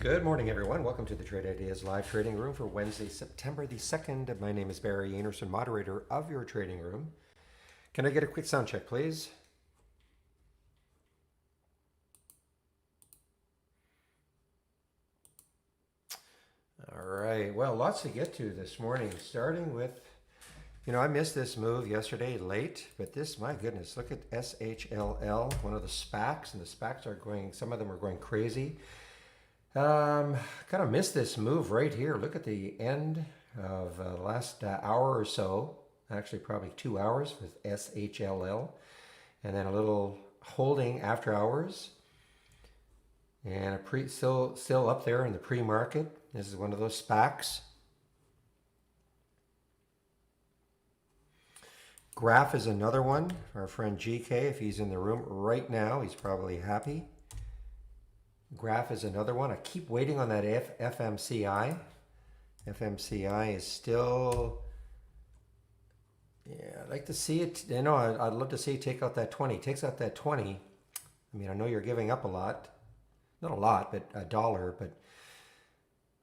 Good morning, everyone. Welcome to the Trade Ideas live trading room for Wednesday, September the 2nd. My name is Barry Anderson, moderator of your trading room. Can I get a quick sound check, please? All right. Well, lots to get to this morning, starting with, I missed this move yesterday late, but this, my goodness, look at SHLL, one of the SPACs, and the SPACs are going, some of them are going crazy. Kind of missed this move right here. Look at the end of the last hour or so. Actually, probably 2 hours with SHLL, and then a little holding after hours, and still up there in the pre-market. This is one of those SPACs. Graph is another one. Our friend GK, if he's in the room right now, he's probably happy. Graph is another one. I keep waiting on that FMCI. FMCI is still, I'd like to see it. I'd love to see it take out that 20. Takes out that 20. I mean, I know you're giving up a lot. Not a lot, but a dollar. But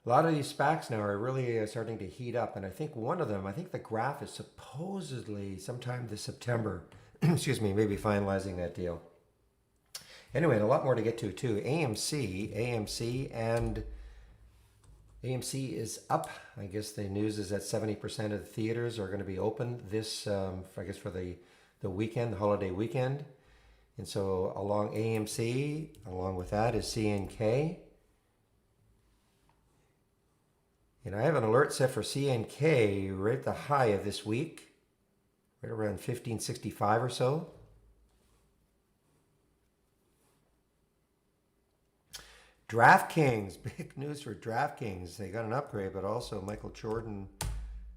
a lot of these SPACs now are really starting to heat up. And I think one of them, the Graph is supposedly sometime this September, excuse me, maybe finalizing that deal. Anyway, and a lot more to get to too. AMC is up. I guess the news is that 70% of the theaters are going to be open this, I guess for the weekend, the holiday weekend. And so along AMC, along with that is CNK. And I have an alert set for CNK right at the high of this week, right around 1565 or so. DraftKings, big news for DraftKings. They got an upgrade, but also Michael Jordan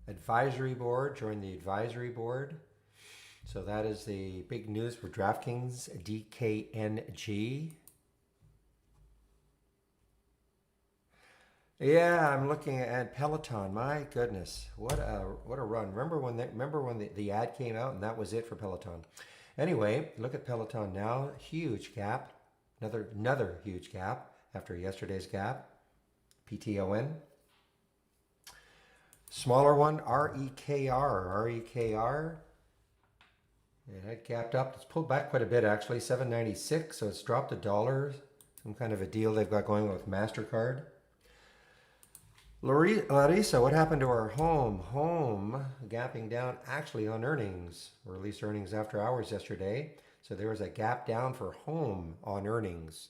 advisory board, joined the advisory board. So that is the big news for DraftKings, DKNG. Yeah, I'm looking at Peloton. My goodness, what a run! Remember when the ad came out and that was it for Peloton. Anyway, look at Peloton now. Huge gap, another huge gap after yesterday's gap. PTON. Smaller one, REKR. It had gapped up. It's pulled back quite a bit actually, 796. So it's dropped $1. Some kind of a deal they've got going with MasterCard. Larissa, what happened to our home? Home gapping down actually on earnings. Released earnings after hours yesterday. So there was a gap down for home on earnings.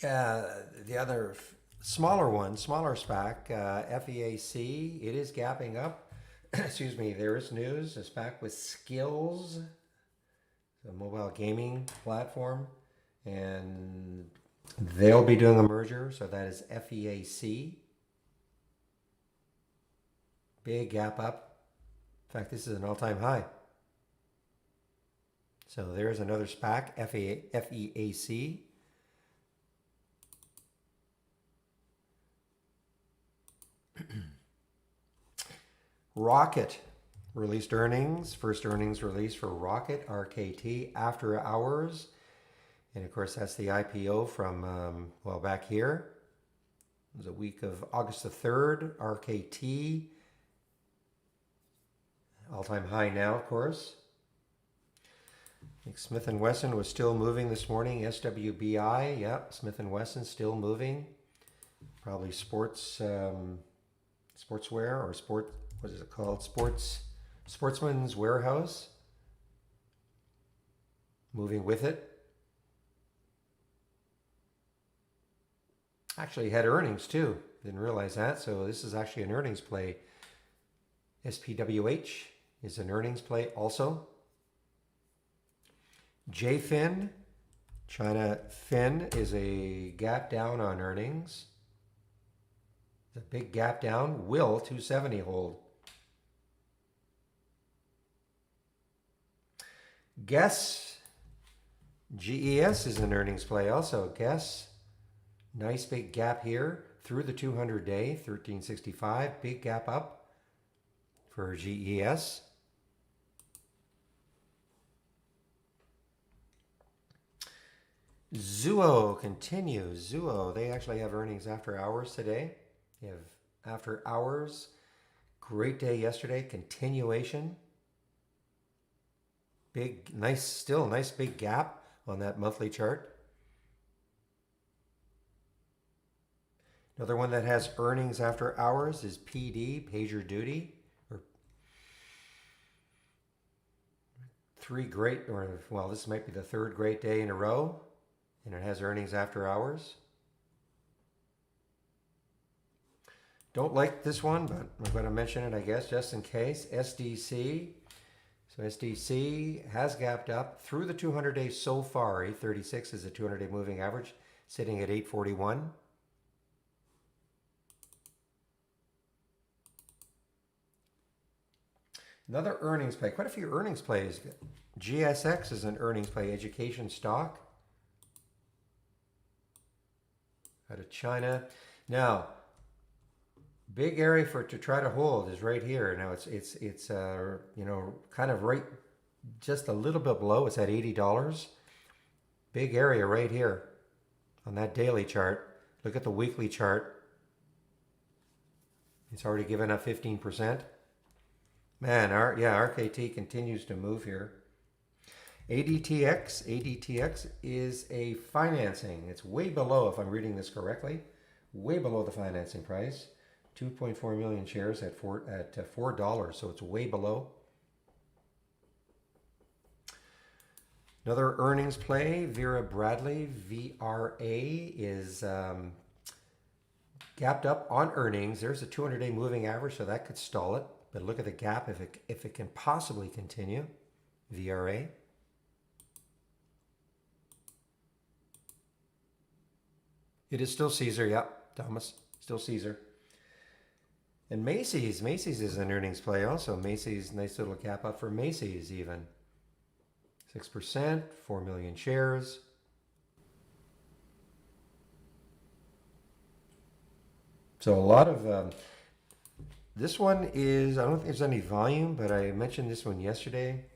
Yeah, the other smaller one, smaller SPAC, FEAC, it is gapping up. Excuse me, there is news. A SPAC with Skills, a mobile gaming platform, and they'll be doing a merger. So that is FEAC. Big gap up. In fact, this is an all-time high. So there's another SPAC, FEAC. Rocket released earnings. First earnings release for Rocket, RKT, after hours. And of course, that's the IPO from, back here. It was a week of August the 3rd, RKT. All-time high now, of course. I think Smith & Wesson was still moving this morning. SWBI, yep, Smith & Wesson still moving. Probably sportswear or what is it called? Sportsman's Warehouse. Moving with it. Actually had earnings too. Didn't realize that. So this is actually an earnings play. SPWH is an earnings play also. JFIN, China Fin, is a gap down on earnings. The big gap down. Will 270 hold. Guess, GES is an earnings play also. Guess, nice big gap here through the 200-day, 1365. Big gap up for GES. Zuo continues. Zuo, they actually have earnings after hours today. They have after hours. Great day yesterday. Continuation. Big, nice, still nice big gap on that monthly chart. Another one that has earnings after hours is PD, PagerDuty. Or well, this might be the third great day in a row, and it has earnings after hours. Don't like this one, but I'm going to mention it, I guess, just in case. SDC. So SDC has gapped up through the 200 days so far. 836 is the 200-day moving average, sitting at 841. Another earnings play. Quite a few earnings plays. GSX is an earnings play, education stock out of China. Now, big area to try to hold is right here. Now it's kind of right just a little bit below. It's at $80. Big area right here on that daily chart. Look at the weekly chart. It's already given up 15%. Man, RKT continues to move here. ADTX is a financing. It's way below, if I'm reading this correctly, way below the financing price. 2.4 million shares at $4, so it's way below. Another earnings play, Vera Bradley, VRA, is gapped up on earnings. There's a 200-day moving average, so that could stall it. But look at the gap if it can possibly continue. VRA. It is still Caesar, yep, Thomas, still Caesar. And Macy's is an earnings play also. Macy's, nice little gap up for Macy's even. 6%, 4 million shares. So a lot of, this one is, I don't think there's any volume, but I mentioned this one yesterday.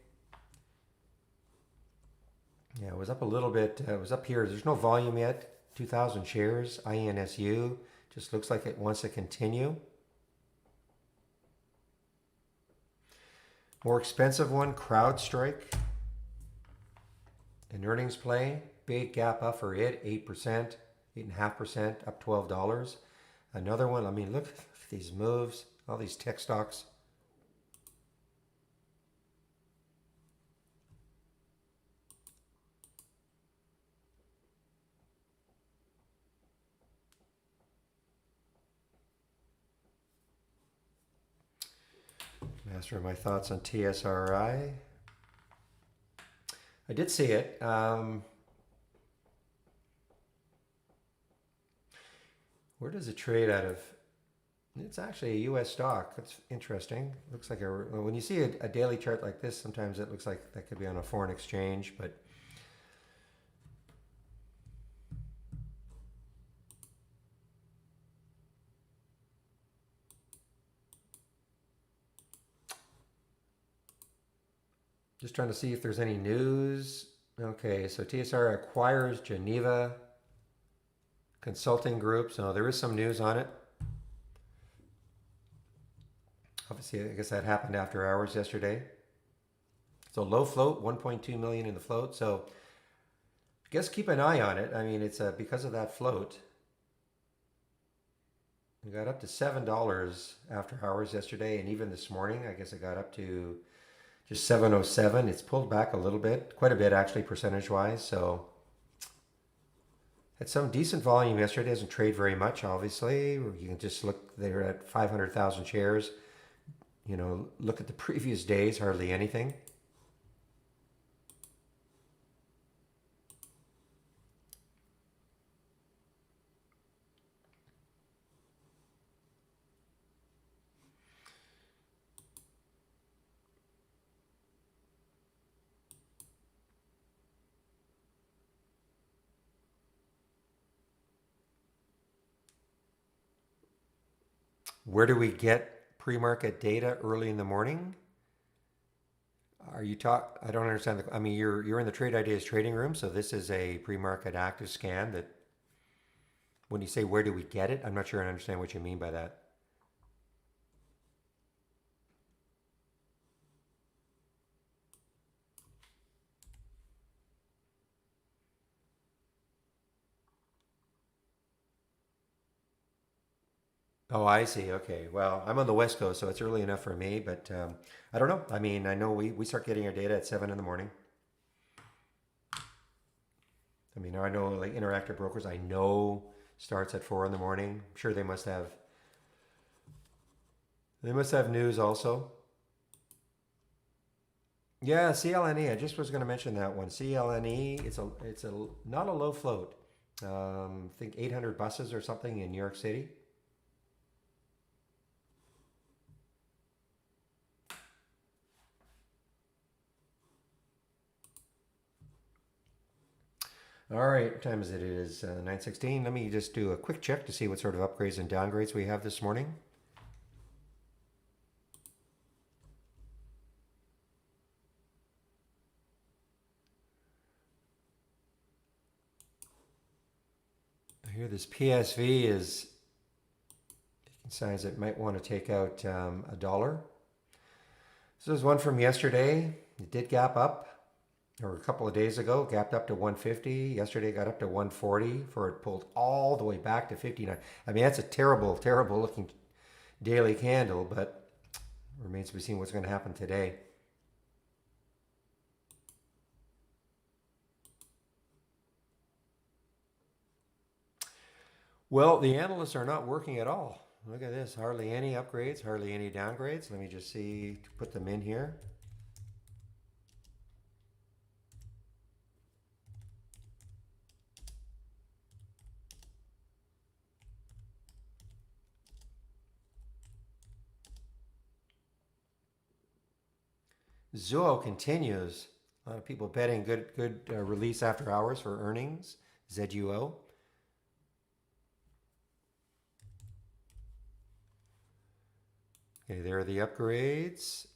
Yeah, it was up a little bit. It was up here. There's no volume yet. 2,000 shares, INSU. Just looks like it wants to continue. More expensive one, CrowdStrike. An earnings play. Big gap up for it, 8%, 8.5%, up $12. Another one, I mean, look at these moves, all these tech stocks. Master of my thoughts on TSRI. I did see it. Where does it trade out of? It's actually a U.S. stock. That's interesting. Looks like when you see a daily chart like this, sometimes it looks like that could be on a foreign exchange, but just trying to see if there's any news. Okay, so TSR acquires Geneva Consulting Group. So there is some news on it. Obviously, I guess that happened after hours yesterday. So low float, 1.2 million in the float. So I guess keep an eye on it. I mean, it's because of that float. We got up to $7 after hours yesterday, and even this morning, I guess it got up to just 707. It's pulled back a little bit, quite a bit actually, percentage-wise. So had some decent volume yesterday. It doesn't trade very much, obviously. You can just look there at 500,000 shares. You know, look at the previous days, hardly anything. Where do we get pre-market data early in the morning? Are you talk? I don't understand. I mean, you're in the Trade Ideas trading room, so this is a pre-market active scan. That when you say where do we get it, I'm not sure I understand what you mean by that. Oh, I see. Okay. Well, I'm on the West Coast, so it's early enough for me, but I don't know. I mean, I know we start getting our data at 7 in the morning. I mean, I know like Interactive Brokers, I know starts at 4 in the morning. I'm sure they must have news also. Yeah, CLNE. I just was going to mention that one. CLNE. It's a not a low float. I think 800 buses or something in New York City. All right, what time is it? It is 9:16. Let me just do a quick check to see what sort of upgrades and downgrades we have this morning. I hear this PSV is taking signs it might want to take out a dollar. This is one from yesterday. It did gap up, or a couple of days ago, gapped up to 150. Yesterday got up to 140 for it pulled all the way back to 59. I mean, that's a terrible, terrible looking daily candle, but remains to be seen what's going to happen today. Well, the analysts are not working at all. Look at this. Hardly any upgrades, hardly any downgrades. Let me just see, put them in here. Zuo continues. A lot of people betting good release after hours for earnings. ZUO. Okay, there are the upgrades.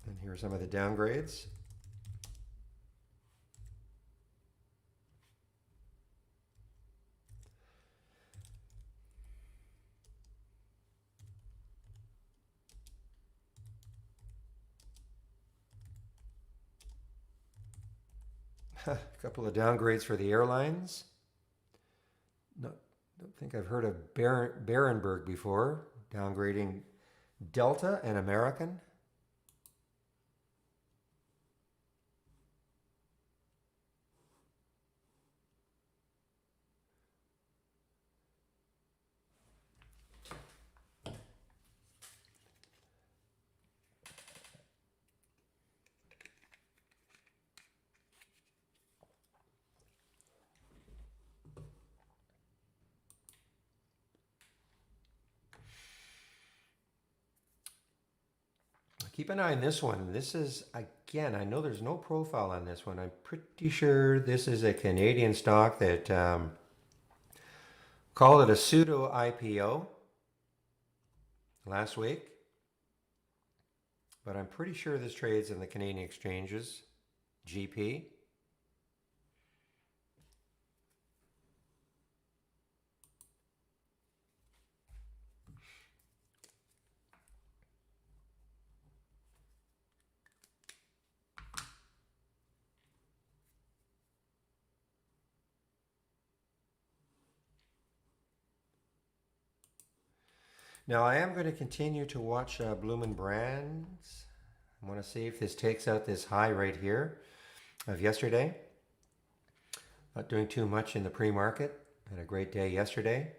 And here are some of the downgrades. A couple of downgrades for the airlines. No, don't think I've heard of Berenberg before. Downgrading Delta and American. Keep an eye on this one. This is, again, I know there's no profile on this one. I'm pretty sure this is a Canadian stock that called it a pseudo IPO last week. But I'm pretty sure this trades in the Canadian exchanges, GP. Now I am going to continue to watch Bloomin' Brands. I want to see if this takes out this high right here of yesterday. Not doing too much in the pre-market. Had a great day yesterday.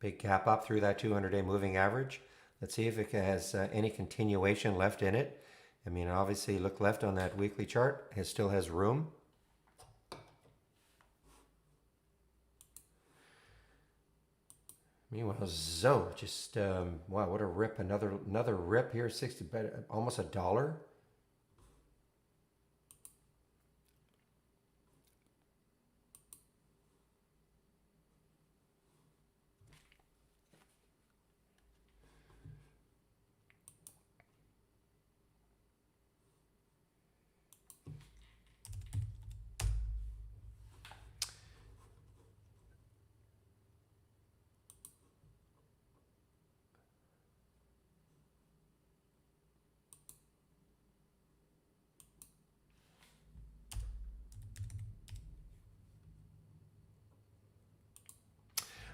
Big gap up through that 200-day moving average. Let's see if it has any continuation left in it. I mean, obviously look left on that weekly chart. It still has room. Meanwhile, Zoe just wow, what a rip! Another rip here, 60, almost a dollar.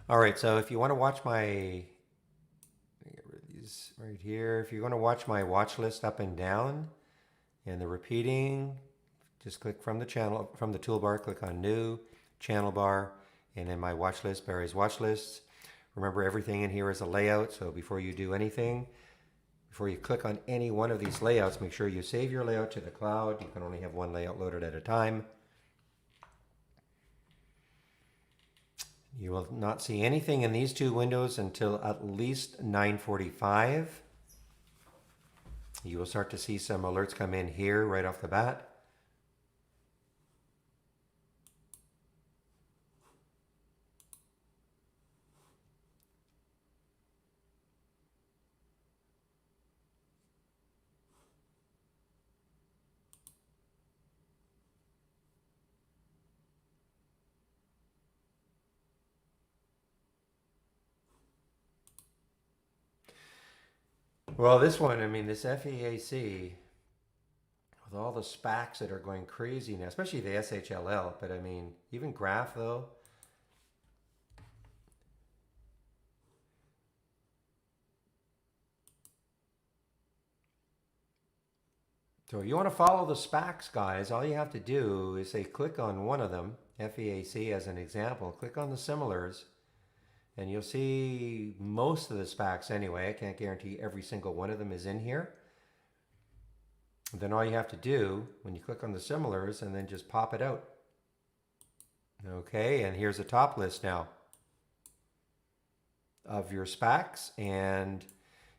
All right, so if you want to watch my, get rid of these right here. If you want to watch my watch list up and down and the repeating, just click from the channel, from the toolbar, click on New, Channel Bar, and then my watch list, Barry's watch lists. Remember, everything in here is a layout, so before you do anything, before you click on any one of these layouts, make sure you save your layout to the cloud. You can only have one layout loaded at a time. You will not see anything in these two windows until at least 9:45. You will start to see some alerts come in here right off the bat. Well, this one, I mean, this FEAC, with all the SPACs that are going crazy now, especially the SHLL, but I mean, even Graph though. So if you want to follow the SPACs, guys, all you have to do is say click on one of them, FEAC as an example, click on the similars, and you'll see most of the SPACs anyway. I can't guarantee every single one of them is in here. And then all you have to do when you click on the similars and then just pop it out. Okay, and here's a top list now of your SPACs, and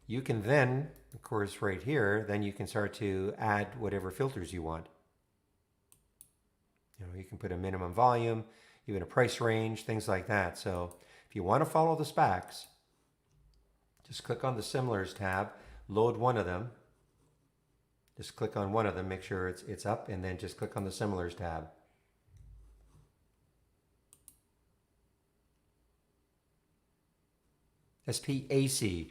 you can then, of course, right here, then you can start to add whatever filters you want. You know, you can put a minimum volume, even a price range, things like that. So if you want to follow the SPACs, just click on the similars tab, load one of them. Just click on one of them, make sure it's up, and then just click on the similars tab. SPAC.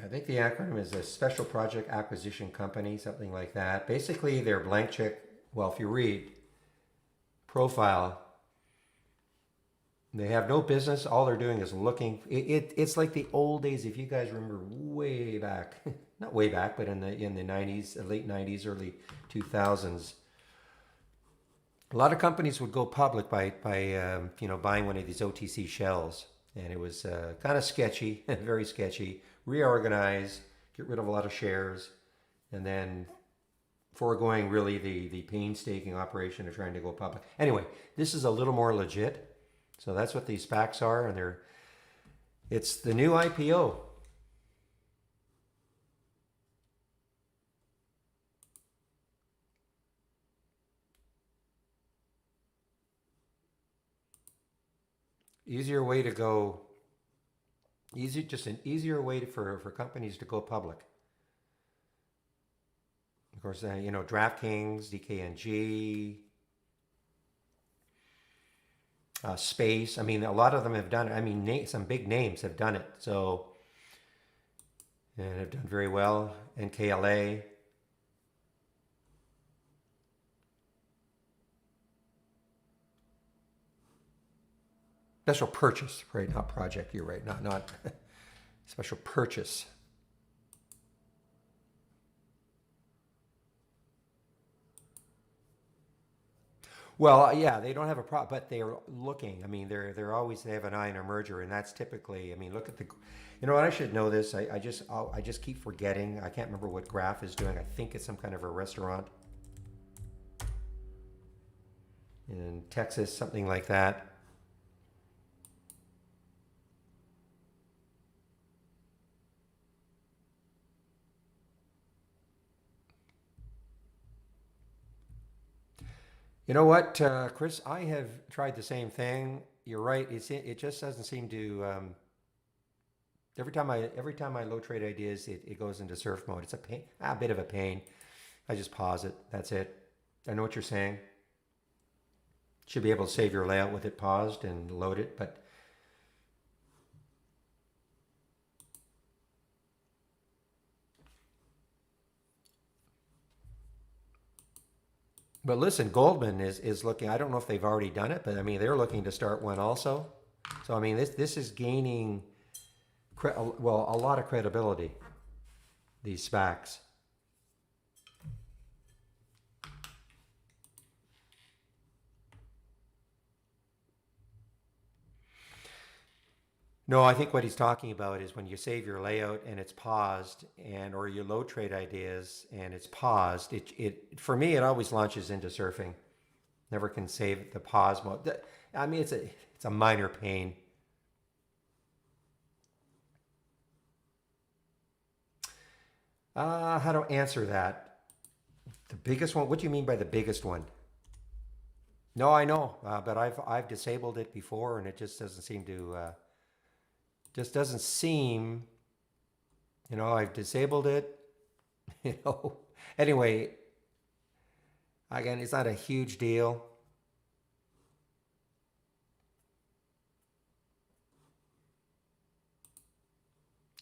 I think the acronym is a Special Project Acquisition Company, something like that. Basically, they're blank check. Well, if you read profile, they have no business. All they're doing is looking. It's like the old days. If you guys remember, way back, not way back, but in the 90s, late 90s, early 2000s, a lot of companies would go public by buying one of these OTC shells, and it was kind of sketchy, very sketchy. Reorganize, get rid of a lot of shares, and then foregoing really the painstaking operation of trying to go public. Anyway, this is a little more legit. So that's what these SPACs are, and it's the new IPO. Easier way to go. Just an easier way for companies to go public. Of course, DraftKings, DKNG, Space. I mean, a lot of them have done it. I mean, some big names have done it. So, and have done very well. NKLA. Special purchase, right? Not project. You're right. Not special purchase. Well, yeah, they don't have a problem, but they're looking. I mean, they have an eye on a merger, and that's typically. I mean, look at the. You know what? I should know this. I just keep forgetting. I can't remember what Graph is doing. I think it's some kind of a restaurant in Texas, something like that. You know what, Chris? I have tried the same thing. You're right. It just doesn't seem to. Every time I load trade ideas, it goes into surf mode. It's a bit of a pain. I just pause it. That's it. I know what you're saying. Should be able to save your layout with it paused and load it, but But listen, Goldman is looking. I don't know if they've already done it, but I mean they're looking to start one also. So I mean this is gaining well a lot of credibility. These SPACs. No, I think what he's talking about is when you save your layout and it's paused, and or your low trade ideas and it's paused. It for me it always launches into surfing. Never can save the pause mode. I mean it's a minor pain. How to answer that? The biggest one? What do you mean by the biggest one? No, I know, but I've disabled it before, and it just doesn't seem to just doesn't seem. I've disabled it. You know. Anyway, again, it's not a huge deal.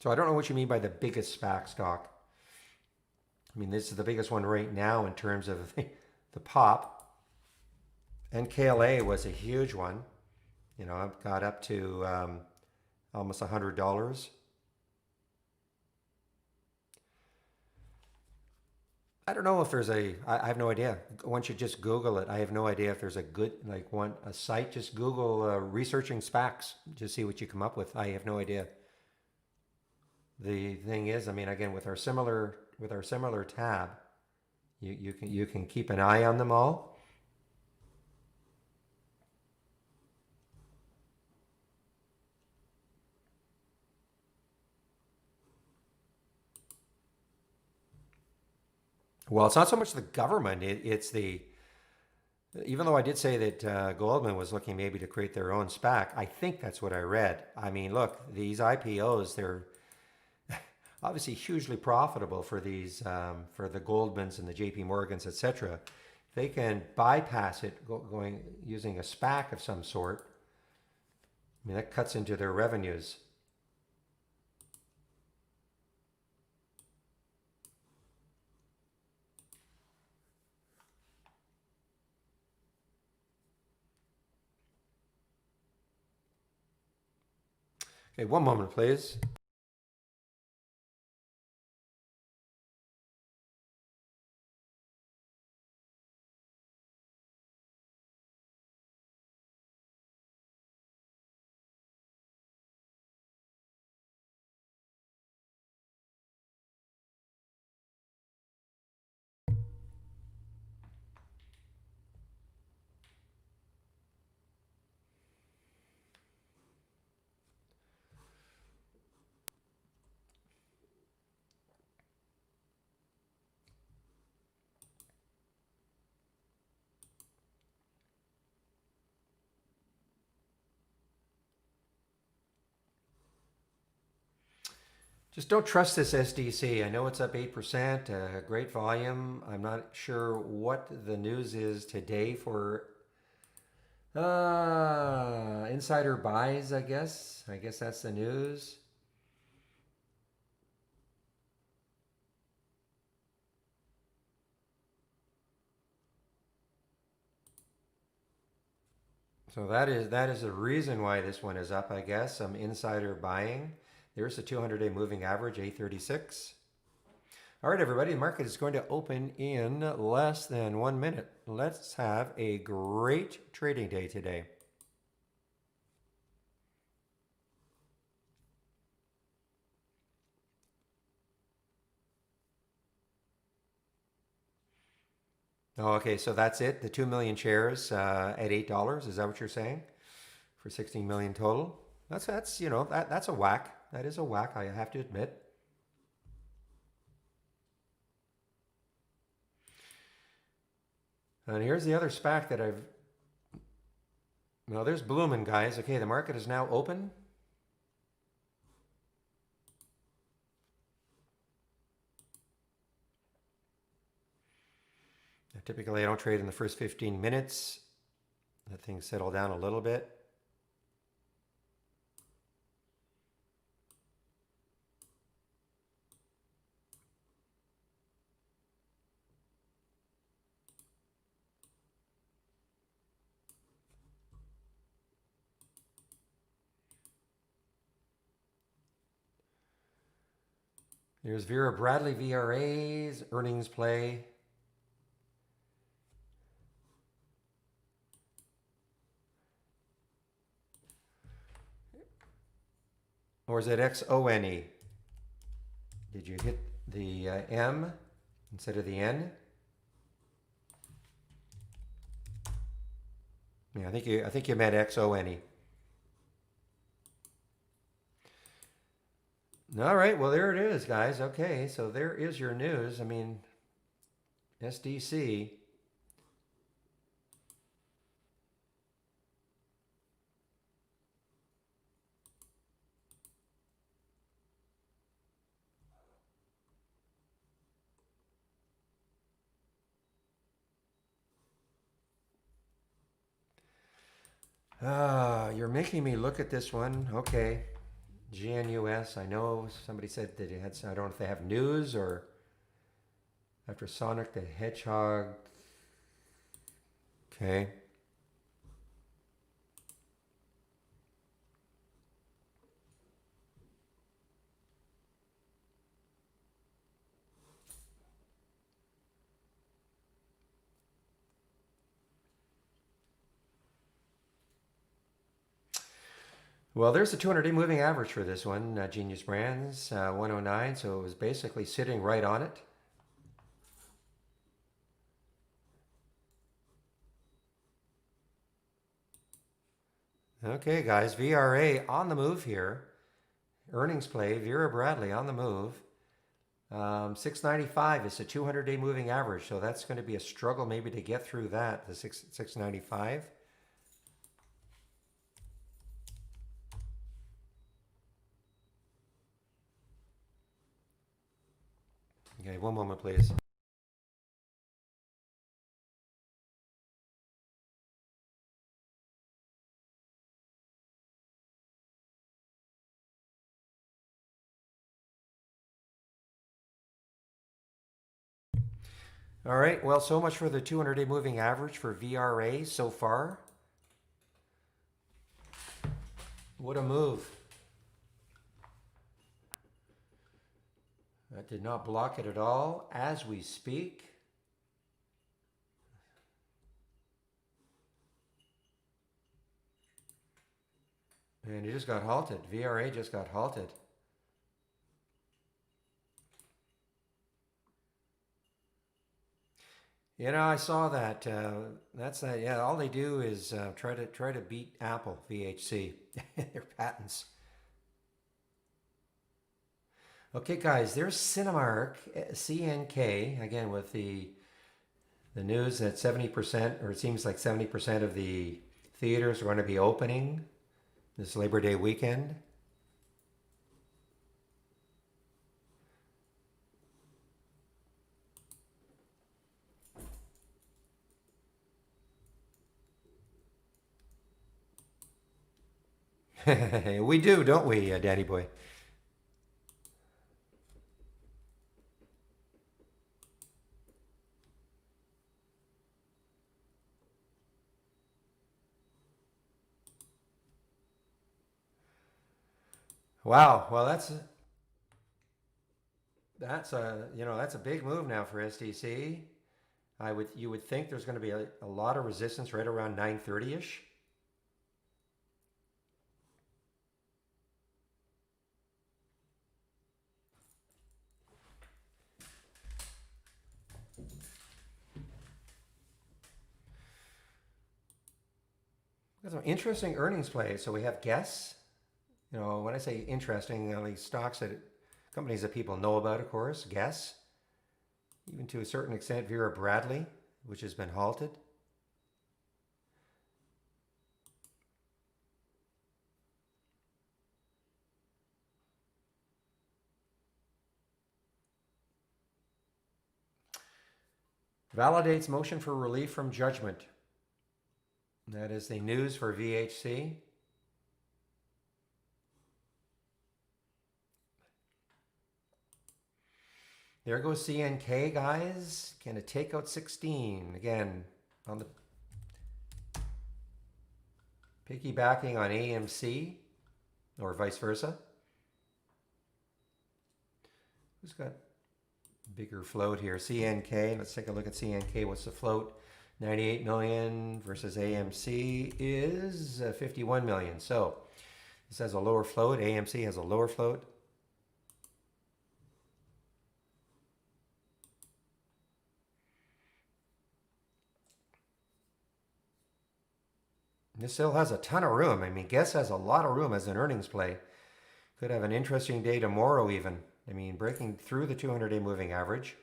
So I don't know what you mean by the biggest SPAC stock. I mean, this is the biggest one right now in terms of the pop. And KLA was a huge one. It got up to almost $100. I don't know if there's I have no idea. Once you just Google it, I have no idea if there's a good, like a site. Just Google researching SPACs, just see what you come up with. I have no idea. The thing is, I mean, again, with our similar tab, you can keep an eye on them all. Well, it's not so much the government; it's the even though I did say that Goldman was looking maybe to create their own SPAC, I think that's what I read. I mean, look, these IPOs, they're obviously hugely profitable for these for the Goldmans and the JP Morgans, etc. They can bypass it going using a SPAC of some sort. I mean, that cuts into their revenues. Okay, one moment, please. Just don't trust this SDC. I know it's up 8%, great volume. I'm not sure what the news is today for insider buys, I guess. I guess that's the news. So that is the reason why this one is up, I guess. Some insider buying. There's the 200-day moving average, 836. All right, everybody, the market is going to open in less than 1 minute. Let's have a great trading day today. Oh, okay, so that's it. The 2 million shares at $8. Is that what you're saying? For 16 million total? That's a whack. That is a whack, I have to admit. And here's the other SPAC that I've. Well, there's Bloomin', guys. Okay, the market is now open. Typically, I don't trade in the first 15 minutes. Let things settle down a little bit. There's Vera Bradley VRA's earnings play. Or is it XONE? Did you hit the M instead of the N? Yeah, I think you meant XONE. All right, well there it is, guys. Okay, so there is your news. I mean, SDC. You're making me look at this one. Okay. GNUS. I know somebody said that it had, I don't know if they have news or after Sonic the Hedgehog. Okay. Well, there's the 200-day moving average for this one, Genius Brands, 109. So it was basically sitting right on it. Okay, guys, VRA on the move here. Earnings play, Vera Bradley on the move. 695 is the 200-day moving average, so that's going to be a struggle maybe to get through that, the 695. Okay, one moment, please. All right, well, so much for the 200-day moving average for VRA so far. What a move. That did not block it at all as we speak. And it just got halted. VRA just got halted. You know, I saw that. That's that. Yeah, all they do is try to beat Apple VHC, their patents. Okay, guys, there's Cinemark, CNK again with the news that 70%, or it seems like 70% of the theaters are going to be opening this Labor Day weekend. We do, don't we, Danny boy? Wow. Well, that's a that's a big move now for STC. You would think there's going to be a lot of resistance right around 930 ish. That's an interesting earnings play. So we have Guess. You know, when I say interesting, these stocks that companies that people know about, of course, Guess. Even to a certain extent, Vera Bradley, which has been halted. Validates motion for relief from judgment. That is the news for VHC. There goes CNK, guys. Can it take out 16? Again, on the piggybacking on AMC or vice versa. Who's got bigger float here? CNK. Let's take a look at CNK. What's the float? 98 million versus AMC is 51 million. So this has a lower float. AMC has a lower float. This still has a ton of room. I mean, Guess has a lot of room as an earnings play. Could have an interesting day tomorrow even. I mean, breaking through the 200-day moving average.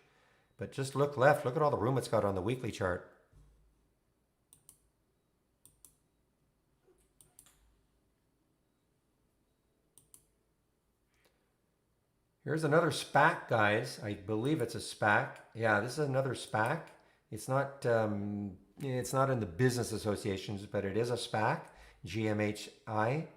But just look left. Look at all the room it's got on the weekly chart. Here's another SPAC, guys. I believe it's a SPAC. Yeah, this is another SPAC. It's not in the business associations, but it is a SPAC, GMHI.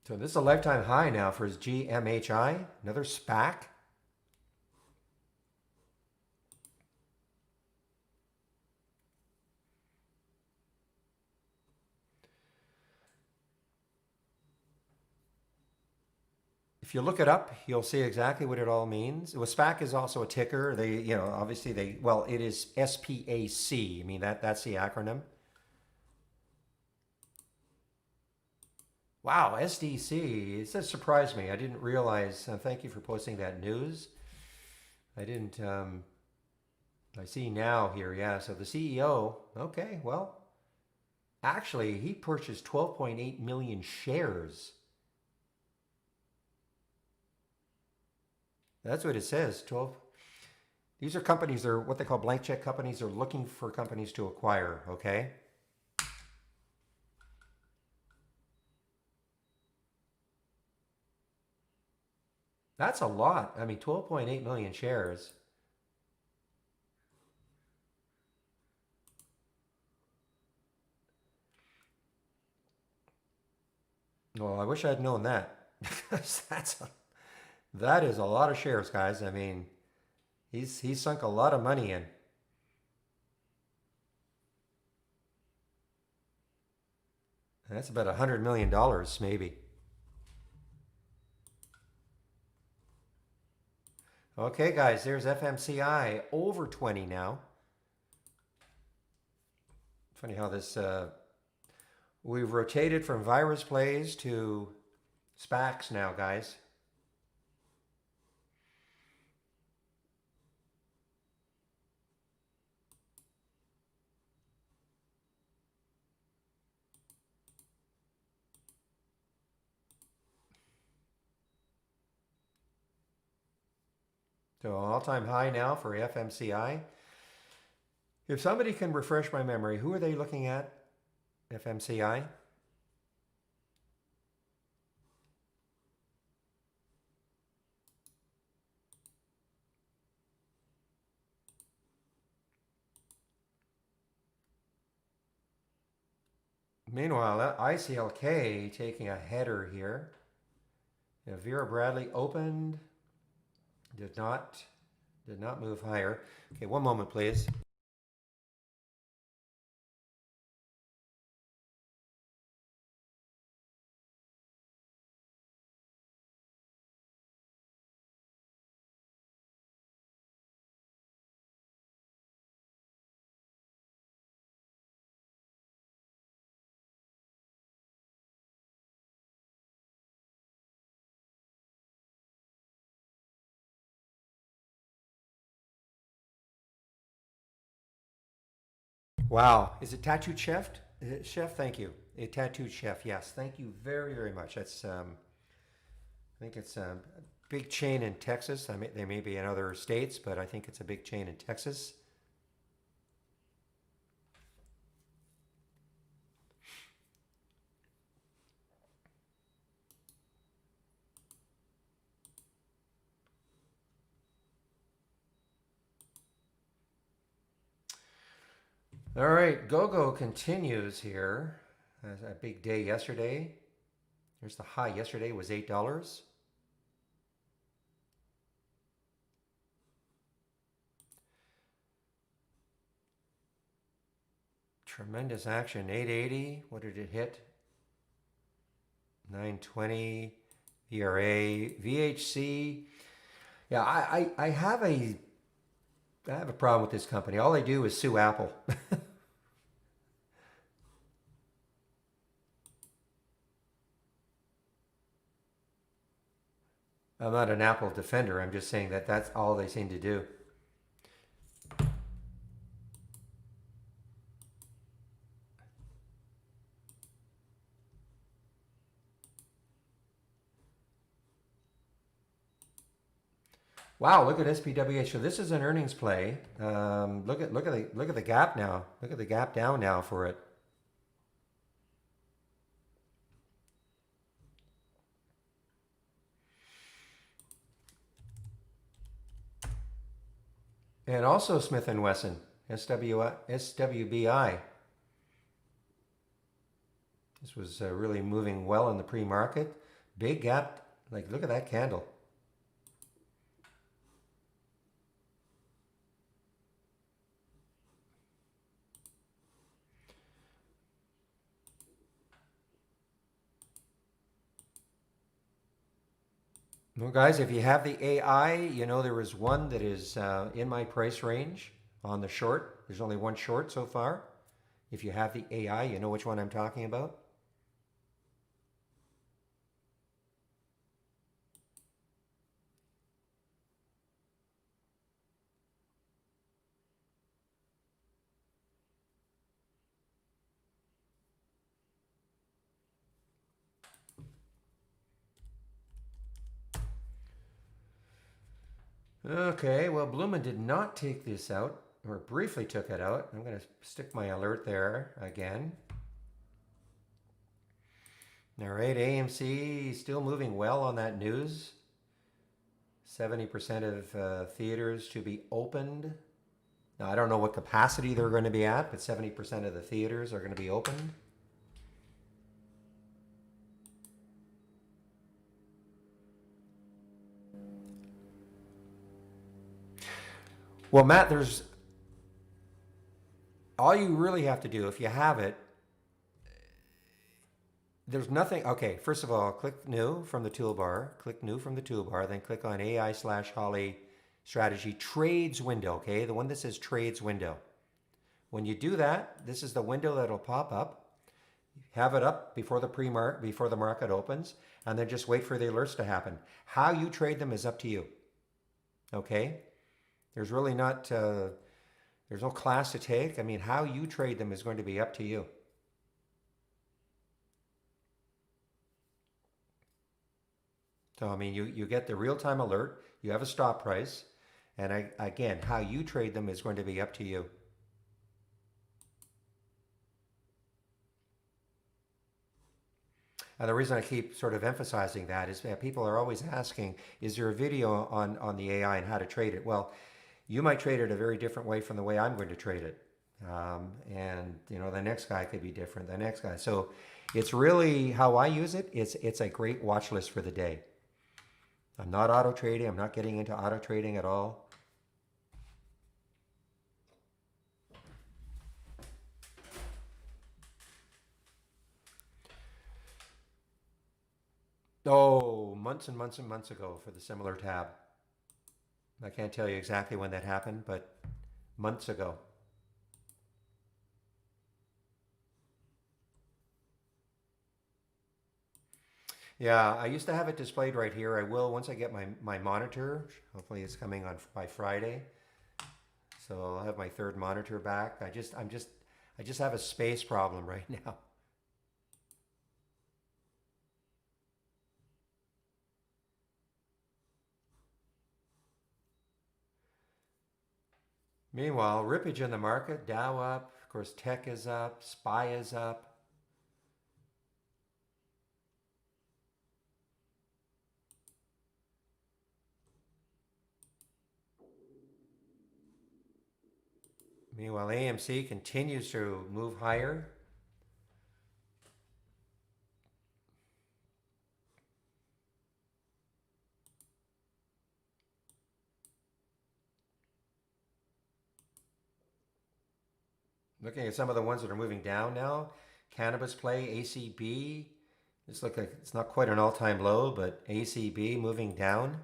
So this is a lifetime high now for his GMHI, another SPAC. If you look it up, you'll see exactly what it all means. Well, SPAC is also a ticker. Obviously it is SPAC. I mean, that's the acronym. Wow, SDC. It just surprised me. I didn't realize. Thank you for posting that news. I didn't. I see now here. Yeah. So the CEO. Okay. Well, actually, he purchased 12.8 million shares. That's what it says. 12. These are companies. They're what they call blank check companies. They're looking for companies to acquire. Okay. That's a lot. I mean, 12.8 million shares. Well, I wish I'd known that. Because that is a lot of shares, guys. I mean, he's sunk a lot of money in. That's about $100 million, maybe. Okay, guys, there's FMCI over 20 now. Funny how this we've rotated from virus plays to SPACs now, guys. So all-time high now for FMCI. If somebody can refresh my memory, who are they looking at? FMCI? Meanwhile, ICLK taking a header here. Vera Bradley opened, did not move higher. Okay, one moment, please. Wow, is it Tattooed Chef? Chef, thank you. A Tattooed Chef, yes. Thank you very, very much. That's I think it's a big chain in Texas. They may be in other states, but I think it's a big chain in Texas. All right, GoGo continues here. A big day yesterday. There's the high yesterday was $8. Tremendous action. 880. What did it hit? 920. VRA. VHC. Yeah, I have a problem with this company. All they do is sue Apple. I'm not an Apple defender. I'm just saying that that's all they seem to do. Wow, look at SPWH. So this is an earnings play. Look at the gap now. Look at the gap down now for it. And also Smith and Wesson, SWBI. This was really moving well in the pre-market. Big gap. Like look at that candle. Well, guys, if you have the AI, you know there is one that is in my price range on the short. There's only one short so far. If you have the AI, you know which one I'm talking about. Okay, well, Bloomin did not take this out, or briefly took it out. I'm going to stick my alert there again. All right, AMC still moving well on that news. 70% of theaters to be opened. Now, I don't know what capacity they're going to be at, but 70% of the theaters are going to be opened. Well, Matt, there's all you really have to do if you have it. There's nothing. Okay, first of all, click new from the toolbar. Click new from the toolbar, then click on AI/Holly strategy trades window. Okay, the one that says trades window. When you do that, this is the window that'll pop up. Have it up before the before the market opens, and then just wait for the alerts to happen. How you trade them is up to you. Okay, there's really not. There's no class to take. I mean, how you trade them is going to be up to you. So, I mean, you get the real-time alert, you have a stop price, and again, how you trade them is going to be up to you. And the reason I keep sort of emphasizing that is that people are always asking, is there a video on the AI and how to trade it? Well, you might trade it a very different way from the way I'm going to trade it. And, you know, the next guy could be different, the next guy. So it's really how I use it. It's a great watch list for the day. I'm not auto trading. I'm not getting into auto trading at all. Oh, months and months and months ago for the similar tab. I can't tell you exactly when that happened, but months ago. Yeah, I used to have it displayed right here. I will once I get my monitor. Hopefully it's coming on by Friday. So I'll have my third monitor back. I just have a space problem right now. Meanwhile, rippage in the market, Dow up, of course tech is up, SPY is up. Meanwhile, AMC continues to move higher. Looking at some of the ones that are moving down now, Cannabis Play, ACB. It's like it's not quite an all-time low, but ACB moving down.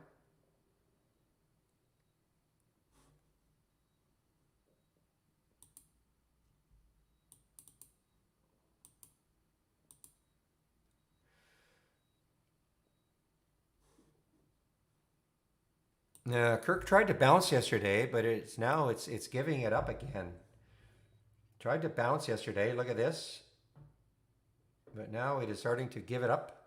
Kirk tried to bounce yesterday, but it's giving it up again. Tried to bounce yesterday. Look at this, but now it is starting to give it up.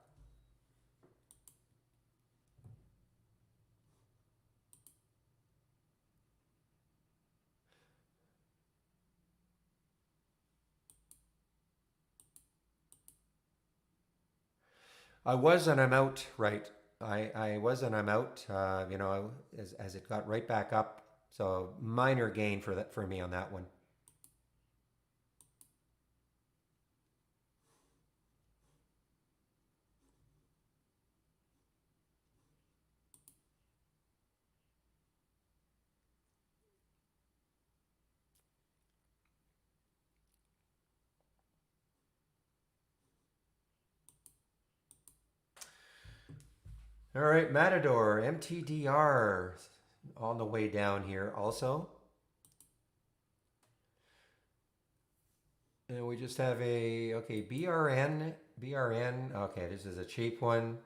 I was and I'm out. Right, I was and I'm out. As it got right back up. So minor gain for me on that one. All right, Matador, MTDR on the way down here also. And we just have okay, BRN. Okay, this is a cheap one.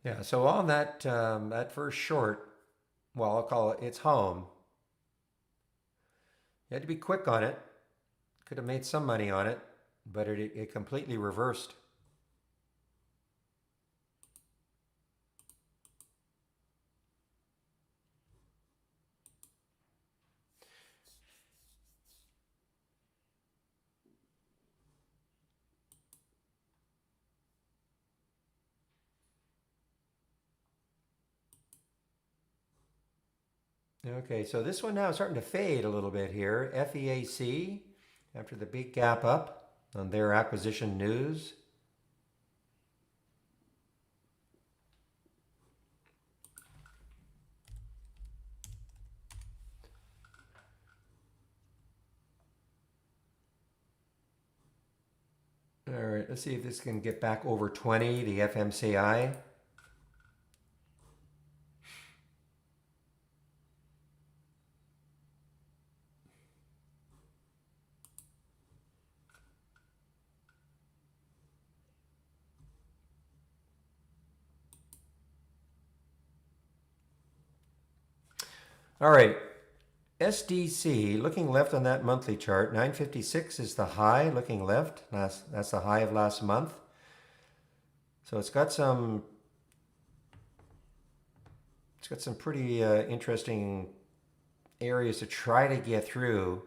Yeah, so on that first short, well, I'll call it's home. You had to be quick on it. Could have made some money on it, but it completely reversed. Okay, so this one now is starting to fade a little bit here. FEAC, after the big gap up on their acquisition news. All right, let's see if this can get back over 20, the FMCI. All right, SDC, looking left on that monthly chart, 956 is the high, looking left. That's the high of last month. So it's got some pretty interesting areas to try to get through.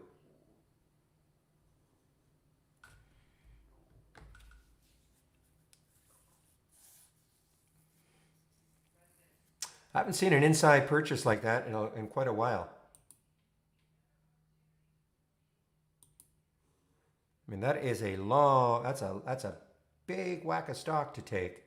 I haven't seen an inside purchase like that in quite a while. I mean, that is a long, that's a big whack of stock to take.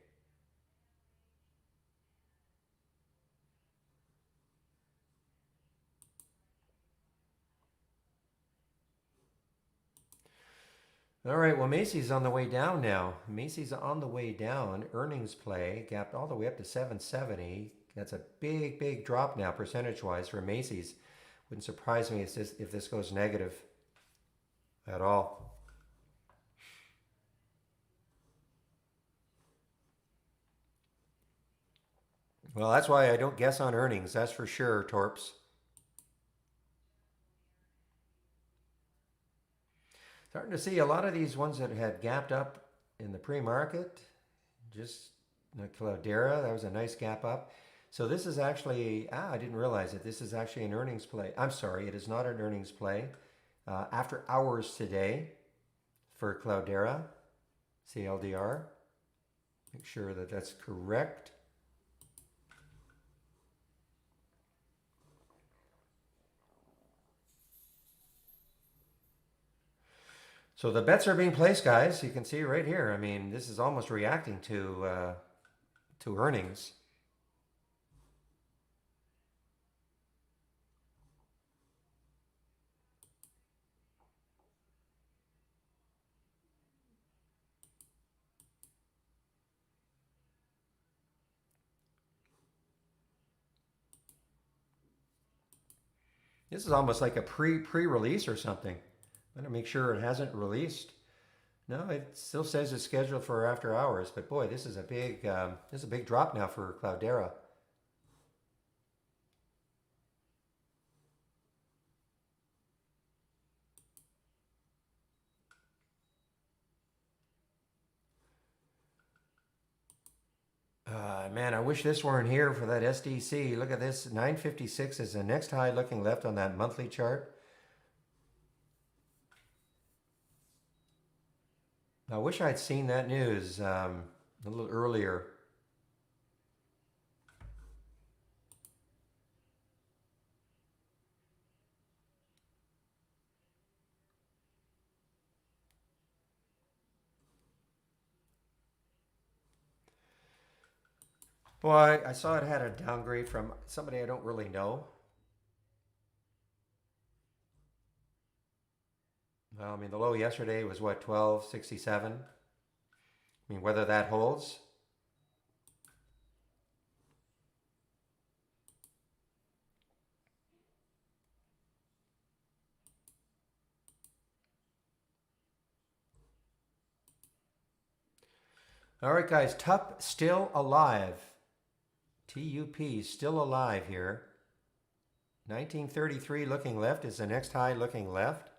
All right, well, Macy's on the way down now. Macy's on the way down. Earnings play gapped all the way up to 770. That's a big, big drop now, percentage-wise, for Macy's. Wouldn't surprise me if this goes negative at all. Well, that's why I don't guess on earnings. That's for sure, Torps. Starting to see a lot of these ones that had gapped up in the pre-market. Just Cloudera, that was a nice gap up. So this is actually, I didn't realize it. This is actually an earnings play. I'm sorry, it is not an earnings play. After hours today for Cloudera, CLDR. Make sure that that's correct. So the bets are being placed, guys. You can see right here. I mean, this is almost reacting to earnings. This is almost like a pre-release or something. I'm gonna make sure it hasn't released. No, it still says it's scheduled for after hours. But boy, this is a big drop now for Cloudera. Man, I wish this weren't here for that SDC. Look at this. 956 is the next high looking left on that monthly chart. I wish I'd seen that news a little earlier. Well, I saw it had a downgrade from somebody I don't really know. Well, I mean, the low yesterday was what, 1267? I mean, whether that holds. All right, guys, TUP still alive. TUP still alive here. 1933 looking left is the next high looking left.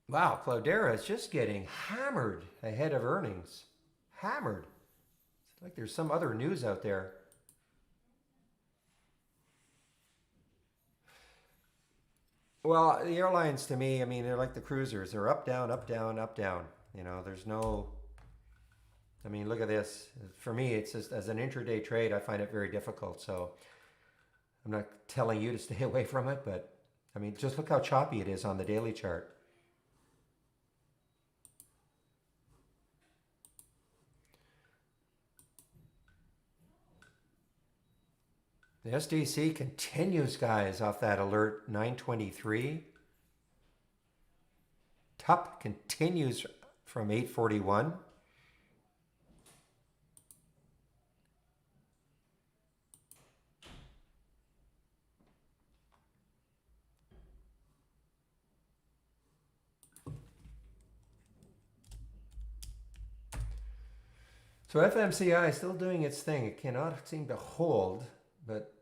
Wow, Cloudera is just getting hammered ahead of earnings. Hammered. It's like there's some other news out there. Well, the airlines to me, I mean, they're like the cruisers. They're up, down, up, down, up, down. You know, there's no, I mean, look at this. For me, it's just as an intraday trade, I find it very difficult. So I'm not telling you to stay away from it, but I mean, just look how choppy it is on the daily chart. The SDC continues, guys, off that alert 923. TUP continues from 841. So FMCI is still doing its thing. It cannot seem to hold, but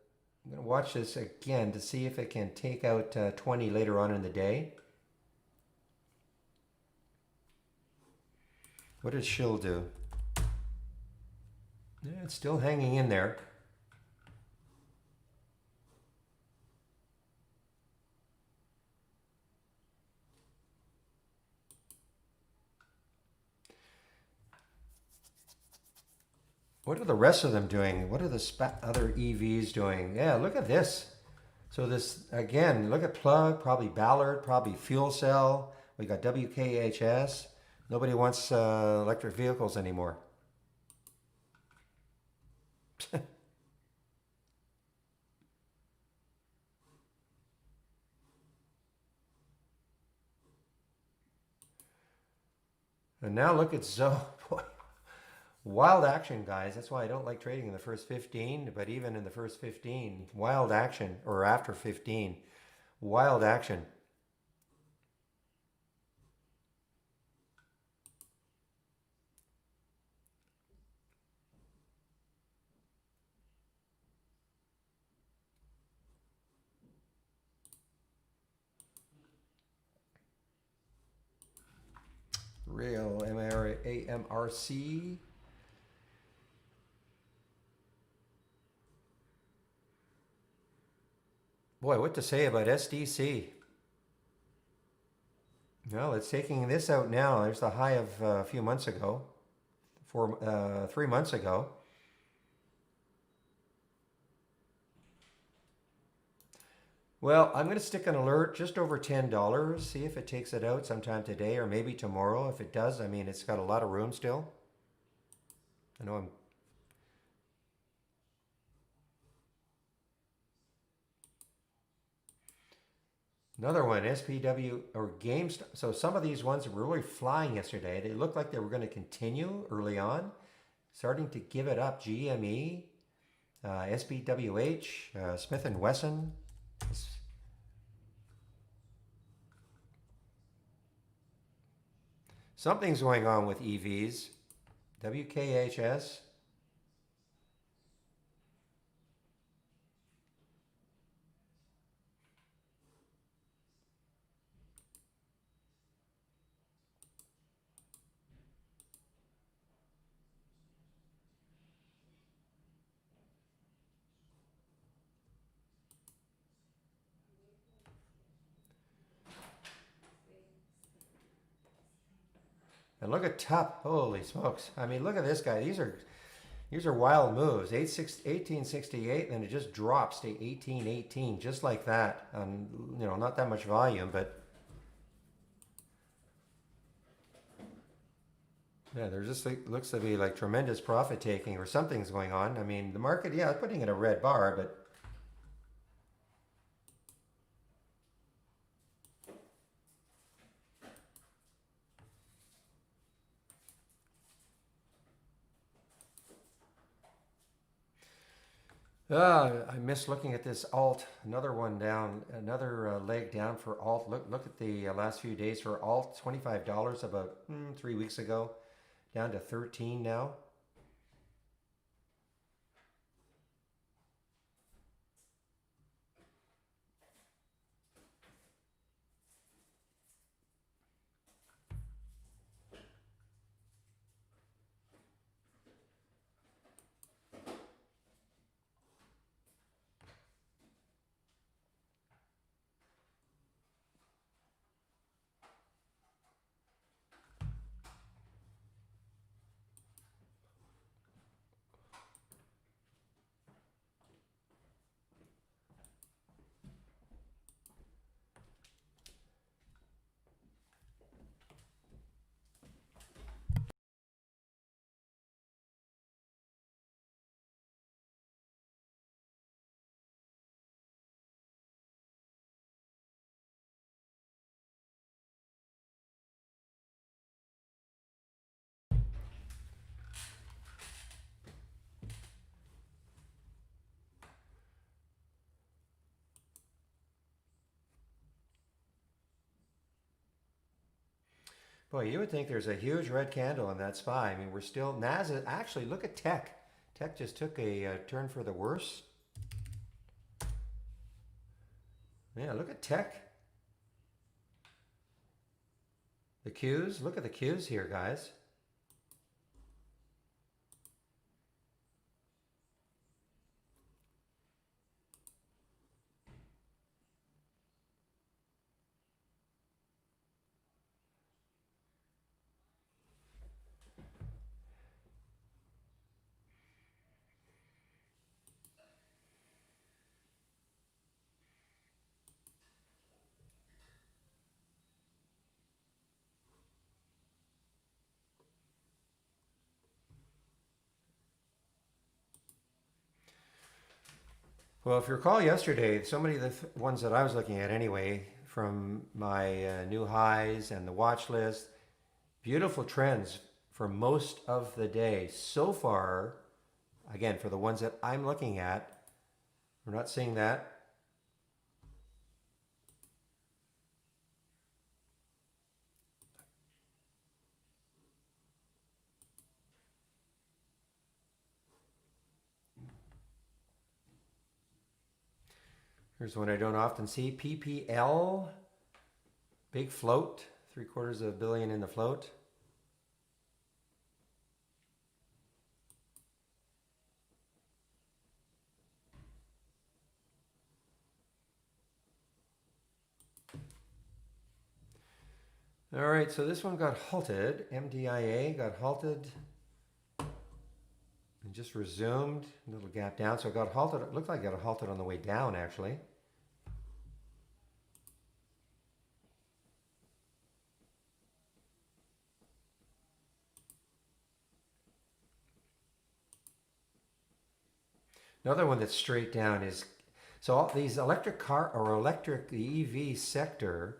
I'm going to watch this again to see if it can take out 20 later on in the day. What does Shill do? Yeah, it's still hanging in there. What are the rest of them doing? What are the other EVs doing? Yeah, look at this. So this, again, look at Plug, probably Ballard, probably Fuel Cell. We got WKHS. Nobody wants electric vehicles anymore. And now look at Zoe. Boy, wild action, guys. That's why I don't like trading in the first 15, but even in the first 15, wild action, or after 15, wild action. Real AMRC. Boy, what to say about SDC? Well, it's taking this out now. There's the high of a few months ago, 3 months ago. Well, I'm going to stick an alert just over $10. See if it takes it out sometime today or maybe tomorrow. If it does, I mean, it's got a lot of room still. I know I'm. Another one, SPW or GameStop. So some of these ones were really flying yesterday. They looked like they were going to continue early on. starting to give it up. GME, SBWH, Smith and Wesson. Something's going on with EVs. WKHS. And look at Tup. Holy smokes. I mean, look at this guy. These are wild moves. 1868, and it just drops to 1818, just like that. Not that much volume, but yeah, there's just looks to be like tremendous profit taking or something's going on. I mean, the market, yeah, it's putting in a red bar, but I miss looking at this alt. Another one down, another leg down for alt. Look at the last few days for alt. $25 about 3 weeks ago, down to 13 now. Boy, you would think there's a huge red candle in that SPY. I mean, we're still NASA. Actually, look at Tech. Tech just took a turn for the worse. Yeah, look at Tech. The Qs. Look at the Qs here, guys. Well, if you recall yesterday, so many of the ones that I was looking at anyway, from my new highs and the watch list, beautiful trends for most of the day. So far, again, for the ones that I'm looking at, we're not seeing that. Here's one I don't often see, PPL, big float, 750 million in the float. All right, so this one got halted. MDIA got halted and just resumed. A little gap down, so it got halted. It looked like it got halted on the way down, actually. Another one that's straight down is, so all these electric car or electric EV sector.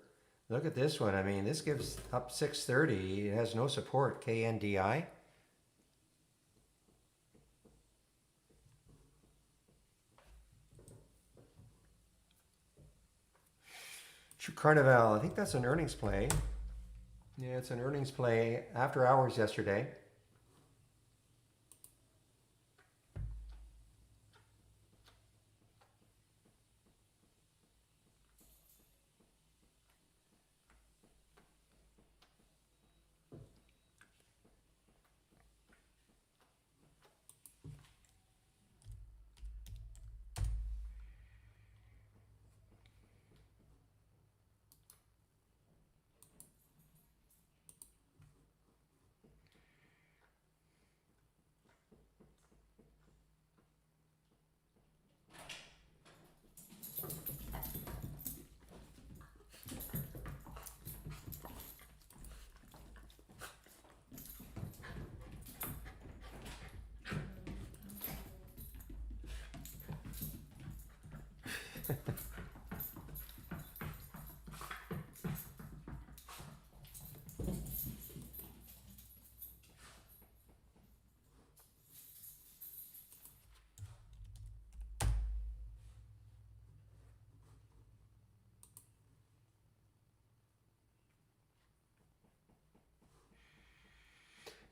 Look at this one. I mean, this gives up 630. It has no support. KNDI. Carnival, I think that's an earnings play. Yeah, it's an earnings play after hours yesterday.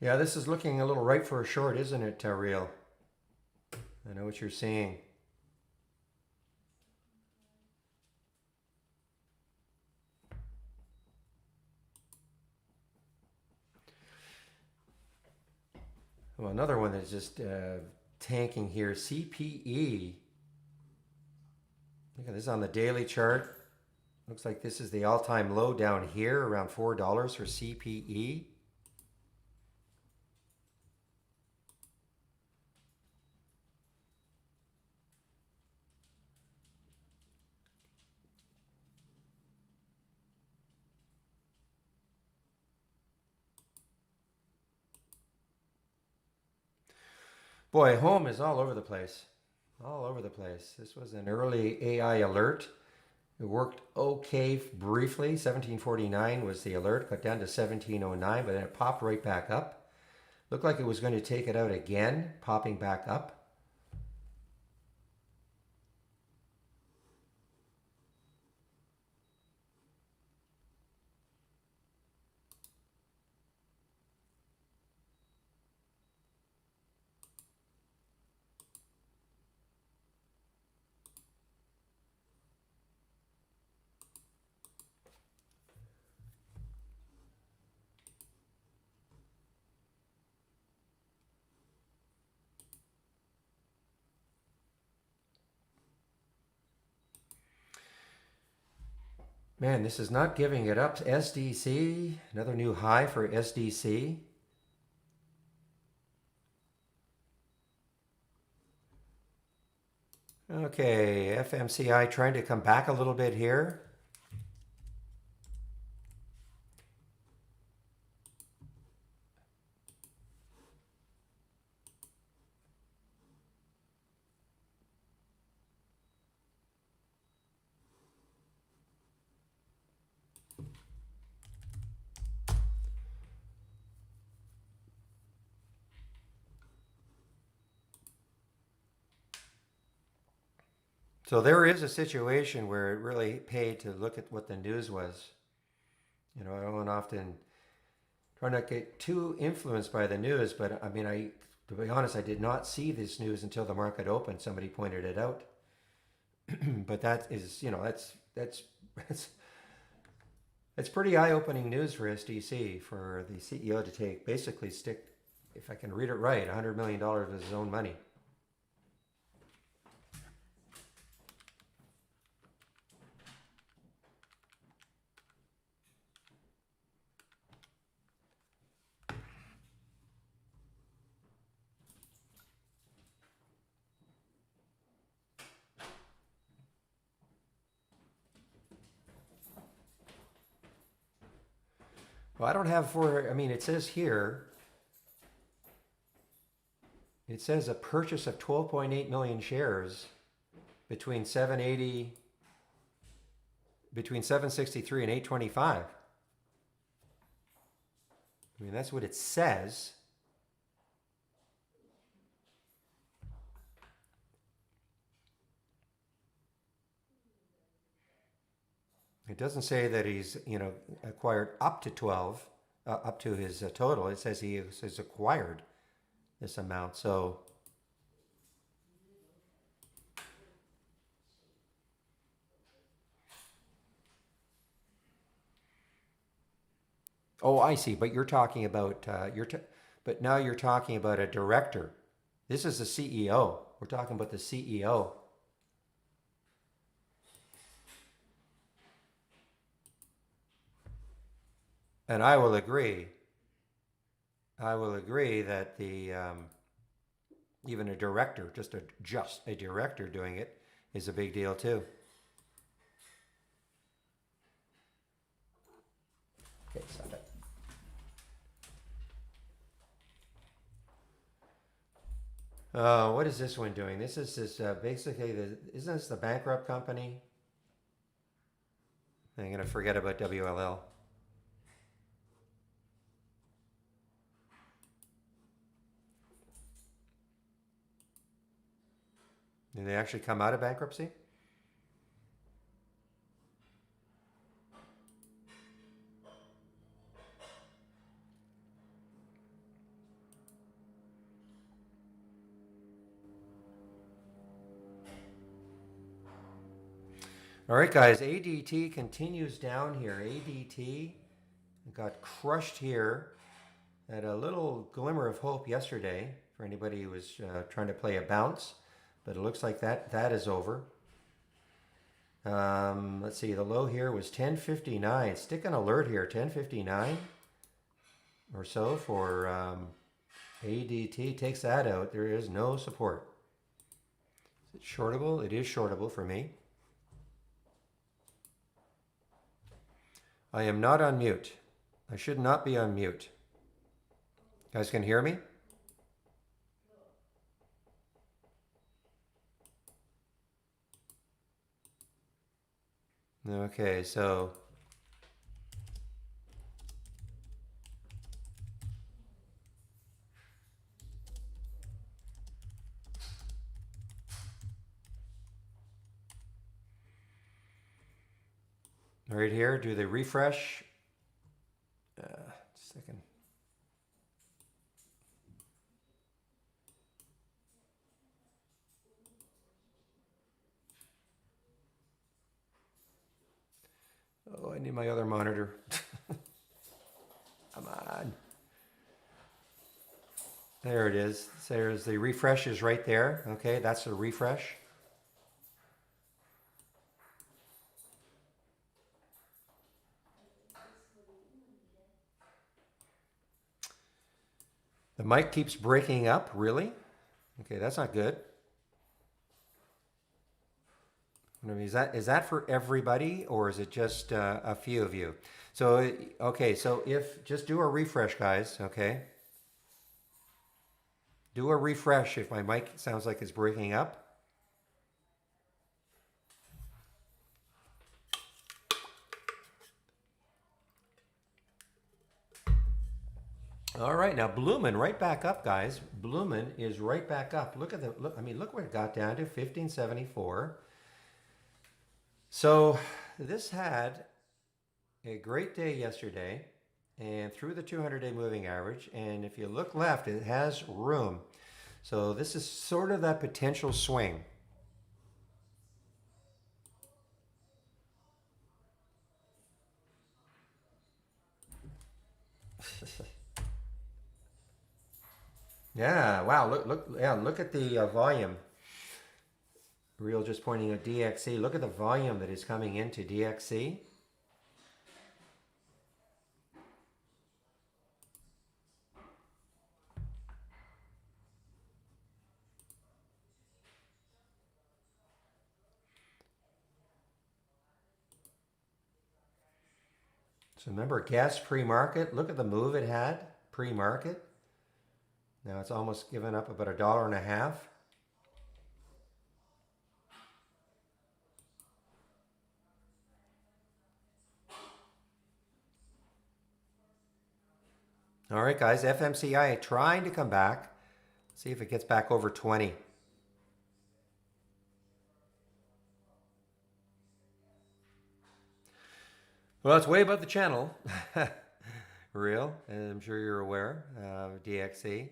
Yeah, this is looking a little ripe for a short, isn't it, Real? I know what you're seeing. Well, another one that's just tanking here, CPE. Look at this on the daily chart. Looks like this is the all-time low down here, around $4 for CPE. Boy, home is all over the place. All over the place. This was an early AI alert. It worked okay briefly. 1749 was the alert, got down to 1709, but then it popped right back up. Looked like it was going to take it out again, popping back up. Man, this is not giving it up. SDC, another new high for SDC. Okay, FMCI trying to come back a little bit here. So there is a situation where it really paid to look at what the news was. You know, I don't often try not to get too influenced by the news, but I mean, to be honest, I did not see this news until the market opened. Somebody pointed it out. But that is, you know, that's it's pretty eye-opening news for SDC for the CEO to take basically stick, if I can read it right, $100 million of his own money. Well, I don't have for, I mean, it says here, it says a purchase of 12.8 million shares between 780, between 763 and 825. I mean, that's what it says. It doesn't say that he's, acquired up to 12, up to his total. It says he has acquired this amount. So, oh, I see. But you're talking about but now you're talking about a director. This is the CEO. We're talking about the CEO. And I will agree. I will agree that the even a director, just a director doing it, is a big deal too. Okay, stop it. What is this one doing? This is basically isn't this the bankrupt company? I'm gonna forget about WLL. Did they actually come out of bankruptcy? All right, guys. ADT continues down here. ADT got crushed here. Had a little glimmer of hope yesterday for anybody who was trying to play a bounce, but it looks like that is over. Let's see, the low here was 1059. Stick an alert here, 1059 or so for ADT. Takes that out. There is no support. Is it shortable? It is shortable for me. I am not on mute. I should not be on mute. You guys can hear me? Okay, so right here, do the refresh. Just a second. Oh, I need my other monitor. Come on. There it is. There's the refresh is right there. Okay, that's the refresh. The mic keeps breaking up, really? Okay, that's not good. I mean, is that for everybody or is it just a few of you? So, okay, so if just do a refresh, guys, okay? Do a refresh if my mic sounds like it's breaking up. All right, now Bloomin' right back up, guys. Bloomin' is right back up. Look at the look. I mean, look where it got down to 1574. So this had a great day yesterday, and through the 200-day moving average. And if you look left, it has room. So this is sort of that potential swing. Yeah, wow, look at the volume. Real just pointing at DXC. Look at the volume that is coming into DXC. So remember gas pre-market, look at the move it had pre-market. Now it's almost given up about $1.50. All right, guys, FMCI trying to come back. See if it gets back over 20. Well, it's way above the channel. Real, and I'm sure you're aware. DXE.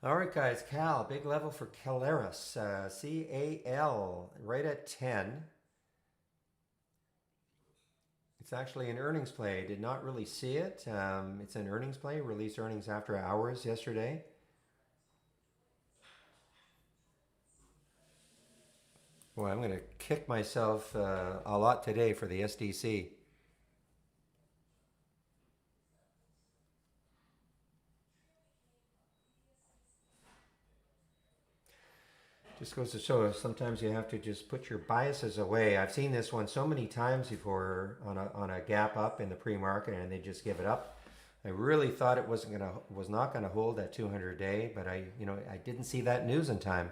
All right, guys. Cal, big level for Caleris. CAL, right at 10. It's actually an earnings play. Did not really see it. It's an earnings play. Released earnings after hours yesterday. Well, I'm going to kick myself a lot today for the SDC. Just goes to show sometimes you have to just put your biases away. I've seen this one so many times before on a gap up in the pre-market, and they just give it up. I really thought it was not gonna hold that 200 day, but I didn't see that news in time.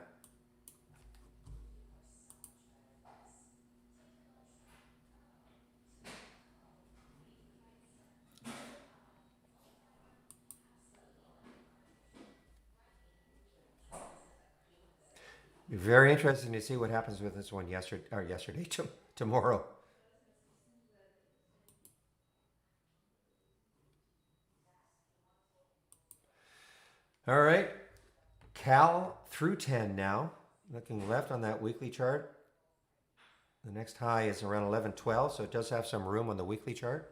Very interesting to see what happens with this one yesterday tomorrow. All right, Cal through 10 now. Looking left on that weekly chart. The next high is around 11.12, so it does have some room on the weekly chart.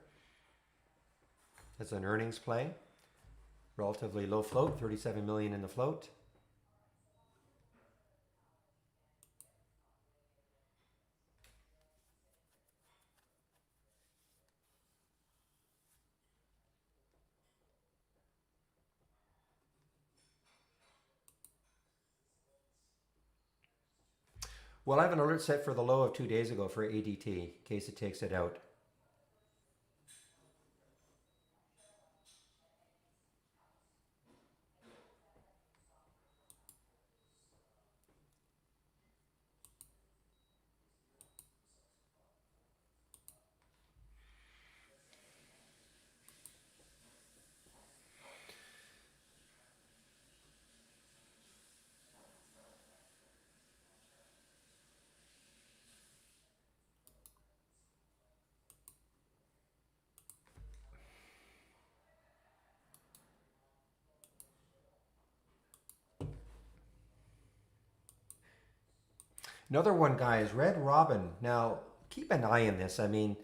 That's an earnings play. Relatively low float, 37 million in the float. Well, I have an alert set for the low of 2 days ago for ADT in case it takes it out. Another one, guys, Red Robin. Now, keep an eye on this. I mean,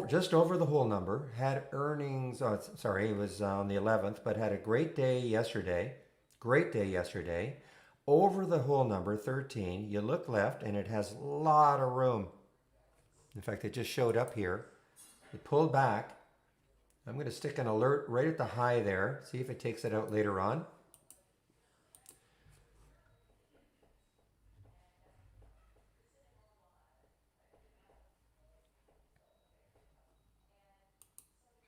just over the whole number, had earnings, sorry, it was on the 11th, but had a great day yesterday. Great day yesterday. Over the whole number, 13. You look left, and it has a lot of room. In fact, it just showed up here. It pulled back. I'm going to stick an alert right at the high there. See if it takes it out later on.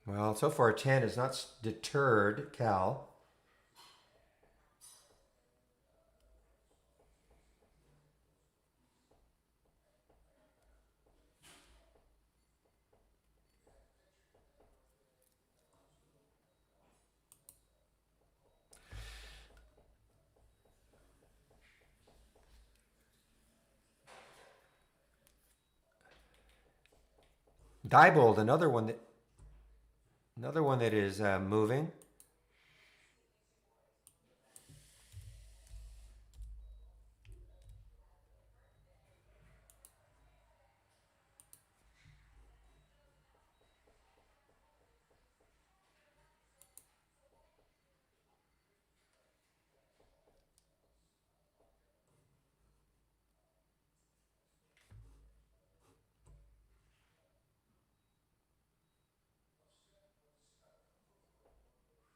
Well, so far 10 has not deterred Cal. Diebold, another one that is moving.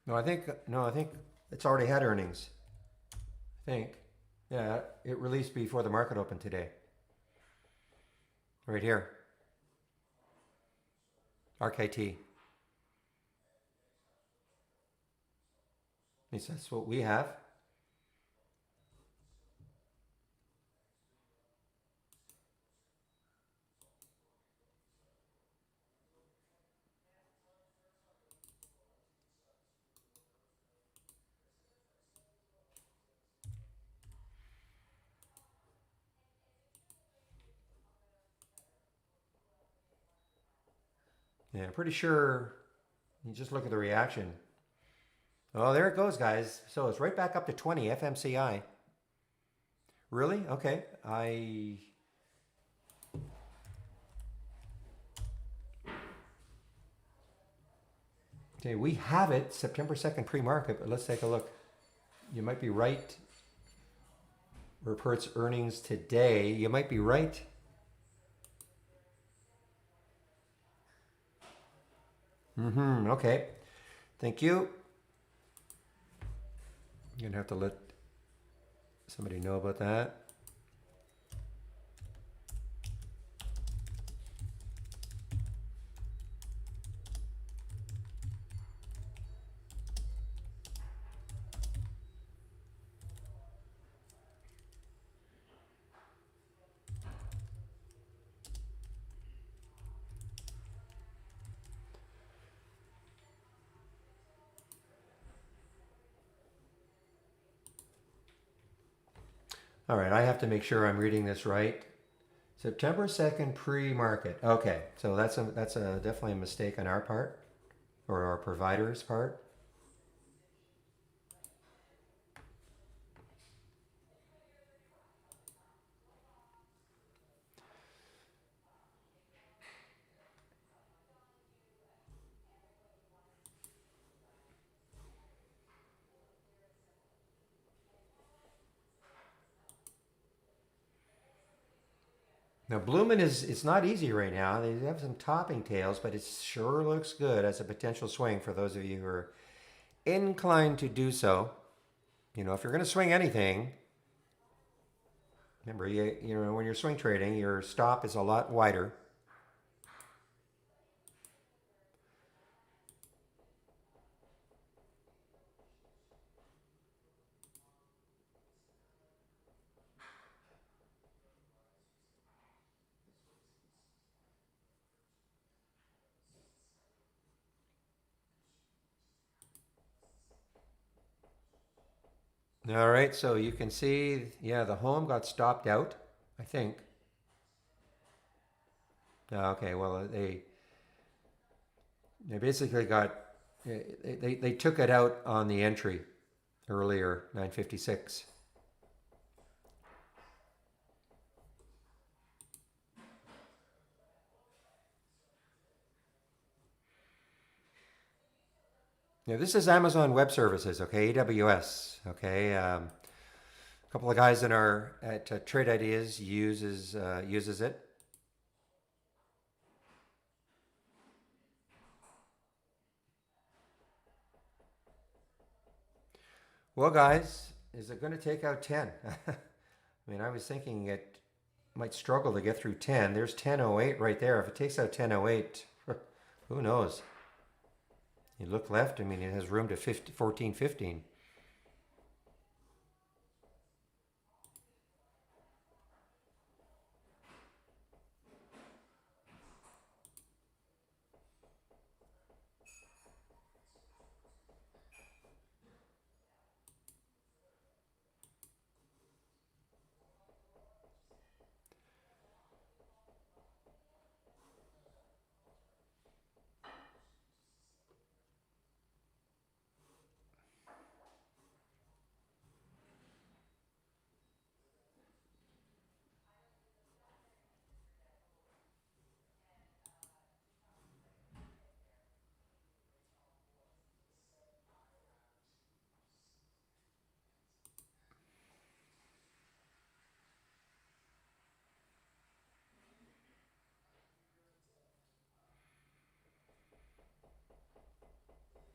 No, I think it's already had earnings. I think. Yeah, it released before the market opened today. Right here. RKT. At least that's what we have. Yeah, I'm pretty sure you just look at the reaction. Oh, there it goes, guys. So it's right back up to 20 FMCI. Really? Okay. Okay, we have it September 2nd pre-market, but let's take a look. You might be right. Reports earnings today. You might be right. Okay. Thank you. You're gonna have to let somebody know about that. All right, I have to make sure I'm reading this right. September 2nd pre-market. Okay, so that's a definitely a mistake on our part or our provider's part. Now Bloomin' is it's not easy right now. They have some topping tails, but it sure looks good as a potential swing for those of you who are inclined to do so. You know, if you're going to swing anything, remember you know when you're swing trading, your stop is a lot wider. All right, so you can see, yeah, the home got stopped out, I think. Okay, well they basically got they took it out on the entry earlier 9:56. Yeah, this is Amazon Web Services, okay, AWS, okay. A couple of guys in our at Trade Ideas uses it. Well, guys, is it going to take out 10? I mean, I was thinking it might struggle to get through 10. There's 10.08 right there. If it takes out 10.08, who knows? You look left, I mean, it has room to 14.15.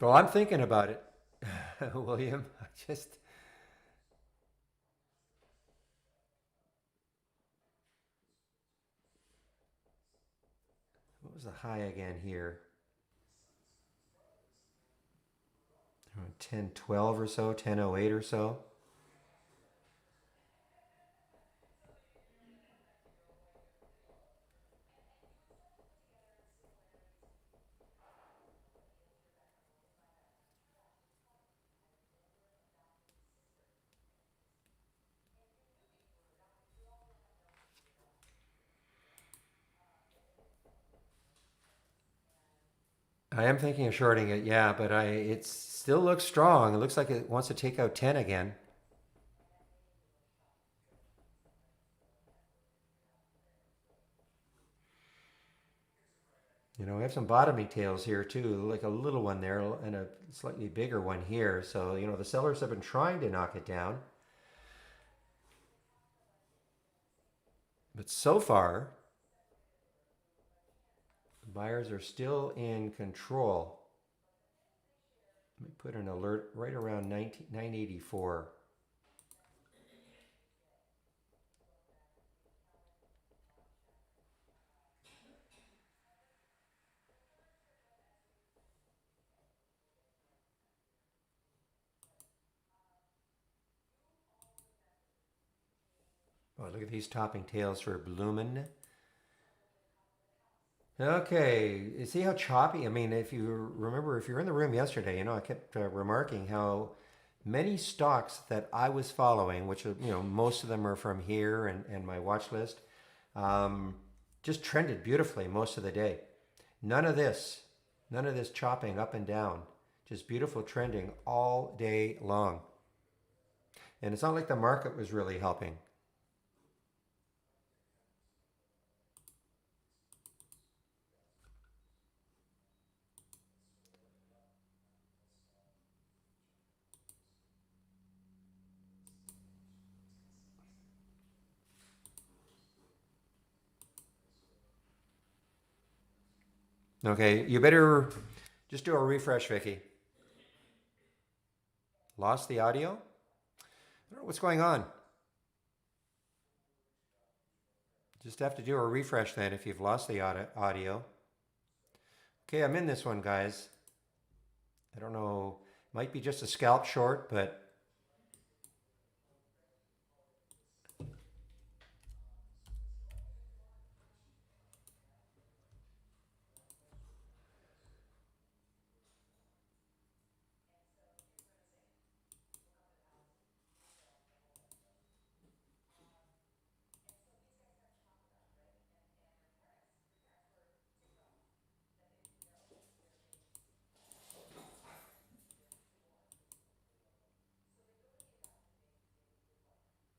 Well, I'm thinking about it, William. I just, what was the high again here? 1012 or so, 1008 or so. I am thinking of shorting it, yeah, but it still looks strong. It looks like it wants to take out 10 again. You know, we have some bottomy tails here too, like a little one there and a slightly bigger one here. So, you know, the sellers have been trying to knock it down. But so far, the buyers are still in control. Let me put an alert right around 984. Oh, look at these topping tails for Bloomin'. Okay, you see how choppy? I mean, if you remember, if you were in the room yesterday, you know, I kept remarking how many stocks that I was following, which, you know, most of them are from here and my watch list, um, just trended beautifully most of the day. None of this, none of this chopping up and down, just beautiful trending all day long. And it's not like the market was really helping. Okay, you better just do a refresh, Vicky. Lost the audio? I don't know what's going on. Just have to do a refresh then if you've lost the audio. Okay, I'm in this one, guys. I don't know. Might be just a scalp short, but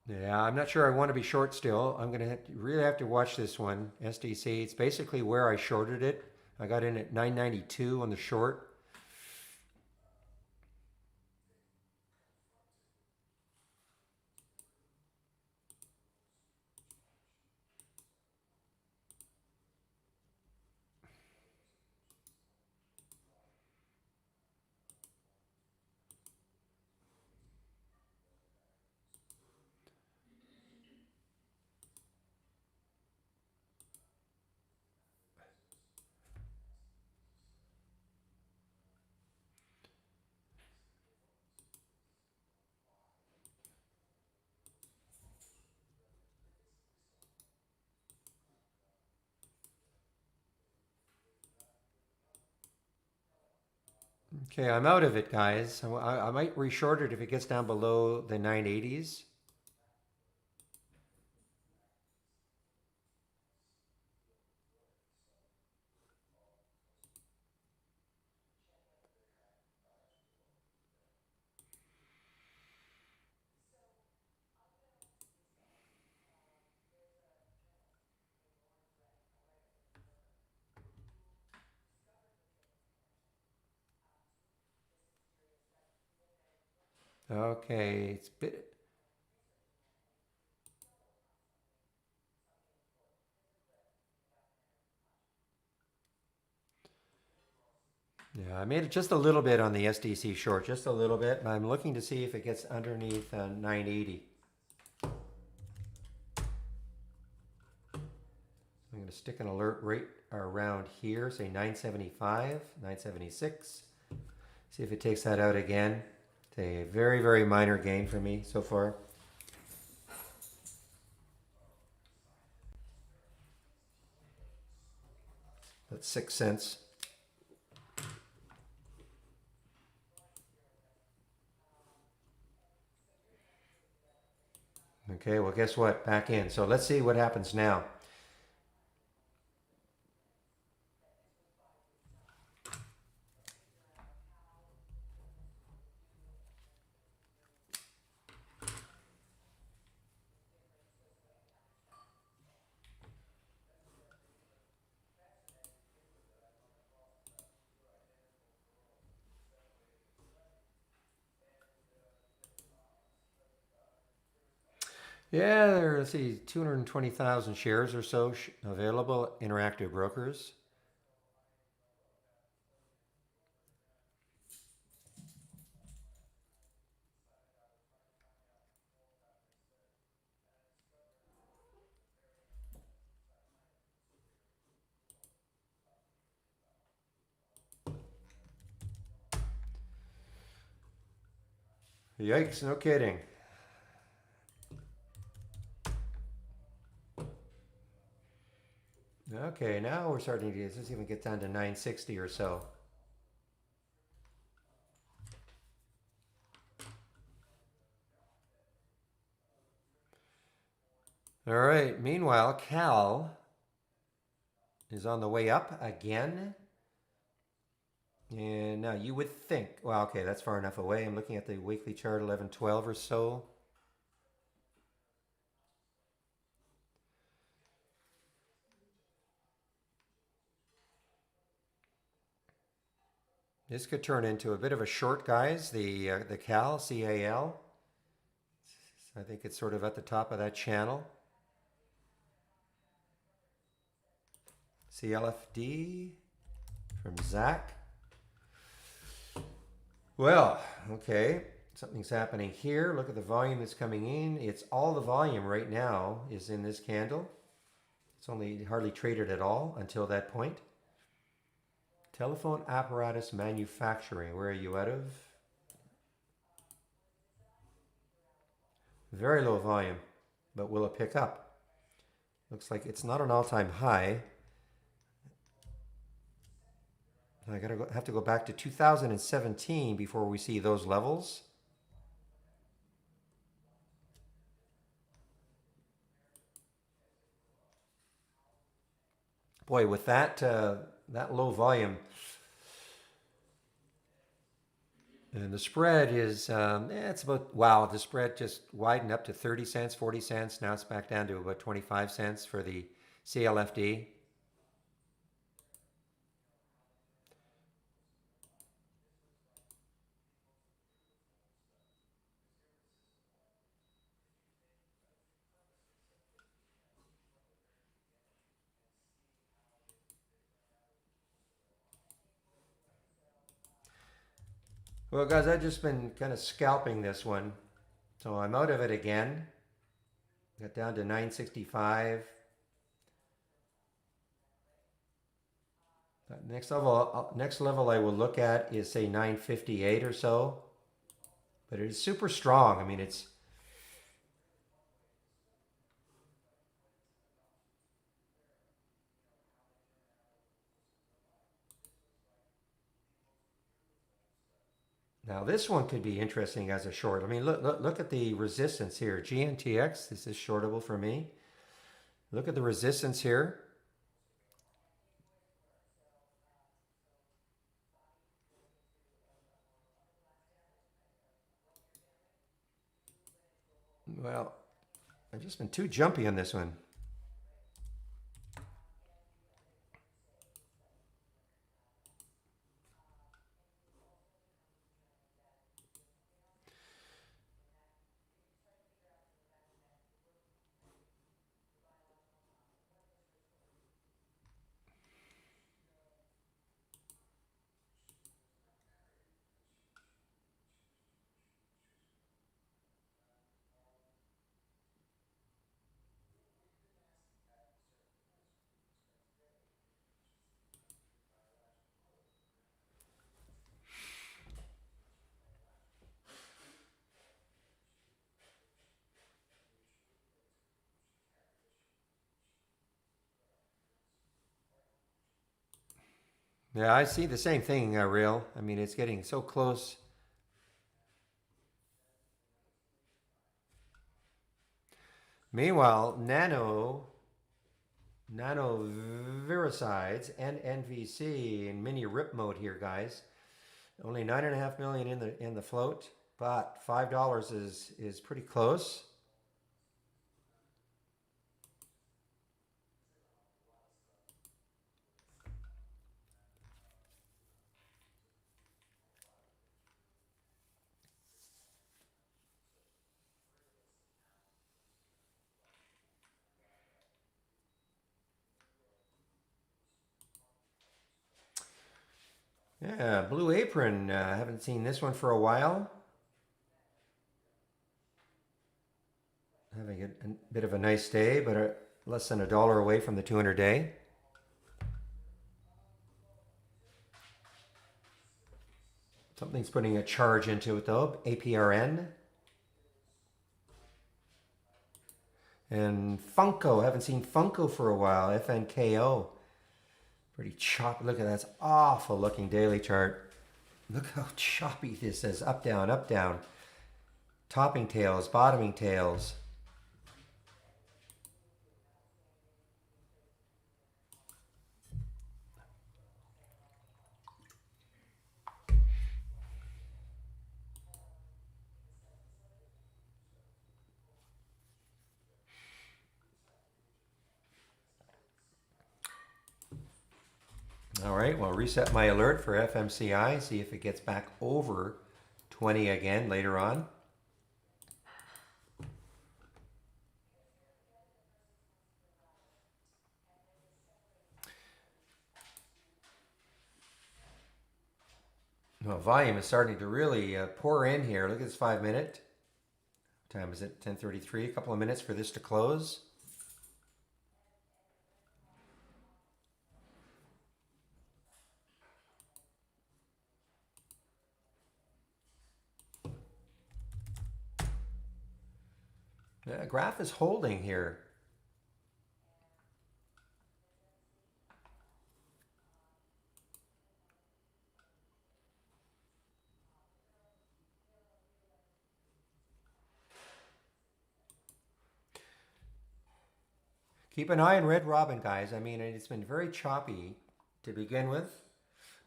yeah, I'm not sure I want to be short still. I'm going to really have to watch this one, SDC. It's basically where I shorted it. I got in at 992 on the short. Okay, I'm out of it, guys. I might reshort it if it gets down below the 980s. Okay, it's bit. Yeah, I made it just a little bit on the SDC short, just a little bit. I'm looking to see if it gets underneath 980. I'm going to stick an alert right around here, say 975, 976, See if it takes that out again. It's a very, very minor gain for me so far. That's 6 cents. Okay, well, guess what? Back in. So let's see what happens now. Yeah, let's see, 220,000 shares or so available, Interactive Brokers. Yikes, no kidding. Okay, now we're starting to, let's even get down to 960 or so. All right, meanwhile, Cal is on the way up again. And now you would think, well, okay, that's far enough away. I'm looking at the weekly chart, 1112 or so. This could turn into a bit of a short, guys. The Cal, CAL. I think it's sort of at the top of that channel. CLFD from Zach. Well, okay, something's happening here. Look at the volume that's coming in. It's all the volume right now is in this candle. It's only hardly traded at all until that point. Telephone apparatus manufacturing. Where are you out of? Very low volume, but will it pick up? Looks like it's not an all-time high. I have to go back to 2017 before we see those levels. Boy, with that low volume, and the spread is it's about, wow, the spread just widened up to 30 cents, 40 cents. Now it's back down to about 25 cents for the CLFD. Well, guys, I've just been kind of scalping this one. So I'm out of it again. Got down to 965. Next level I will look at is say 958 or so. But it is super strong. I mean, it's now this one could be interesting as a short. I mean, look at the resistance here. GNTX, this is shortable for me. Look at the resistance here. Well, I've just been too jumpy on this one. Yeah, I see the same thing, Real. I mean, it's getting so close. Meanwhile, nanoviricides and NVC in mini rip mode here, guys. Only 9.5 million in the float, but $5 is pretty close. Yeah, Blue Apron. Haven't seen this one for a while. Having a bit of a nice day, but less than $1 away from the 200 day. Something's putting a charge into it though. APRN. And Funko. Haven't seen Funko for a while. FNKO. Pretty choppy. Look at that. That's awful looking daily chart. Look how choppy this is. Up, down, up, down. Topping tails, bottoming tails. All right, well, reset my alert for FMCI. See if it gets back over 20 again later on. Well, volume is starting to really pour in here. Look at this 5 minute. What time is it? 10:33. A couple of minutes for this to close. The graph is holding here. Keep an eye on Red Robin, guys. I mean, it's been very choppy to begin with.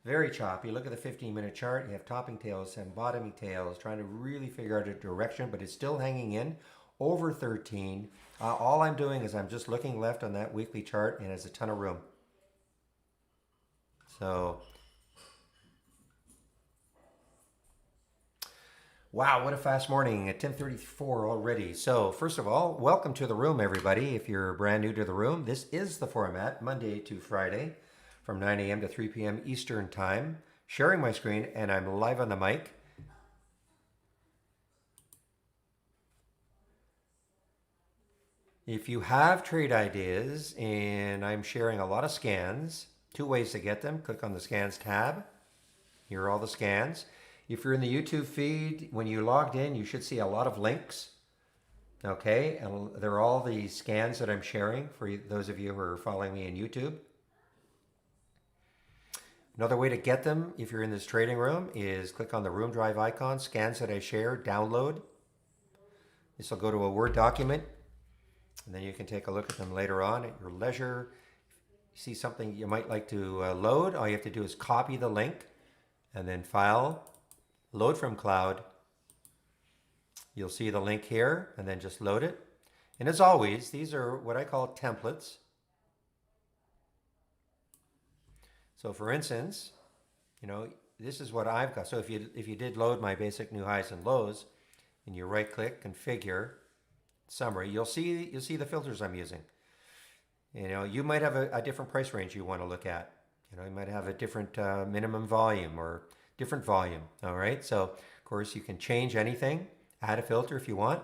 Very choppy. Look at the 15-minute chart. You have topping tails and bottoming tails, trying to really figure out a direction, but it's still hanging in over 13. All I'm doing is I'm just looking left on that weekly chart, and there's a ton of room. So, wow, what a fast morning at 10:34 already. So, first of all, welcome to the room, everybody. If you're brand new to the room, this is the format, Monday to Friday, from 9 a.m. to 3 p.m. Eastern Time. Sharing my screen, and I'm live on the mic. If you have trade ideas, and I'm sharing a lot of scans, two ways to get them. Click on the Scans tab. Here are all the scans. If you're in the YouTube feed, when you logged in, you should see a lot of links. Okay, and they're all the scans that I'm sharing for those of you who are following me in YouTube. Another way to get them, if you're in this trading room, is click on the room drive icon, scans that I share, download. This will go to a Word document, and then you can take a look at them later on at your leisure. You see something you might like to load, all you have to do is copy the link, and then File, Load from Cloud. You'll see the link here, and then just load it. And as always, these are what I call templates. So for instance, this is what I've got. So if you did load my basic new highs and lows, and you right click, configure, summary, you'll see the filters I'm using. You might have a different price range you want to look at. You might have a different minimum volume or different volume. All right. So of course you can change anything, add a filter if you want.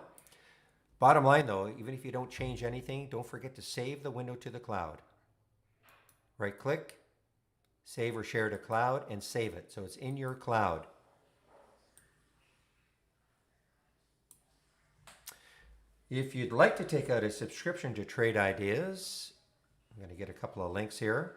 Bottom line though, even if you don't change anything, don't forget to save the window to the cloud. Right click, save or share to cloud, and save it. So it's in your cloud. If you'd like to take out a subscription to Trade Ideas, I'm going to get a couple of links here.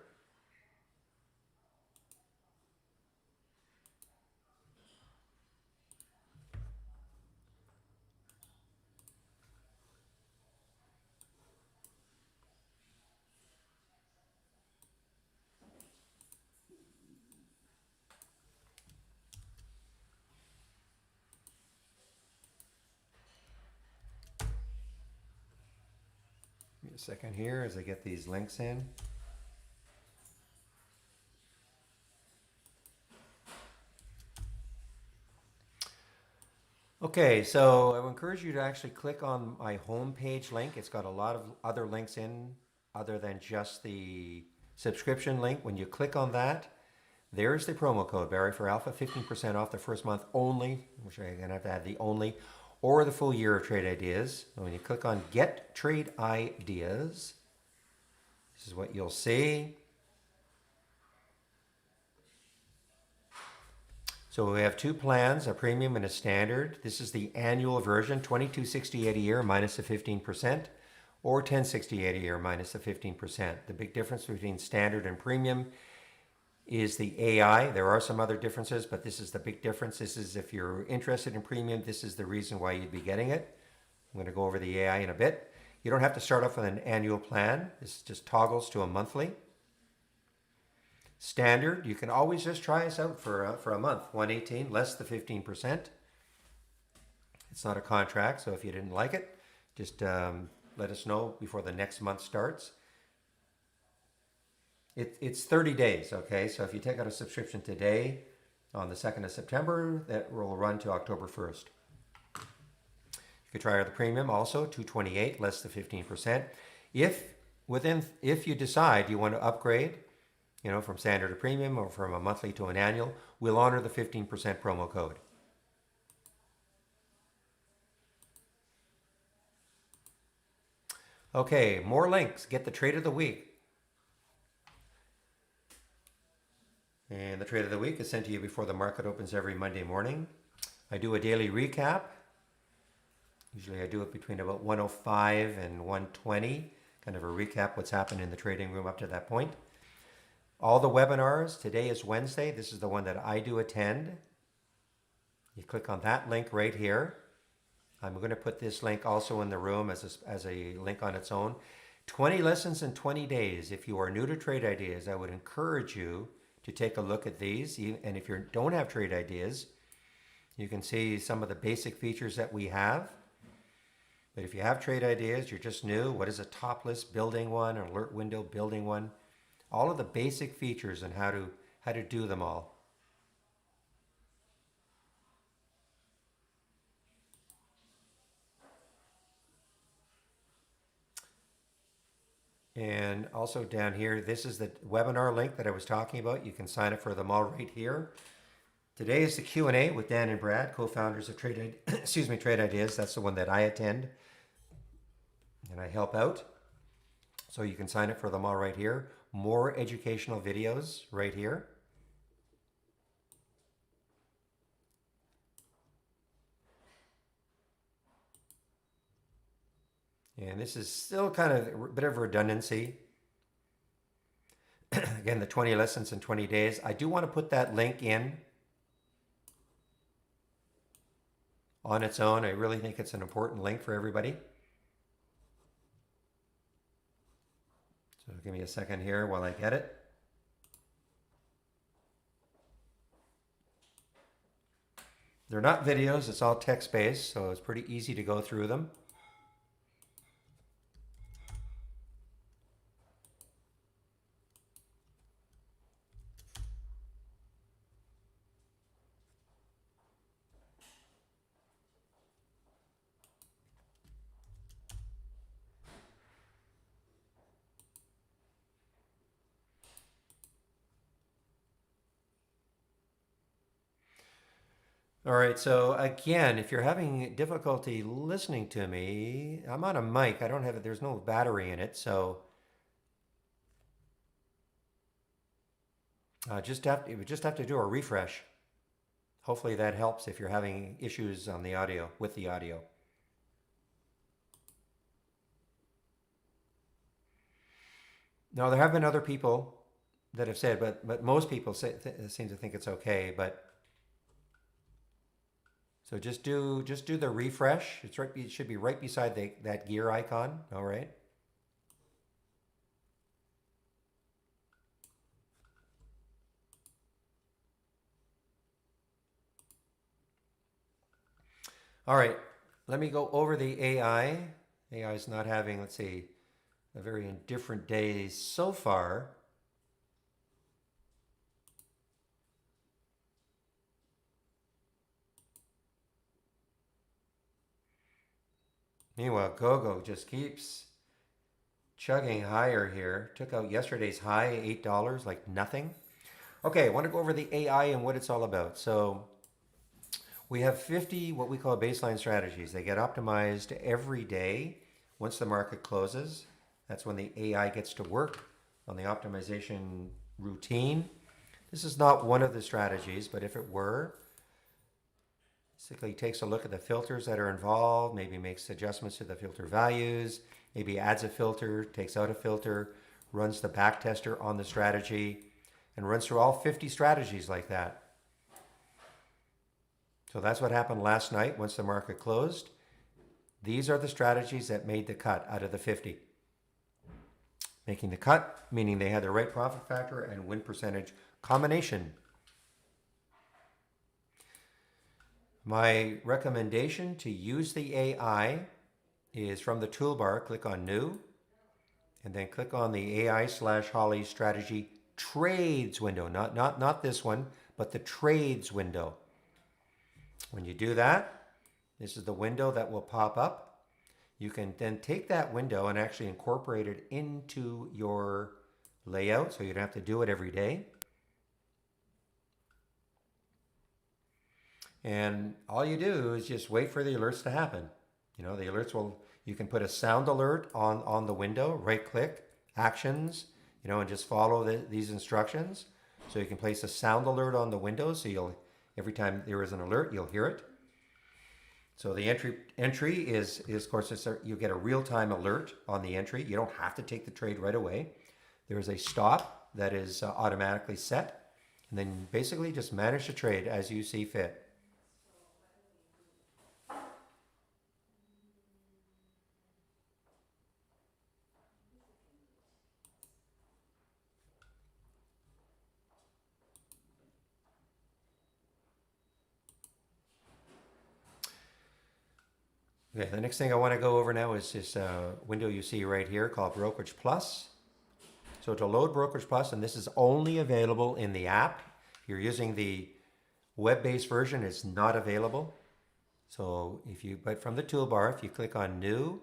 second here as I get these links in. Okay, so I would encourage you to actually click on my homepage link. It's got a lot of other links in other than just the subscription link. When you click on that, there's the promo code, Barry for Alpha, 15% off the first month only, which I'm going to have to add the only, or the full year of trade ideas. And when you click on Get Trade Ideas, this is what you'll see. So we have two plans, a premium and a standard. This is the annual version, $22.68 a year minus the 15%, or $10.68 a year minus the 15%. The big difference between standard and premium is the AI. There are some other differences, but this is the big difference. This is if you're interested in premium, this is the reason why you'd be getting it. I'm going to go over the AI in a bit. You don't have to start off with an annual plan. This just toggles to a monthly. Standard, you can always just try us out for a month. 118 less the 15%. It's not a contract, so if you didn't like it, just let us know before the next month starts. It's 30 days, okay? So if you take out a subscription today on the 2nd of September, that will run to October 1st. You could try out the premium also, 228 less the 15%. If you decide you want to upgrade, from standard to premium or from a monthly to an annual, we'll honor the 15% promo code. Okay, more links. Get the trade of the week. And the trade of the week is sent to you before the market opens every Monday morning. I do a daily recap. Usually I do it between about 105 and 120, kind of a recap what's happened in the trading room up to that point. All the webinars, today is Wednesday. This is the one that I do attend. You click on that link right here. I'm going to put this link also in the room as a link on its own. 20 lessons in 20 days. If you are new to trade ideas, I would encourage you to take a look at these. And if you don't have trade ideas, you can see some of the basic features that we have. But if you have trade ideas, you're just new. What is a top list building one, an alert window building one? All of the basic features and how to do them all. And also down here, this is the webinar link that I was talking about. You can sign up for them all right here. Today is the Q&A with Dan and Brad, co-founders of Trade Ideas. That's the one that I attend and I help out. So you can sign up for them all right here. More educational videos right here. And this is still kind of a bit of redundancy. Again, the 20 lessons in 20 days. I do want to put that link in on its own. I really think it's an important link for everybody. So give me a second here while I get it. They're not videos, it's all text-based, so it's pretty easy to go through them. All right, so again, if you're having difficulty listening to me, I'm on a mic. I don't have it, there's no battery in it, so you would just have to do a refresh. Hopefully that helps if you're having issues on the audio, with the audio. Now, there have been other people that have said, but most people seem to think it's okay, but so just do the refresh. It should be right beside that gear icon. All right. All right. Let me go over the AI. AI is not having, let's see, a very indifferent day so far. Meanwhile, Gogo just keeps chugging higher here. Took out yesterday's high, $8, like nothing. Okay, I want to go over the AI and what it's all about. So we have 50 what we call baseline strategies. They get optimized every day once the market closes. That's when the AI gets to work on the optimization routine. This is not one of the strategies, but if it were, basically takes a look at the filters that are involved, maybe makes adjustments to the filter values, maybe adds a filter, takes out a filter, runs the back tester on the strategy, and runs through all 50 strategies like that. So that's what happened last night once the market closed. These are the strategies that made the cut out of the 50. Making the cut, meaning they had the right profit factor and win percentage combination. My recommendation to use the AI is from the toolbar, click on New, and then click on the AI/Holly Strategy Trades window. Not this one, but the Trades window. When you do that, this is the window that will pop up. You can then take that window and actually incorporate it into your layout so you don't have to do it every day. And all you do is just wait for the alerts to happen. You know, the alerts will, you can put a sound alert on the window, right click, actions, you know, and just follow these instructions. So you can place a sound alert on the window so you'll, every time there is an alert, you'll hear it. So the entry is of course, you get a real-time alert on the entry. You don't have to take the trade right away. There is a stop that is automatically set. And then basically just manage the trade as you see fit. Okay, the next thing I want to go over now is this window you see right here called Brokerage Plus. So to load Brokerage Plus, and this is only available in the app. If you're using the web-based version, it's not available. So but from the toolbar, if you click on New,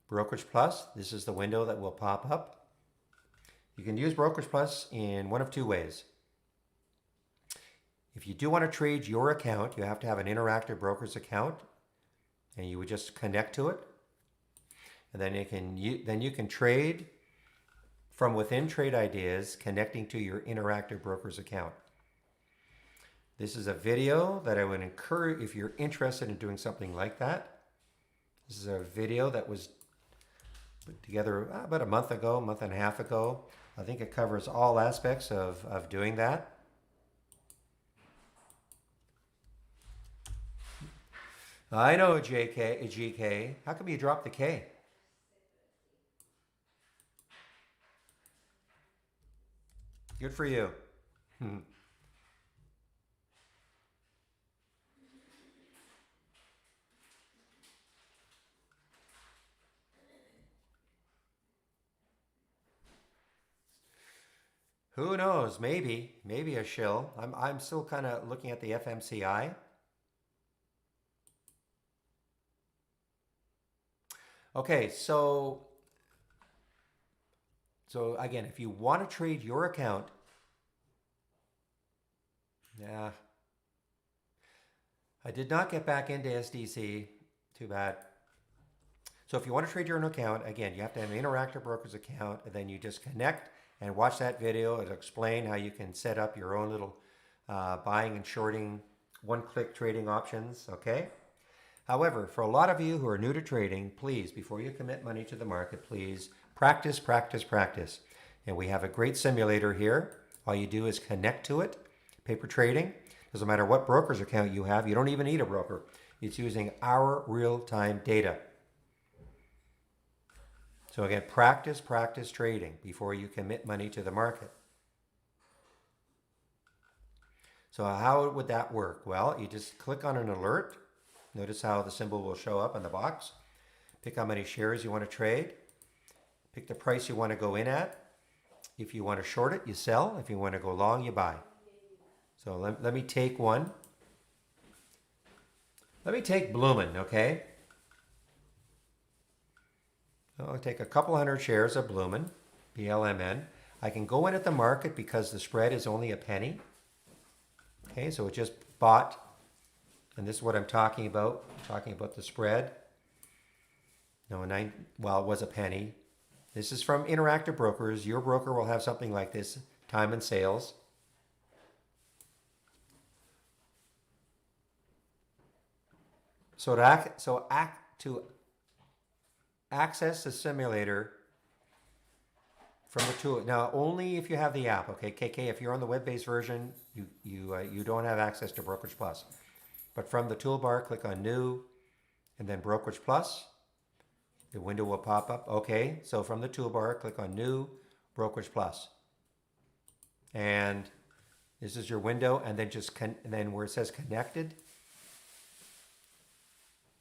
Brokerage Plus, this is the window that will pop up. You can use Brokerage Plus in one of two ways. If you do want to trade your account, you have to have an Interactive Brokers account, and you would just connect to it. And then you can trade from within Trade Ideas, connecting to your Interactive Brokers account. This is a video that I would encourage if you're interested in doing something like that. This is a video that was put together about a month and a half ago. I think it covers all aspects of doing that. I know, GK. How come you dropped the K? Good for you. Who knows? Maybe a shill. I'm still kind of looking at the FMCI. Okay, so again, if you want to trade your account, yeah, I did not get back into SDC. Too bad. So if you want to trade your own account, again, you have to have an Interactive Brokers account, and then you just connect and watch that video. It'll explain how you can set up your own little buying and shorting one-click trading options, okay? However, for a lot of you who are new to trading, please, before you commit money to the market, please practice, practice, practice. And we have a great simulator here. All you do is connect to it. Paper trading. Doesn't matter what broker's account you have. You don't even need a broker. It's using our real-time data. So again, practice, practice trading before you commit money to the market. So how would that work? Well, you just click on an alert. Notice how the symbol will show up in the box. Pick how many shares you want to trade. Pick the price you want to go in at. If you want to short it, you sell. If you want to go long, you buy. So let me take one. Let me take Bloomin', okay? I'll take a couple hundred shares of Bloomin', BLMN. I can go in at the market because the spread is only a penny. Okay, so it just bought, and this is what I'm talking about. I'm talking about the spread. No, well, it was a penny. This is from Interactive Brokers. Your broker will have something like this, time and sales. So to access the simulator from the tool, now only if you have the app, okay, KK. If you're on the web-based version, you don't have access to Brokerage Plus. But from the toolbar, click on New, and then Brokerage Plus. The window will pop up. Okay, so from the toolbar, click on New, Brokerage Plus, and this is your window. And then then where it says Connected,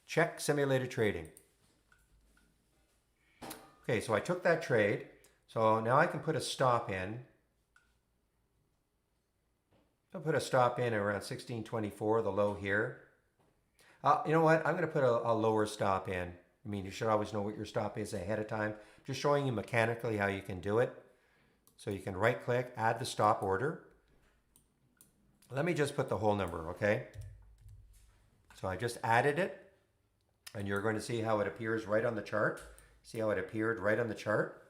check Simulated Trading. Okay, so I took that trade. So now I can put a stop in. I'll put a stop in around 1624, the low here. You know what? I'm going to put a lower stop in. I mean, you should always know what your stop is ahead of time. Just showing you mechanically how you can do it. So you can right click, add the stop order. Let me just put the whole number, okay? So I just added it, and you're going to see how it appears right on the chart. See how it appeared right on the chart?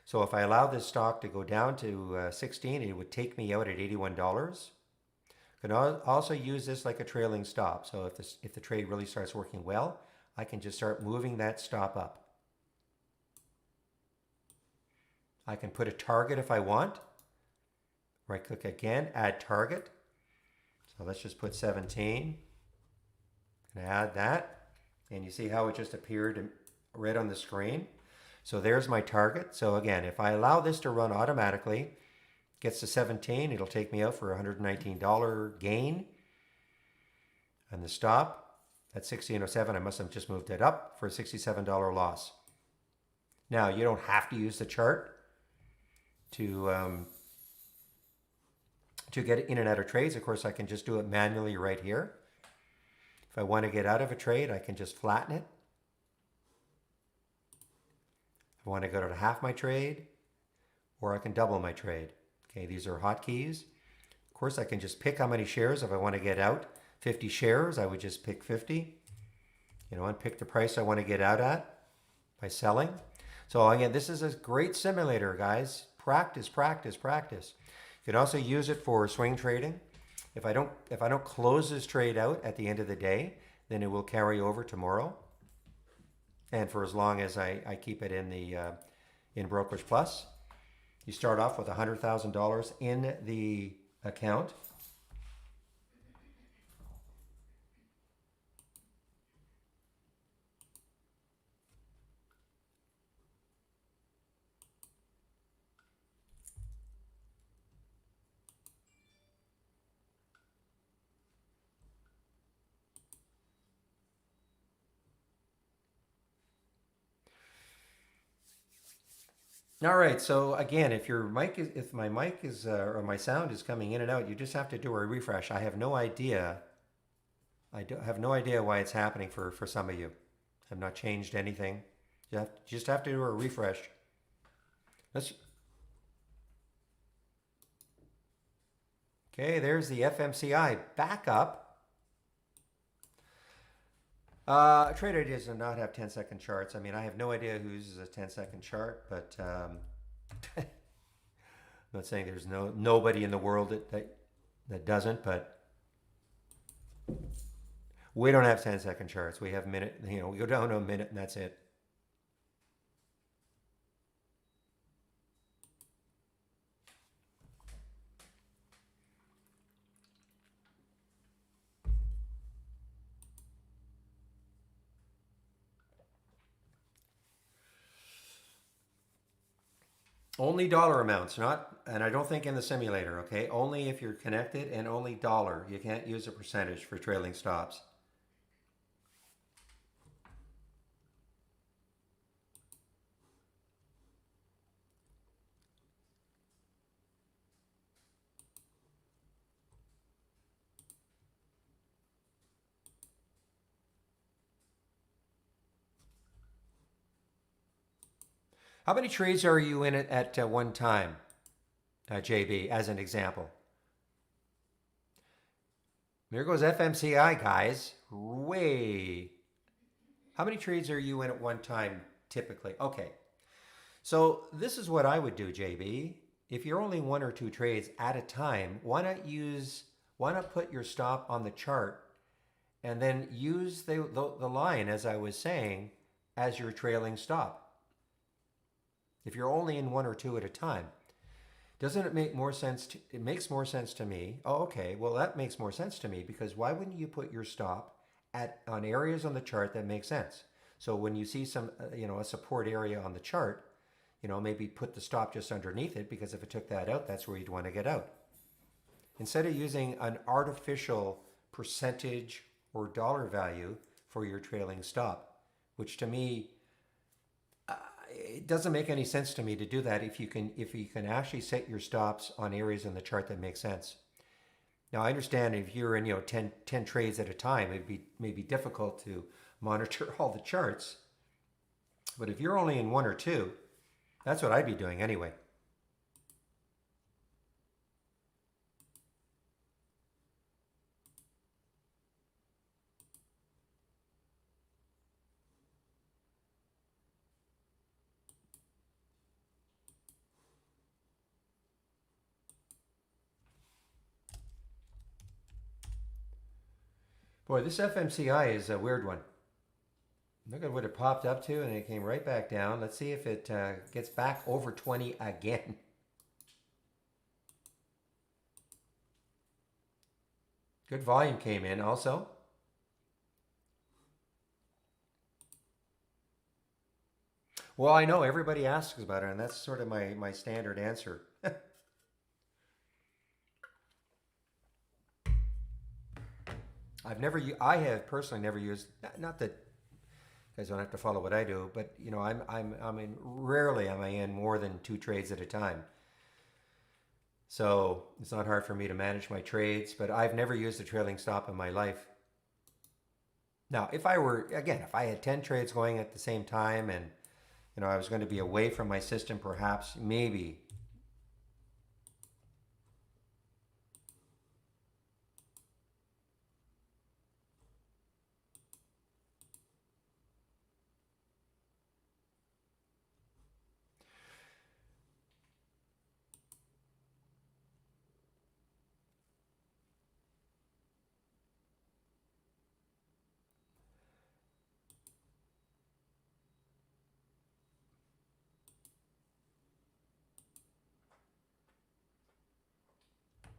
So if I allow this stock to go down to 16, it would take me out at $81. Can also use this like a trailing stop. So if the trade really starts working well, I can just start moving that stop up. I can put a target if I want. Right click again, add target. So let's just put 17. And add that. And you see how it just appeared right on the screen. So there's my target. So again, if I allow this to run automatically, gets to 17, it'll take me out for a $119 gain. And the stop at 1607, I must have just moved it up for a $67 loss. Now, you don't have to use the chart to get in and out of trades. Of course, I can just do it manually right here. If I want to get out of a trade, I can just flatten it. I want to go to half my trade, or I can double my trade. Okay, these are hotkeys. Of course, I can just pick how many shares if I want to get out. 50 shares, I would just pick 50. You know, and pick the price I want to get out at by selling. So again, this is a great simulator, guys. Practice, practice, practice. You can also use it for swing trading. If I don't close this trade out at the end of the day, then it will carry over tomorrow. And for as long as I keep it in Brokerage Plus. You start off with $100,000 in the account. All right, so again, if my mic is or my sound is coming in and out, you just have to do a refresh. I have no idea. Have no idea why it's happening for some of you. I've not changed anything. You just have to do a refresh. Okay, there's the FMCI back up. Trader does not have 10-second charts. I mean, I have no idea who uses a 10-second chart, but I'm not saying there's nobody in the world that doesn't, but we don't have 10-second charts. We have minute, we go down to a minute and that's it. Only dollar amounts, and I don't think in the simulator, okay? Only if you're connected and only dollar. You can't use a percentage for trailing stops. How many trades are you in at one time, JB, as an example? There goes FMCI, guys. Way. How many trades are you in at one time typically? Okay. So this is what I would do, JB. If you're only one or two trades at a time, why not put your stop on the chart and then use the line, as I was saying, as your trailing stop? If you're only in one or two at a time, doesn't it make more sense? It makes more sense to me. Oh, okay. Well, that makes more sense to me because why wouldn't you put your stop on areas on the chart that make sense? So when you see some, a support area on the chart, maybe put the stop just underneath it because if it took that out, that's where you'd want to get out. Instead of using an artificial percentage or dollar value for your trailing stop, which to me, it doesn't make any sense to me to do that if you can actually set your stops on areas in the chart that make sense. Now I understand if you're in 10 trades at a time, it'd be maybe difficult to monitor all the charts. But if you're only in one or two, that's what I'd be doing anyway. Boy, this FMCI is a weird one. Look at what it popped up to and it came right back down. Let's see if it gets back over 20 again. Good volume came in also. Well, I know everybody asks about it, and that's sort of my standard answer. I have personally never used, not that you guys don't have to follow what I do, but rarely am I in more than two trades at a time. So it's not hard for me to manage my trades, but I've never used a trailing stop in my life. Now, if I had 10 trades going at the same time and, I was going to be away from my system, perhaps, maybe.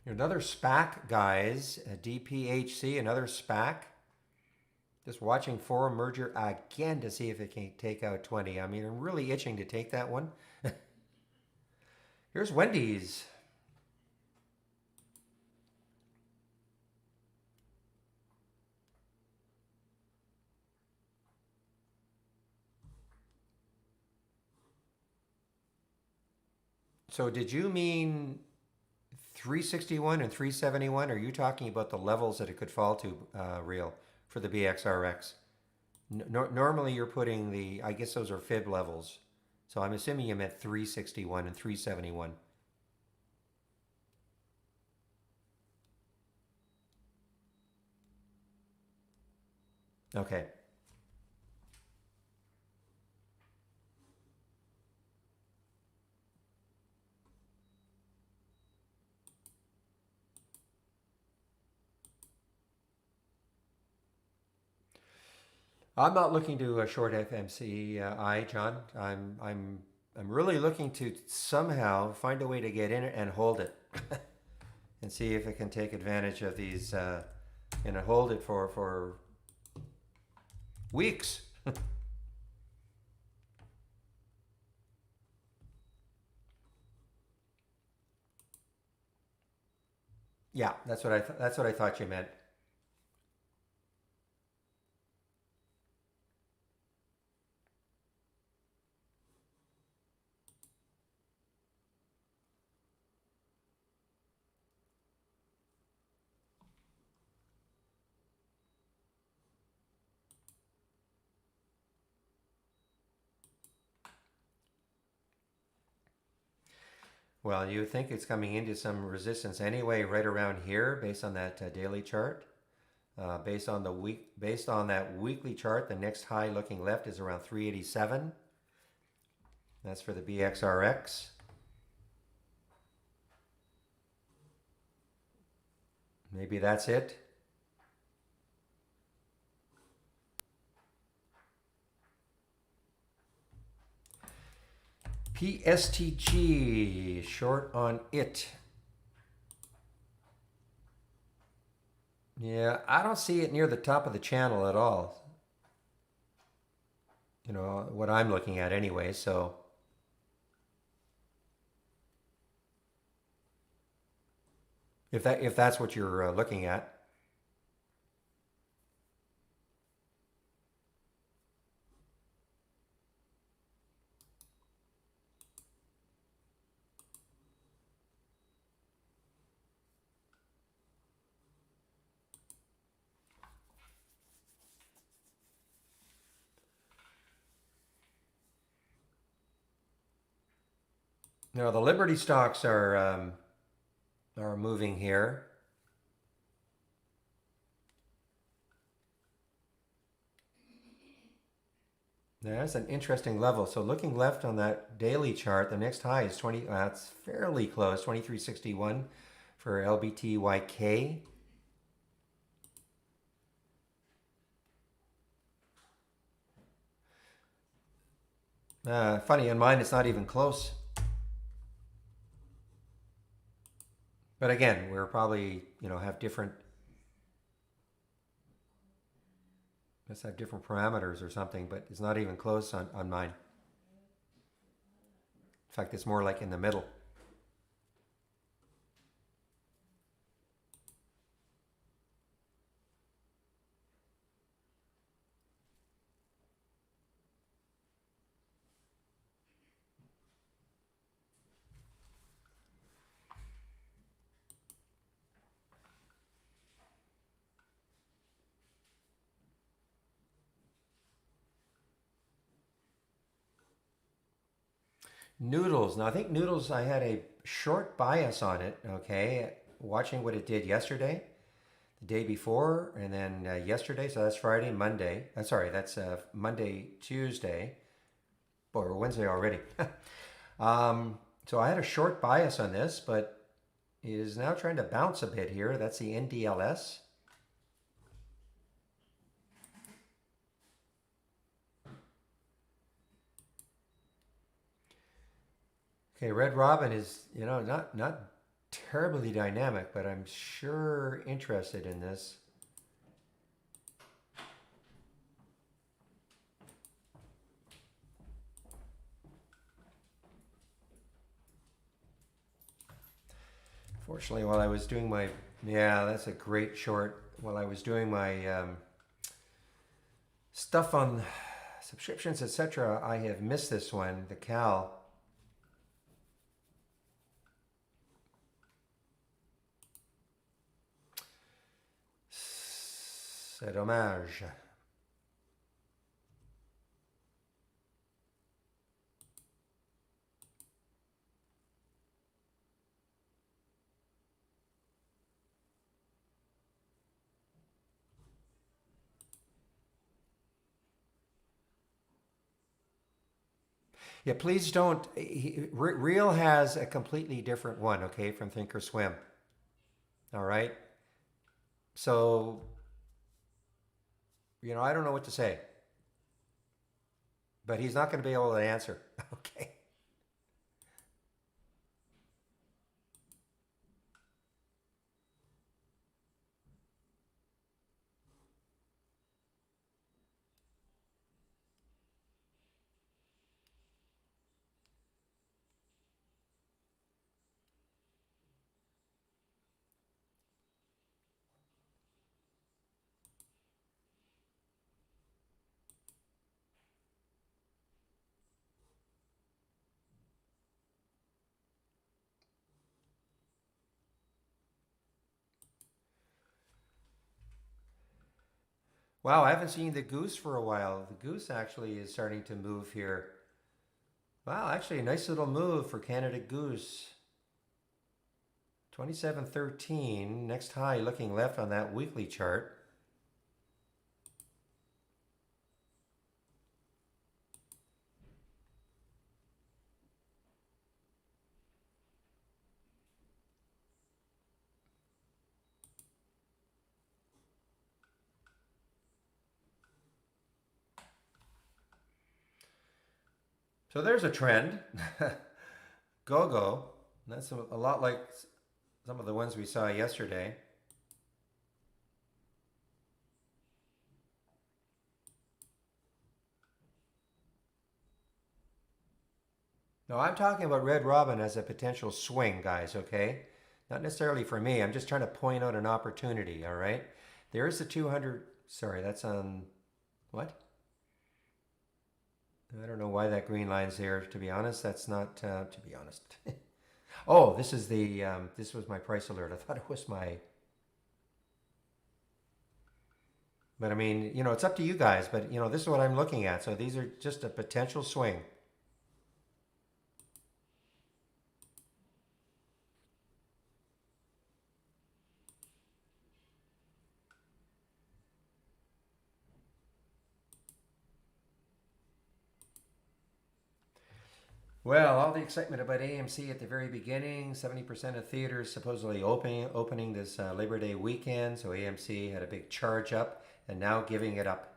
Another SPAC, guys, a DPHC, another SPAC. Just watching forum merger again to see if it can take out 20. I mean, I'm really itching to take that one. Here's Wendy's. So did you mean 361 and 371? Are you talking about the levels that it could fall to, real, for the BXRX? Normally you're putting I guess those are fib levels. So I'm assuming you meant 361 and 371. Okay. I'm not looking to a short FMCI, John. I'm really looking to somehow find a way to get in it and hold it, and see if it can take advantage of these, and hold it for weeks. Yeah, that's what I thought you meant. Well, you would think it's coming into some resistance anyway, right around here, based on that daily chart. Based on that weekly chart, the next high looking left is around 387. That's for the BXRX. Maybe that's it. PSTG, short on it. Yeah, I don't see it near the top of the channel at all. You know, what I'm looking at anyway, so. If that's what you're looking at. Now the Liberty stocks are moving here. Now, that's an interesting level. So looking left on that daily chart, the next high is 20. That's fairly close, 2361 for LBTYK. Funny, in mine it's not even close. But again, we're probably, have different, let's have different parameters or something, but it's not even close on mine. In fact, it's more like in the middle. Noodles. Now, I think Noodles, I had a short bias on it, okay? Watching what it did yesterday, the day before, and then yesterday. So that's Friday, Monday. Sorry, that's Monday, Tuesday, or Wednesday already. So I had a short bias on this, but it is now trying to bounce a bit here. That's the NDLS. Okay, Red Robin is, not terribly dynamic, but I'm sure interested in this. Fortunately, while I was doing my, yeah, that's a great short. While I was doing my stuff on subscriptions, etc., I have missed this one, the Cal. C'est dommage. Yeah, please don't. Real has a completely different one, okay, from Thinkorswim. All right. So, I don't know what to say, but he's not going to be able to answer. Okay. Wow, I haven't seen the goose for a while. The goose actually is starting to move here. Wow, actually a nice little move for Canada Goose. 27.13. Next high looking left on that weekly chart. So there's a trend. Go-go. That's a lot like some of the ones we saw yesterday. No, I'm talking about Red Robin as a potential swing, guys, okay? Not necessarily for me. I'm just trying to point out an opportunity, all right? There's the 200. Sorry, that's on what? I don't know why that green line's there, to be honest. That's not, to be honest. Oh, this is the, this was my price alert. I thought it was my, but I mean, you know, it's up to you guys, but you know, this is what I'm looking at. So these are just a potential swing. Well, all the excitement about AMC at the very beginning, 70% of theaters supposedly opening this Labor Day weekend, so AMC had a big charge up and now giving it up.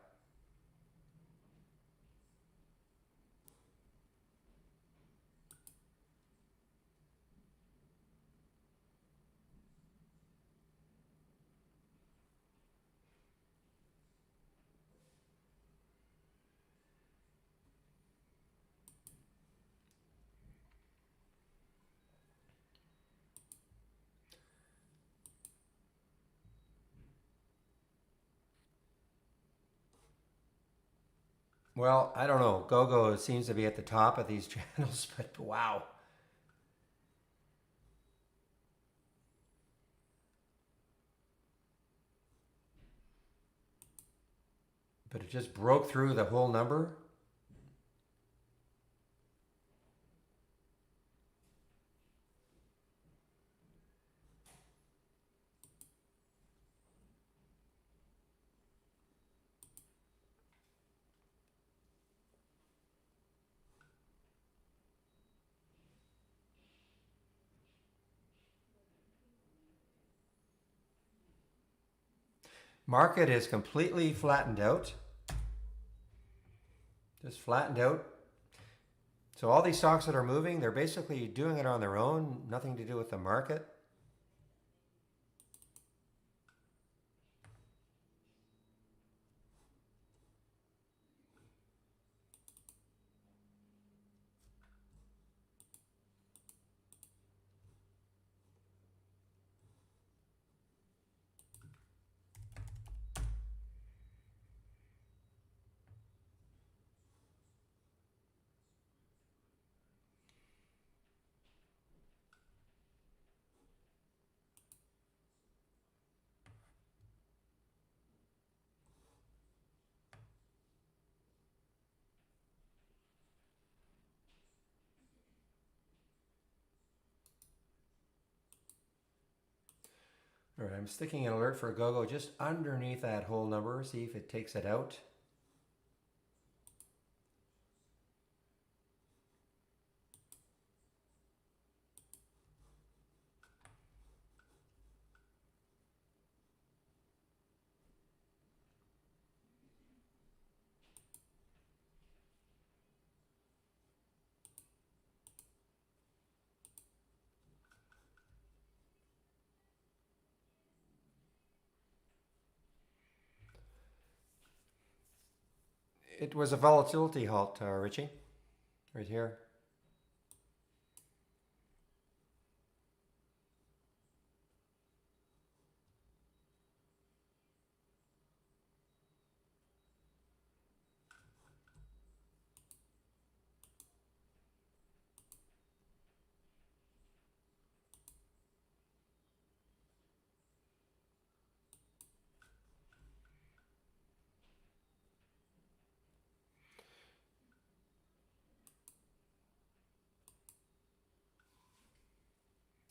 Well, I don't know. GoGo seems to be at the top of these channels, but wow. But it just broke through the whole number. Market is completely flattened out. Just flattened out. So all these stocks that are moving, they're basically doing it on their own, nothing to do with the market. All right, I'm sticking an alert for a go-go just underneath that whole number. See if it takes it out. It was a volatility halt, Richie, right here.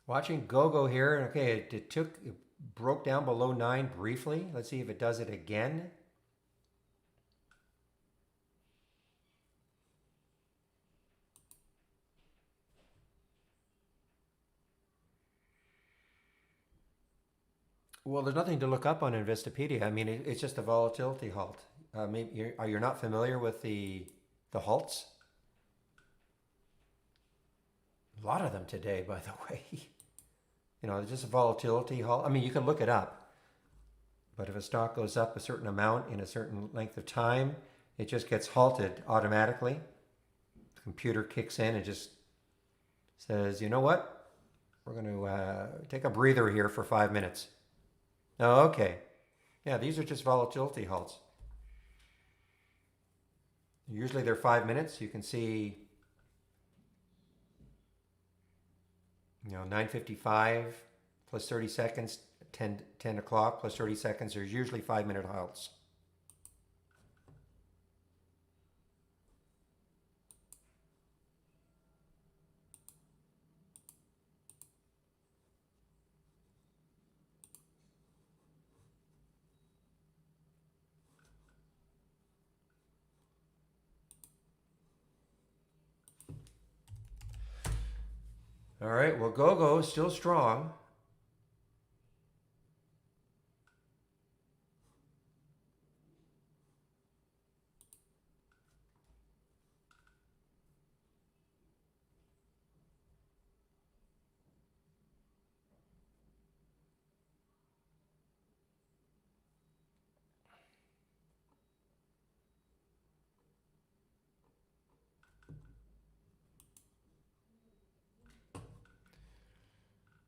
Watching go-go here. Okay, it broke down below 9 briefly. Let's see if it does it again. Well, there's nothing to look up on Investopedia. I mean, it's just a volatility halt. Maybe you're not familiar with the halts? A lot of them today, by the way. Just a volatility halt. I mean, you can look it up, but if a stock goes up a certain amount in a certain length of time, it just gets halted automatically. The computer kicks in and just says, you know what? We're going to take a breather here for 5 minutes. Oh, okay. Yeah, these are just volatility halts. Usually they're 5 minutes. You can see, 9:55 plus 30 seconds, 10 o'clock plus 30 seconds. There's usually 5-minute halts. All right, well, go-go is still strong.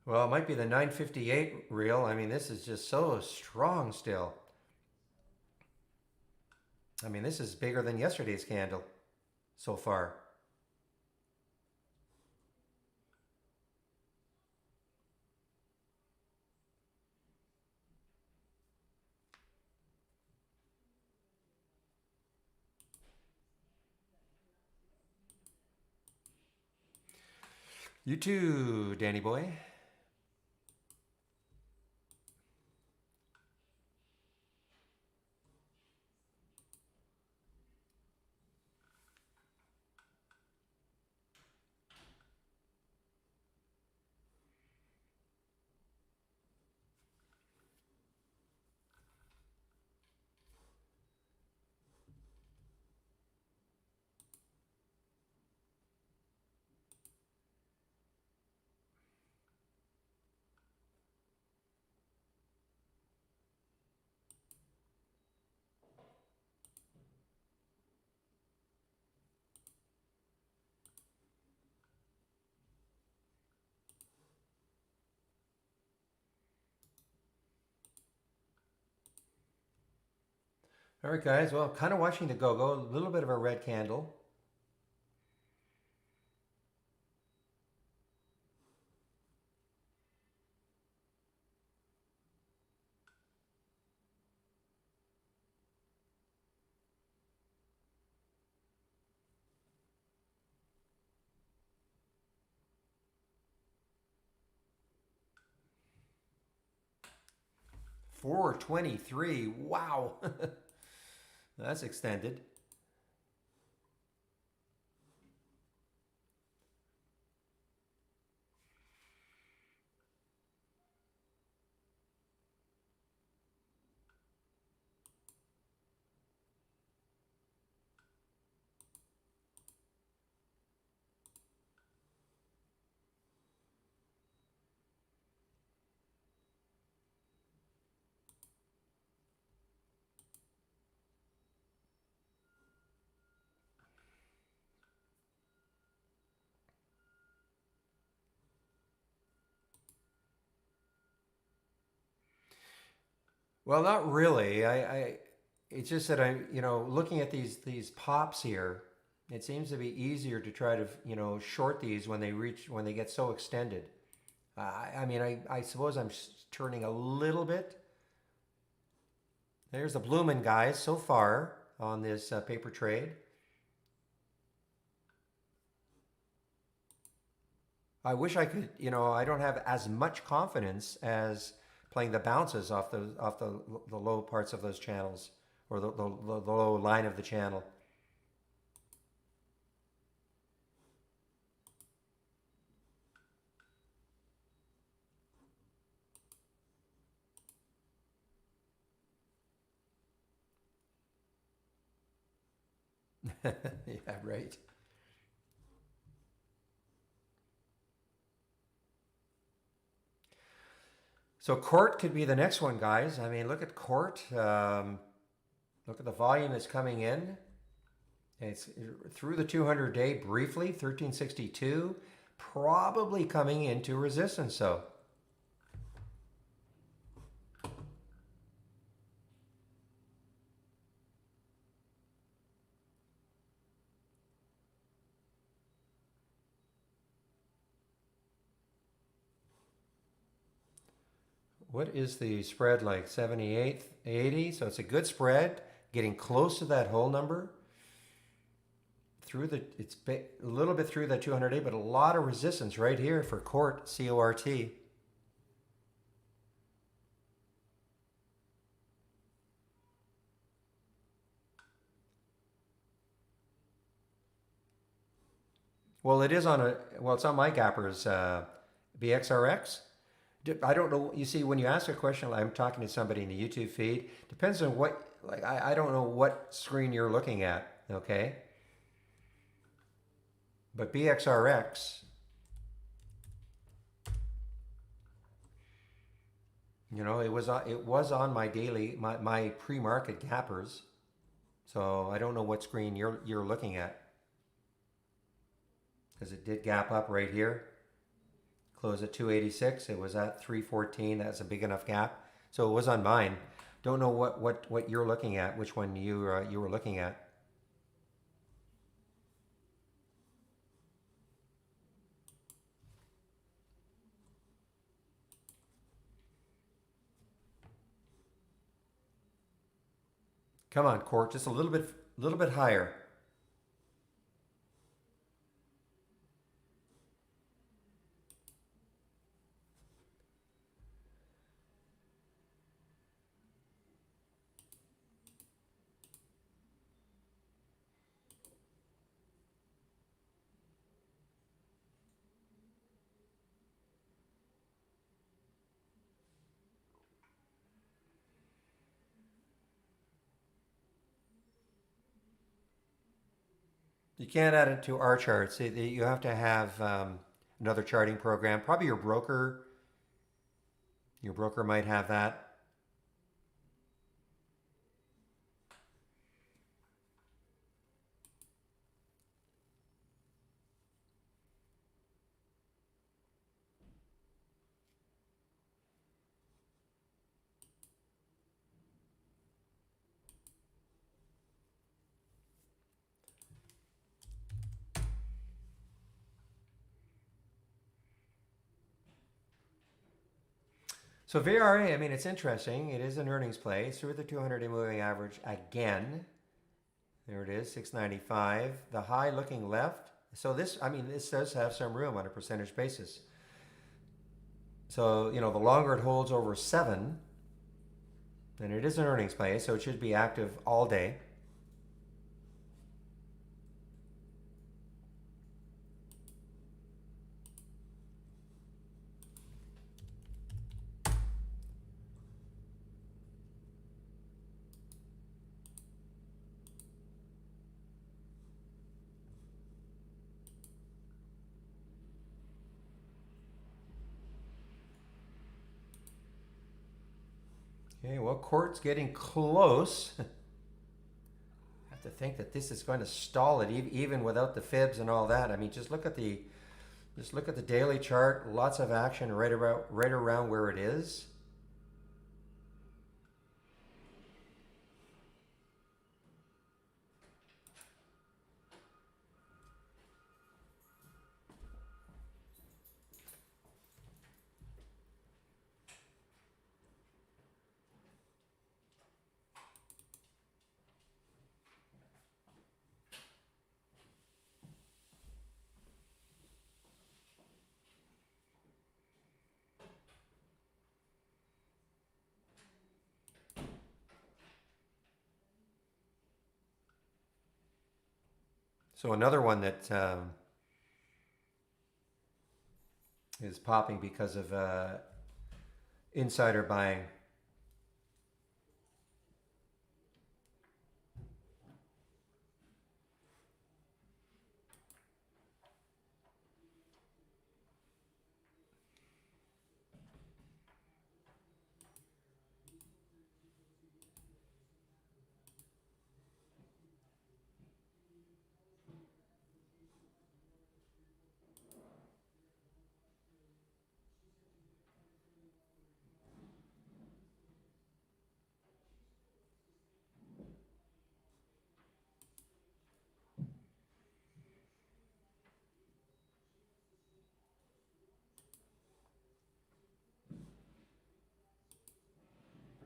Well, it might be the 958 reel. I mean, this is just so strong still. I mean, this is bigger than yesterday's candle so far. You too, Danny boy. All right, guys. Well, kind of watching the go-go. A little bit of a red candle. 423. Wow. That's extended. Well, not really. It's just that looking at these pops here, it seems to be easier to try to, short these when they get so extended. I mean, I suppose I'm turning a little bit. There's the Bloomin' guys so far on this paper trade. I wish I could, I don't have as much confidence as playing the bounces off the low parts of those channels, or the low line of the channel. Yeah, right. So court could be the next one, guys. I mean, look at court. Look at the volume that's coming in. It's through the 200 day briefly, 1362, probably coming into resistance. So what is the spread like? 78, 80. So it's a good spread, getting close to that whole number. It's a little bit through that 200 day, but a lot of resistance right here for court, CORT. Well, it is on it's on my gappers, BXRX. I don't know. You see, when you ask a question, I'm talking to somebody in the YouTube feed. Depends on what, like, I don't know what screen you're looking at, okay? But BXRX, it was on my daily, my pre-market gappers. So I don't know what screen you're looking at, because it did gap up right here. Close at 286. It was at 314. That's a big enough gap. So it was on mine. Don't know what you're looking at. Which one you were looking at? Come on, Court. Just a little bit higher. You can't add it to our charts. You have to have another charting program. Probably your broker. Your broker might have that. So VRA, I mean, it's interesting. It is an earnings play. It's through the 200-day moving average again. There it is, 695. The high looking left. So this does have some room on a percentage basis. So, the longer it holds over 7, then it is an earnings play, so it should be active all day. Okay, well, court's getting close. I have to think that this is going to stall it even without the fibs and all that. I mean, just look at the daily chart. Lots of action right around where it is. So another one that is popping because of insider buying.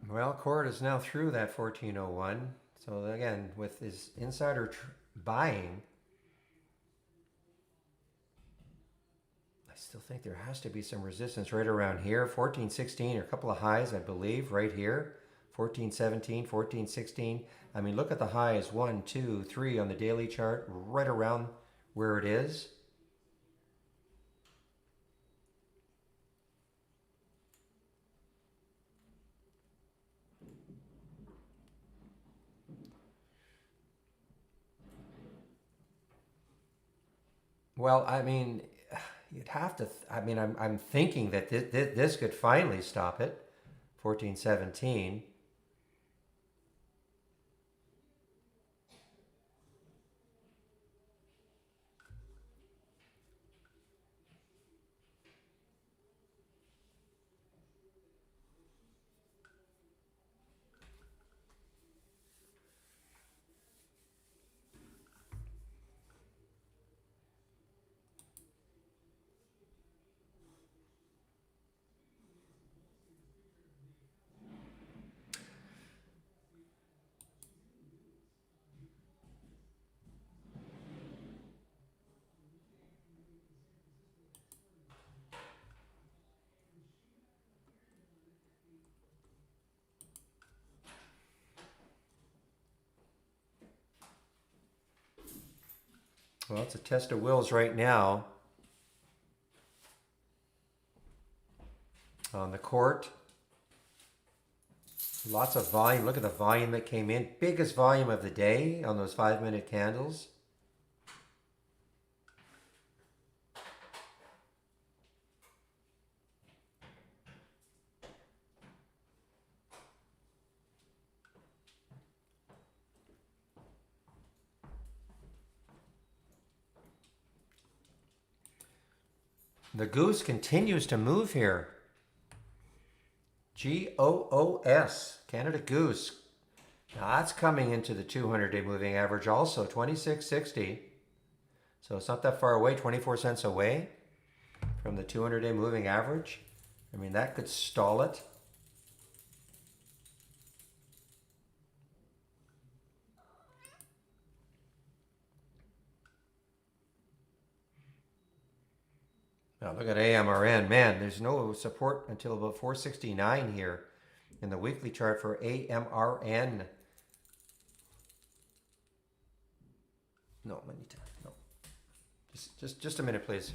Well, Cord is now through that 1401. So again, with his insider buying, I still think there has to be some resistance right around here. 1416, or a couple of highs, I believe, right here. 1417, 1416. I mean, look at the highs, 1, 2, 3 on the daily chart, right around where it is. Well, I mean, you'd have to. I mean, I'm thinking that this could finally stop it. 1417. Well, it's a test of wills right now on the court. Lots of volume. Look at the volume that came in. Biggest volume of the day on those 5-minute candles. The goose continues to move here. GOOS, Canada Goose. Now that's coming into the 200-day moving average also, 26.60. So it's not that far away, 24 cents away from the 200-day moving average. I mean, that could stall it. Now look at AMRN. Man, there's no support until about 469 here in the weekly chart for AMRN. No, Manita, no. Just a minute, please.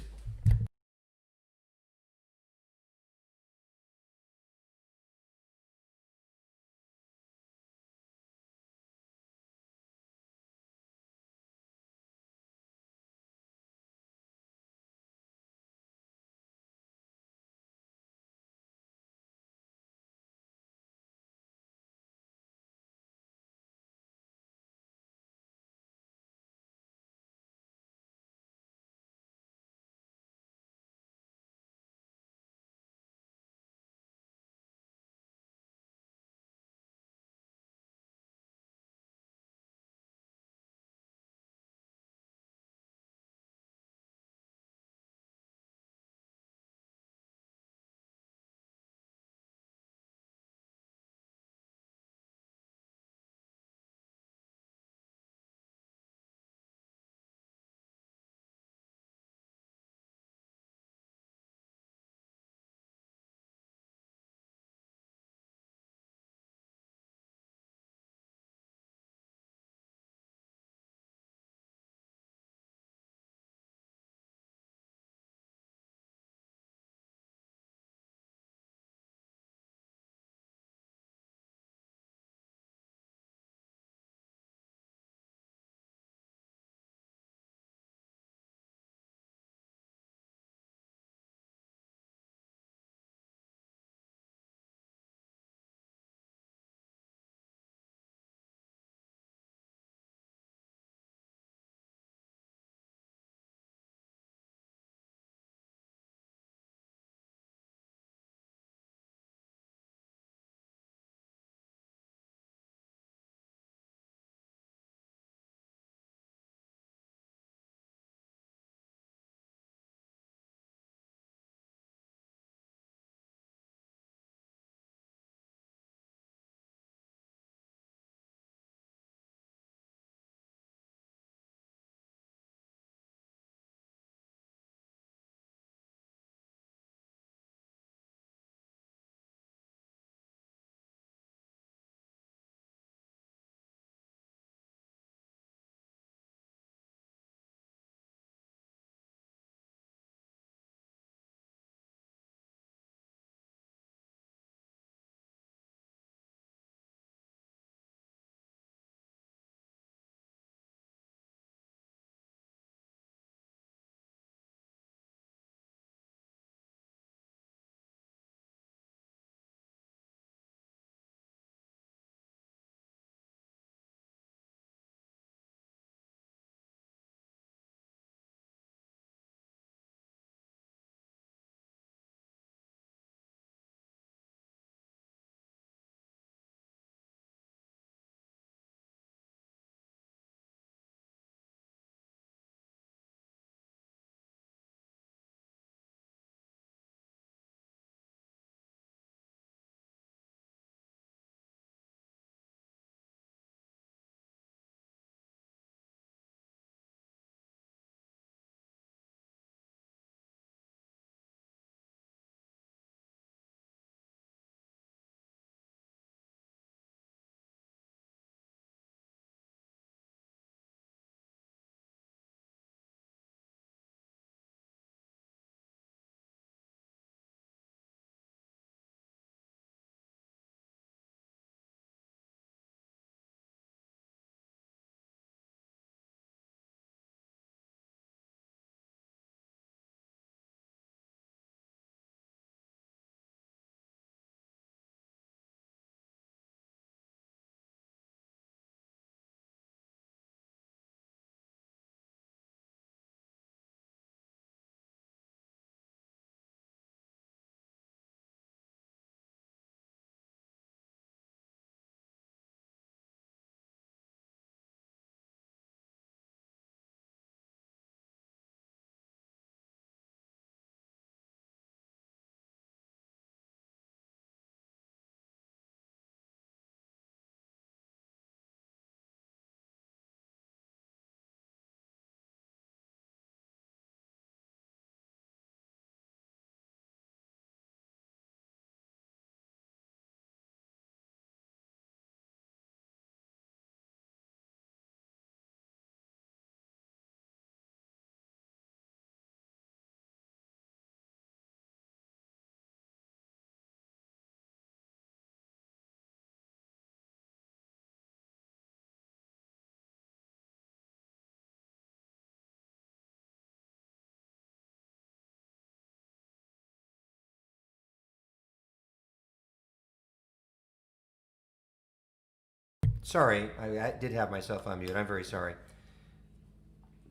Sorry, I did have myself on mute. I'm very sorry.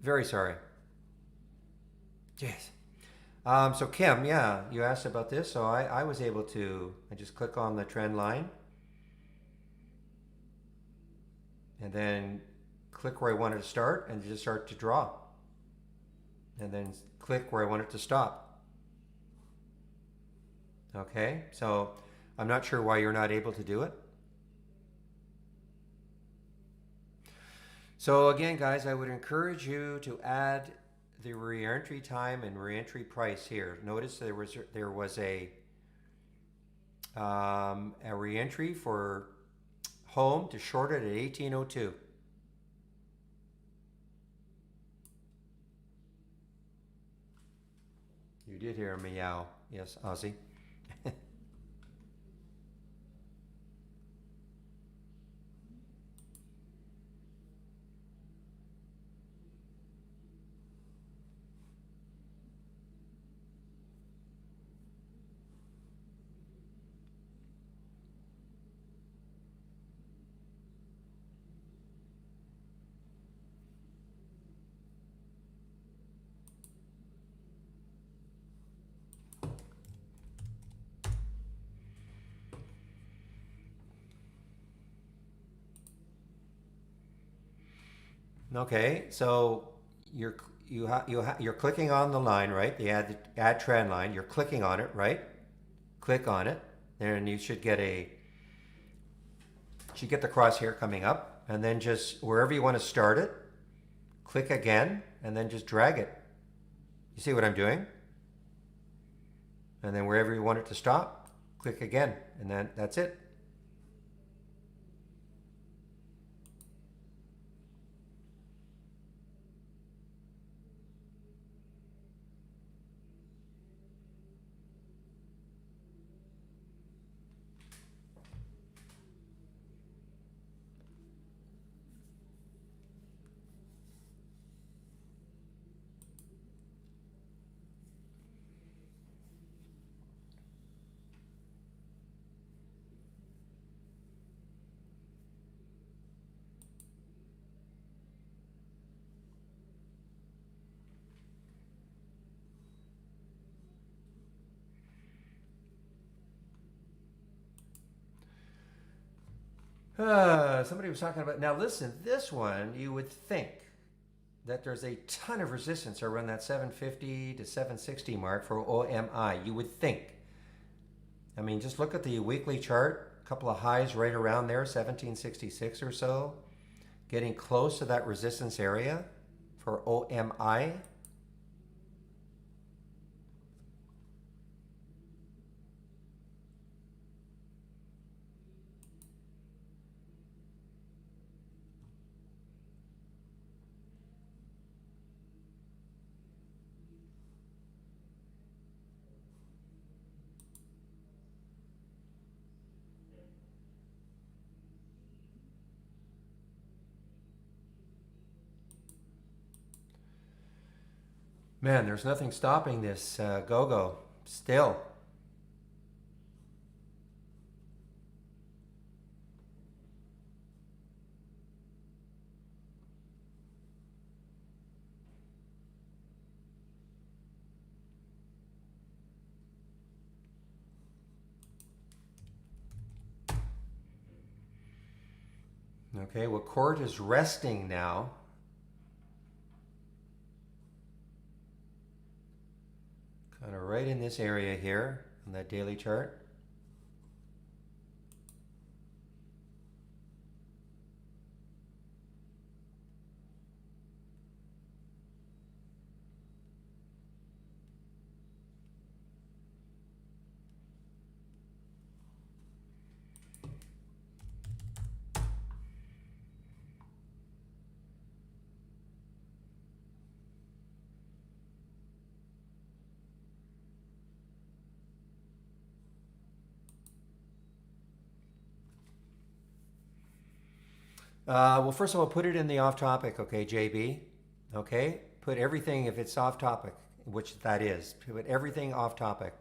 Very sorry. Yes. So Kim, yeah, you asked about this. So I was able to, I just click on the trend line and then click where I wanted to start and just start to draw. And then click where I want it to stop. Okay, so I'm not sure why you're not able to do it. So again, guys, I would encourage you to add the re-entry time and re-entry price here. Notice there was a re-entry for home to short it at 1802. You did hear a meow. Yes, Ozzy. Okay, so you're clicking on the line, right? The add trend line. You're clicking on it, right? Click on it, and you should get the crosshair coming up, and then just wherever you want to start it, click again, and then just drag it. You see what I'm doing? And then wherever you want it to stop, click again, and then that's it. Somebody was talking about, now listen, this one, you would think that there's a ton of resistance around that 750 to 760 mark for OMI. You would think. I mean, just look at the weekly chart, a couple of highs right around there, 1766 or so, getting close to that resistance area for OMI. Man, there's nothing stopping this go-go still. Okay, well, court is resting now. Kind of right in this area here on that daily chart. Well, first of all, put it in the off topic, okay, JB? Okay? Put everything, if it's off topic, which that is, put everything off topic.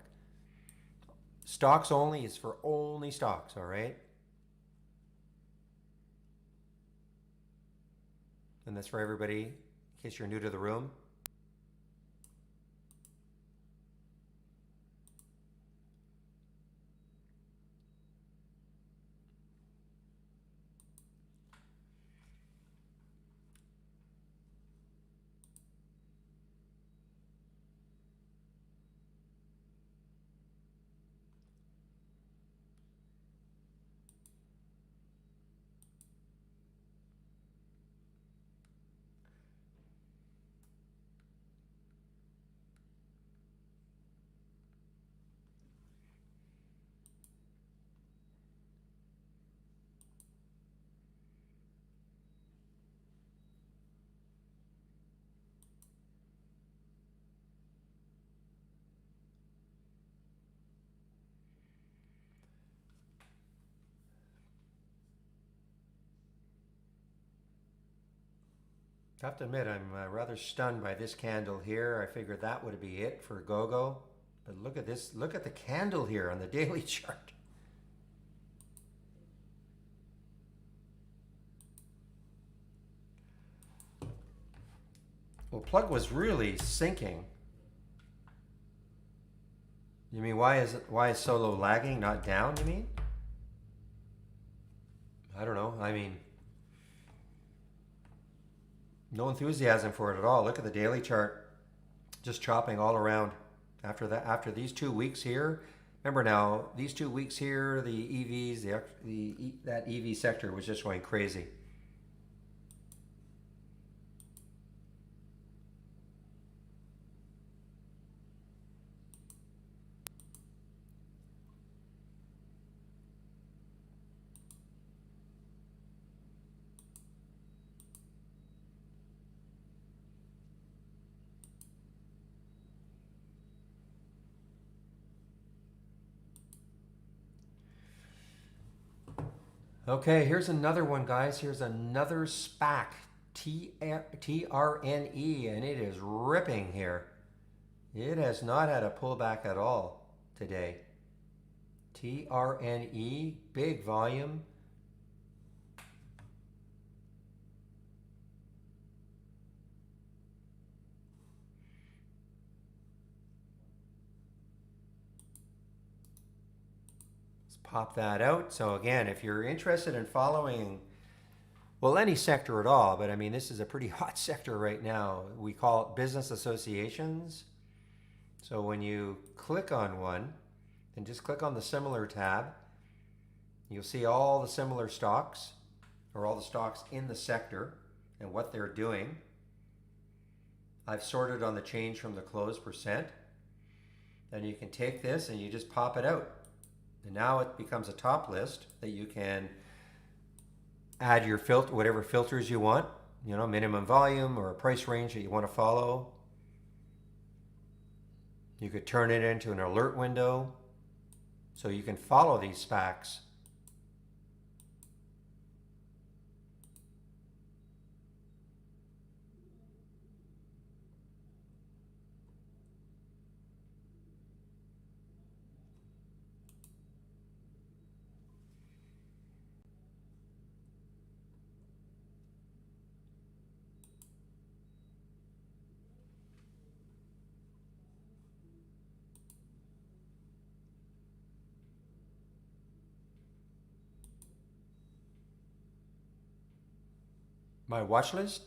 Stocks only is for only stocks, all right? And that's for everybody, in case you're new to the room. I have to admit, I'm rather stunned by this candle here. I figured that would be it for go-go. But look at this. Look at the candle here on the daily chart. Well, plug was really sinking. You mean why is solo lagging, not down, you mean? I don't know. I mean, no enthusiasm for it at all. Look at the daily chart, just chopping all around. After these 2 weeks here, remember now, these 2 weeks here, the EVs, that EV sector was just going crazy. Okay, here's another one, guys. Here's another SPAC, TRNE, and it is ripping here. It has not had a pullback at all today. TRNE, big volume. Let's pop that out. So again, if you're interested in following, well, any sector at all, but I mean, this is a pretty hot sector right now. We call it business associations. So when you click on one, and just click on the similar tab, you'll see all the similar stocks, or all the stocks in the sector and what they're doing. I've sorted on the change from the close percent. Then you can take this and you just pop it out. And now it becomes a top list that you can add your filter, whatever filters you want, you know, minimum volume or a price range that you want to follow. You could turn it into an alert window so you can follow these SPACs. My watch list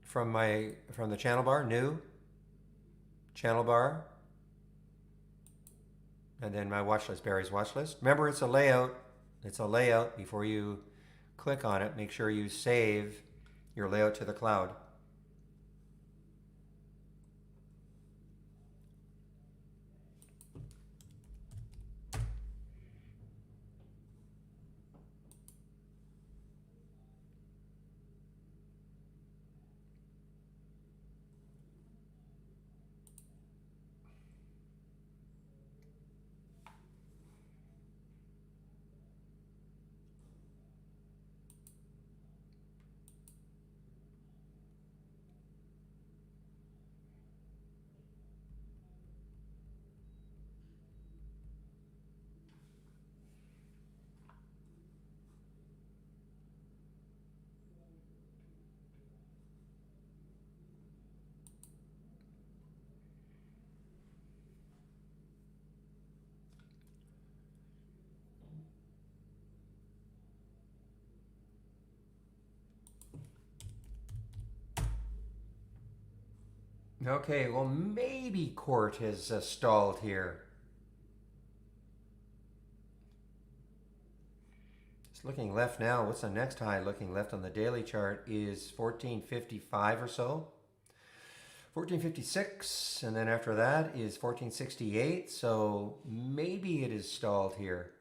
from the channel bar, new channel bar, and then my watch list, Barry's watch list. Remember, it's a layout. It's a layout. Before you click on it, make sure you save your layout to the cloud. Okay, well, maybe court has stalled here. It's looking left now. What's the next high looking left on the daily chart is 1455 or so. 1456, and then after that is 1468. So maybe it is stalled here.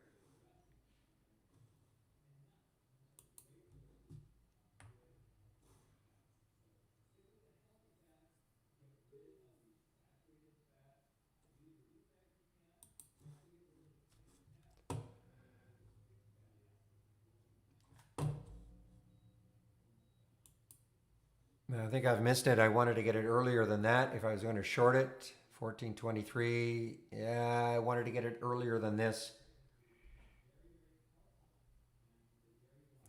I think I've missed it. I wanted to get it earlier than that if I was going to short it. 1423. Yeah, I wanted to get it earlier than this.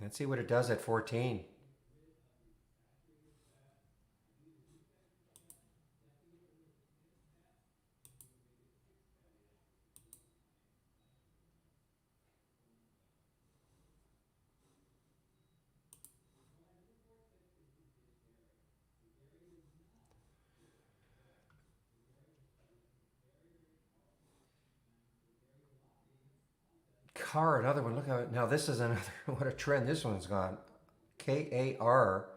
Let's see what it does at 14. Car, another one. Look how now this is another what a trend this one's gone. KAR.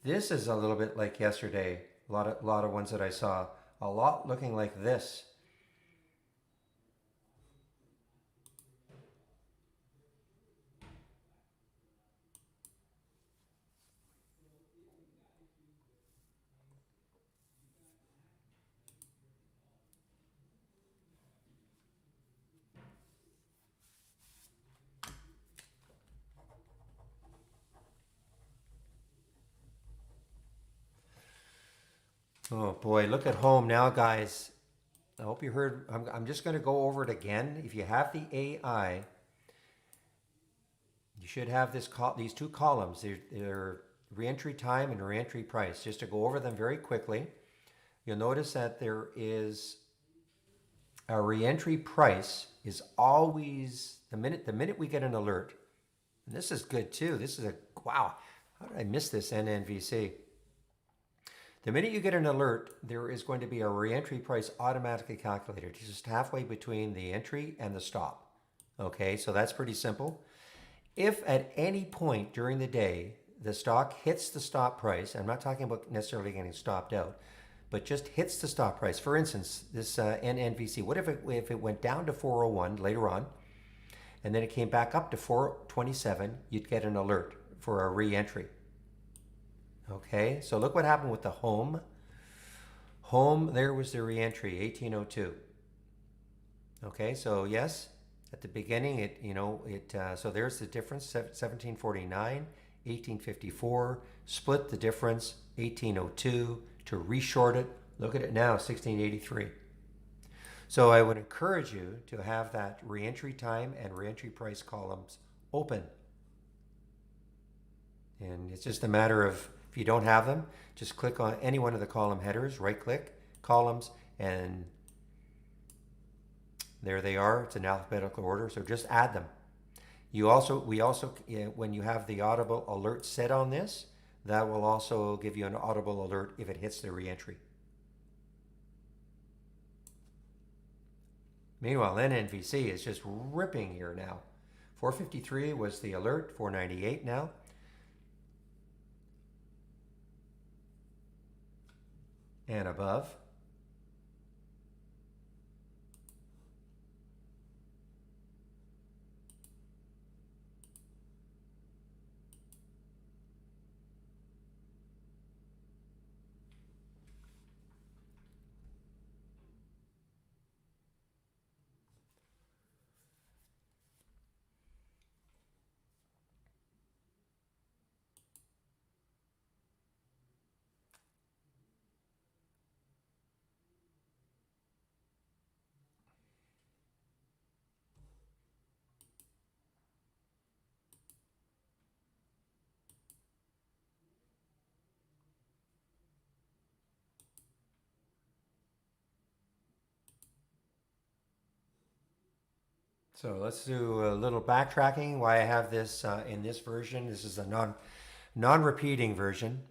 This is a little bit like yesterday. A lot of ones that I saw. A lot looking like this. Oh boy, look at home now, guys. I hope you heard. I'm just going to go over it again. If you have the AI, you should have these two columns. They're reentry time and reentry price. Just to go over them very quickly, you'll notice that there is a reentry price is always the minute we get an alert. And this is good too. This is a wow. How did I miss this NNVC? The minute you get an alert, there is going to be a reentry price automatically calculated, just halfway between the entry and the stop. Okay, so that's pretty simple. If at any point during the day the stock hits the stop price, I'm not talking about necessarily getting stopped out, but just hits the stop price. For instance, this NNVC, what if it went down to 401 later on, and then it came back up to 427, you'd get an alert for a re-entry. Okay, so look what happened with the home. Home, there was the re-entry, 1802. Okay, so yes, at the beginning, so there's the difference, 1749, 1854, split the difference, 1802, to reshort it. Look at it now, 1683. So I would encourage you to have that reentry time and reentry price columns open. And it's just a matter of, if you don't have them, just click on any one of the column headers, right click, columns, and there they are. It's in alphabetical order, so just add them. We also, when you have the audible alert set on this, that will also give you an audible alert if it hits the reentry. Meanwhile, NNVC is just ripping here now. 453 was the alert, 498 now. And above. So let's do a little backtracking why I have this in this version. This is a non-repeating version.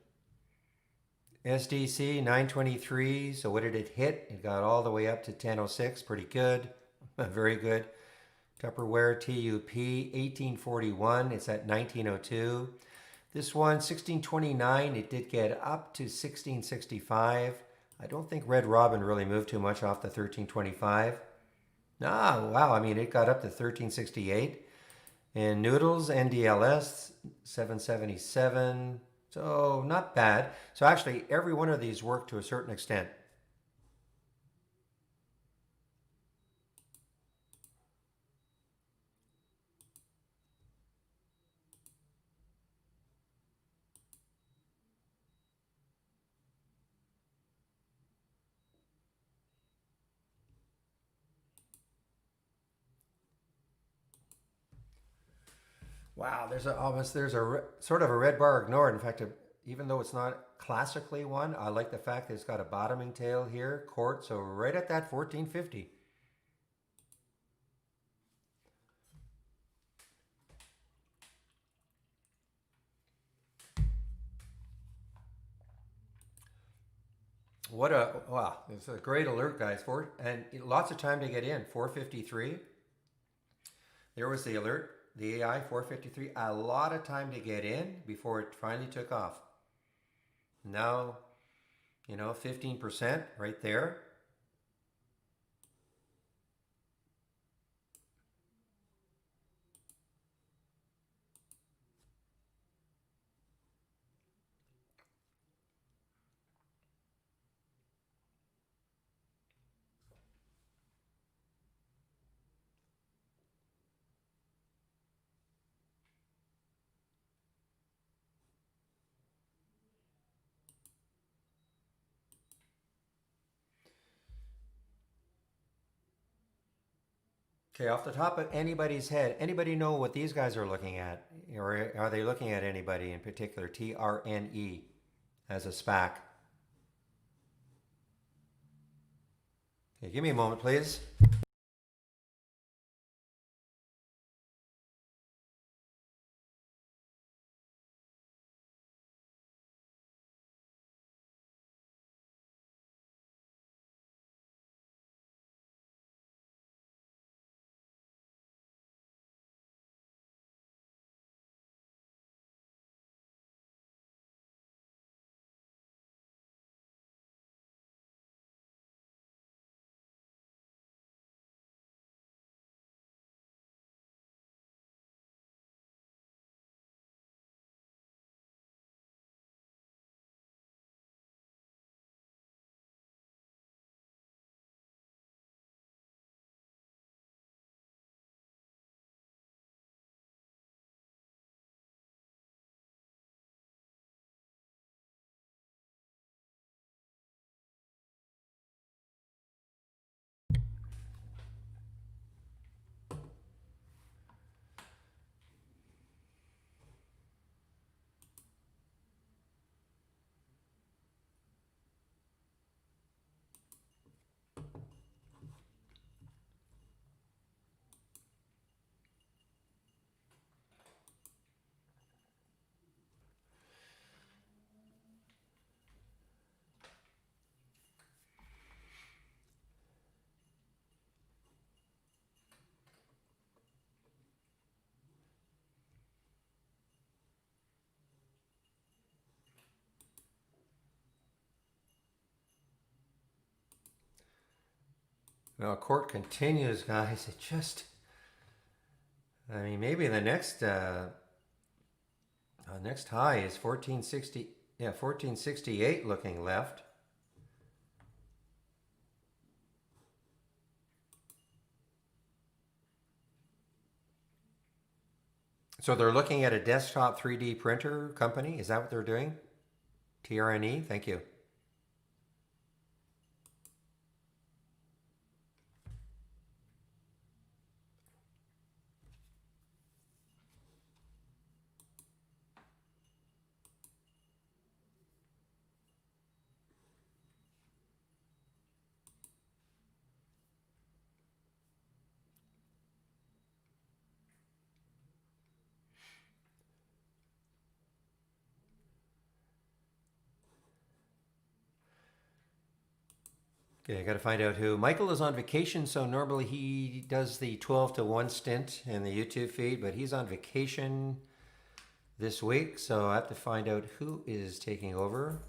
SDC 923. So what did it hit? It got all the way up to 1006. Pretty good. Very good. Tupperware TUP 1841. It's at 1902. This one 1629. It did get up to 1665. I don't think Red Robin really moved too much off the 1325. Ah, wow. I mean, it got up to 1368. And Noodles NDLS 777. So not bad. So actually, every one of these worked to a certain extent. Wow, there's a sort of a red bar ignored. In fact, even though it's not classically one, I like the fact that it's got a bottoming tail here, court, so right at that 1450. What a wow! It's a great alert, guys. And lots of time to get in. 453. There was the alert. The AI 453. A lot of time to get in before it finally took off. Now, 15% right there. Okay, off the top of anybody's head, anybody know what these guys are looking at? Or are they looking at anybody in particular? TRNE as a SPAC. Okay, give me a moment, please. Well, court continues, guys. I mean, maybe the next high is 1460. Yeah, 1468 looking left. So they're looking at a desktop 3D printer company. Is that what they're doing? TRNE. Thank you. Okay, I got to find out who. Michael is on vacation, so normally he does the 12 to 1 stint in the YouTube feed, but he's on vacation this week, so I have to find out who is taking over.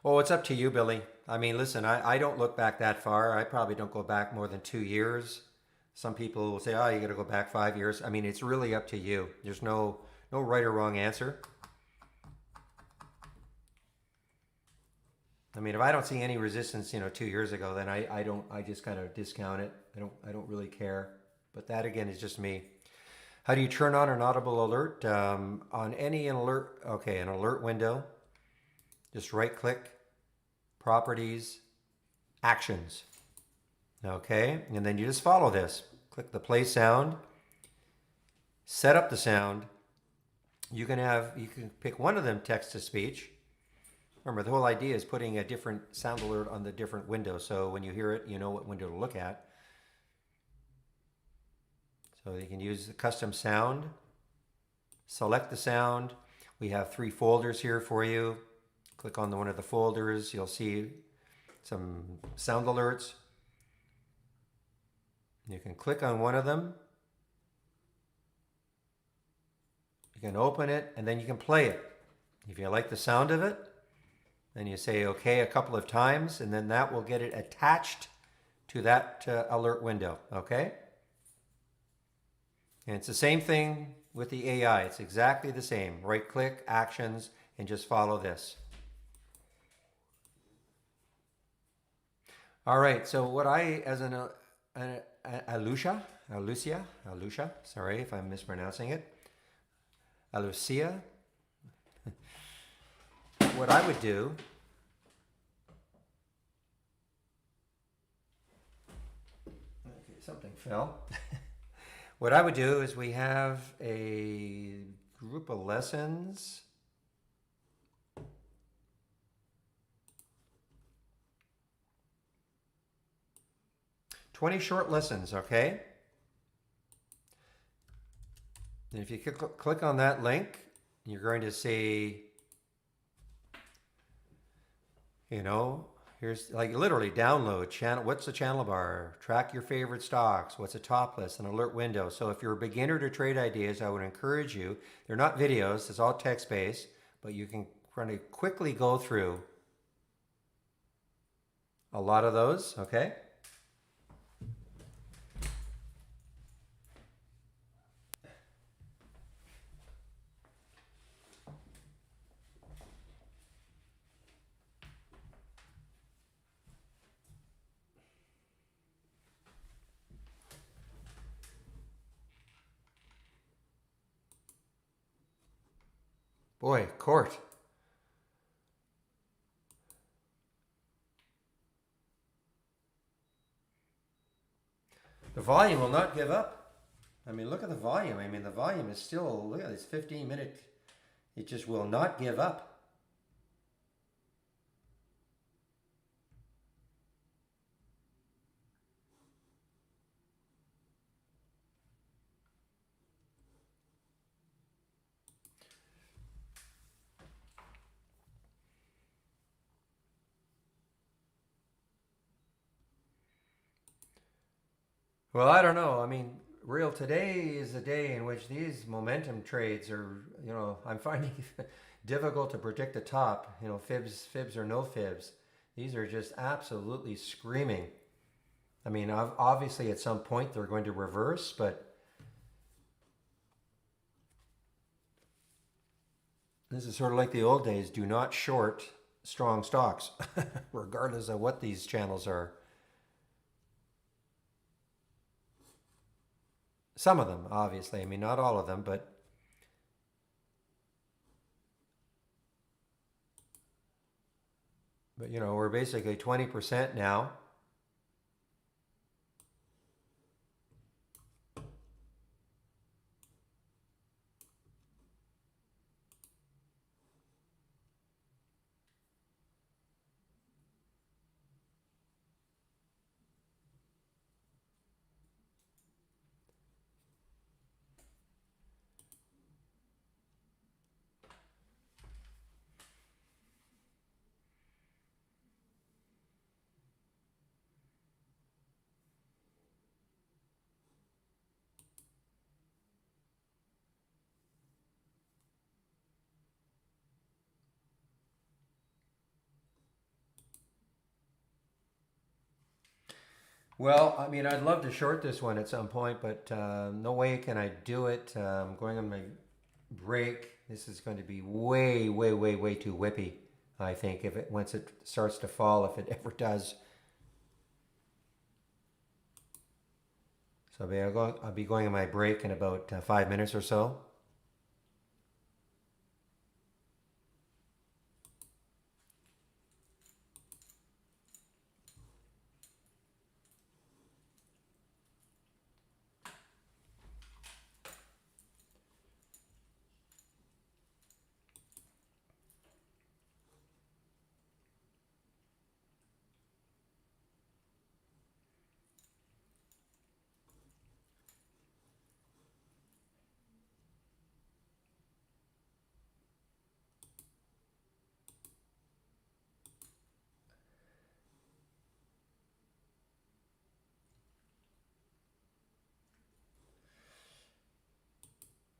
Oh, it's up to you, Billy. I mean, listen, I don't look back that far. I probably don't go back more than 2 years. Some people will say, oh, you got to go back 5 years. I mean, it's really up to you. There's no right or wrong answer. I mean, if I don't see any resistance, 2 years ago, then I just kind of discount it. I don't really care. But that again is just me. How do you turn on an audible alert? On any alert, okay, an alert window, just right click, properties, actions. Okay, and then you just follow this. Click the play sound, set up the sound. You can pick one of them, text to speech. Remember, the whole idea is putting a different sound alert on the different window, so when you hear it, you know what window to look at. So you can use the custom sound, select the sound. We have 3 folders here for you. Click on one of the folders. You'll see some sound alerts. You can click on one of them. You can open it and then you can play it. If you like the sound of it, then you say okay a couple of times and then that will get it attached to that alert window, okay? And it's the same thing with the AI. It's exactly the same. Right click, actions, and just follow this. All right, so what I, as an Alucia, sorry if I'm mispronouncing it, Alucia, what I would do, okay, something fell. What I would do is we have a group of lessons. "20 short lessons," okay? And if you click on that link, you're going to see, here's like literally download channel. What's the channel bar? Track your favorite stocks. What's a top list? An alert window. So if you're a beginner to trade ideas, I would encourage you. They're not videos. It's all text based, but you can kind of quickly go through a lot of those. Okay. Boy, court. The volume will not give up. I mean, look at the volume. I mean, the volume is still, look at this 15-minute. It just will not give up. Well, I don't know. I mean, real today is a day in which these momentum trades are, I'm finding difficult to predict the top. Fibs or no fibs. These are just absolutely screaming. I mean, obviously at some point they're going to reverse, but this is sort of like the old days. Do not short strong stocks, regardless of what these channels are. Some of them, obviously. I mean, not all of them, but we're basically 20% now. Well, I mean, I'd love to short this one at some point, but no way can I do it. I'm going on my break. This is going to be way, way, way, way too whippy. I think if it once it starts to fall, if it ever does. So I'll be going on my break in about 5 minutes or so.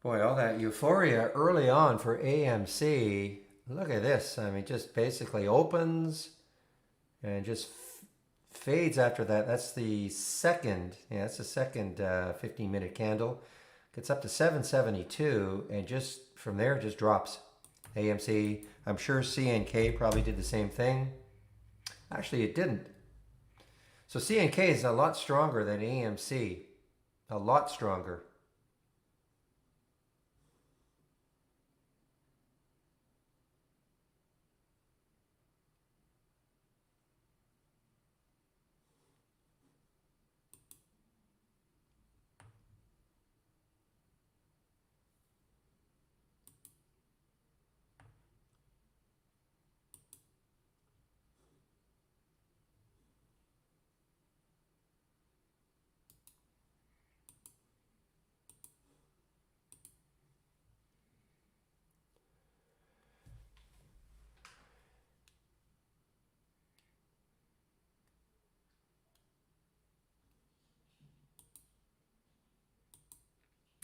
Boy, all that euphoria early on for AMC. Look at this. I mean, just basically opens and just fades after that. That's the second. Yeah, that's the second 15-minute candle. Gets up to 772 and just from there just drops. AMC. I'm sure CNK probably did the same thing. Actually, it didn't. So CNK is a lot stronger than AMC. A lot stronger.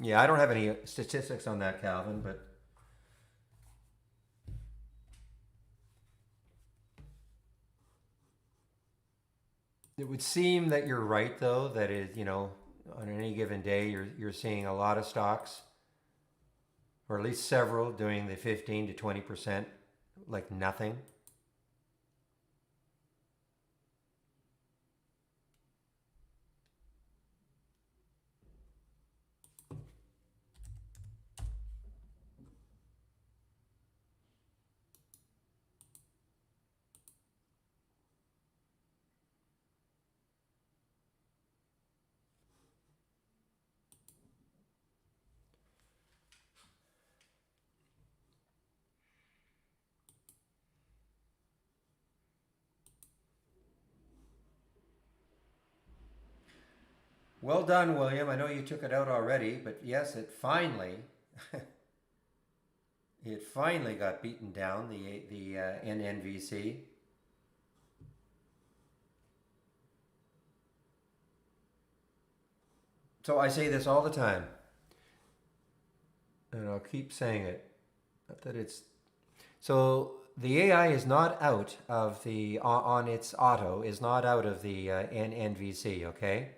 Yeah, I don't have any statistics on that, Calvin, but it would seem that you're right, though, that on any given day you're seeing a lot of stocks, or at least several, doing the 15 to 20%, like nothing. Well done, William. I know you took it out already, but yes, it finally got beaten down. The NNVC. So I say this all the time, and I'll keep saying it. Not that it's so the AI is not out of the on its auto is not out of the NNVC. Okay,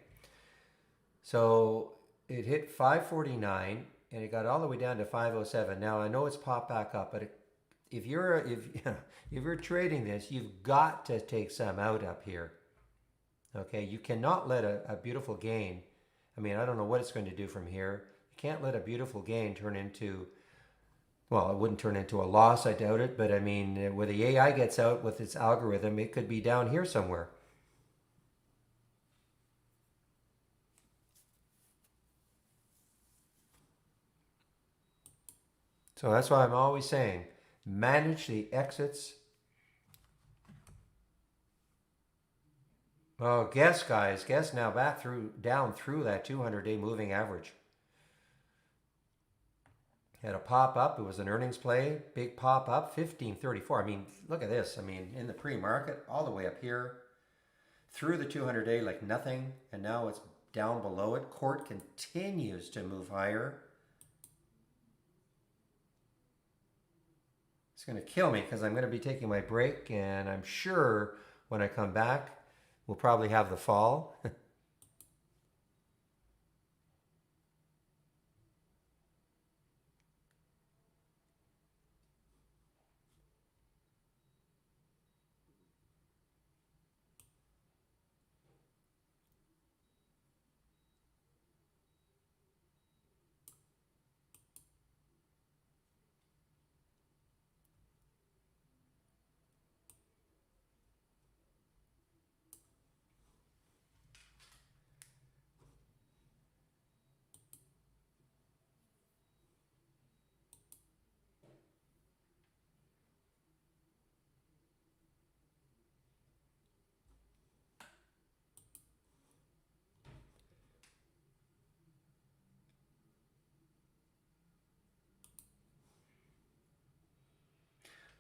so it hit 549 and it got all the way down to 507. Now I know it's popped back up, but if if you're trading this, you've got to take some out up here. Okay, you cannot let a beautiful gain. I mean, I don't know what it's going to do from here. You can't let a beautiful gain turn into, well, it wouldn't turn into a loss, I doubt it, but I mean, when the AI gets out with its algorithm, it could be down here somewhere. So that's why I'm always saying manage the exits. Oh, guess, guys, guess now back through down through that 200-day moving average. Had a pop up. It was an earnings play. Big pop up. 1534. I mean, look at this. I mean, in the pre-market, all the way up here, through the 200-day like nothing, and now it's down below it. Court continues to move higher. It's going to kill me because I'm going to be taking my break, and I'm sure when I come back, we'll probably have the fall.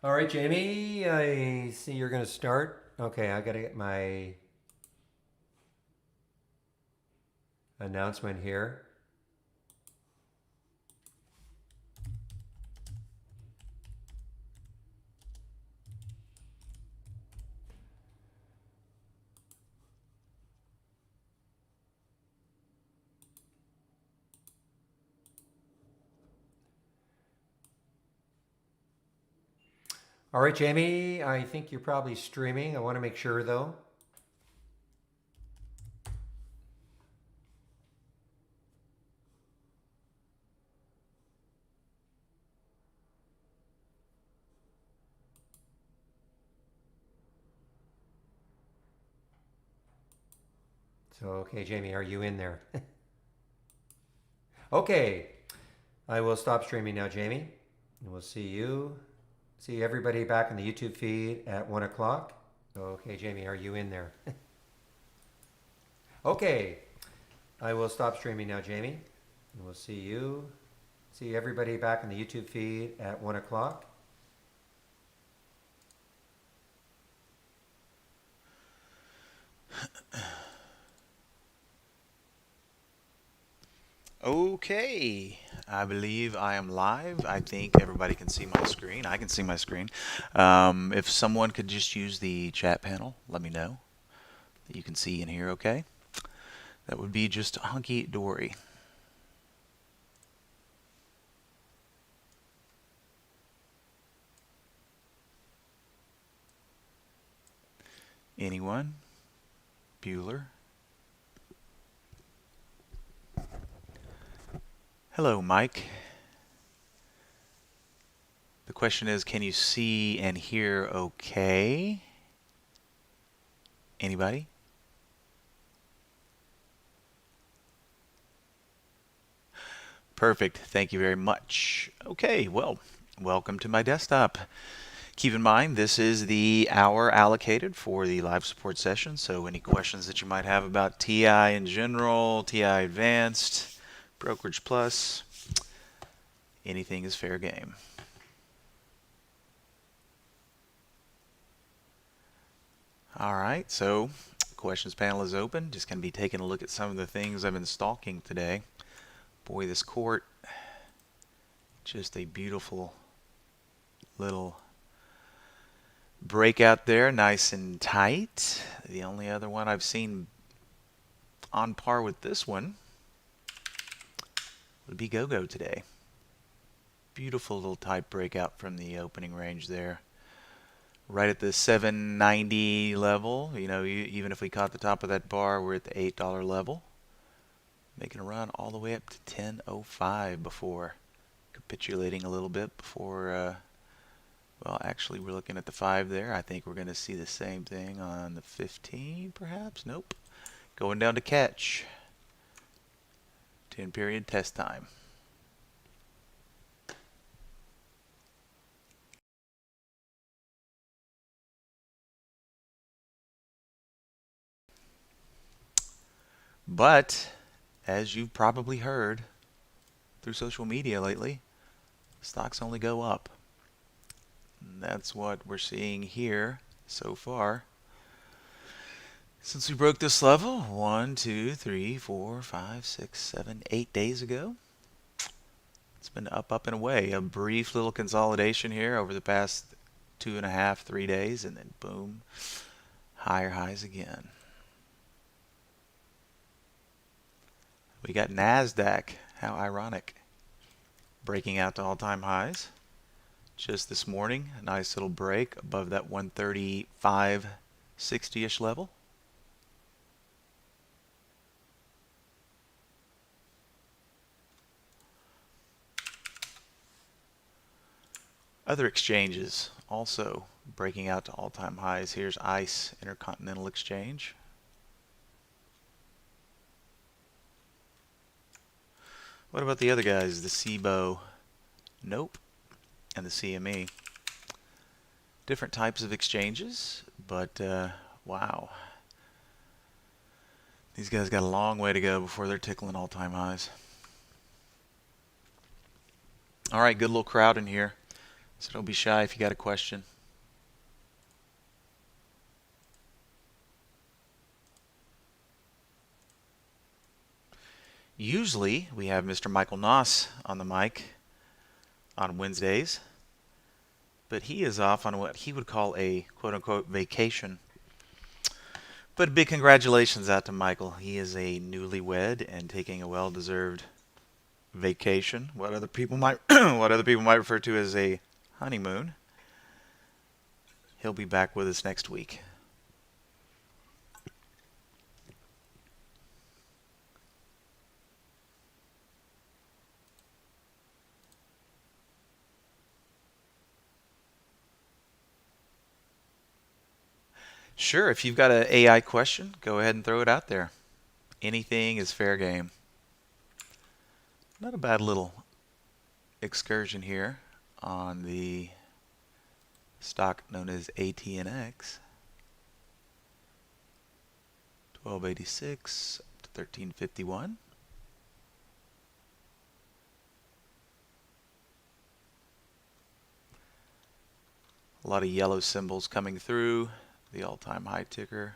All right, Jamie, I see you're going to start. Okay, I got to get my announcement here. All right, Jamie, I think you're probably streaming. I want to make sure though. So, okay, Jamie, are you in there? Okay, I will stop streaming now, Jamie. And we'll see everybody back in the YouTube feed at 1 o'clock. Okay, Jamie, are you in there? Okay, I will stop streaming now, Jamie. And we'll see everybody back in the YouTube feed at 1 o'clock. Okay, I believe I am live. I think everybody can see my screen. I can see my screen. If someone could just use the chat panel, let me know that you can see and hear okay. That would be just hunky dory. Anyone? Bueller? Hello, Mike. The question is, can you see and hear okay? Anybody? Perfect. Thank you very much. Okay, well, welcome to my desktop. Keep in mind, this is the hour allocated for the live support session, so any questions that you might have about TI in general, TI Advanced, Brokerage Plus, anything is fair game. All right, so questions panel is open. Just going to be taking a look at some of the things I've been stalking today. Boy, this court, just a beautiful little breakout there, nice and tight. The only other one I've seen on par with this one would be Go-Go today. Beautiful little tight breakout from the opening range there. Right at the 790 level. You know, even if we caught the top of that bar, we're at the $8 level. Making a run all the way up to 10.05 before capitulating a little bit before, well, actually we're looking at the 5 there. I think we're going to see the same thing on the 15 perhaps. Nope. Going down to catch. 10 period test time. But, as you've probably heard through social media lately, stocks only go up. And that's what we're seeing here so far. Since we broke this level, 1, 2, 3, 4, 5, 6, 7, 8 days ago, it's been up and away. A brief little consolidation here over the past 2.5, 3 days, and then boom, higher highs again. We got NASDAQ. How ironic. Breaking out to all-time highs. Just this morning, a nice little break above that 135.60-ish level. Other exchanges also breaking out to all-time highs. Here's ICE, Intercontinental Exchange. What about the other guys? The SIBO, nope, and the CME. Different types of exchanges, but wow. These guys got a long way to go before they're tickling all-time highs. All right, good little crowd in here. So don't be shy if you got a question. Usually we have Mr. Michael Noss on the mic on Wednesdays, but he is off on what he would call a quote-unquote vacation. But big congratulations out to Michael. He is a newlywed and taking a well-deserved vacation. What other people might what other people might refer to as a honeymoon. He'll be back with us next week. Sure, if you've got an AI question, go ahead and throw it out there. Anything is fair game. Not a bad little excursion here on the stock known as ATNX. 1286 up to 1351. A lot of yellow symbols coming through the all-time high ticker,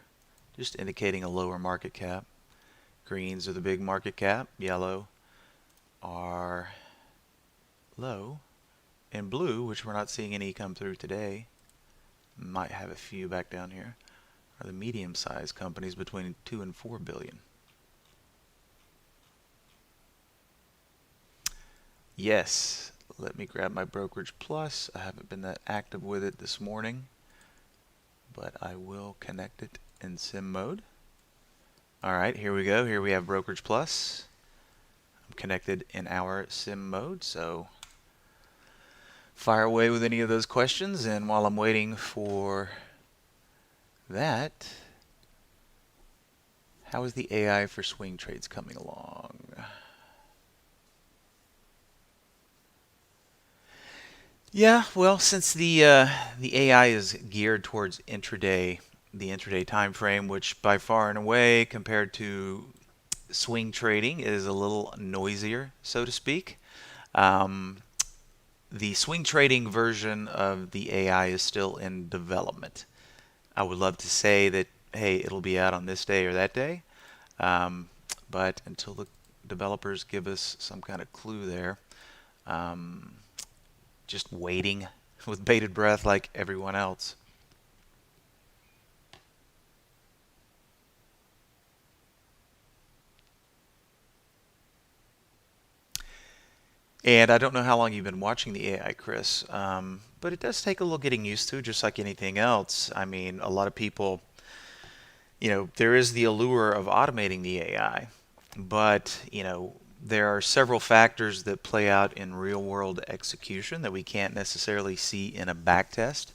just indicating a lower market cap. Greens are the big market cap, yellow are low, and blue, which we're not seeing any come through today, might have a few back down here, are the medium-sized companies between 2 and 4 billion. Yes, let me grab my Brokerage Plus. I haven't been that active with it this morning, but I will connect it in sim mode. Alright, here we go. Here we have Brokerage Plus. I'm connected in our sim mode, so fire away with any of those questions. And while I'm waiting for that, how is the AI for swing trades coming along? Yeah, well, since the AI is geared towards intraday, the intraday time frame, which by far and away compared to swing trading is a little noisier, so to speak. The swing trading version of the AI is still in development. I would love to say that, hey, it'll be out on this day or that day, but until the developers give us some kind of clue there, just waiting with bated breath like everyone else. And I don't know how long you've been watching the AI, Chris, but it does take a little getting used to, just like anything else. I mean, a lot of people, there is the allure of automating the AI, but, there are several factors that play out in real world execution that we can't necessarily see in a backtest.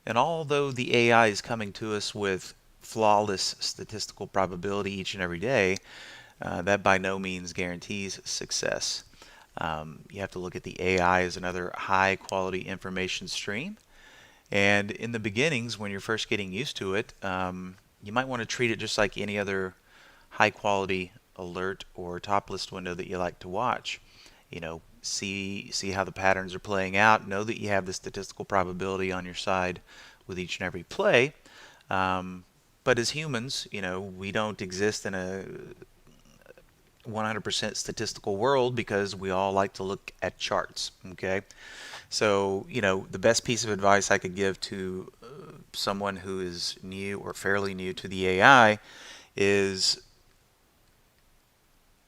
And although the AI is coming to us with flawless statistical probability each and every day, that by no means guarantees success. You have to look at the AI as another high quality information stream. And in the beginnings, when you're first getting used to it, you might want to treat it just like any other high quality alert or top list window that you like to watch. See how the patterns are playing out. Know that you have the statistical probability on your side with each and every play. But as humans, we don't exist in a 100% statistical world because we all like to look at charts. Okay, so the best piece of advice I could give to someone who is new or fairly new to the AI is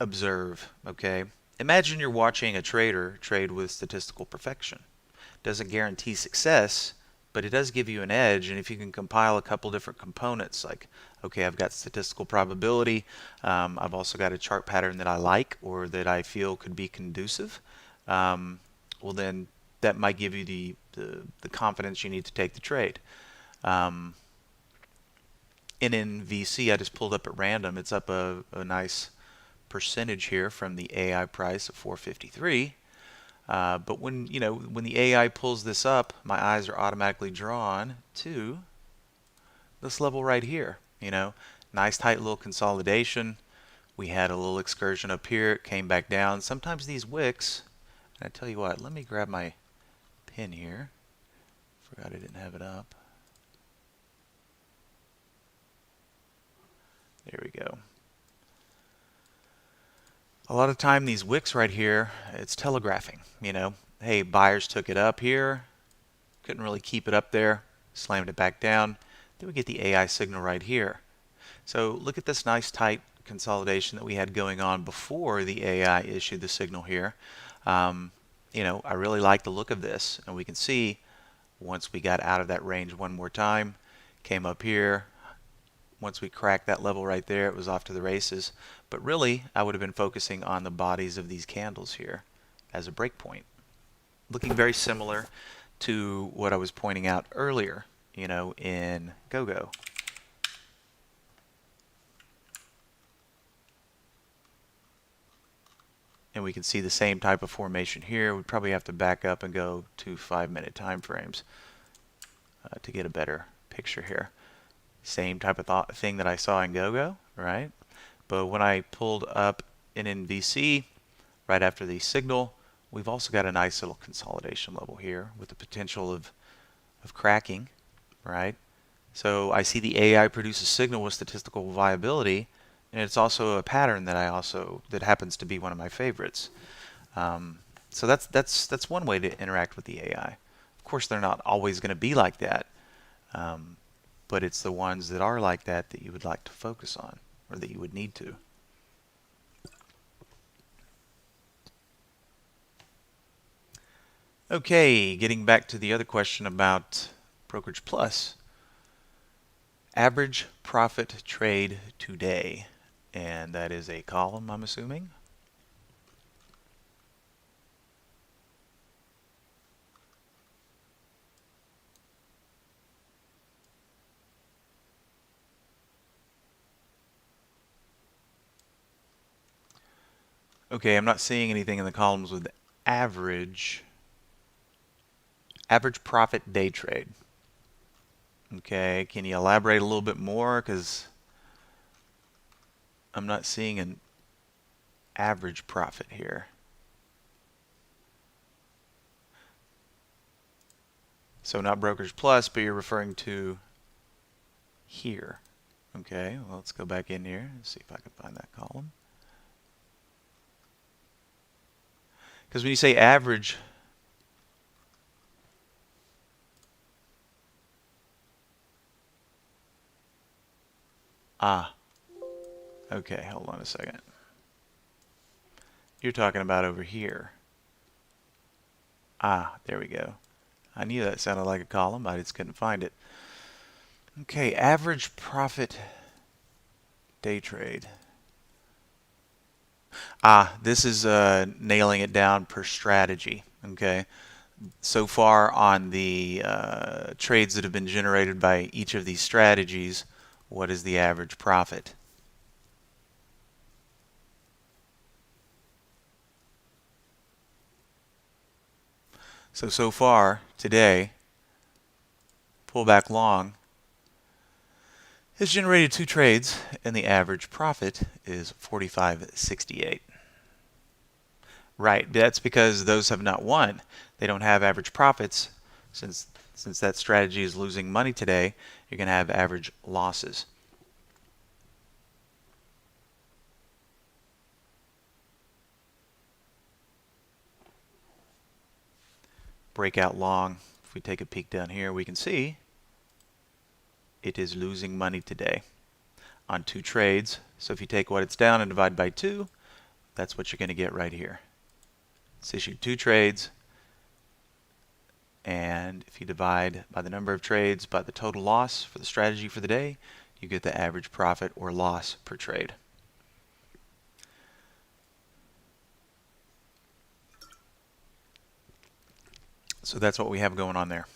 observe. Okay, imagine you're watching a trader trade with statistical perfection. Doesn't guarantee success, but it does give you an edge. And if you can compile a couple different components, like, okay, I've got statistical probability, I've also got a chart pattern that I like or that I feel could be conducive, well then that might give you the confidence you need to take the trade. In VC, I just pulled up at random. It's up a nice percentage here from the AI price of 453. But when the AI pulls this up, my eyes are automatically drawn to this level right here. Nice tight little consolidation. We had a little excursion up here. It came back down. Sometimes these wicks, and I tell you what, let me grab my pin here. Forgot I didn't have it up. There we go. A lot of time these wicks right here, it's telegraphing, Hey, buyers took it up here, couldn't really keep it up there, slammed it back down. Then we get the AI signal right here. So look at this nice tight consolidation that we had going on before the AI issued the signal here. I really like the look of this, and we can see once we got out of that range one more time, came up here. Once we cracked that level right there, it was off to the races. But really, I would have been focusing on the bodies of these candles here as a breakpoint. Looking very similar to what I was pointing out earlier, in GoGo. And we can see the same type of formation here. We'd probably have to back up and go to 5-minute time frames to get a better picture here. Same type of thing that I saw in GoGo, right? But when I pulled up in NVC right after the signal, we've also got a nice little consolidation level here with the potential of cracking, right? So I see the AI produce a signal with statistical viability, and it's also a pattern that happens to be one of my favorites. So that's one way to interact with the AI. Of course, they're not always going to be like that, but it's the ones that are like that you would like to focus on, or that you would need to. Okay, getting back to the other question about Brokerage Plus. Average profit trade today. And that is a column, I'm assuming. Okay, I'm not seeing anything in the columns with average profit day trade. Okay, can you elaborate a little bit more? Because I'm not seeing an average profit here. So not Brokerage Plus, but you're referring to here. Okay, well, let's go back in here and see if I can find that column. Because when you say average, okay, hold on a second. You're talking about over here. There we go. I knew that sounded like a column, I just couldn't find it. Okay, average profit day trade. This is nailing it down per strategy. Okay, so far on the trades that have been generated by each of these strategies, what is the average profit? So far today, pullback long has generated 2 trades, and the average profit is 45.68. Right, that's because those have not won. They don't have average profits. Since that strategy is losing money today, you're going to have average losses. Breakout long, if we take a peek down here, we can see it is losing money today on 2 trades. So if you take what it's down and divide by 2, that's what you're going to get right here. It's issued 2 trades, and if you divide by the number of trades by the total loss for the strategy for the day, you get the average profit or loss per trade. So that's what we have going on there.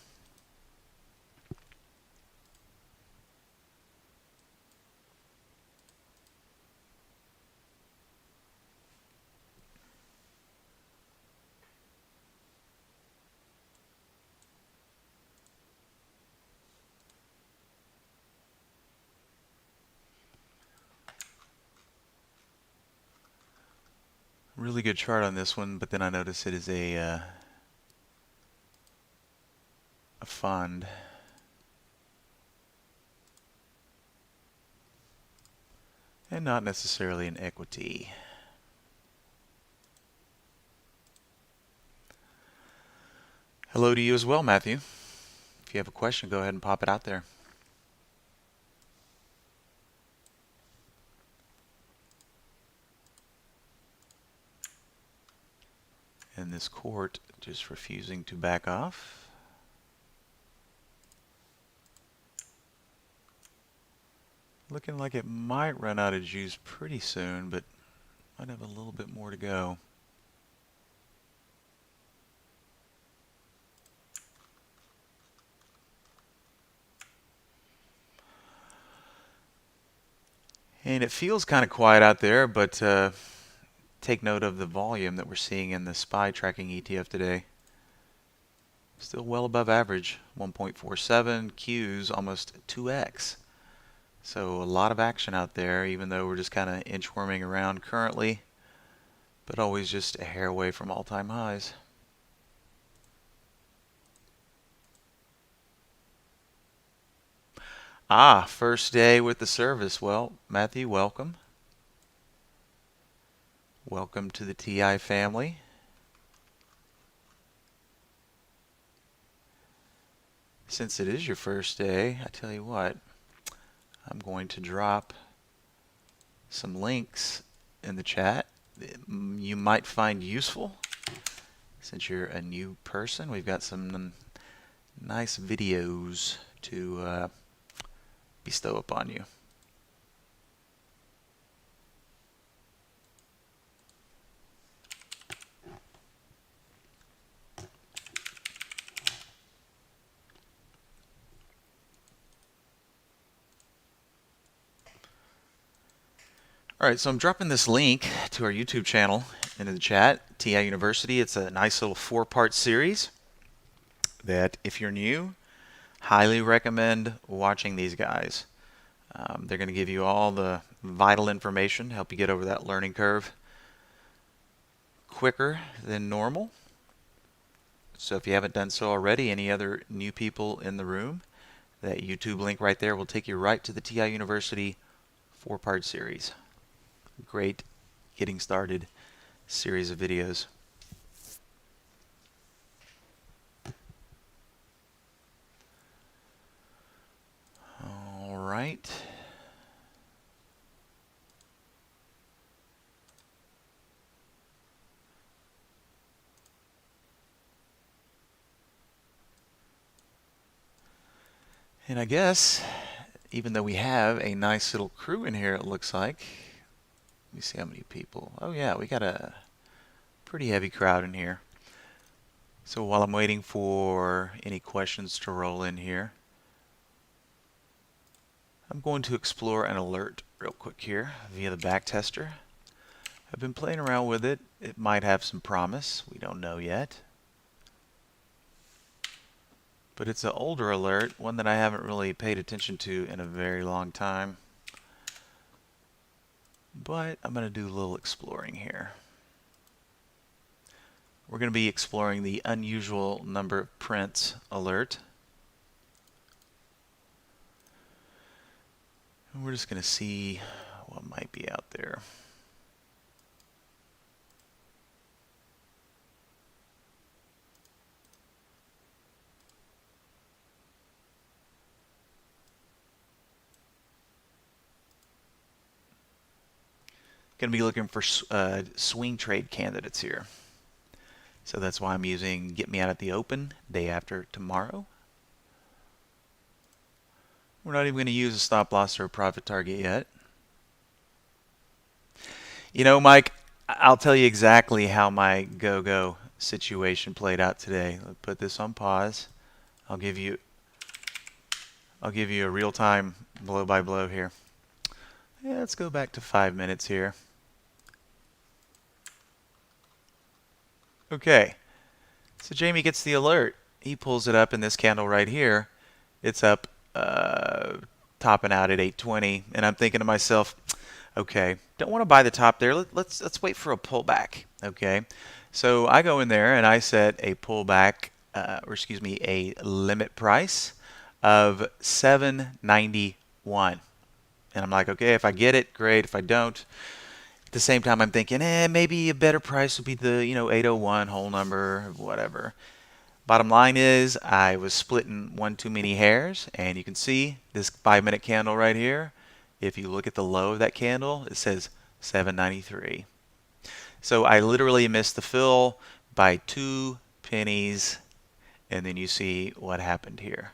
Really good chart on this one, but then I notice it is a a fund. And not necessarily an equity. Hello to you as well, Matthew. If you have a question, go ahead and pop it out there. And this court just refusing to back off. Looking like it might run out of juice pretty soon, but might have a little bit more to go. And it feels kind of quiet out there, but take note of the volume that we're seeing in the SPY tracking ETF today. Still well above average, 1.47, Qs almost 2x. So a lot of action out there, even though we're just kind of inchworming around currently, but always just a hair away from all-time highs. Ah, first day with the service. Well, Matthew, welcome. Welcome to the TI family. Since it is your first day, I tell you what, I'm going to drop some links in the chat that you might find useful. Since you're a new person, we've got some nice videos to bestow upon you. All right, so I'm dropping this link to our YouTube channel into the chat, TI University. It's a nice little 4-part series that, if you're new, highly recommend watching these guys. They're going to give you all the vital information, help you get over that learning curve quicker than normal. So if you haven't done so already, any other new people in the room, that YouTube link right there will take you right to the TI University 4-part series. Great getting started series of videos. All right. And I guess, even though we have a nice little crew in here, it looks like. Let me see how many people. Oh yeah, we got a pretty heavy crowd in here. So while I'm waiting for any questions to roll in here, I'm going to explore an alert real quick here via the back tester. I've been playing around with it. It might have some promise. We don't know yet. But it's an older alert, one that I haven't really paid attention to in a very long time. But I'm going to do a little exploring here. We're going to be exploring the unusual number of prints alert. And we're just going to see what might be out there. Going to be looking for swing trade candidates here. So that's why I'm using Get Me Out at the Open day after tomorrow. We're not even going to use a stop loss or a profit target yet. You know, Mike, I'll tell you exactly how my go-go situation played out today. Let's put this on pause. I'll give you a real-time blow-by-blow here. Yeah, let's go back to 5 minutes here. Okay, so Jamie gets the alert. He pulls it up in this candle right here. It's up, topping out at 820, and I'm thinking to myself, okay, don't want to buy the top there. Let's wait for a pullback. Okay, so I go in there and I set a pullback or excuse me, a limit price of $7.91. And I'm like, okay, if I get it, great. If I don't, at the same time, I'm thinking, maybe a better price would be the 801 whole number, whatever. Bottom line is, I was splitting one too many hairs, and you can see this 5-minute candle right here. If you look at the low of that candle, it says 793. So I literally missed the fill by 2 pennies, and then you see what happened here.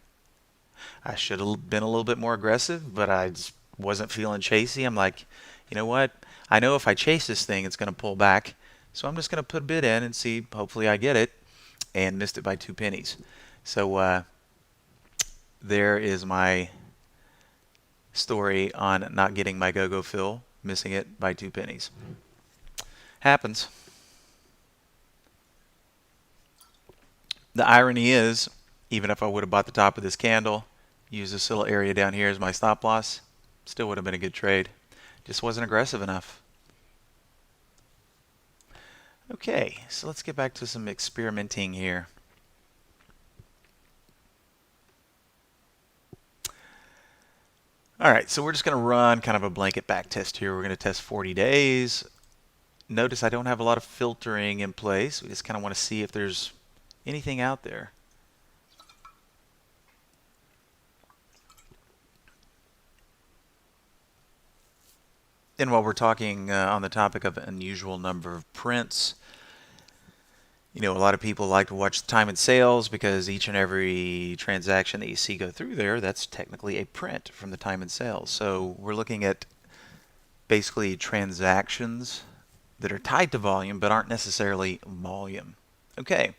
I should have been a little bit more aggressive, but I just wasn't feeling chasey. I'm like, you know what? I know if I chase this thing, it's going to pull back. So I'm just going to put a bid in and see. Hopefully I get it. And missed it by 2 pennies. So there is my story on not getting my go-go fill, missing it by 2 pennies. Happens. The irony is, even if I would have bought the top of this candle, used this little area down here as my stop loss, still would have been a good trade. Just wasn't aggressive enough. Okay, so let's get back to some experimenting here. All right, so we're just going to run kind of a blanket back test here. We're going to test 40 days. Notice I don't have a lot of filtering in place. We just kind of want to see if there's anything out there. And while we're talking on the topic of an unusual number of prints, a lot of people like to watch the time and sales because each and every transaction that you see go through there, that's technically a print from the time and sales. So we're looking at basically transactions that are tied to volume but aren't necessarily volume. Okay,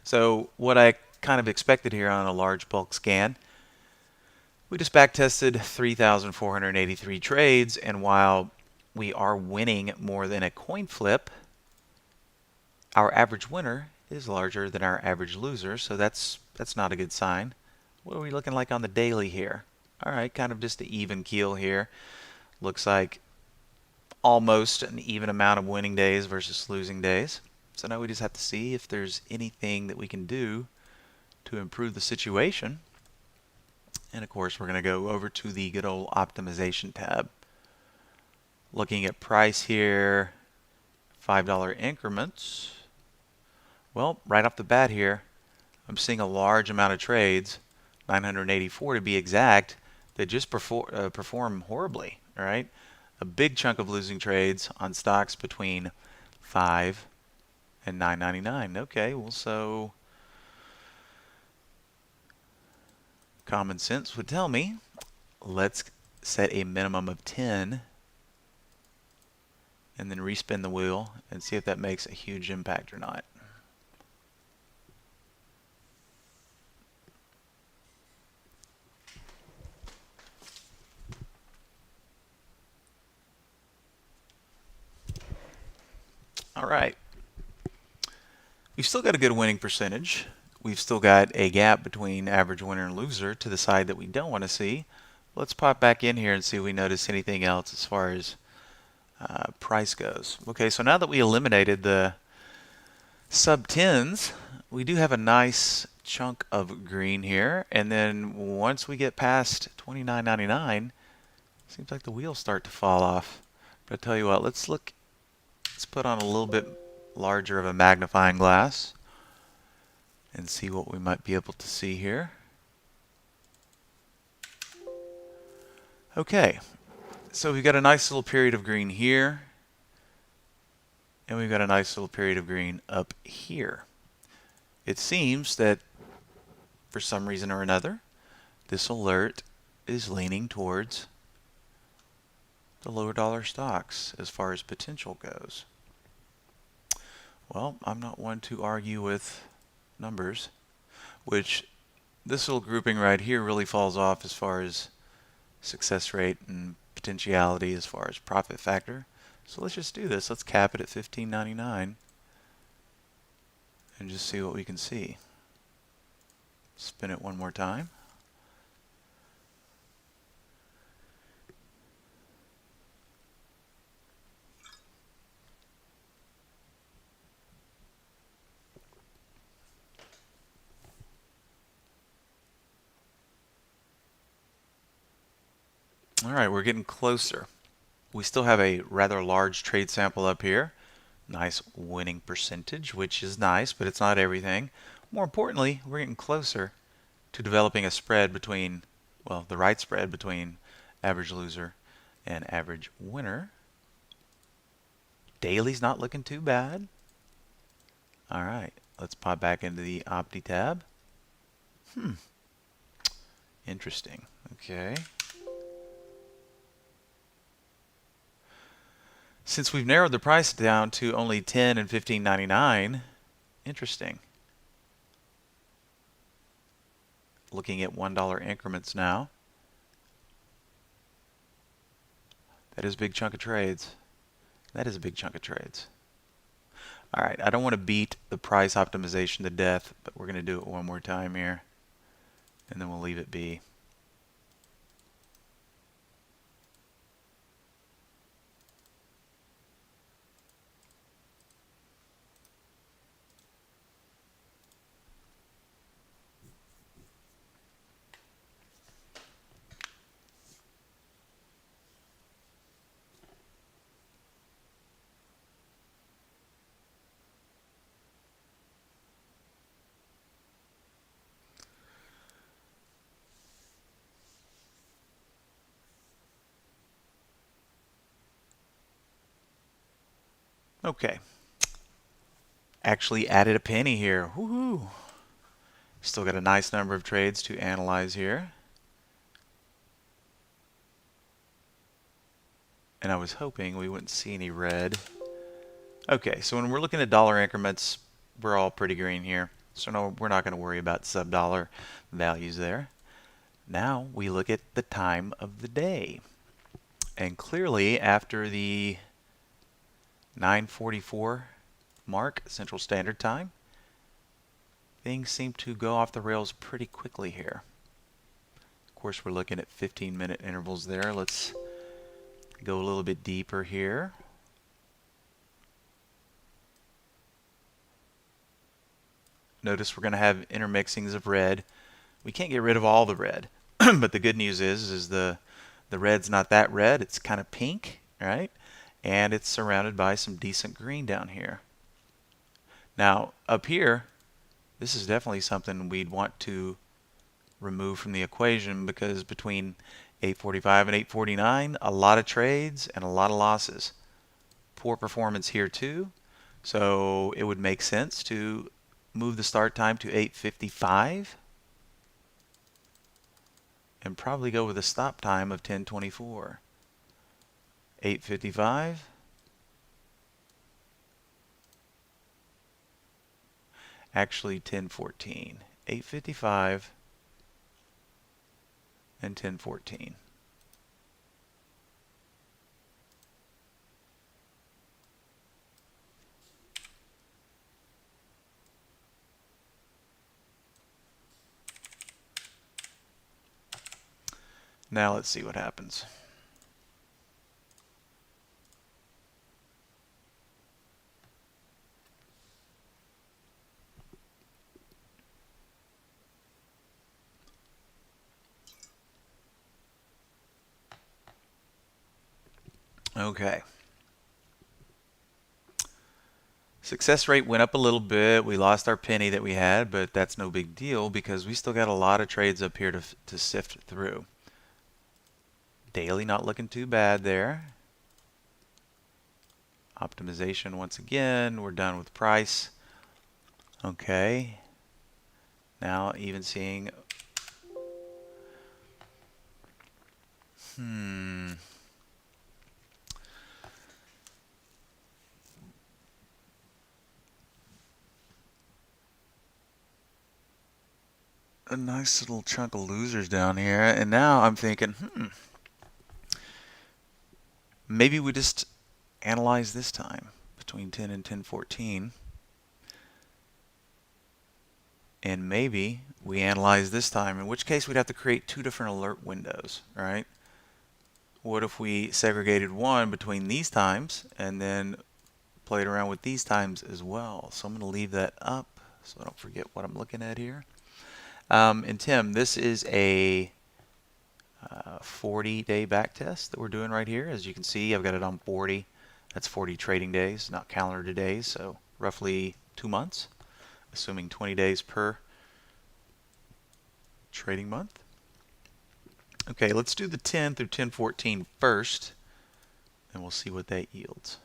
so what I kind of expected here on a large bulk scan, we just back tested 3,483 trades, and while we are winning more than a coin flip, our average winner is larger than our average loser, so that's not a good sign. What are we looking like on the daily here? All right, kind of just an even keel here. Looks like almost an even amount of winning days versus losing days. So now we just have to see if there's anything that we can do to improve the situation. And of course, we're going to go over to the good old optimization tab. Looking at price here, $5 increments. Well, right off the bat here, I'm seeing a large amount of trades, 984 to be exact, that just perform horribly. All right, a big chunk of losing trades on stocks between 5 and 9.99. Okay, well, so common sense would tell me let's set a minimum of 10 and then respin the wheel and see if that makes a huge impact or not. All right. We've still got a good winning percentage. We've still got a gap between average winner and loser to the side that we don't want to see. Let's pop back in here and see if we notice anything else as far as price goes. Okay, so now that we eliminated the sub 10s, we do have a nice chunk of green here. And then once we get past $29.99, seems like the wheels start to fall off. But I tell you what, let's put on a little bit larger of a magnifying glass and see what we might be able to see here. Okay, so we've got a nice little period of green here, and we've got a nice little period of green up here. It seems that for some reason or another, this alert is leaning towards the lower dollar stocks as far as potential goes. Well, I'm not one to argue with numbers, which this little grouping right here really falls off as far as success rate and potentiality as far as profit factor. So let's just do this. Let's cap it at $15.99 and just see what we can see. Spin it one more time. All right, we're getting closer. We still have a rather large trade sample up here. Nice winning percentage, which is nice, but it's not everything. More importantly, we're getting closer to developing a spread between, well, the right spread between average loser and average winner. Daily's not looking too bad. All right, let's pop back into the Opti tab. Interesting. Okay. Since we've narrowed the price down to only 10 and 15.99, interesting. Looking at $1 increments now. That is a big chunk of trades. That is a big chunk of trades. All right, I don't want to beat the price optimization to death, but we're going to do it one more time here, and then we'll leave it be. Okay. Actually added a penny here. Woohoo! Still got a nice number of trades to analyze here. And I was hoping we wouldn't see any red. Okay, so when we're looking at dollar increments, we're all pretty green here. So no, we're not going to worry about sub-dollar values there. Now we look at the time of the day. And clearly after the 9:44 mark Central Standard Time, things seem to go off the rails pretty quickly here. Of course, we're looking at 15-minute intervals there. Let's go a little bit deeper here. Notice we're going to have intermixings of red. We can't get rid of all the red, but the good news is the red's not that red. It's kind of pink, right? And it's surrounded by some decent green down here. Now, up here, this is definitely something we'd want to remove from the equation because between 8:45 and 8:49, a lot of trades and a lot of losses. Poor performance here too. So it would make sense to move the start time to 8:55 and probably go with a stop time of 10:24. 8:55. Actually 10:14. 8:55 and 10:14. Now let's see what happens. Okay. Success rate went up a little bit. We lost our penny that we had, but that's no big deal because we still got a lot of trades up here to sift through. Daily not looking too bad there. Optimization once again. We're done with price. Okay. Now even seeing a nice little chunk of losers down here, and now I'm thinking, maybe we just analyze this time between 10 and 10:14, and maybe we analyze this time, in which case we'd have to create two different alert windows, right? What if we segregated one between these times and then played around with these times as well? So I'm going to leave that up so I don't forget what I'm looking at here. And Tim, this is a 40-day back test that we're doing right here. As you can see, I've got it on 40. That's 40 trading days, not calendar days, so roughly 2 months, assuming 20 days per trading month. Okay, let's do the 10 through 1014 first, and we'll see what that yields.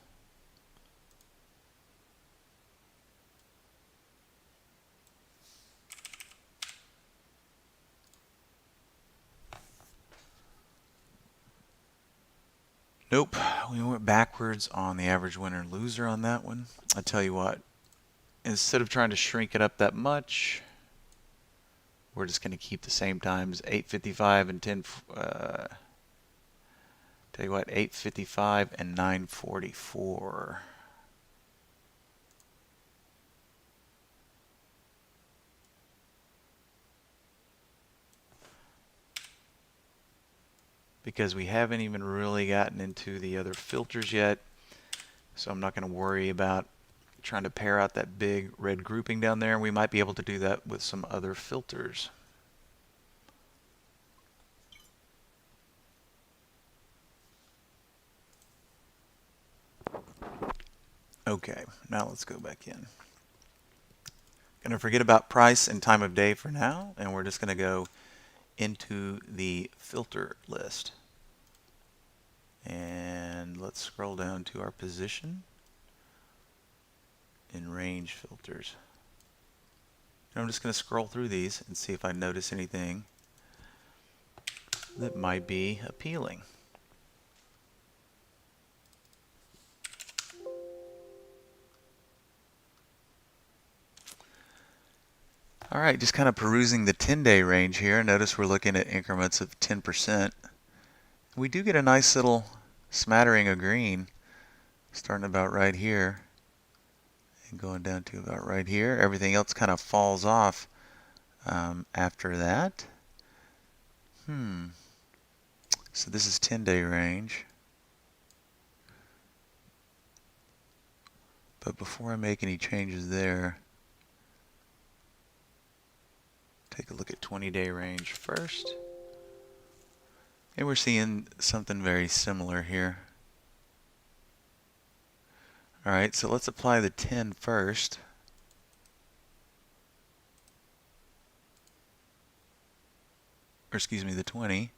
Nope, we went backwards on the average winner and loser on that one. I tell you what, instead of trying to shrink it up that much, we're just going to keep the same times, 855 and 10. Tell you what, 855 and 944. Because we haven't even really gotten into the other filters yet, so I'm not going to worry about trying to pair out that big red grouping down there. We might be able to do that with some other filters. Okay, now let's go back in. Going to forget about price and time of day for now, and we're just going to go into the filter list. And let's scroll down to our position in range filters. And I'm just going to scroll through these and see if I notice anything that might be appealing. All right, just kind of perusing the 10-day range here. Notice we're looking at increments of 10%. We do get a nice little smattering of green starting about right here and going down to about right here. Everything else kind of falls off after that. So this is 10-day range. But before I make any changes there, take a look at 20-day range first. And we're seeing something very similar here. Alright, so let's apply the 10 first. Or excuse me, the 20.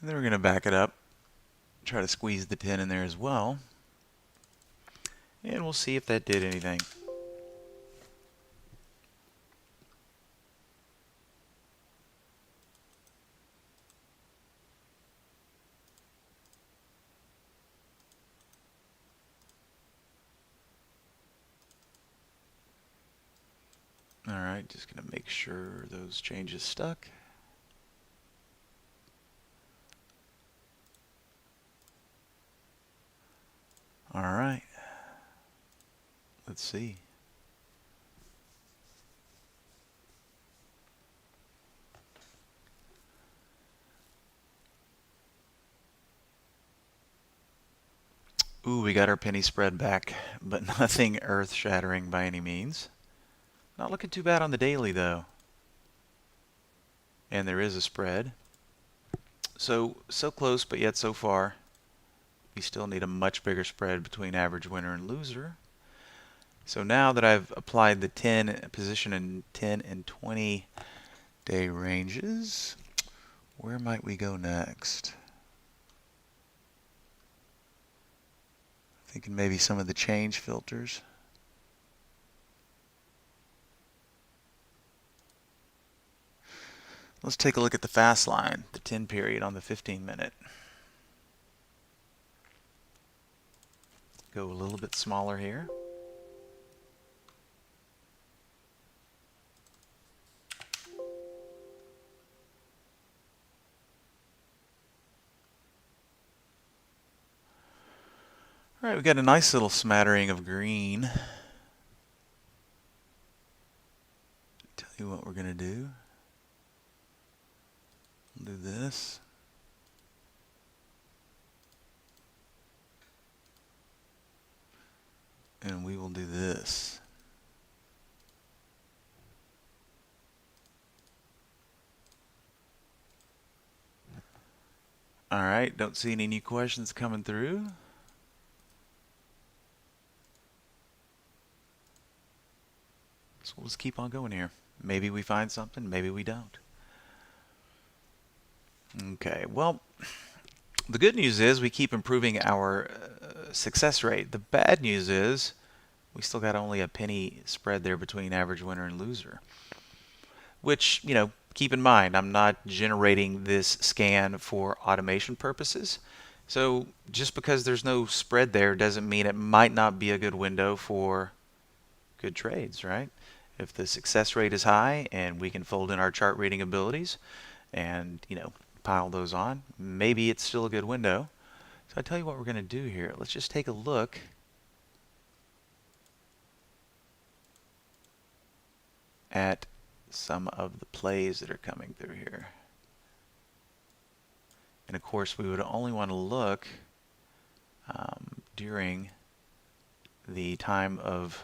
And then we're going to back it up. Try to squeeze the 10 in there as well. And we'll see if that did anything. Alright, just going to make sure those changes stuck. Alright, let's see. Ooh, we got our penny spread back, but nothing earth-shattering by any means. Not looking too bad on the daily though. And there is a spread. So close, but yet so far. We still need a much bigger spread between average winner and loser. So now that I've applied the 10 position in 10 and 20 day ranges, where might we go next? Thinking maybe some of the change filters. Let's take a look at the fast line, the 10 period on the 15 minute. Go a little bit smaller here. All right, we've got a nice little smattering of green. Tell you what we're going to do. We'll do this. And we will do this. All right, don't see any new questions coming through. So we'll just keep on going here. Maybe we find something, maybe we don't. Okay, well, the good news is we keep improving our success rate. The bad news is we still got only a penny spread there between average winner and loser. Which, keep in mind, I'm not generating this scan for automation purposes. So just because there's no spread there doesn't mean it might not be a good window for good trades, right? If the success rate is high and we can fold in our chart reading abilities and, pile those on, maybe it's still a good window. So I tell you what we're going to do here. Let's just take a look at some of the plays that are coming through here. And of course, we would only want to look during the time of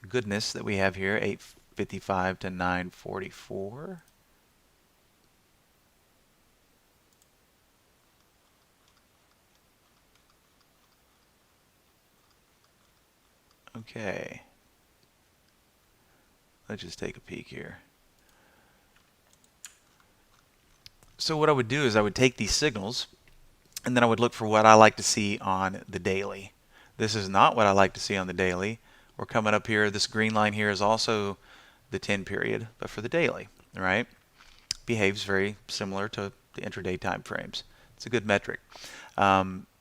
goodness that we have here, 8:55 to 9:44. Okay. Let's just take a peek here. So what I would do is I would take these signals and then I would look for what I like to see on the daily. This is not what I like to see on the daily. We're coming up here. This green line here is also the 10 period, but for the daily, right? Behaves very similar to the intraday time frames. It's a good metric.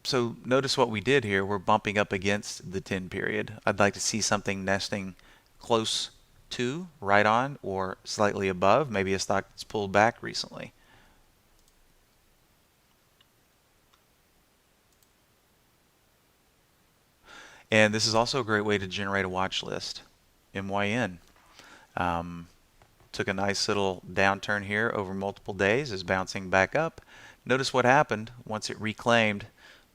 So notice what we did here. We're bumping up against the 10 period. I'd like to see something nesting close to, right on, or slightly above, maybe a stock that's pulled back recently. And this is also a great way to generate a watch list. MYN. Took a nice little downturn here over multiple days, is bouncing back up. Notice what happened once it reclaimed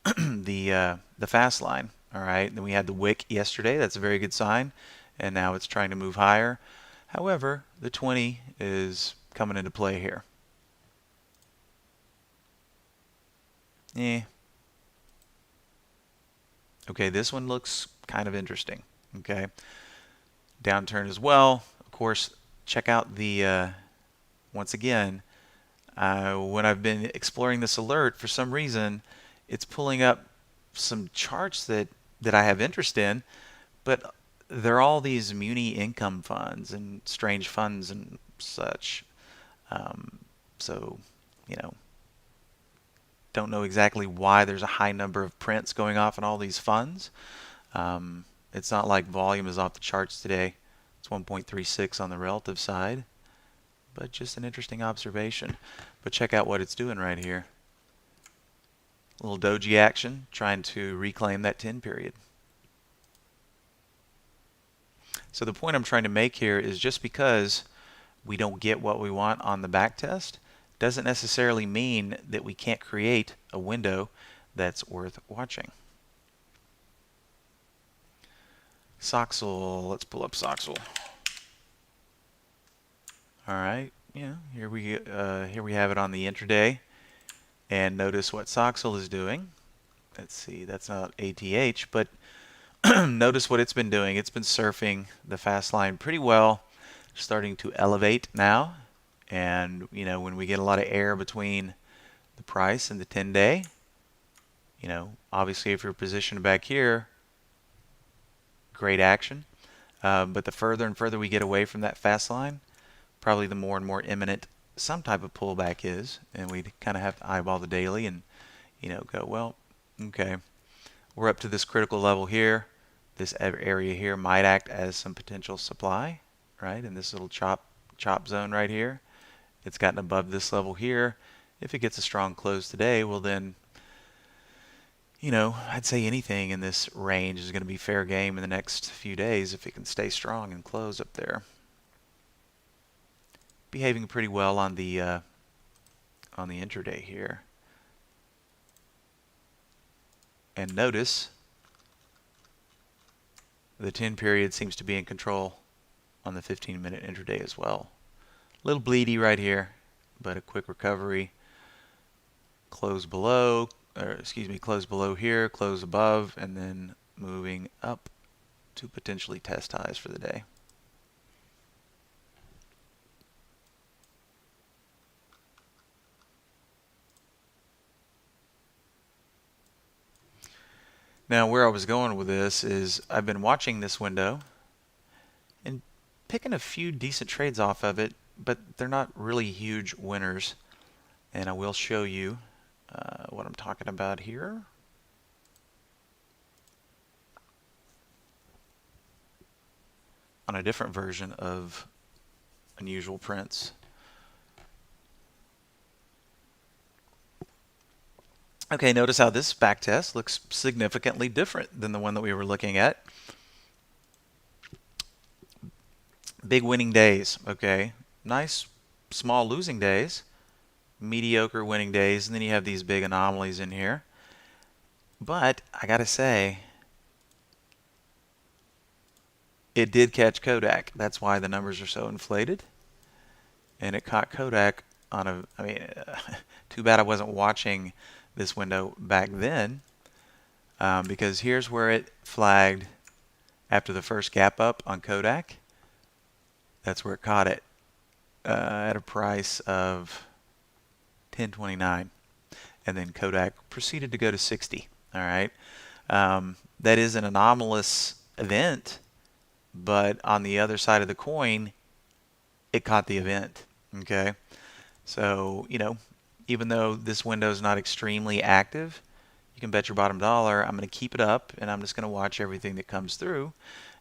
the fast line. All right, then we had the wick yesterday. That's a very good sign, and now it's trying to move higher. However, the 20 is coming into play here. Okay, this one looks kind of interesting. Okay, downturn as well. Of course, check out the once again. When I've been exploring this alert, for some reason, it's pulling up some charts that I have interest in, but they're all these muni income funds and strange funds and such. So, don't know exactly why there's a high number of prints going off in all these funds. It's not like volume is off the charts today. It's 1.36 on the relative side, but just an interesting observation. But check out what it's doing right here. A little doji action, trying to reclaim that 10 period. So the point I'm trying to make here is just because we don't get what we want on the back test doesn't necessarily mean that we can't create a window that's worth watching. Soxel, let's pull up Soxel. All right, here we have it on the intraday, and notice what Soxel is doing. Let's see, that's not ATH, but notice what it's been doing. It's been surfing the fast line pretty well, starting to elevate now. And, when we get a lot of air between the price and the 10-day, obviously if you're positioned back here, great action. But the further and further we get away from that fast line, probably the more and more imminent some type of pullback is. And we kind of have to eyeball the daily and, go, well, okay, we're up to this critical level here. This area here might act as some potential supply, right? In this little chop zone right here. It's gotten above this level here. If it gets a strong close today, well then, I'd say anything in this range is going to be fair game in the next few days if it can stay strong and close up there. Behaving pretty well on the intraday here. And notice The 10 period seems to be in control on the 15-minute intraday as well. A little bleedy right here, but a quick recovery. Close below, or excuse me, close below here, close above, and then moving up to potentially test highs for the day. Now, where I was going with this is I've been watching this window and picking a few decent trades off of it, but they're not really huge winners. And I will show you what I'm talking about here. On a different version of unusual prints. Okay, notice how this back test looks significantly different than the one that we were looking at. Big winning days, okay. Nice small losing days, mediocre winning days, and then you have these big anomalies in here. But I gotta say, it did catch Kodak. That's why the numbers are so inflated. And it caught Kodak on a, I mean, too bad I wasn't watching this window back then, because here's where it flagged after the first gap up on Kodak. That's where it caught it at a price of $10.29, and then Kodak proceeded to go to 60. All right, that is an anomalous event, but on the other side of the coin, it caught the event. Okay, so even though this window is not extremely active, you can bet your bottom dollar I'm going to keep it up, and I'm just going to watch everything that comes through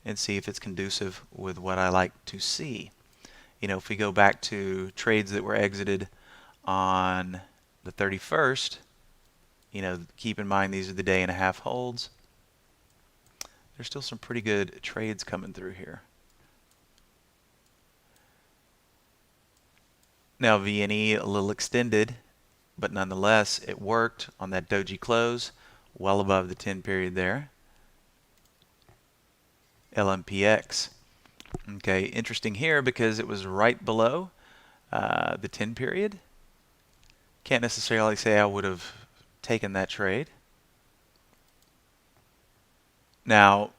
and see if it's conducive with what I like to see. If we go back to trades that were exited on the 31st, keep in mind these are the day and a half holds. There's still some pretty good trades coming through here. Now VNE a little extended, but nonetheless it worked on that doji close, well above the 10 period there. LMPX. Okay, interesting here because it was right below the 10 period. Can't necessarily say I would have taken that trade. Now,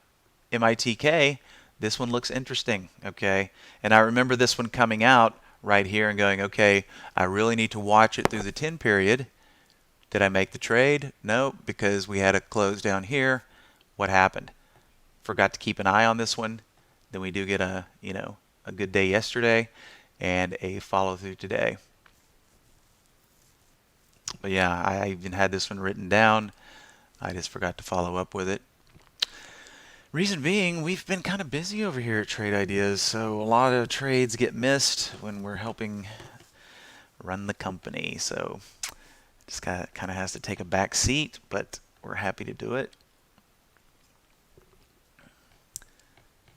MITK, this one looks interesting, okay? And I remember this one coming out right here and going, okay, I really need to watch it through the 10 period. Did I make the trade? No, because we had a close down here. What happened? Forgot to keep an eye on this one. Then we do get a good day yesterday and a follow through today. But yeah, I even had this one written down. I just forgot to follow up with it. Reason being, we've been kind of busy over here at Trade Ideas, so a lot of trades get missed when we're helping run the company. So just kind of has to take a back seat, but we're happy to do it.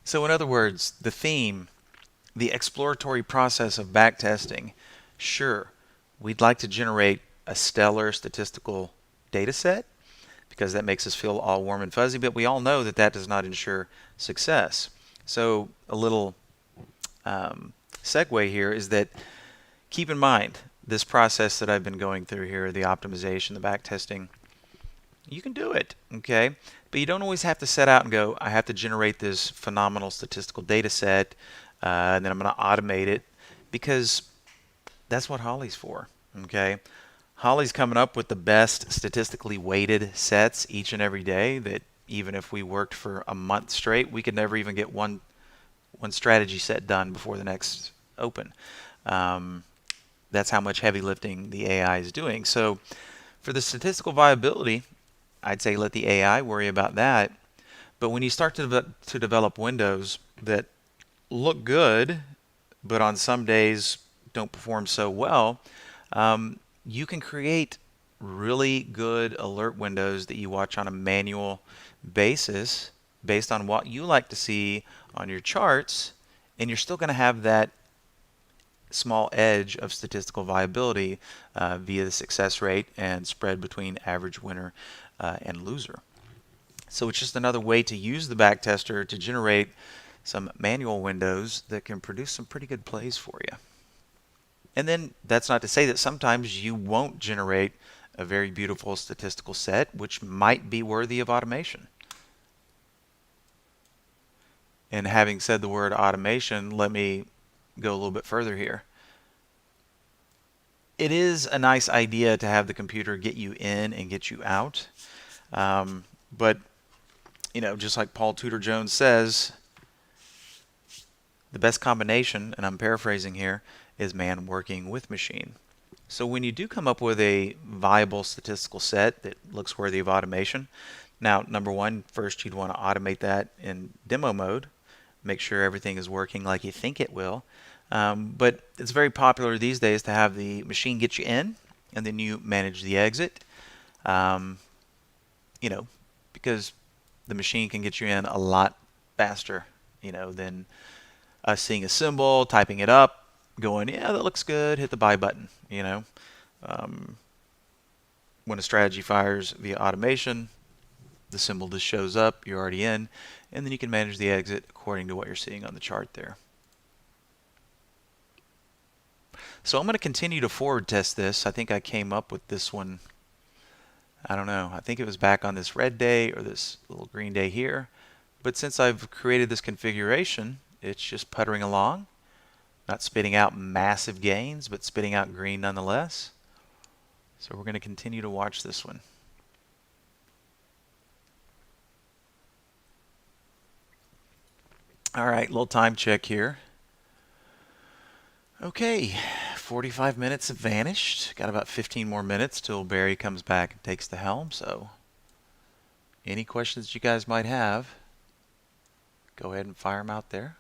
So in other words, the theme, the exploratory process of backtesting. Sure, we'd like to generate a stellar statistical data set because that makes us feel all warm and fuzzy, but we all know that that does not ensure success. So a little segue here is that keep in mind this process that I've been going through here, the optimization, the backtesting, you can do it, okay? But you don't always have to set out and go, I have to generate this phenomenal statistical data set, and then I'm going to automate it, because that's what Holly's for, okay? Holly's coming up with the best statistically weighted sets each and every day that even if we worked for a month straight, we could never even get one strategy set done before the next open. That's how much heavy lifting the AI is doing. So for the statistical viability, I'd say let the AI worry about that. But when you start to develop windows that look good, but on some days don't perform so well, you can create really good alert windows that you watch on a manual basis based on what you like to see on your charts, and you're still going to have that small edge of statistical viability via the success rate and spread between average winner and loser. So it's just another way to use the back tester to generate some manual windows that can produce some pretty good plays for you. And then that's not to say that sometimes you won't generate a very beautiful statistical set, which might be worthy of automation. And having said the word automation, let me go a little bit further here. It is a nice idea to have the computer get you in and get you out. But, just like Paul Tudor Jones says, the best combination, and I'm paraphrasing here, is man working with machine. So when you do come up with a viable statistical set that looks worthy of automation, now, number one, first you'd want to automate that in demo mode. Make sure everything is working like you think it will. But it's very popular these days to have the machine get you in, and then you manage the exit. Because the machine can get you in a lot faster, than us seeing a symbol, typing it up, going, yeah, that looks good, hit the buy button, When a strategy fires via automation, the symbol just shows up, you're already in, and then you can manage the exit according to what you're seeing on the chart there. So I'm going to continue to forward test this. I think I came up with this one, I don't know, I think it was back on this red day or this little green day here. But since I've created this configuration, it's just puttering along, not spitting out massive gains, but spitting out green nonetheless. So we're going to continue to watch this one. All right, little time check here. Okay, 45 minutes have vanished. Got about 15 more minutes till Barry comes back and takes the helm. So any questions you guys might have, go ahead and fire them out there.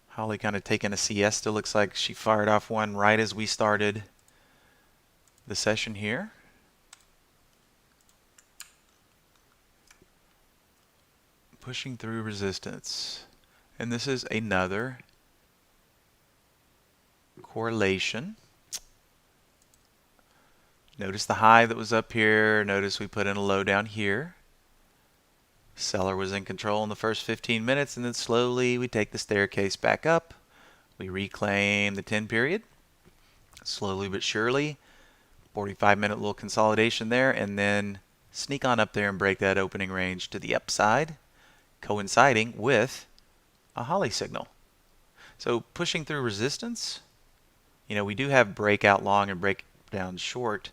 Holly kind of taking a siesta. Looks like she fired off one right as we started the session here. Pushing through resistance. And this is another correlation. Notice the high that was up here. Notice we put in a low down here. Seller was in control in the first 15 minutes, and then slowly we take the staircase back up. We reclaim the 10 period. Slowly but surely. 45-minute little consolidation there, and then sneak on up there and break that opening range to the upside, coinciding with a Holly signal. So pushing through resistance, we do have breakout long and breakdown short,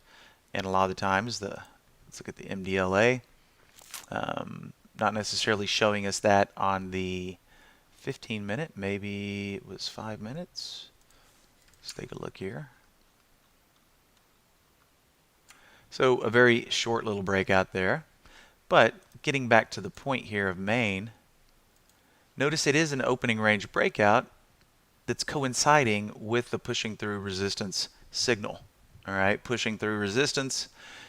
and a lot of the times, let's look at the MDLA, not necessarily showing us that on the 15-minute, maybe it was 5 minutes. Let's take a look here. So a very short little breakout there. But getting back to the point here of main, notice it is an opening range breakout that's coinciding with the pushing through resistance signal. All right, pushing through resistance,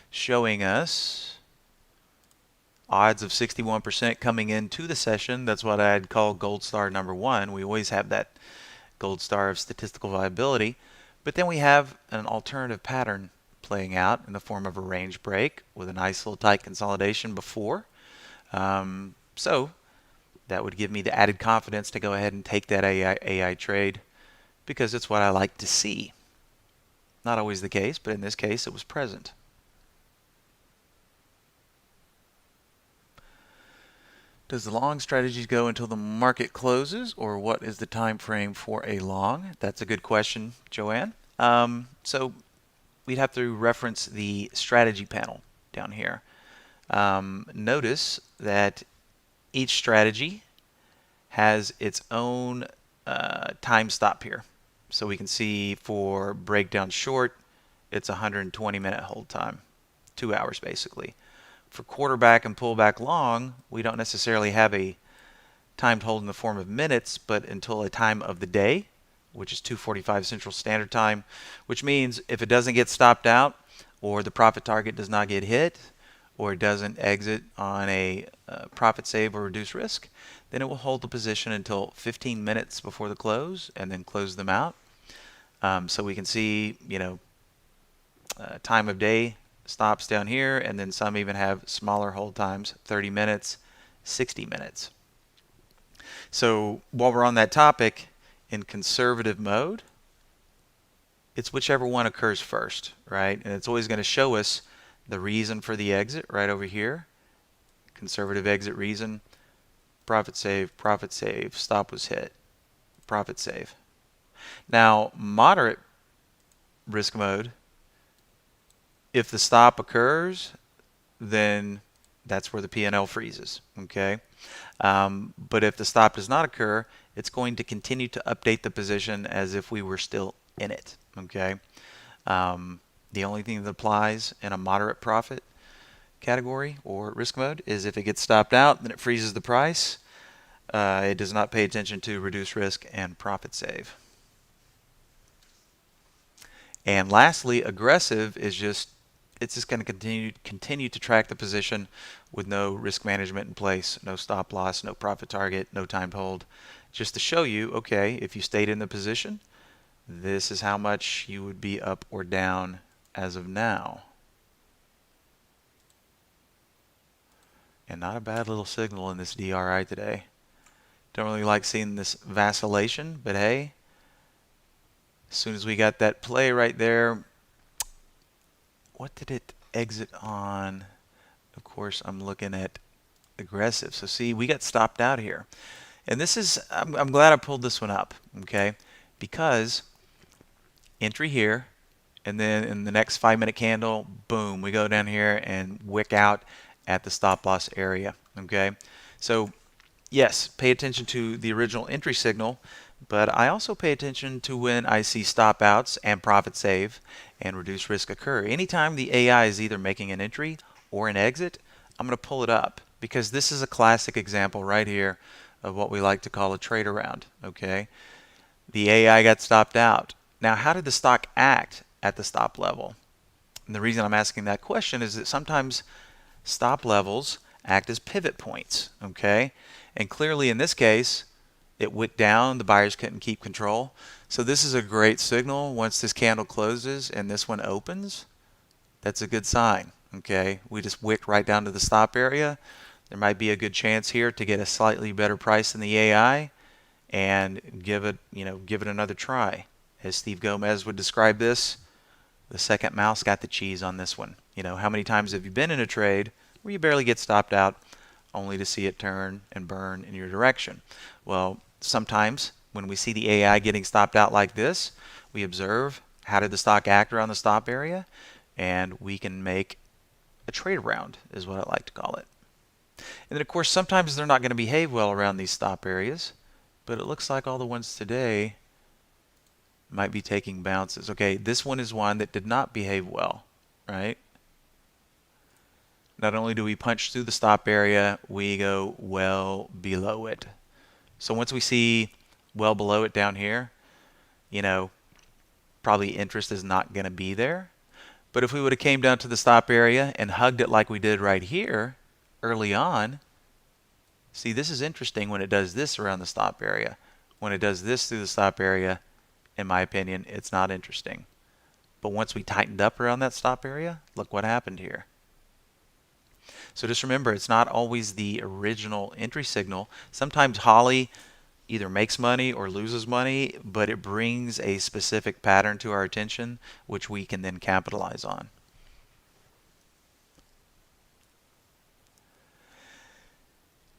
showing us odds of 61% coming into the session. That's what I'd call gold star number one. We always have that gold star of statistical viability. But then we have an alternative pattern playing out in the form of a range break with a nice little tight consolidation before. So that would give me the added confidence to go ahead and take that AI trade because it's what I like to see. Not always the case, but in this case it was present. Does the long strategies go until the market closes, or what is the time frame for a long? That's a good question, Joanne. So we'd have to reference the strategy panel down here. Notice that each strategy has its own time stop here. So we can see for breakdown short, it's 120-minute hold time, 2 hours basically. For quarterback and pullback long, we don't necessarily have a timed hold in the form of minutes, but until a time of the day, which is 2:45 Central Standard Time, which means if it doesn't get stopped out, or the profit target does not get hit, or it doesn't exit on a profit save or reduce risk, then it will hold the position until 15 minutes before the close and then close them out. So we can see, time of day stops down here, and then some even have smaller hold times, 30 minutes, 60 minutes. So while we're on that topic, in conservative mode, it's whichever one occurs first, right? And it's always going to show us the reason for the exit right over here. Conservative exit reason, profit save, stop was hit, profit save. Now, moderate risk mode, if the stop occurs, then that's where the P&L freezes, okay? But if the stop does not occur, it's going to continue to update the position as if we were still in it, okay? The only thing that applies in a moderate profit category or risk mode is if it gets stopped out, then it freezes the price. It does not pay attention to reduce risk and profit save. And lastly, aggressive is it's just going to continue to track the position with no risk management in place, no stop loss, no profit target, no timed hold, just to show you, okay, if you stayed in the position, this is how much you would be up or down as of now. And not a bad little signal in this DRI today. Don't really like seeing this vacillation, but hey, as soon as we got that play right there, what did it exit on? Of course, I'm looking at aggressive. So see, we got stopped out here. And this is, I'm glad I pulled this one up, okay? Because entry here, and then in the next 5-minute candle, boom, we go down here and wick out at the stop loss area, okay? So yes, pay attention to the original entry signal, but I also pay attention to when I see stop outs and profit save and reduce risk occur. Anytime the AI is either making an entry or an exit, I'm going to pull it up because this is a classic example right here of what we like to call a trade around, okay? The AI got stopped out. Now, how did the stock act at the stop level? And the reason I'm asking that question is that sometimes stop levels act as pivot points, okay? And clearly in this case, it wicked down, the buyers couldn't keep control. So this is a great signal. Once this candle closes and this one opens, that's a good sign, okay? We just wicked right down to the stop area. There might be a good chance here to get a slightly better price than the AI and give it another try. As Steve Gomez would describe this, the second mouse got the cheese on this one. How many times have you been in a trade where you barely get stopped out only to see it turn and burn in your direction? Well, sometimes when we see the AI getting stopped out like this, we observe how did the stock act around the stop area, and we can make a trade around, is what I like to call it. And then of course sometimes they're not going to behave well around these stop areas, but it looks like all the ones today might be taking bounces. Okay, this one is one that did not behave well, right? Not only do we punch through the stop area, we go well below it. So once we see well below it down here, probably interest is not going to be there. But if we would have came down to the stop area and hugged it like we did right here early on, see, this is interesting when it does this around the stop area. When it does this through the stop area, in my opinion, it's not interesting. But once we tightened up around that stop area, look what happened here. So just remember, it's not always the original entry signal. Sometimes Holly either makes money or loses money, but it brings a specific pattern to our attention, which we can then capitalize on.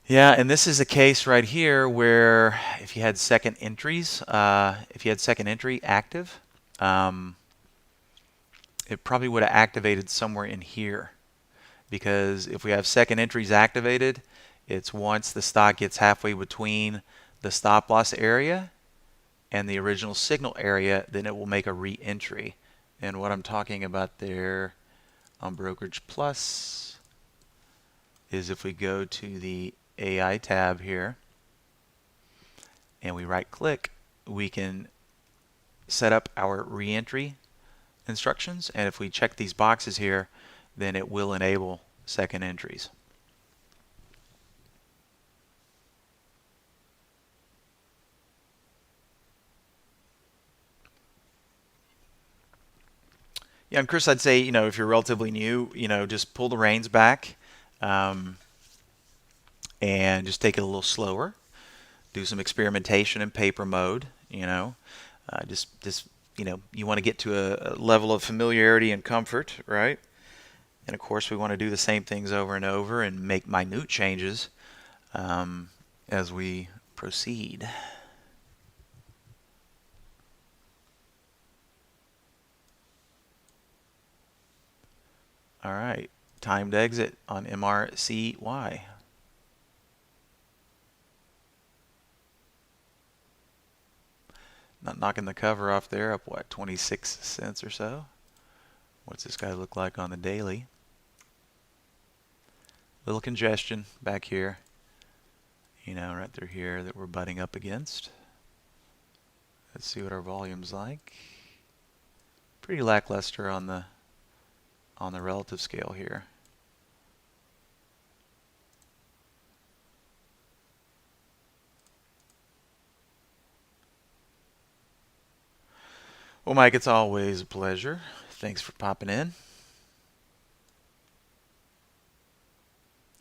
Yeah, and this is a case right here where if you had second entry active, it probably would have activated somewhere in here. Because if we have second entries activated, it's once the stock gets halfway between the stop loss area and the original signal area, then it will make a re-entry. And what I'm talking about there on Brokerage Plus is if we go to the AI tab here and we right click, we can set up our re-entry instructions, and if we check these boxes here, then it will enable second entries. Yeah, and Chris, I'd say, if you're relatively new, just pull the reins back, um, and just take it a little slower. Do some experimentation in paper mode. Just you want to get to a level of familiarity and comfort, right? And of course, we want to do the same things over and over and make minute changes as we proceed. All right, timed exit on MRCY. Not knocking the cover off there, up what, 26 cents or so? What's this guy look like on the daily? Little congestion back here, right through here that we're butting up against. Let's see what our volume's like. Pretty lackluster on the relative scale here. Well, Mike, it's always a pleasure. Thanks for popping in.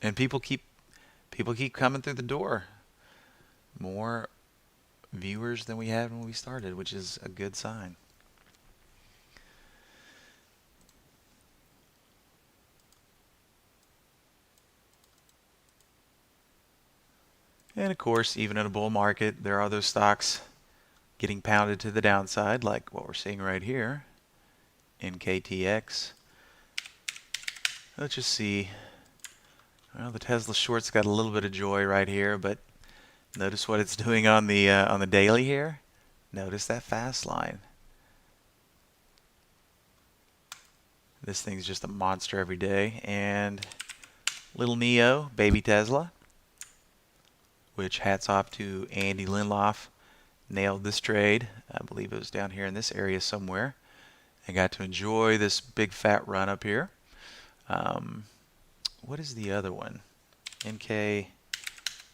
And people keep coming through the door. More viewers than we had when we started, which is a good sign. And of course, even in a bull market, there are those stocks getting pounded to the downside, like what we're seeing right here in KTX. Let's just see. Well, the Tesla short's got a little bit of joy right here, but notice what it's doing on the daily here. Notice that fast line. This thing's just a monster every day. And little Neo, baby Tesla, which hats off to Andy Lindelof. Nailed this trade. I believe it was down here in this area somewhere. And got to enjoy this big fat run up here. What is the other one? NKLA.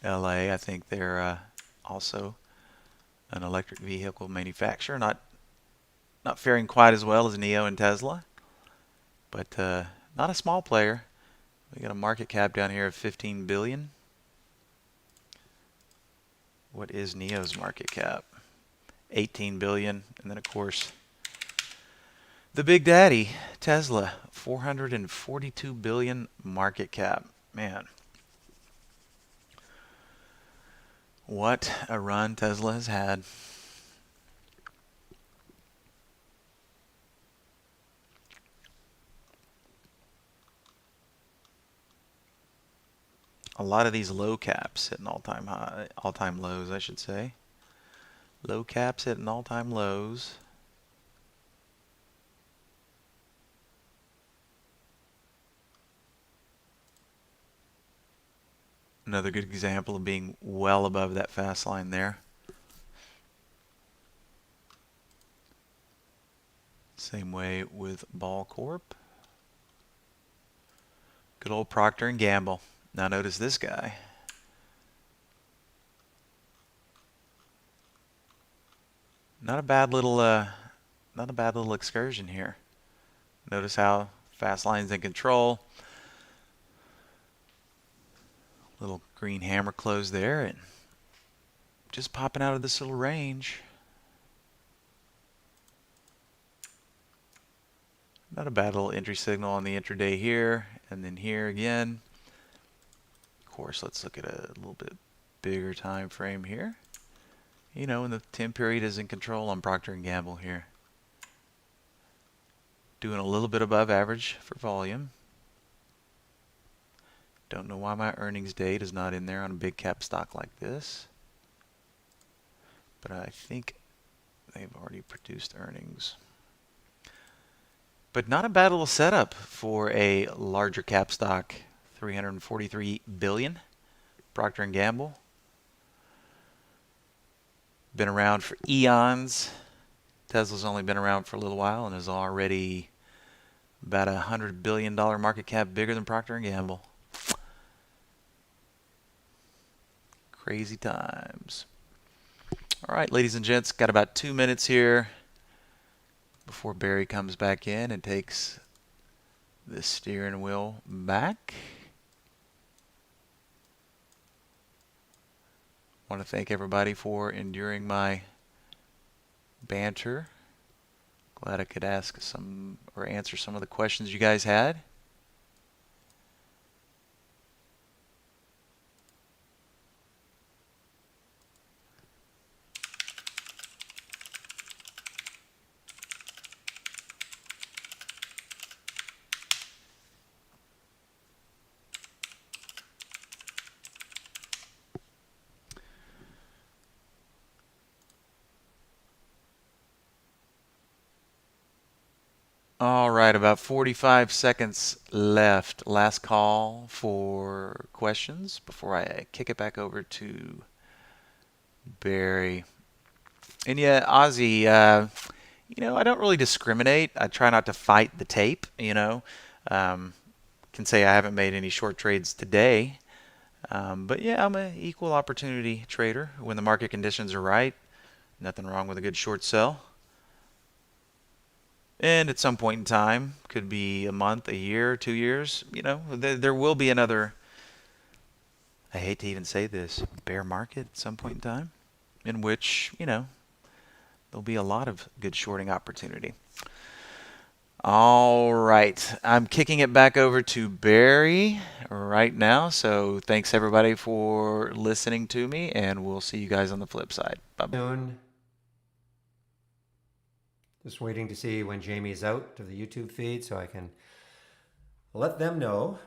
I think they're also an electric vehicle manufacturer. Not faring quite as well as Neo and Tesla, but not a small player. We got a market cap down here of 15 billion. What is Neo's market cap? 18 billion. And then of course the big daddy, Tesla, 442 billion market cap. Man, what a run Tesla has had. A lot of these low caps hitting all-time high, all-time lows, I should say. Low caps hitting all-time lows. Another good example of being well above that fast line there. Same way with Ball Corp. Good old Procter and Gamble. Now notice this guy. Not a bad little excursion here. Notice how fast line's in control. Little green hammer close there, and just popping out of this little range. Not a bad little entry signal on the intraday here, and then here again. Of course, let's look at a little bit bigger time frame here. And the 10 period is in control on Procter & Gamble here. Doing a little bit above average for volume. Don't know why my earnings date is not in there on a big cap stock like this. But I think they've already produced earnings. But not a bad little setup for a larger cap stock. 343 billion. Procter & Gamble. Been around for eons. Tesla's only been around for a little while and is already about $100 billion market cap bigger than Procter & Gamble. Crazy times. All right, ladies and gents, got about 2 minutes here before Barry comes back in and takes the steering wheel back. Want to thank everybody for enduring my banter. Glad I could ask some or answer some of the questions you guys had. All right, about 45 seconds left. Last call for questions before I kick it back over to Barry. And yeah, Ozzy, I don't really discriminate. I try not to fight the tape, Can say I haven't made any short trades today. But yeah, I'm an equal opportunity trader when the market conditions are right. Nothing wrong with a good short sell. And at some point in time, could be a month, a year, 2 years, there will be another, I hate to even say this, bear market at some point in time, in which, there'll be a lot of good shorting opportunity. All right, I'm kicking it back over to Barry right now. So thanks everybody for listening to me, and we'll see you guys on the flip side. Bye-bye. Soon. Just waiting to see when Jamie's out of the YouTube feed so I can let them know.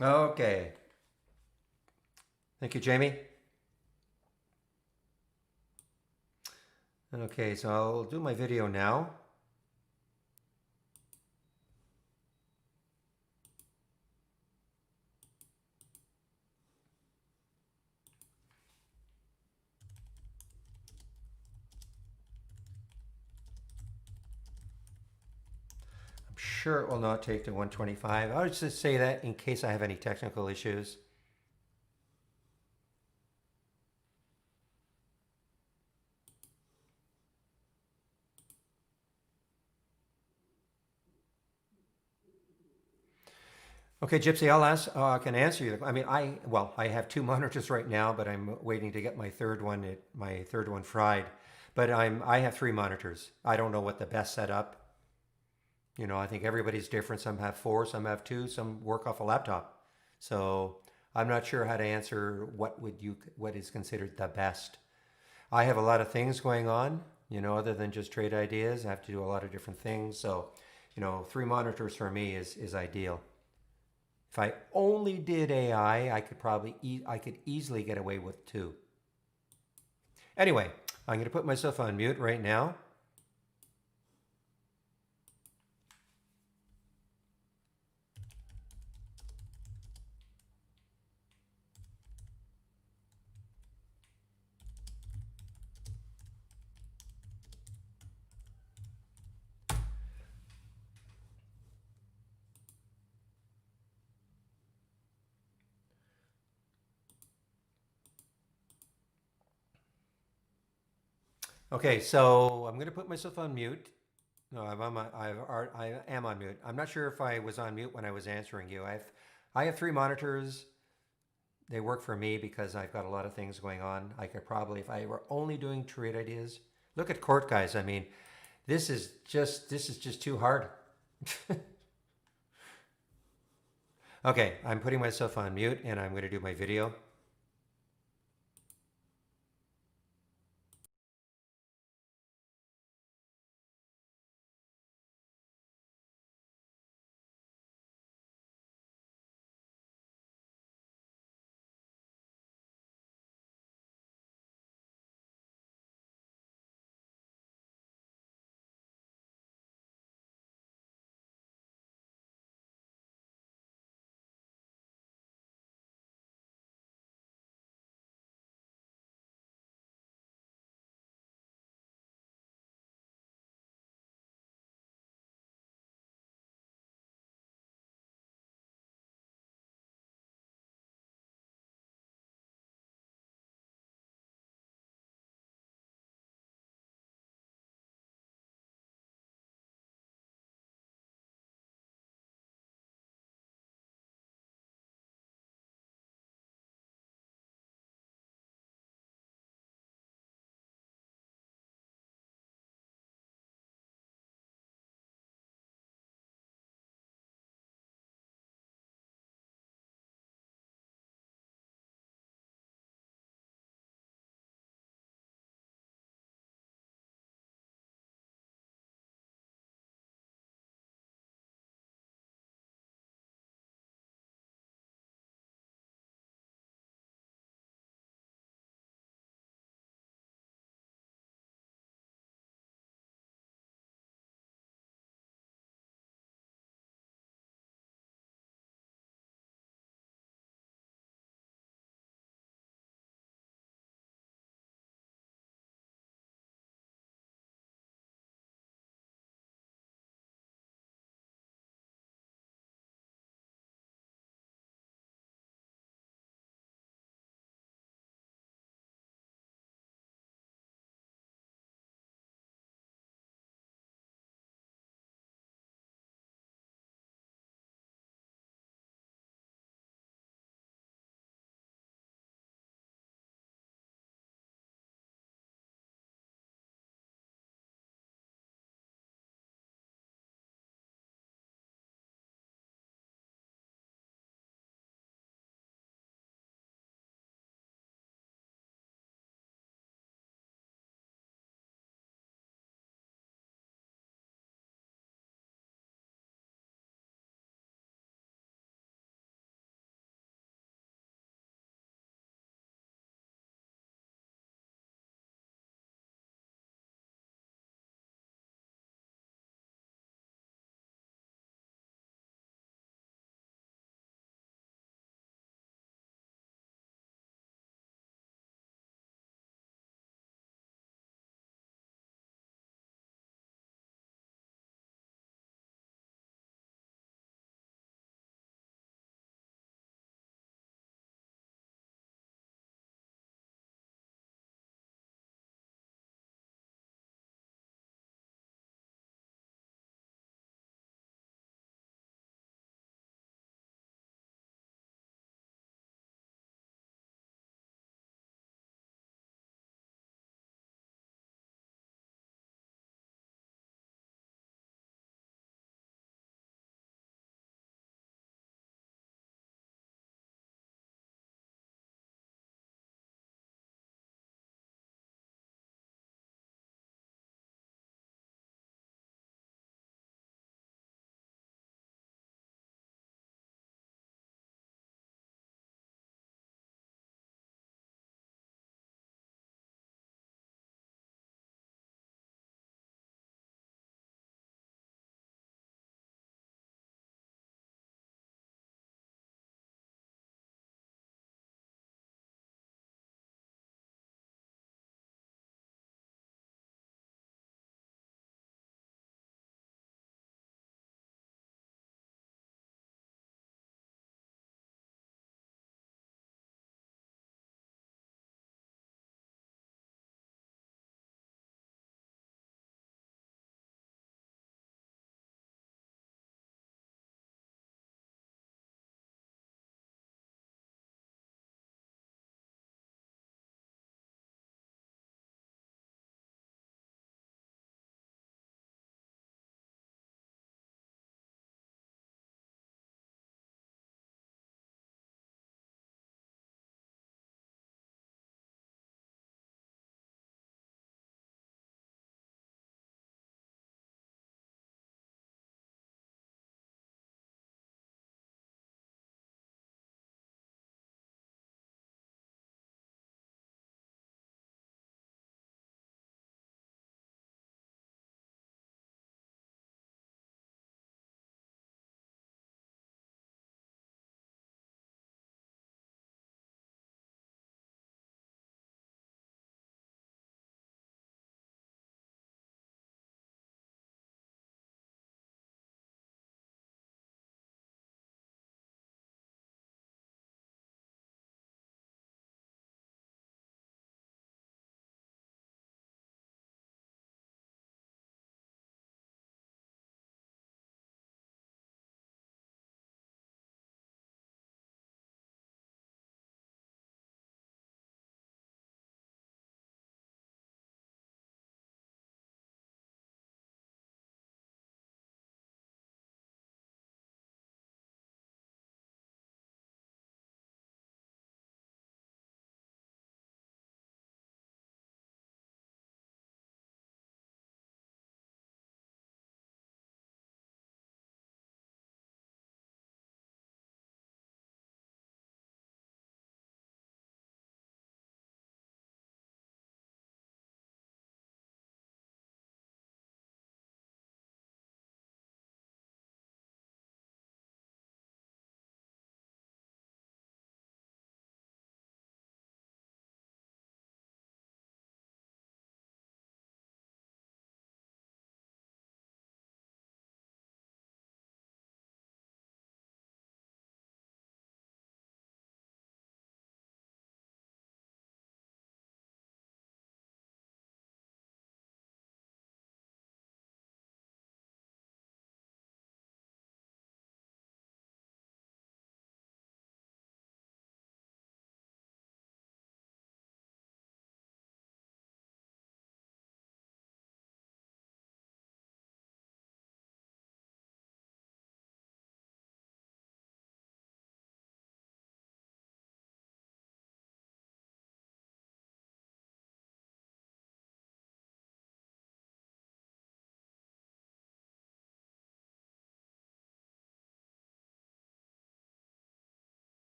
Okay. Thank you, Jamie. Okay, so I'll do my video now. I'm sure it will not take to 125. I'll just say that in case I have any technical issues. Okay, Gypsy, I can answer you. I mean, I have two monitors right now, but I'm waiting to get my third one fried. But I have three monitors. I don't know what the best setup. I think everybody's different. Some have four, some have two, some work off a laptop. So I'm not sure how to answer what is considered the best. I have a lot of things going on, other than just trade ideas. I have to do a lot of different things. So, three monitors for me is ideal. If I only did AI, I could easily get away with two. Anyway, I'm going to put myself on mute right now. Okay, so I'm going to put myself on mute. No, I am on mute. I'm not sure if I was on mute when I was answering you. I have three monitors. They work for me because I've got a lot of things going on. I could probably, if I were only doing trade ideas, look at court guys. I mean, this is just too hard. Okay, I'm putting myself on mute and I'm going to do my video.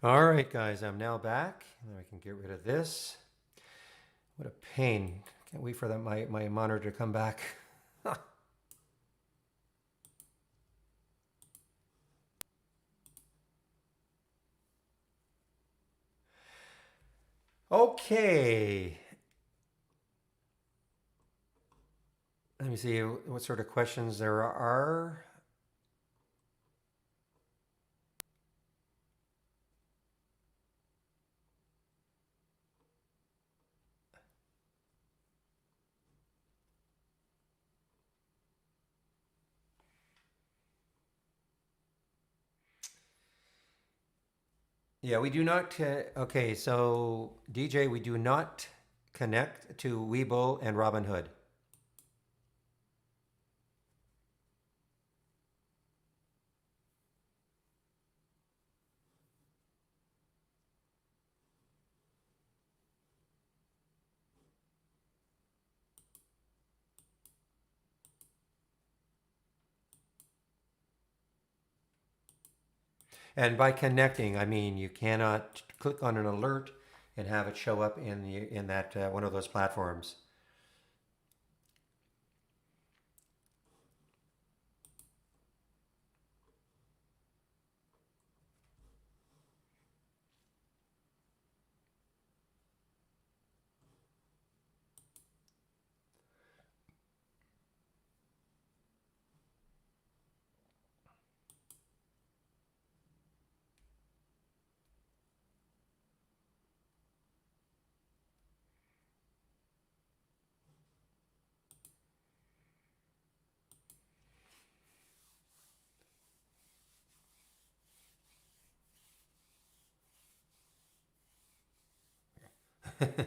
All right, guys, I'm now back. Now I can get rid of this. What a pain. Can't wait for that my monitor to come back. Okay. Let me see what sort of questions there are. Yeah, we do not. Okay, so DJ, we do not connect to Webull and Robinhood. And by connecting, I mean you cannot click on an alert and have it show up in that one of those platforms.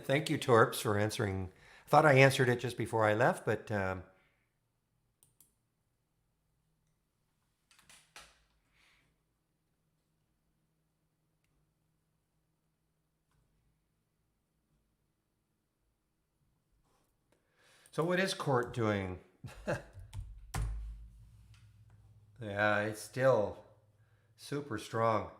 Thank you, Torps, for answering. I thought I answered it just before I left, but so what is Court doing? Yeah, it's still super strong.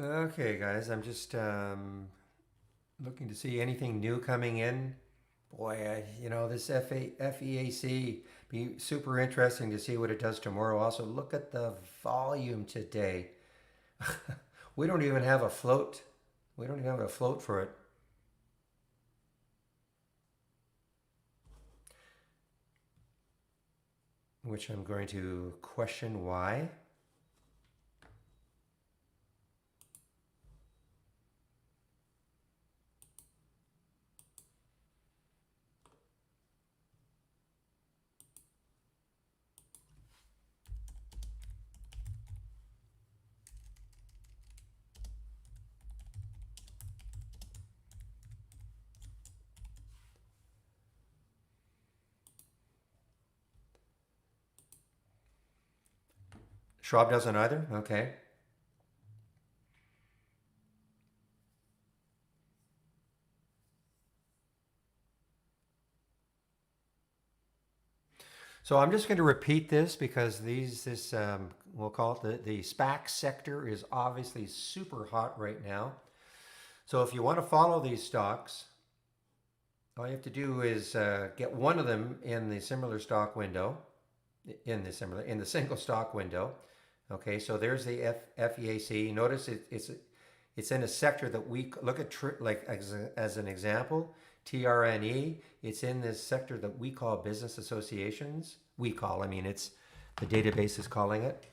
Okay, guys, I'm just looking to see anything new coming in. Boy, this FEAC be super interesting to see what it does tomorrow. Also, look at the volume today. We don't even have a float. We don't even have a float for it, which I'm going to question why. Schwab doesn't either. Okay. So I'm just going to repeat this because we'll call it the SPAC sector is obviously super hot right now. So if you want to follow these stocks, all you have to do is get one of them in the similar stock window. in the single stock window. Okay, so there's the FEAC. Notice it's in a sector that we look at like as an example. TRNE. It's in this sector that we call business associations. I mean, it's the database is calling it.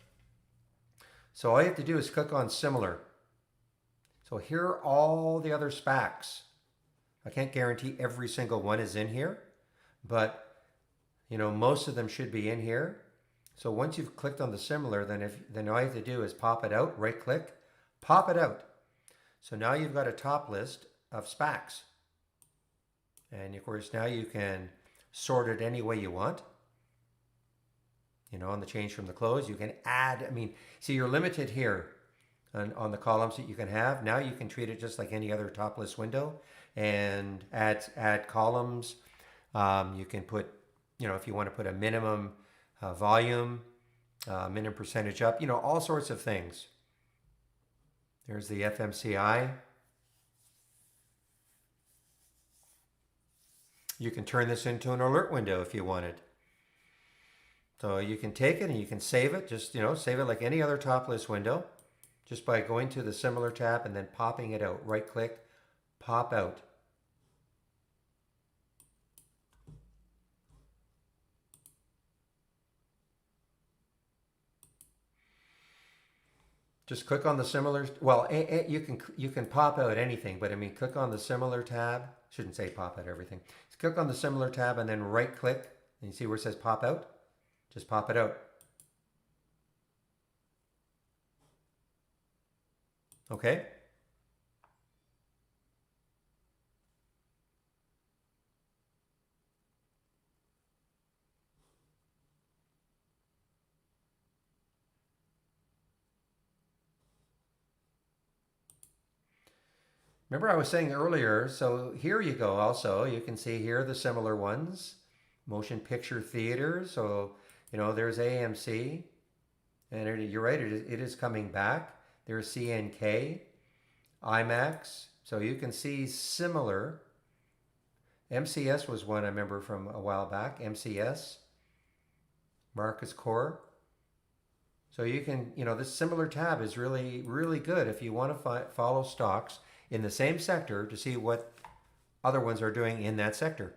So all you have to do is click on similar. So here are all the other SPACs. I can't guarantee every single one is in here, but most of them should be in here. So once you've clicked on the similar, then all you have to do is pop it out, right click, pop it out. So now you've got a top list of SPACs. And of course now you can sort it any way you want. On the change from the close, you can add, see, you're limited here on the columns that you can have. Now you can treat it just like any other top list window and add columns. You can put, if you want to put a minimum volume, minimum percentage up, all sorts of things. There's the FMCI. You can turn this into an alert window if you wanted. So you can take it and you can save it, just, save it like any other top list window, just by going to the similar tab and then popping it out. Right click, pop out. Just click on the similar, well, you can pop out anything, but click on the similar tab. Shouldn't say pop out everything. Just click on the similar tab and then right click, and you see where it says pop out? Just pop it out. Okay? Remember I was saying earlier, so here you go also. You can see here the similar ones. Motion picture theater. So, there's AMC. And you're right, it is coming back. There's CNK, IMAX. So you can see similar. MCS was one I remember from a while back. MCS, Marcus Core. So you can, this similar tab is really, really good if you want to follow stocks in the same sector to see what other ones are doing in that sector.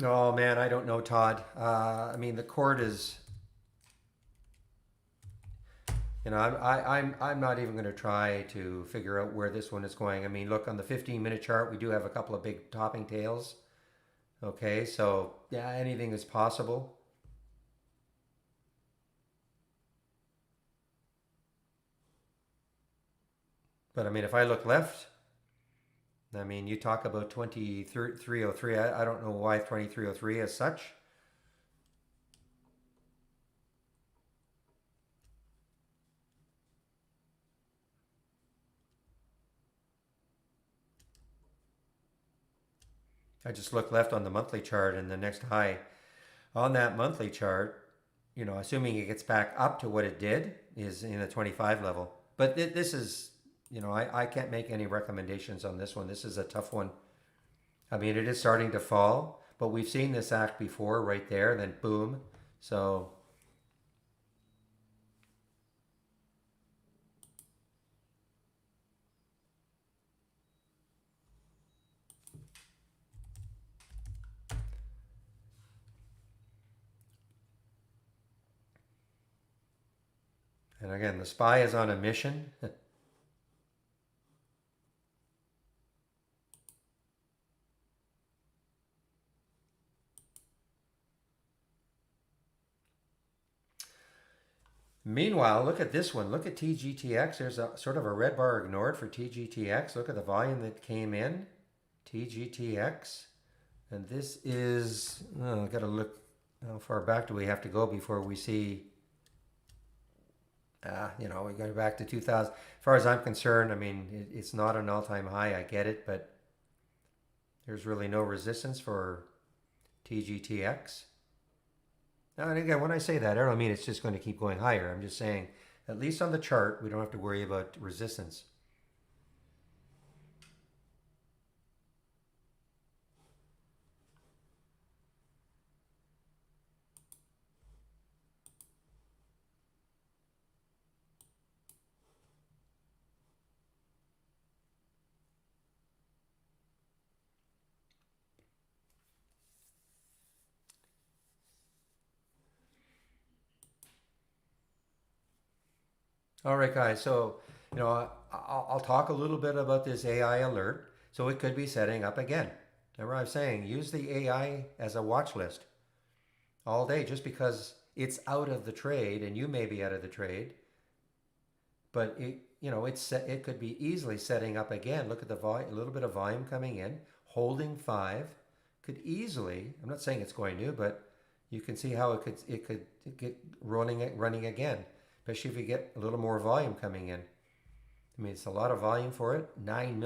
Oh man, I don't know, Todd. The court is, I'm not even going to try to figure out where this one is going. Look on the 15-minute chart, we do have a couple of big topping tails. Okay, so yeah, anything is possible. But if I look left, you talk about 2303. I don't know why 2303 as such. I just look left on the monthly chart and the next high on that monthly chart, assuming it gets back up to what it did, is in the 25 level. But this is, I can't make any recommendations on this one. This is a tough one. It is starting to fall, but we've seen this act before right there, then boom. So and again, the spy is on a mission. Meanwhile, look at this one. Look at TGTX. There's a sort of a red bar ignored for TGTX. Look at the volume that came in. TGTX. And this is, I've got to look, how far back do we have to go before we see, we go back to 2000. As far as I'm concerned, it's not an all-time high. I get it, but There's really no resistance for TGTX. Now, and again, when I say that, I don't mean it's just going to keep going higher. I'm just saying, at least on the chart, we don't have to worry about resistance. All right, guys. So, I'll talk a little bit about this AI alert. So it could be setting up again. Remember, I'm saying use the AI as a watch list all day, just because it's out of the trade and you may be out of the trade, but it could be easily setting up again. Look at the volume, a little bit of volume coming in, holding 5, could easily. I'm not saying it's going to, but you can see how it could get running again, especially if you get a little more volume coming in. I mean, it's a lot of volume for it. 9.5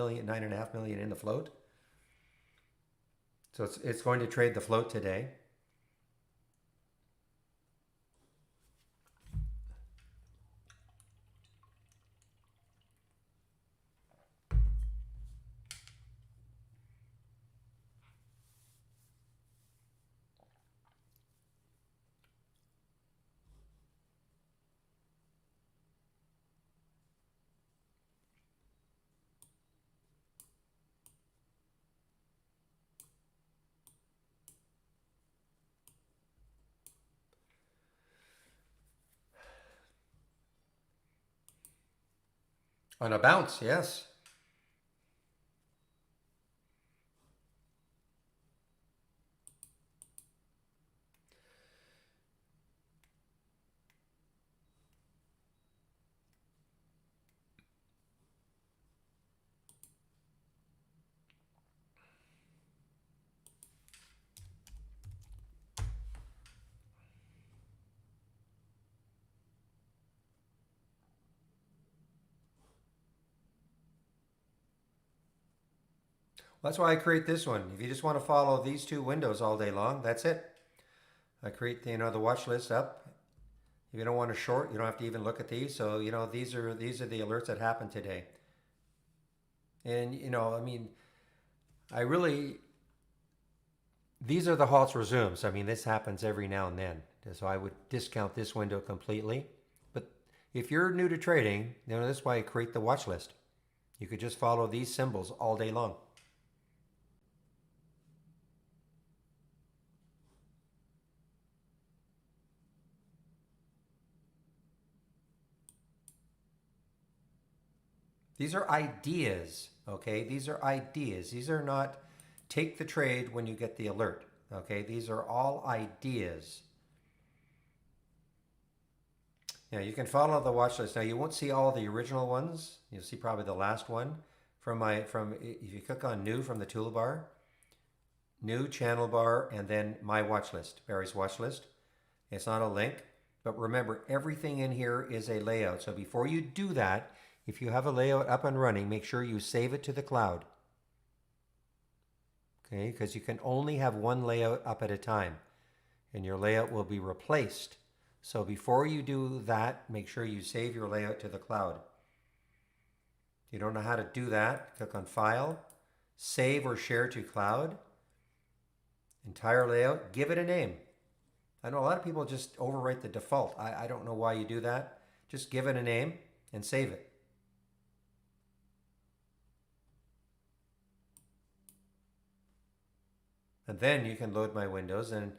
million in the float. So it's going to trade the float today. On a bounce, yes. That's why I create this one. If you just want to follow these two windows all day long, that's it. I create the watch list up. If you don't want to short, you don't have to even look at these. So these are the alerts that happened today. And I mean, I really these are the halts resumes. I mean, this happens every now and then. So I would discount this window completely. But if you're new to trading, that's why I create the watch list. You could just follow these symbols all day long. These are ideas, okay? These are ideas. These are not take the trade when you get the alert, okay? These are all ideas. Now you can follow the watch list. Now you won't see all the original ones. You'll see probably the last one from if you click on new from the toolbar, new channel bar, and then my watch list, Barry's watch list. It's not a link, but remember everything in here is a layout. So before you do that, if you have a layout up and running, make sure you save it to the cloud. Okay, because you can only have one layout up at a time and your layout will be replaced. So before you do that, make sure you save your layout to the cloud. If you don't know how to do that, click on File, Save or Share to Cloud, entire layout, give it a name. I know a lot of people just overwrite the default. I don't know why you do that. Just give it a name and save it. And then you can load my windows, and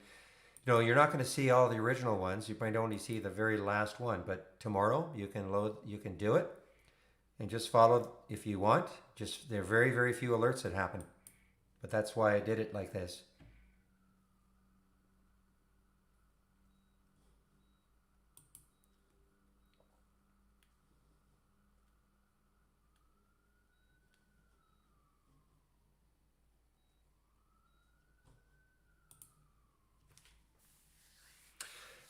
you're not going to see all the original ones. You might only see the very last one, but tomorrow you can do it and just follow if you want. Just there are very, very few alerts that happen, but that's why I did it like this.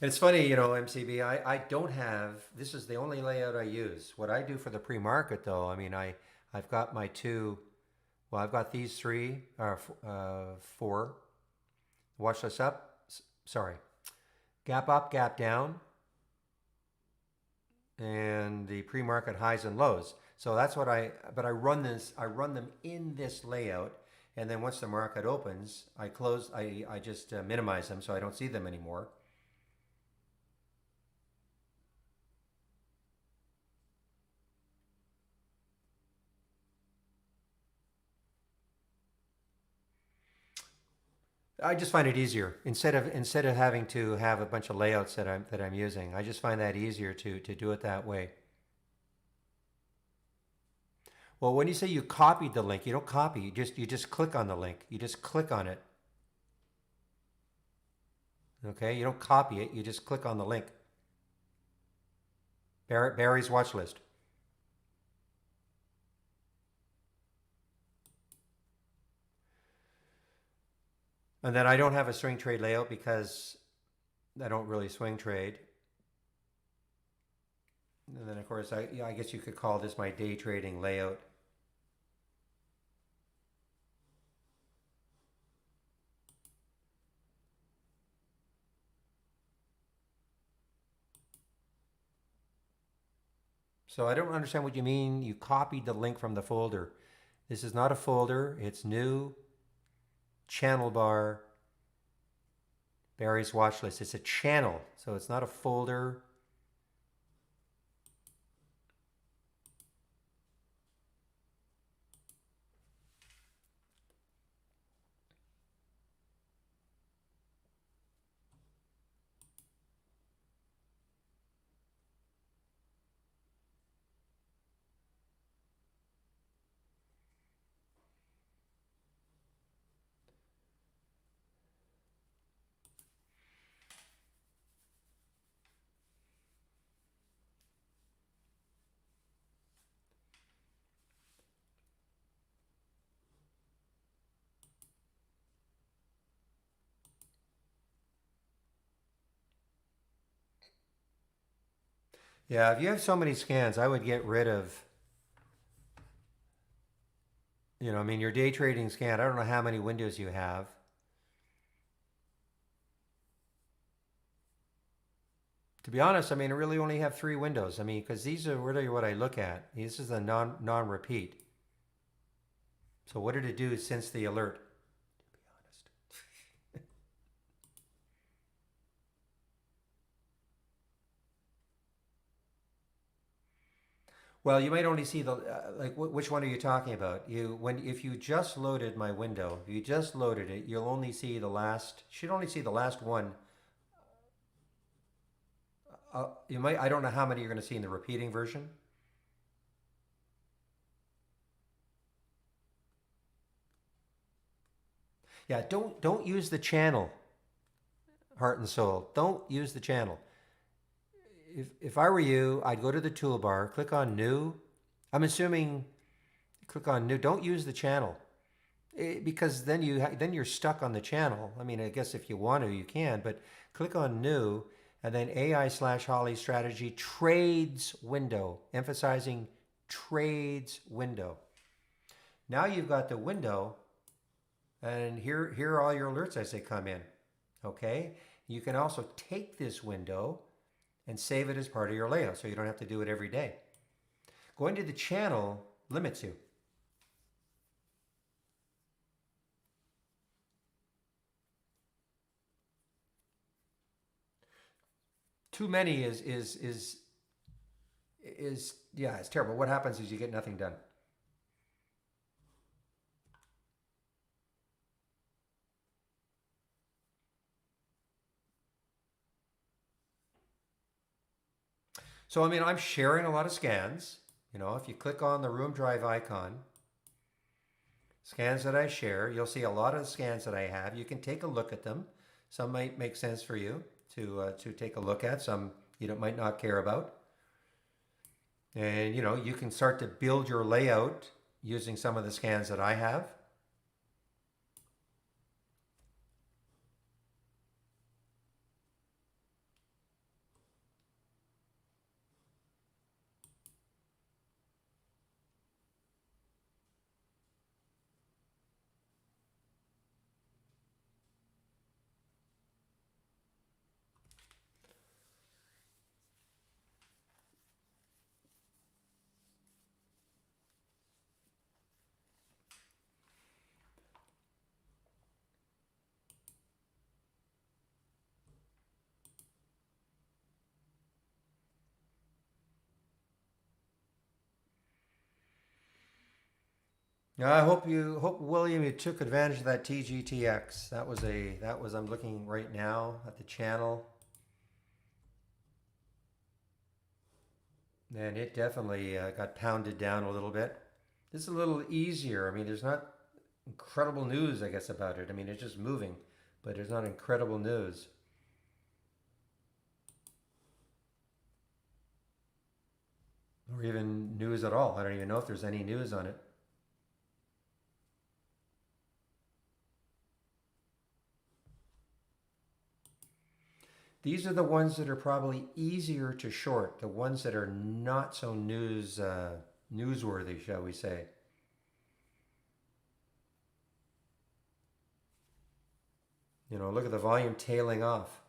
And it's funny, MCB, I don't have, this is the only layout I use. What I do for the pre-market though, I mean, I've got my two, Well, I've got these three, four. Watch this up. Sorry. Gap up, gap down, and the pre-market highs and lows. So that's what but I run them in this layout. And then once the market opens, I just minimize them so I don't see them anymore. I just find it easier instead of having to have a bunch of layouts that I'm using. I just find that easier to do it that way. Well, when you say you copied the link, you don't copy. You just click on the link. You just click on it. Okay, you don't copy it. You just click on the link. Barry's watch list. And then I don't have a swing trade layout because I don't really swing trade. And then of course I guess you could call this my day trading layout. So I don't understand what you mean you copied the link from the folder. This is not a folder. It's new, channel bar, Barry's watch list. It's a channel, so it's not a folder. Yeah, if you have so many scans, I would get rid of, I mean, your day trading scan, I don't know how many windows you have. To be honest, I mean, I really only have three windows. I mean, because these are really what I look at. This is a non-repeat. So what did it do since the alert? To be honest. Well, you might only see the like. Which one are you talking about? If you just loaded my window, if you just loaded it, you'll only see the last. Should only see the last one. You might. I don't know how many you're going to see in the repeating version. Yeah, don't use the channel, heart and soul. Don't use the channel. If I were you, I'd go to the toolbar, click on new. I'm assuming click on new. Don't use the channel. Because then you're stuck on the channel. I mean, I guess if you want to, you can, but click on new and then AI/Holly strategy trades window, emphasizing trades window. Now you've got the window, and here are all your alerts as they come in. Okay, you can also take this window and save it as part of your layout, so you don't have to do it every day. Going to the channel limits you. Too many is yeah, it's terrible. What happens is you get nothing done. So I mean, I'm sharing a lot of scans. If you click on the room drive icon, scans that I share, you'll see a lot of scans that I have. You can take a look at them. Some might make sense for you to take a look at. Some you might not care about. And you can start to build your layout using some of the scans that I have. I hope William, you took advantage of that TGTX. That was I'm looking right now at the channel, and it definitely got pounded down a little bit. This is a little easier. I mean, there's not incredible news, I guess, about it. I mean, it's just moving, but there's not incredible news. Or even news at all. I don't even know if there's any news on it. These are the ones that are probably easier to short, the ones that are not so newsworthy, shall we say. You know, look at the volume tailing off.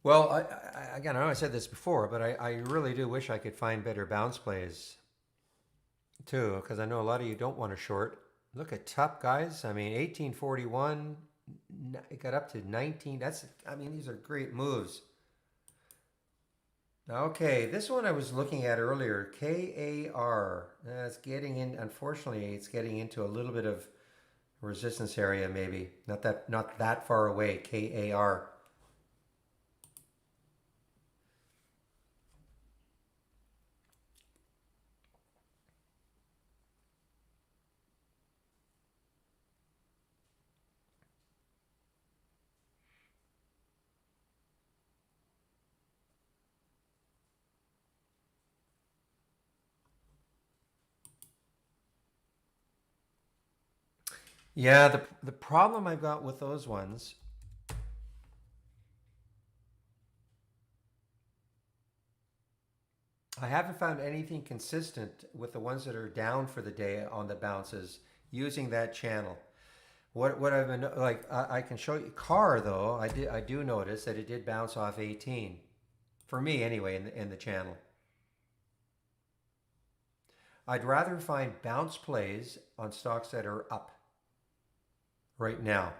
Well, again, I know I said this before, but I really do wish I could find better bounce plays too, because I know a lot of you don't want to short. Look at Tup, guys. I mean, 1841, it got up to 19. I mean, these are great moves. Okay, this one I was looking at earlier, KAR. It's getting in, unfortunately, it's getting into a little bit of resistance area, maybe. Not that far away, KAR. Yeah, the problem I've got with those ones, I haven't found anything consistent with the ones that are down for the day on the bounces using that channel. What I've been like, I can show you car though. I do notice that it did bounce off 18 for me anyway in the channel. I'd rather find bounce plays on stocks that are up right now.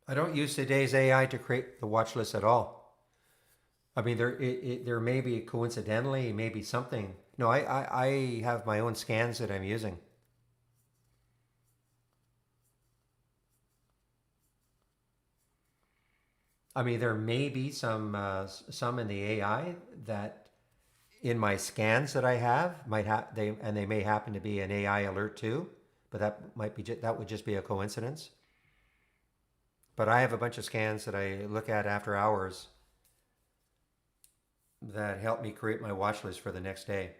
I don't use today's AI to create the watch list at all. I mean, there may be coincidentally, maybe something. No, I have my own scans that I'm using. I mean, there may be some in the AI that in my scans that I have they may happen to be an AI alert too, but that would just be a coincidence. But I have a bunch of scans that I look at after hours that help me create my watch list for the next day.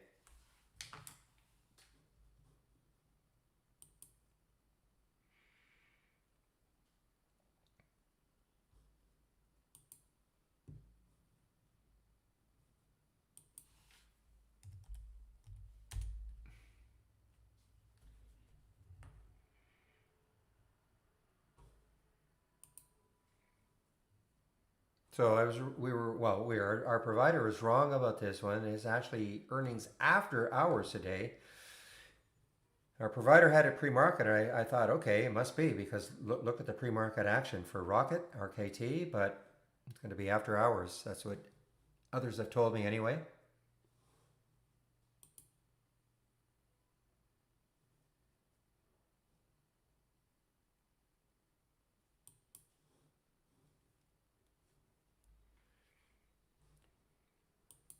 So our provider was wrong about this one. It's actually earnings after hours today. Our provider had it pre-market. I thought, okay, it must be because look at the pre-market action for Rocket, RKT, but it's going to be after hours. That's what others have told me anyway.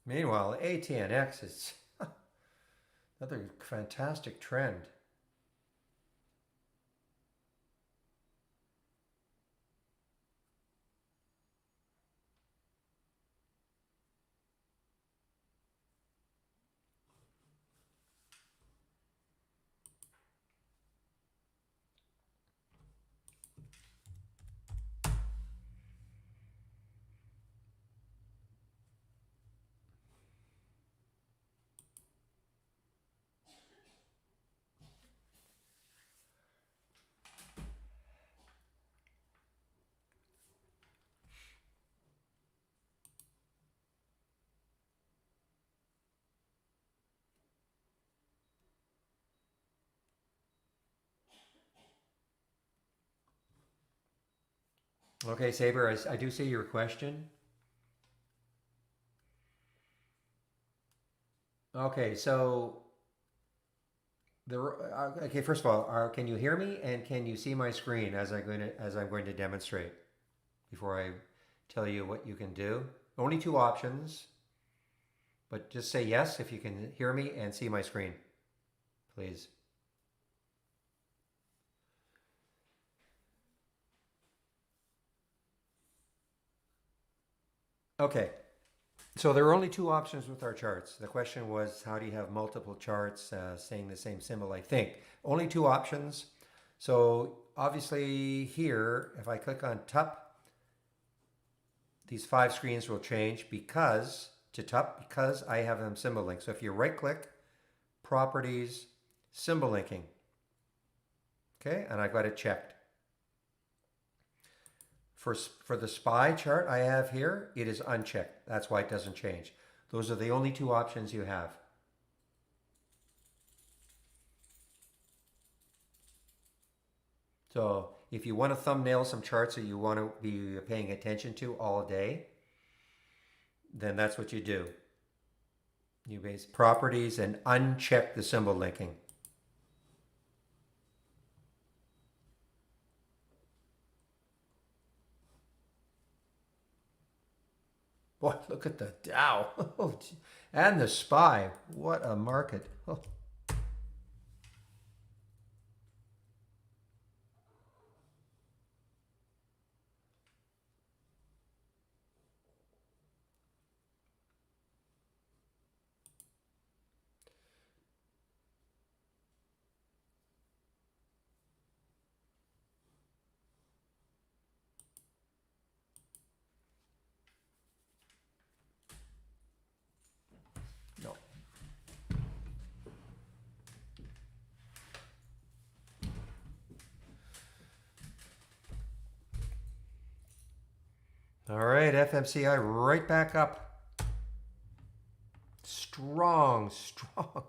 Meanwhile, ATNX is another fantastic trend. Okay, Saber, I do see your question. Okay, so okay. First of all, can you hear me and can you see my screen as I'm going to demonstrate before I tell you what you can do? Only two options, but just say yes if you can hear me and see my screen, please. Okay, so there are only two options with our charts. The question was, how do you have multiple charts saying the same symbol? I think only two options. So obviously here, if I click on top, these five screens will change because I have them symbol linked. So if you right click, properties, symbol linking, okay, and I've got it checked. For the SPY chart I have here, it is unchecked. That's why it doesn't change. Those are the only two options you have. So if you want to thumbnail some charts that you want to be paying attention to all day, then that's what you do. You base properties and uncheck the symbol linking. Boy, look at the Dow. And the SPY. What a market. Oh. No. All right, FMCI right back up. Strong, strong.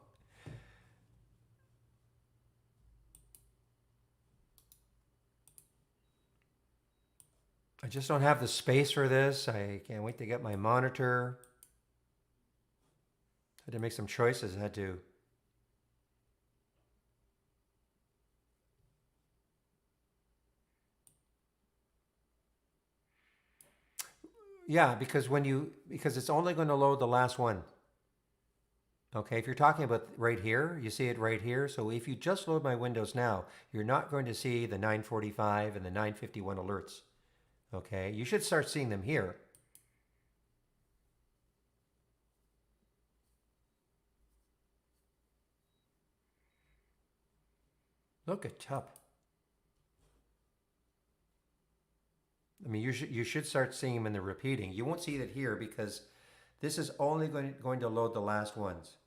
I just don't have the space for this. I can't wait to get my monitor. Had to make some choices. I had to. Yeah, because it's only going to load the last one. Okay, if you're talking about right here, you see it right here. So if you just load my windows now, you're not going to see the 945 and the 951 alerts. Okay, you should start seeing them here. Look at Tup. I mean, you should start seeing them in the repeating. You won't see it here because this is only going to load the last ones.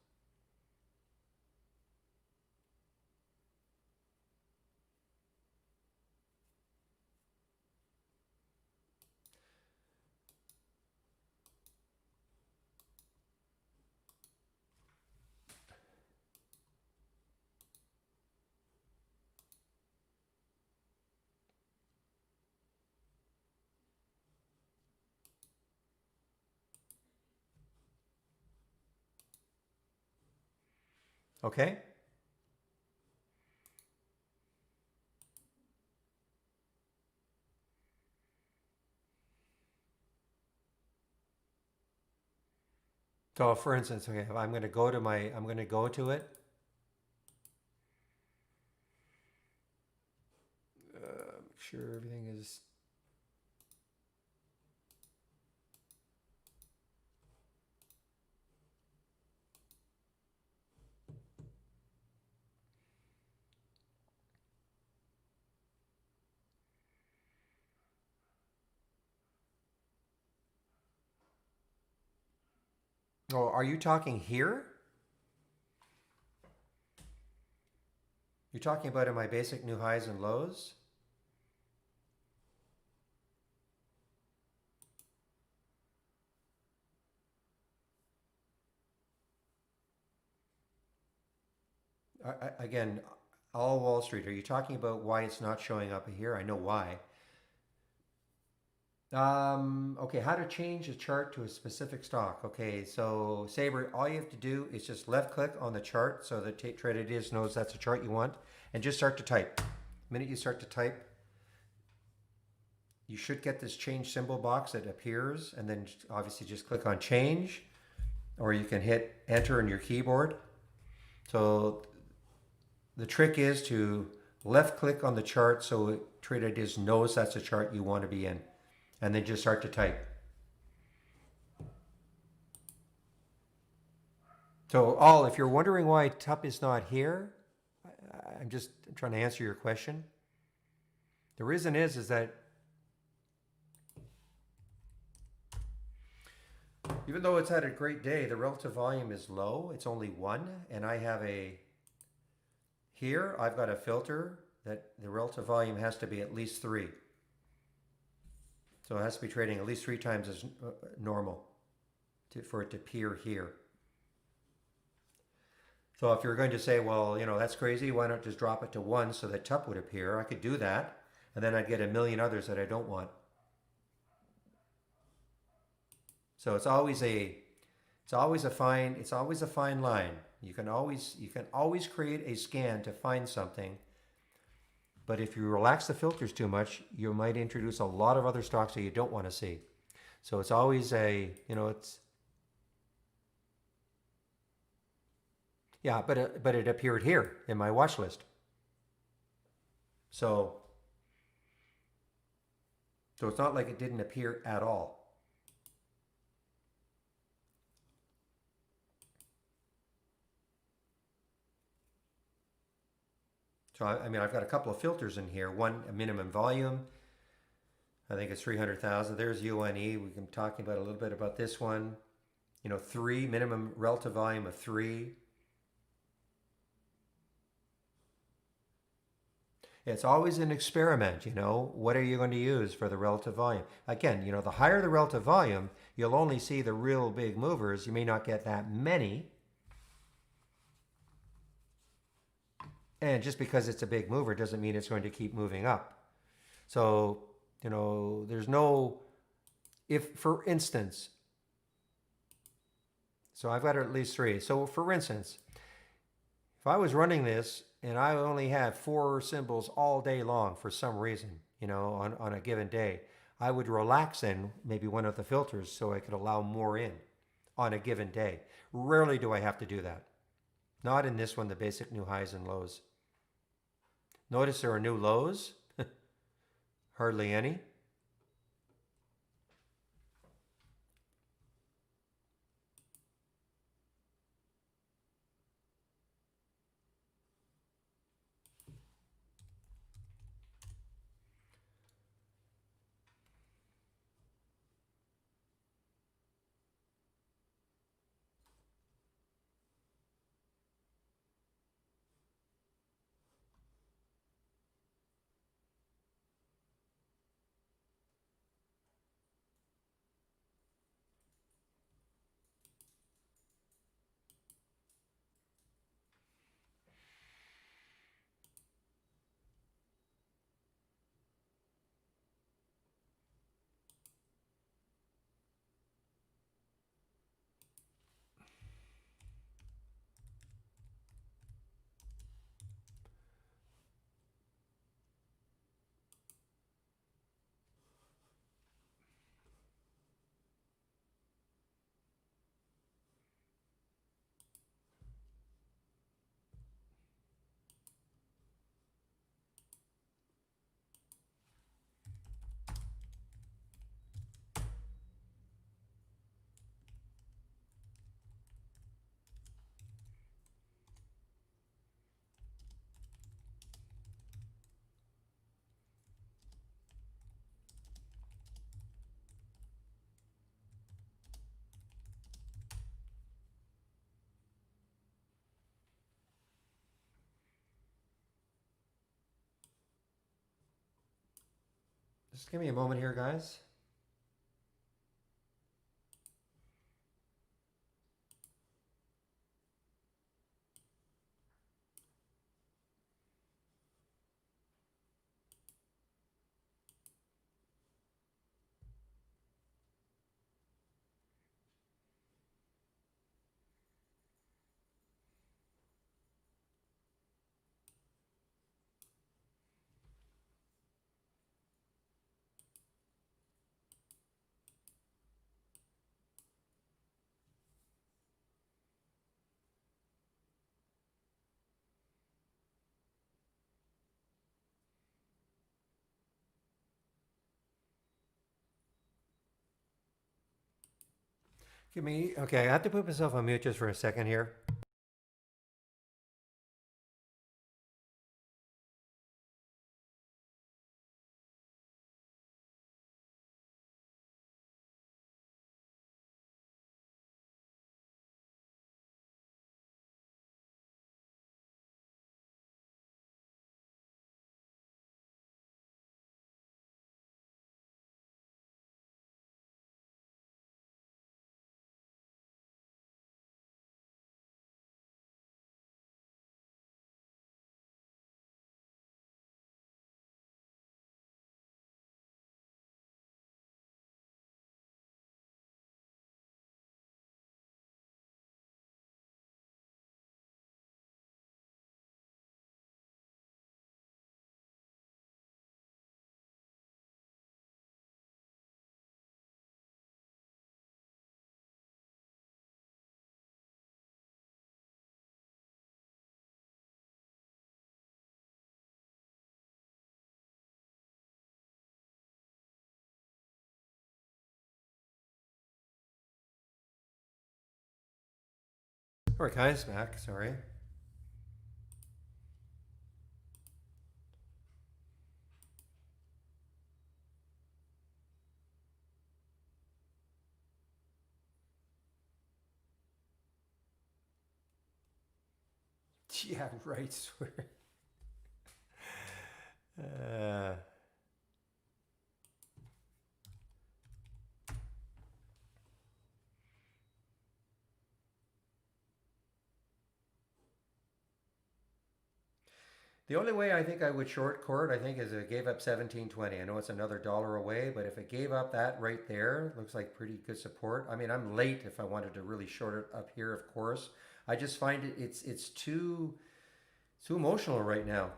Okay? So for instance, okay, I'm going to go to I'm going to go to it. Make sure everything is. Oh, are you talking here? You're talking about in my basic new highs and lows? Again, all Wall Street. Are you talking about why it's not showing up here? I know why. Okay, how to change a chart to a specific stock. Okay, so Saber, all you have to do is just left click on the chart so that Trade Ideas knows that's a chart you want, and just start to type. The minute you start to type, you should get this change symbol box that appears, and then obviously just click on change, or you can hit enter on your keyboard. So the trick is to left click on the chart so Trade Ideas knows that's a chart you want to be in, and then just start to type. So, all, if you're wondering why TUP is not here, I'm just trying to answer your question. The reason is that even though it's had a great day, the relative volume is low. It's only 1, and I have here I've got a filter that the relative volume has to be at least 3. So it has to be trading at least 3 times as normal for it to appear here. So if you're going to say, well, that's crazy, why not just drop it to 1 so that TUP would appear? I could do that, and then I'd get a million others that I don't want. So it's always a fine line. You can always create a scan to find something, but if you relax the filters too much, you might introduce a lot of other stocks that you don't want to see. So it's always yeah, but it appeared here in my watch list. So it's not like it didn't appear at all. So I mean, I've got a couple of filters in here. One, a minimum volume. I think it's 300,000. There's UNE. We've been talking about a little bit about this one. 3, minimum relative volume of 3. It's always an experiment, What are you going to use for the relative volume? Again, the higher the relative volume, you'll only see the real big movers. You may not get that many. And just because it's a big mover doesn't mean it's going to keep moving up. So, there's no, if for instance, so I've got at least 3. So for instance, if I was running this and I only had 4 symbols all day long for some reason, on a given day, I would relax in maybe one of the filters so I could allow more in on a given day. Rarely do I have to do that. Not in this one, the basic new highs and lows. Notice there are new lows. Hardly any. Just give me a moment here, guys. Okay, I have to put myself on mute just for a second here. All right, guys, back. Sorry. Yeah, right. Swear. Uh, the only way I think I would short court, I think, is if it gave up 17.20. I know it's another dollar away, but if it gave up that right there, looks like pretty good support. I mean, I'm late if I wanted to really short it up here, of course. I just find it's too emotional right now.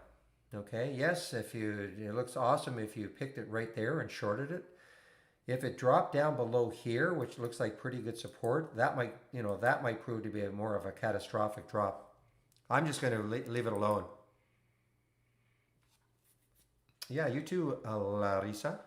Okay, yes, if you it looks awesome if you picked it right there and shorted it. If it dropped down below here, which looks like pretty good support, that might prove to be more of a catastrophic drop. I'm just going to leave it alone. Yeah, you too, Larissa.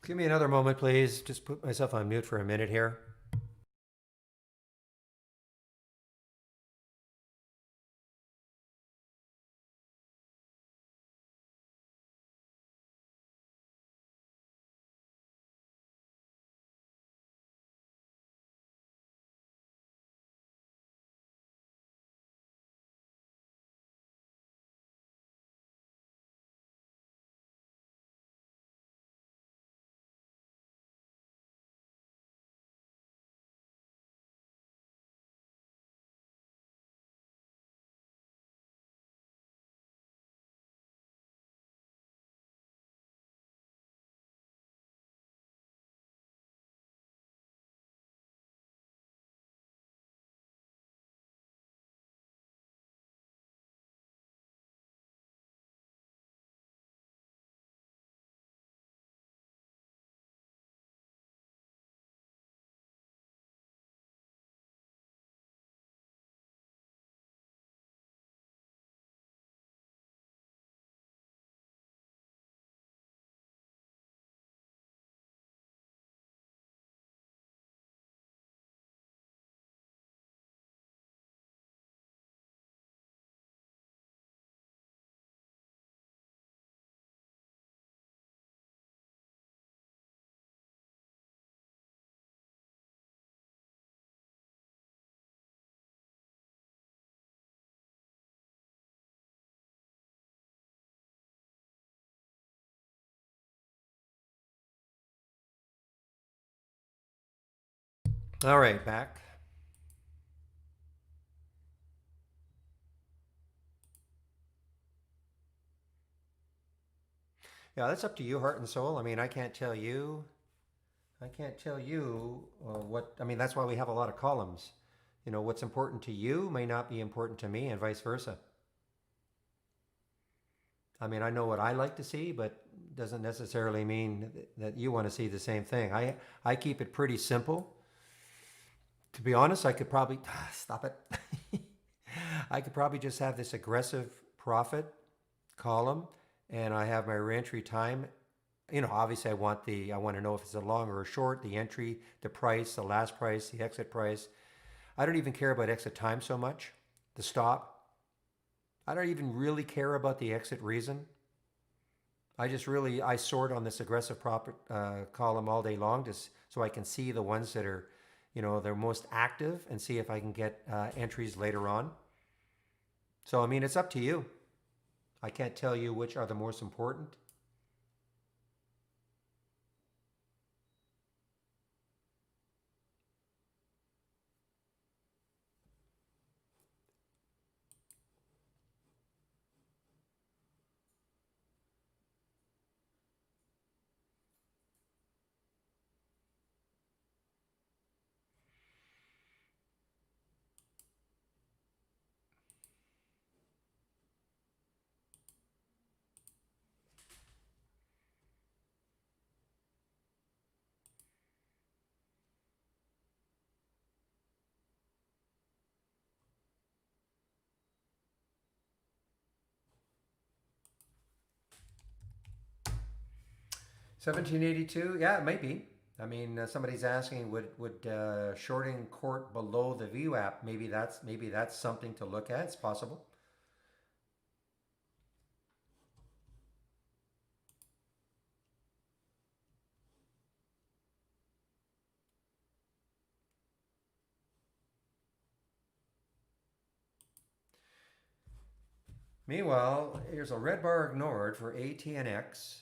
Give me another moment, please. Just put myself on mute for a minute here. All right, back. Yeah, that's up to you, heart and soul. I mean, I can't tell you. I can't tell you what. I mean, that's why we have a lot of columns. You know, what's important to you may not be important to me, and vice versa. I mean, I know what I like to see, but doesn't necessarily mean that you want to see the same thing. I keep it pretty simple. To be honest, I could probably stop it. I could probably just have this aggressive profit column, and I have my reentry time. You know, obviously, I want to know if it's a long or a short, the entry, the price, the last price, the exit price. I don't even care about exit time so much. The stop. I don't even really care about the exit reason. I sort on this aggressive profit column all day long, just so I can see the ones that are, you know, they're most active, and see if I can get entries later on. So I mean, it's up to you. I can't tell you which are the most important. 1782, yeah, it might be. I mean, somebody's asking, would shorting court below the VWAP? Maybe that's something to look at. It's possible. Meanwhile, here's a red bar ignored for ATNX.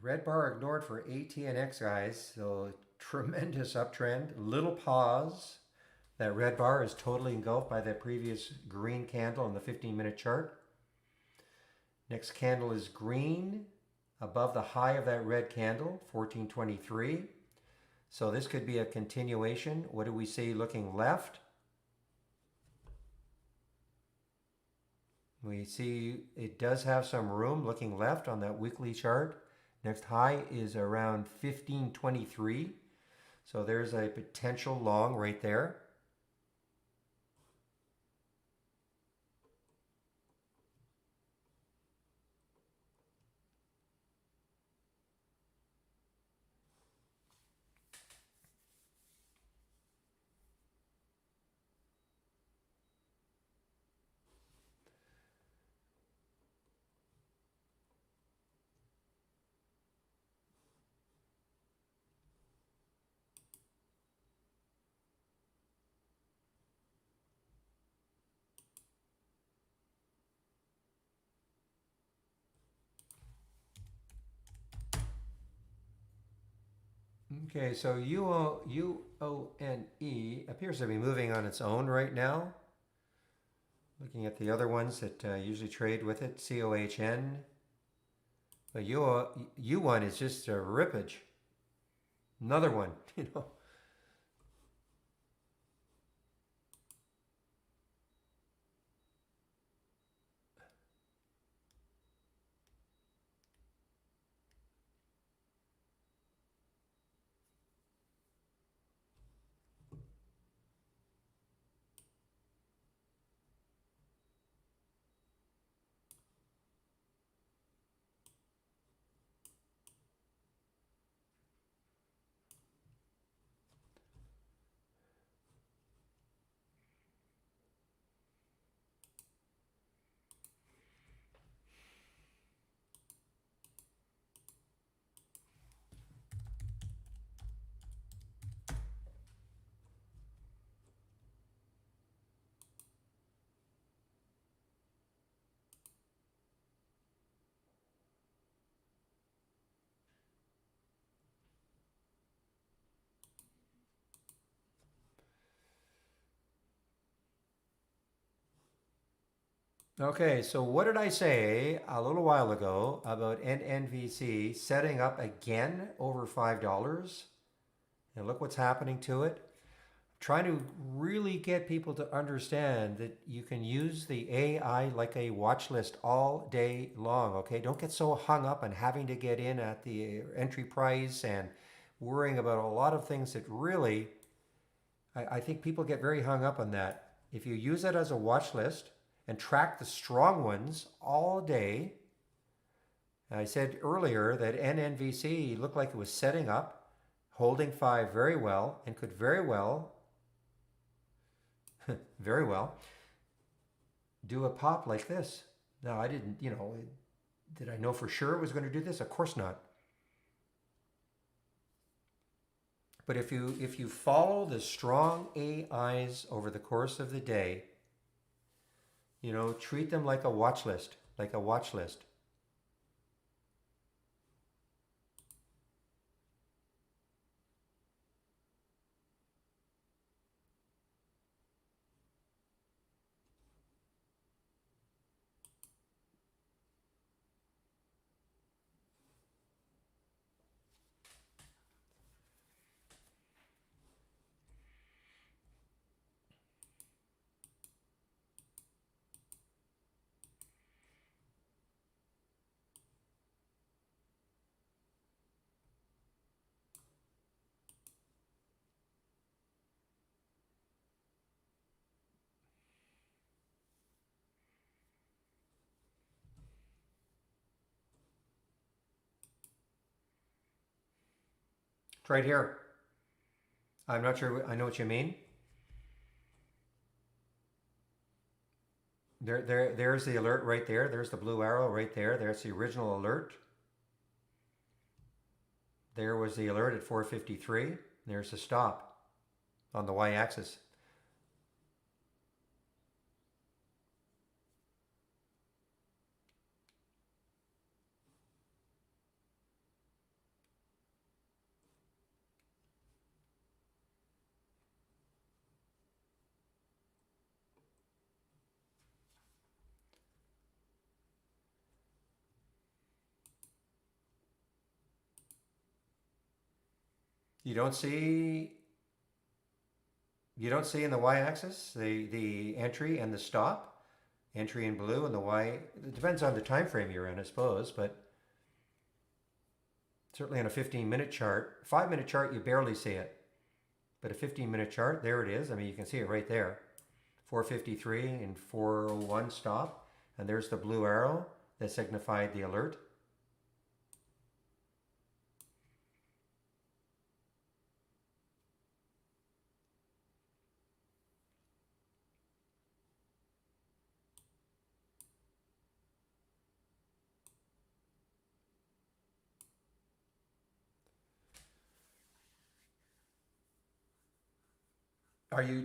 Red bar ignored for ATNX, guys. So tremendous uptrend. Little pause. That red bar is totally engulfed by that previous green candle on the 15-minute chart. Next candle is green above the high of that red candle, 1423. So this could be a continuation. What do we see looking left? We see it does have some room looking left on that weekly chart. Next high is around 1523. So there's a potential long right there. Okay, so UONE appears to be moving on its own right now. Looking at the other ones that usually trade with it, COHN. But U1 is just a rippage. Another one, you know. Okay, so what did I say a little while ago about NNVC setting up again over $5? And look what's happening to it. Trying to really get people to understand that you can use the AI like a watch list all day long. Okay, don't get so hung up on having to get in at the entry price and worrying about a lot of things that really, I think people get very hung up on that. If you use it as a watch list and track the strong ones all day, I said earlier that NNVC looked like it was setting up, holding five very well, and could very well do a pop like this. Now, I didn't, did I know for sure it was going to do this? Of course not. But if you follow the strong AIs over the course of the day, treat them like a watch list, like a watch list. It's right here. I'm not sure. I know what you mean. There's the alert right there. There's the blue arrow right there. There's the original alert. There was the alert at 4:53. There's the stop on the y-axis. You don't see you don't see in the y-axis the entry and the stop. Entry in blue and the y. It depends on the time frame you're in, I suppose, but certainly on a 15-minute chart, 5-minute chart, you barely see it. But a 15-minute chart, there it is. I mean, you can see it right there. 4:53 and 4:01 stop, and there's the blue arrow that signified the alert.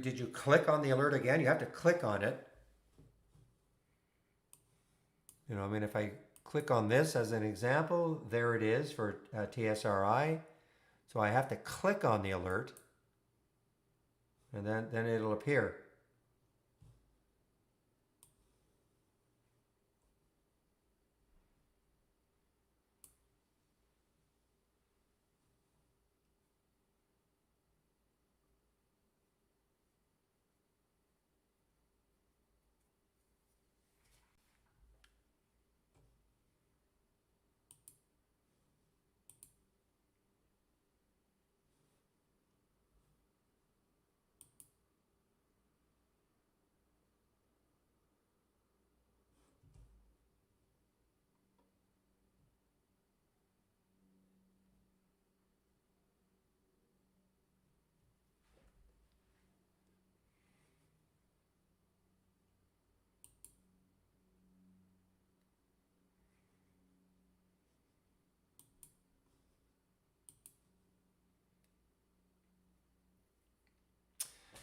Did you click on the alert again? You have to click on it. I mean, if I click on this as an example, there it is for TSRI. So I have to click on the alert, and then it'll appear.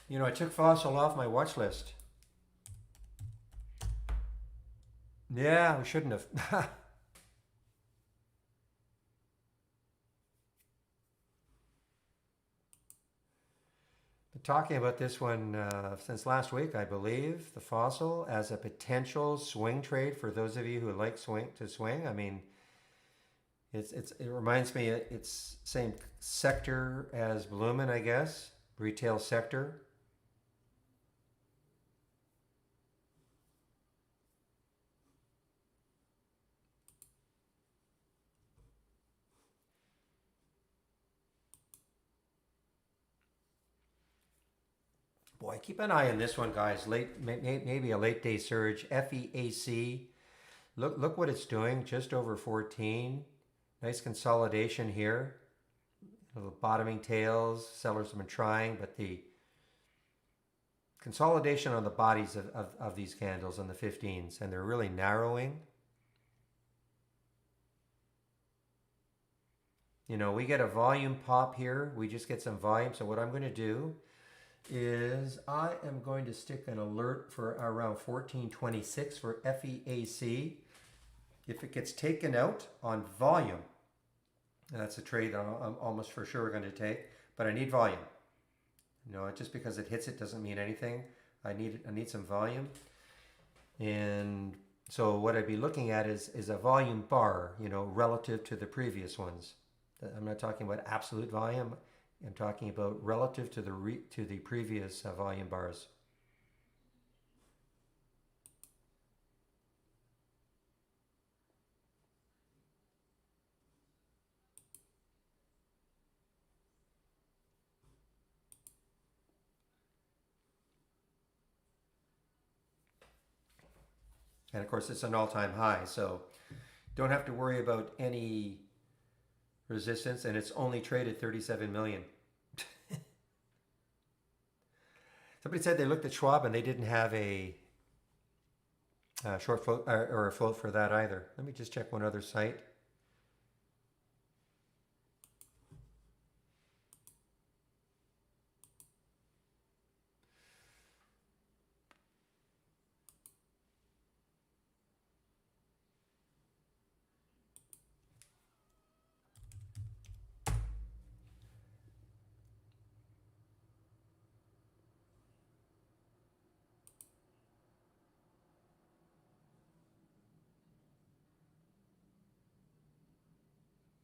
I took Fossil off my watch list. Yeah, we shouldn't have. talking about this one since last week, I believe, the fossil as a potential swing trade for those of you who like swing. I mean, it reminds me it's same sector as Bloomin', I guess, retail sector. Boy, keep an eye on this one, guys. Maybe a late day surge. FEAC. Look what it's doing. Just over 14. Nice consolidation here. Little bottoming tails. Sellers have been trying, but the consolidation on the bodies of these candles on the 15s, and they're really narrowing. You know, we get a volume pop here. We just get some volume. So what I'm going to do is I am going to stick an alert for around 1426 for FEAC. If it gets taken out on volume, that's a trade I'm almost for sure going to take, but I need volume. You know, just because it hits it doesn't mean anything. I need some volume. And so what I'd be looking at is a volume bar, you know, relative to the previous ones. I'm not talking about absolute volume. I'm talking about relative to the previous volume bars. And of course, it's an all-time high, so don't have to worry about any resistance, and it's only traded 37 million. Somebody said they looked at Schwab and they didn't have a short float or a float for that either. Let me just check one other site.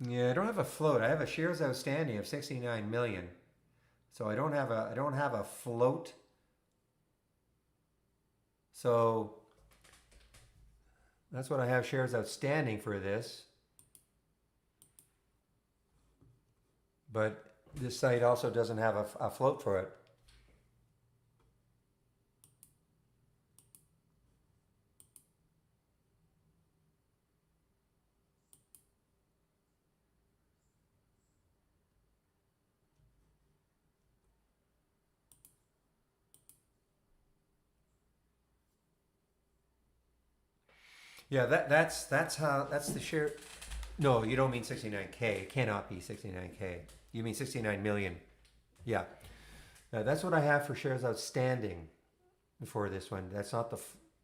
Yeah, I don't have a float. I have a shares outstanding of 69 million. So I don't have a float. So that's what I have shares outstanding for this. But this site also doesn't have a float for it. Yeah, that's the share. No, you don't mean 69K. It cannot be 69K. You mean 69 million. Yeah. That's what I have for shares outstanding for this one. That's not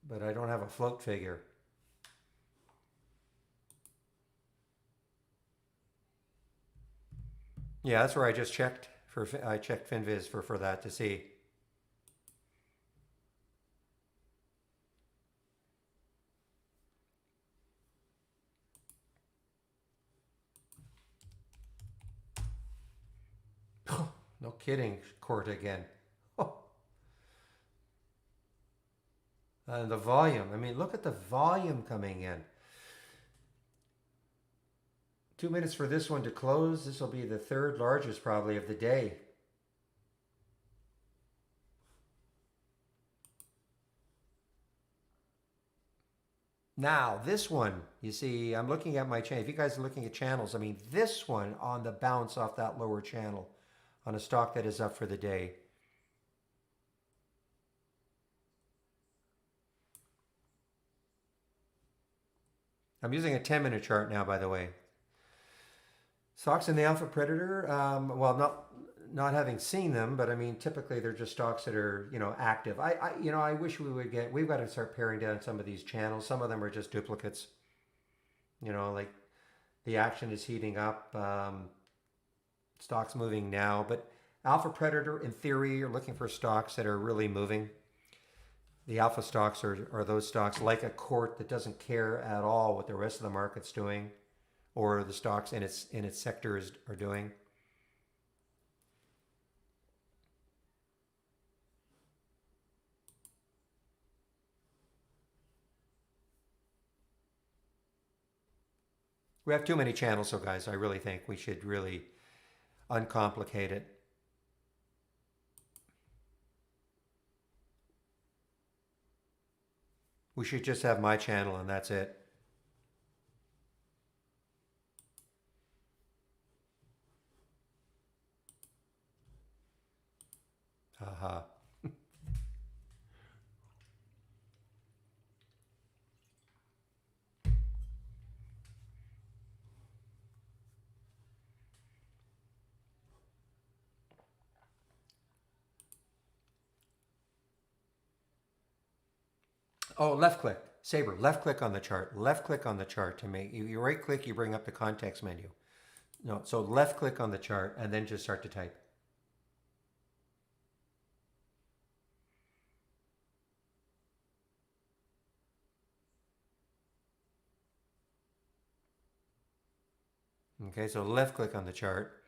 but I don't have a float figure. Yeah, that's where I just checked I checked FinViz for that to see. No kidding, court again. And the volume. I mean, look at the volume coming in. 2 minutes for this one to close. This will be the third largest probably of the day. Now, this one, you see, I'm looking at my channel. If you guys are looking at channels, I mean, this one on the bounce off that lower channel on a stock that is up for the day. I'm using a 10-minute chart now, by the way. Stocks in the Alpha Predator, well, not having seen them, but I mean, typically they're just stocks that are, you know, active. I wish we've got to start paring down some of these channels. Some of them are just duplicates. You know, like the action is heating up, stocks moving now, but Alpha predator, in theory, you're looking for stocks that are really moving. The alpha stocks are those stocks like a court that doesn't care at all what the rest of the market's doing or the stocks in its sectors are doing. We have too many channels, so guys, I really think we should really uncomplicate it. We should just have my channel and that's it. Haha. Oh, left click. Saber, left click on the chart. Left click on the chart to make you right click, you bring up the context menu. No, so left click on the chart and then just start to type. Okay, so left click on the chart.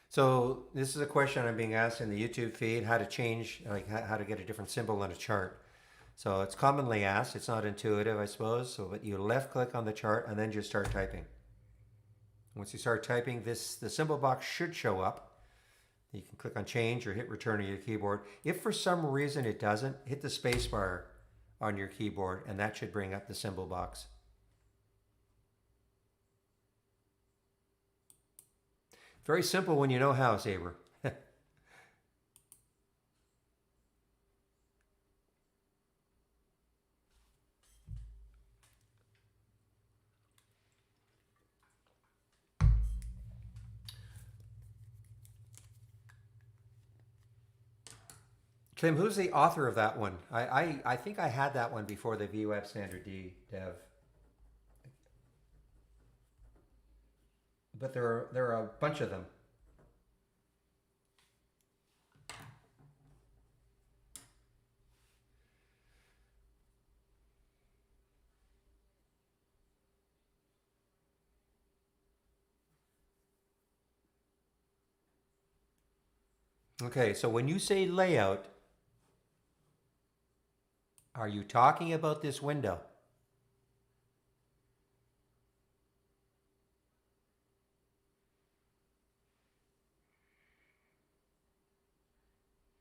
So this is a question I'm being asked in the YouTube feed, how to change, like how to get a different symbol on a chart. So it's commonly asked, it's not intuitive, I suppose. So but you left click on the chart and then just start typing. Once you start typing, the symbol box should show up. You can click on change or hit return on your keyboard. If for some reason it doesn't, hit the space bar on your keyboard and that should bring up the symbol box. Very simple when you know how, Saber. Tim, who's the author of that one? I think I had that one before the VWeb Standard D dev. But there are a bunch of them. Okay, so when you say layout, are you talking about this window?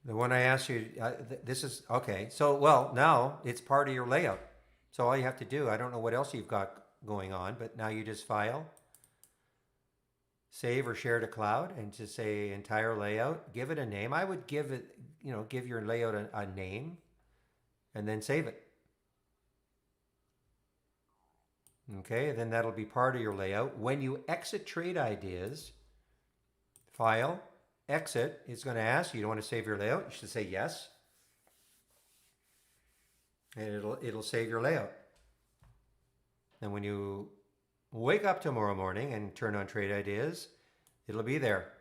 The one I asked you, this is, okay. So, well, now it's part of your layout. So all you have to do, I don't know what else you've got going on, but now you just file, save or share to cloud and just say entire layout, give it a name. I would give it, give your layout a name and then save it. Okay, then that'll be part of your layout. When you exit trade ideas, file, exit, it's going to ask you, do you want to save your layout? You should say yes. And it'll save your layout. And when you wake up tomorrow morning and turn on trade ideas, it'll be there.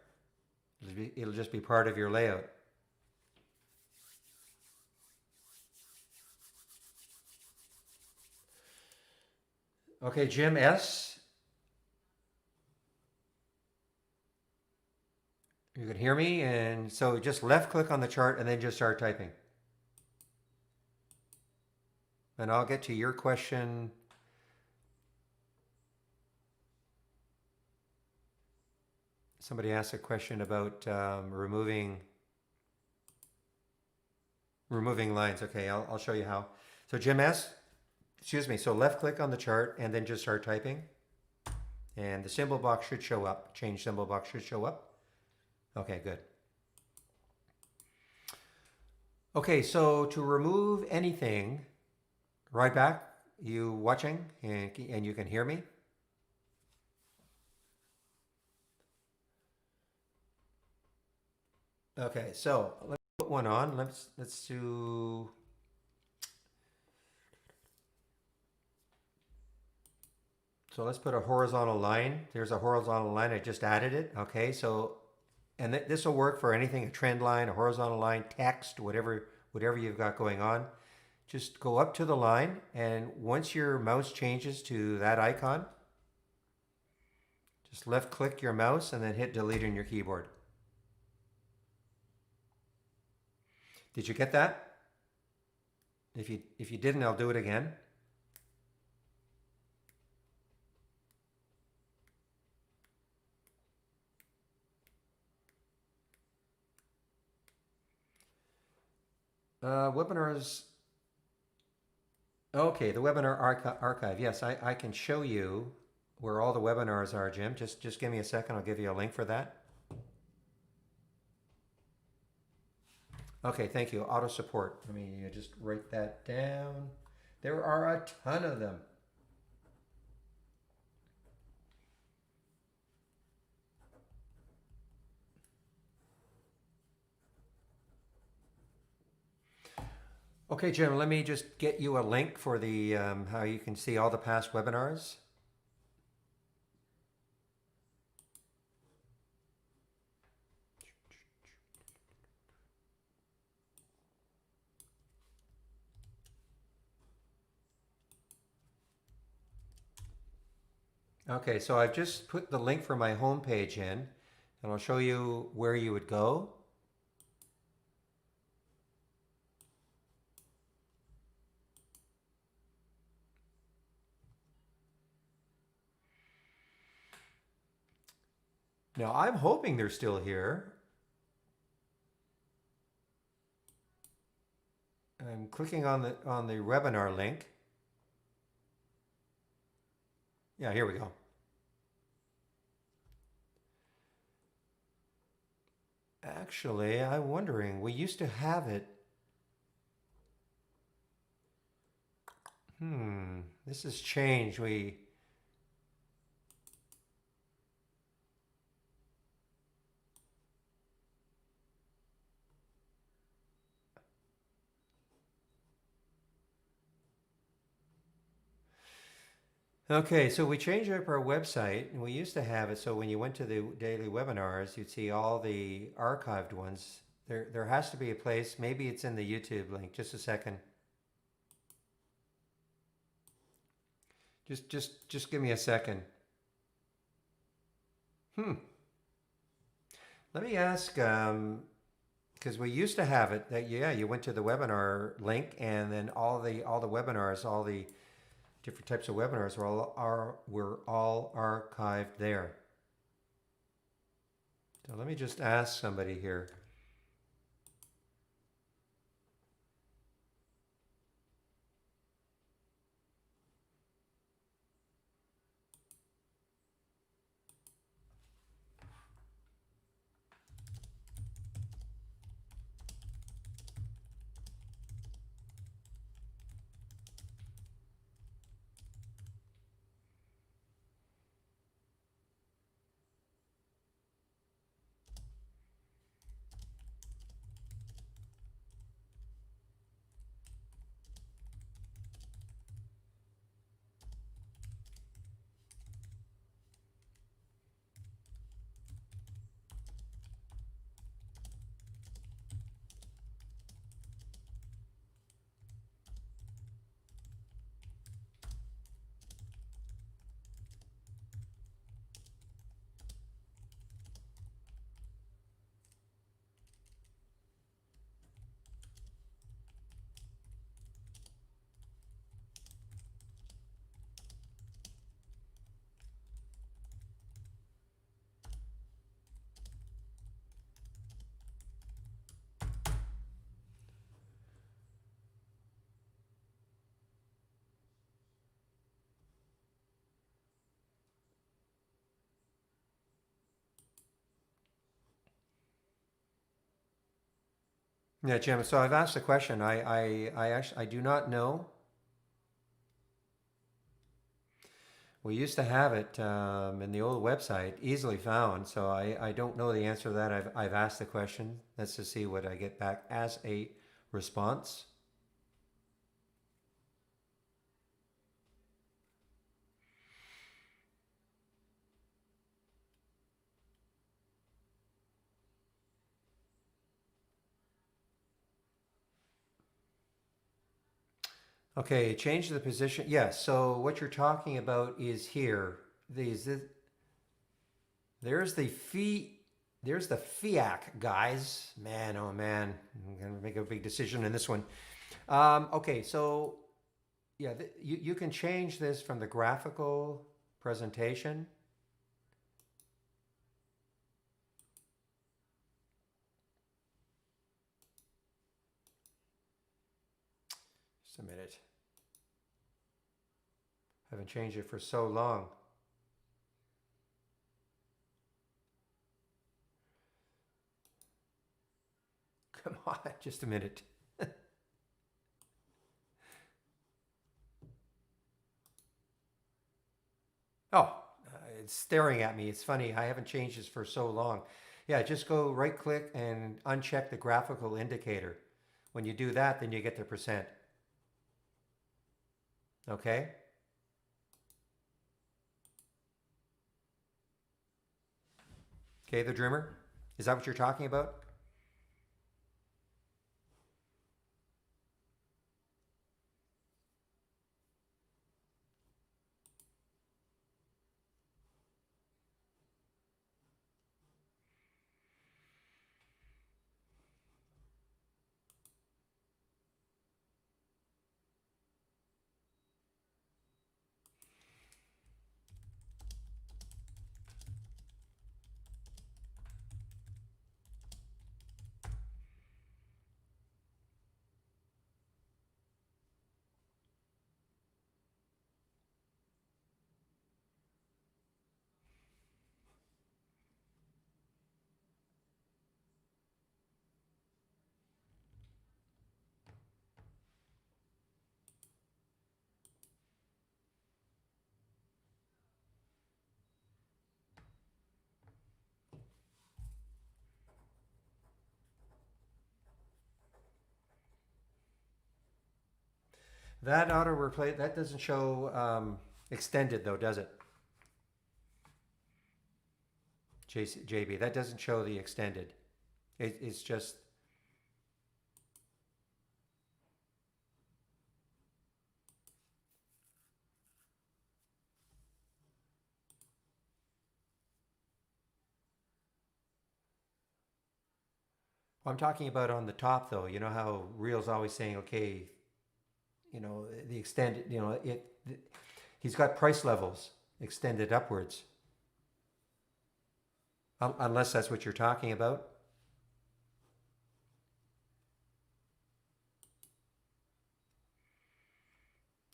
It'll just be part of your layout. Okay, Jim S. You can hear me, and so just left click on the chart and then just start typing. And I'll get to your question. Somebody asked a question about removing lines. Okay, I'll show you how. So Jim S, excuse me, so left click on the chart and then just start typing. And the symbol box should show up. Change symbol box should show up. Okay, good. Okay, so to remove anything, right back, you watching and you can hear me? Okay, so let's put one on. Let's do. So let's put a horizontal line. There's a horizontal line. I just added it. Okay, so And this will work for anything, a trend line, a horizontal line, text, whatever you've got going on. Just go up to the line, and once your mouse changes to that icon, just left click your mouse and then hit delete on your keyboard. Did you get that? If you didn't, I'll do it again. Webinars. Okay, the webinar archive. Yes, I can show you where all the webinars are, Jim. Just give me a second. I'll give you a link for that. Okay, thank you. Auto support. Let me just write that down. There are a ton of them. Okay, Jim, let me just get you a link for the how you can see all the past webinars. Okay, so I've just put the link for my homepage in, and I'll show you where you would go. Now, I'm hoping they're still here. I'm clicking on the webinar link. Yeah, here we go. Actually, I'm wondering, we used to have it. This has changed. Okay, so we changed up our website, and we used to have it so when you went to the daily webinars, you'd see all the archived ones. There has to be a place. Maybe it's in the YouTube link. Just a second. Just give me a second. Let me ask, because we used to have it that yeah, you went to the webinar link, and then all the webinars, all the different types of webinars were all archived there. So let me just ask somebody here. Yeah, Jim. So I've asked the question. I do not know. We used to have it in the old website, easily found. So I don't know the answer to that. I've asked the question. Let's just see what I get back as a response. Okay, change the position. Yes, so what you're talking about is here. These, there's the fee, there's the FIAC, guys. Man, oh man, I'm gonna make a big decision in this one. Okay, so yeah, you can change this from the graphical presentation. Just a minute. I haven't changed it for so long. Come on, just a minute. Oh, it's staring at me. It's funny. I haven't changed this for so long. Yeah, just go right click and uncheck the graphical indicator. When you do that, then you get the percent. Okay? Okay, the Drimmer? Is that what you're talking about? That auto replay, that doesn't show extended though, does it? JB, that doesn't show the extended. It's just, I'm talking about on the top though. You know how Real's always saying, okay, the extended, he's got price levels extended upwards. Unless that's what you're talking about.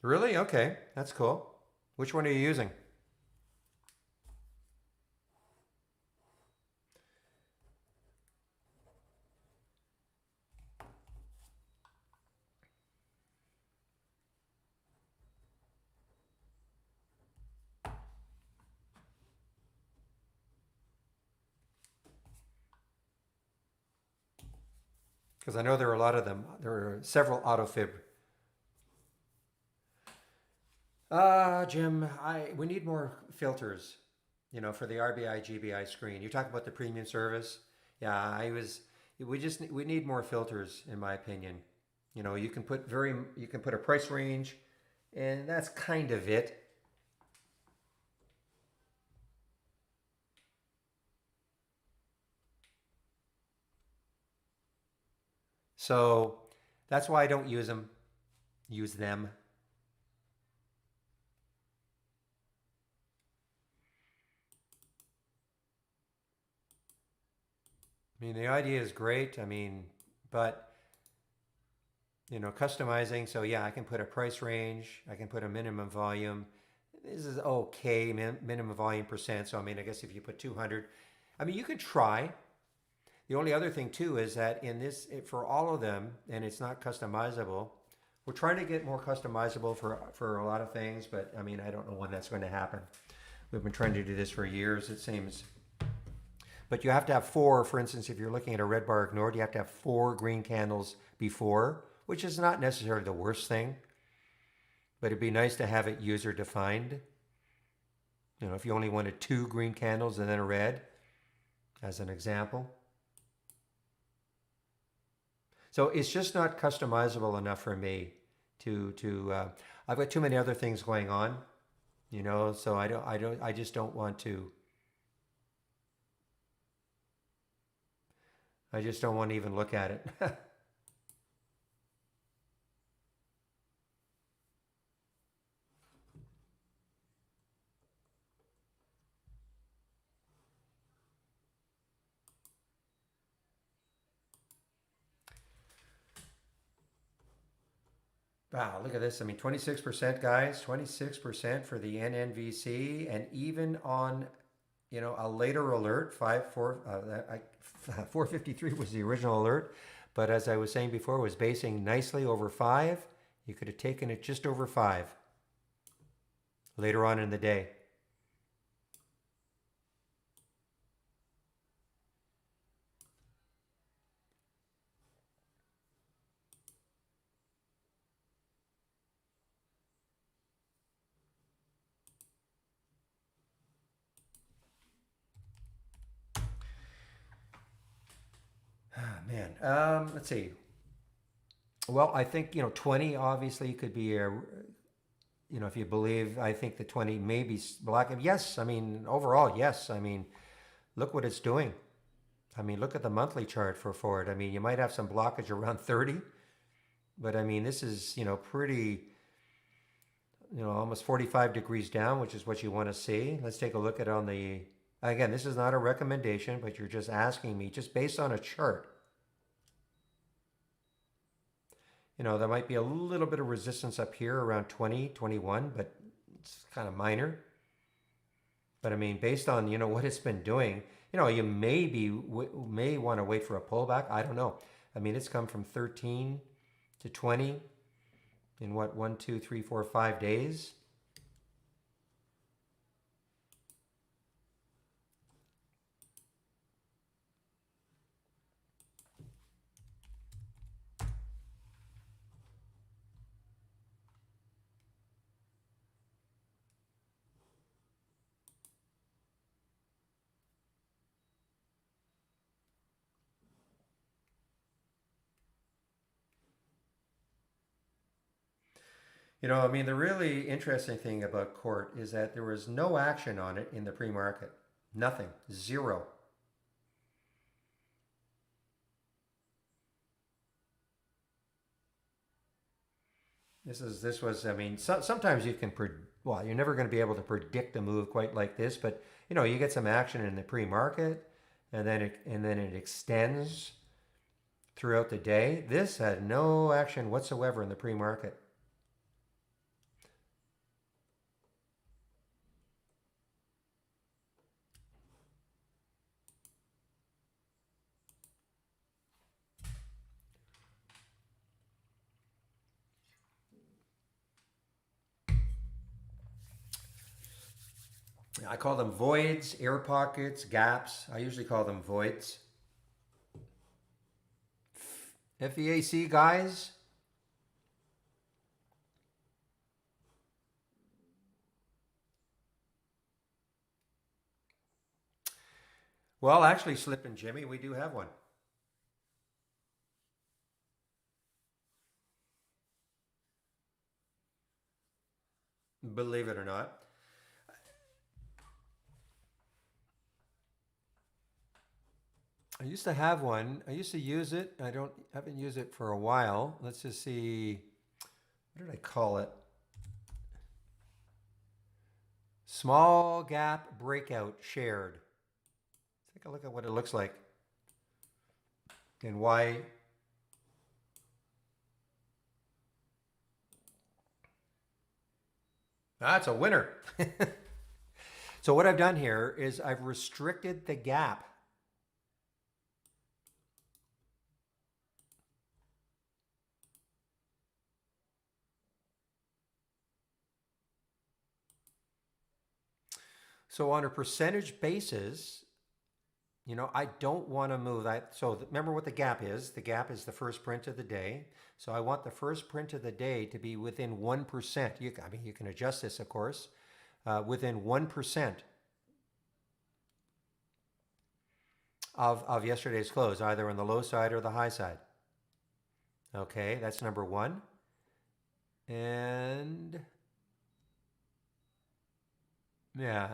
Really? Okay, that's cool. Which one are you using? Because I know there are a lot of them. There are several autofib. Jim, we need more filters, for the RBI GBI screen. You talk about the premium service. Yeah, we need more filters in my opinion. You can put a price range and that's kind of it. So that's why I don't use them. Use them. I mean, the idea is great. I mean, but customizing. So yeah, I can put a price range. I can put a minimum volume. This is okay, minimum volume percent. So I mean, I guess if you put 200, I mean, you could try. The only other thing too is that for all of them, and it's not customizable. We're trying to get more customizable for a lot of things, but I mean, I don't know when that's going to happen. We've been trying to do this for years, it seems. But you have to have four, for instance, if you're looking at a red bar ignored, you have to have four green candles before, which is not necessarily the worst thing, but it'd be nice to have it user defined. If you only wanted two green candles and then a red, as an example. So it's just not customizable enough for me I've got too many other things going on, so I just don't want to. I just don't want to even look at it. Wow, look at this. I mean, 26%, guys, 26% for the NNVC, and even on, a later alert, 453 was the original alert, but as I was saying before, was basing nicely over 5. You could have taken it just over 5 later on in the day. Ah, man. Let's see. Well, I think, 20 obviously could be if you believe, I think the 20 may be black. Yes, I mean, overall, yes. I mean, look what it's doing. I mean, look at the monthly chart for Ford. I mean, you might have some blockage around 30, but I mean, this is, pretty, almost 45 degrees down, which is what you want to see. Let's take a look at on the, again, this is not a recommendation, but you're just asking me, just based on a chart. There might be a little bit of resistance up here around 20, 21, but it's kind of minor. But I mean, based on, what it's been doing, you may want to wait for a pullback. I don't know. I mean, it's come from 13 to 20 in what, 1, 2, 3, 4, 5 days. I mean, the really interesting thing about court is that there was no action on it in the pre-market. Nothing. Zero. I mean, sometimes you can, well, you're never going to be able to predict a move quite like this, but, you get some action in the pre-market and then it extends throughout the day. This had no action whatsoever in the pre-market. I call them voids, air pockets, gaps. I usually call them voids. FEAC, guys. Well, actually, Slip and Jimmy, we do have one. Believe it or not. I used to have one. I used to use it. Haven't used it for a while. Let's just see. What did I call it? Small gap breakout shared. Take a look at what it looks like and why. That's a winner. So what I've done here is I've restricted the gap. So on a percentage basis, I don't want to move that. So remember what the gap is. The gap is the first print of the day. So I want the first print of the day to be within 1%. I mean, you can adjust this, of course, within 1% of yesterday's close, either on the low side or the high side. Okay, that's number one. And yeah,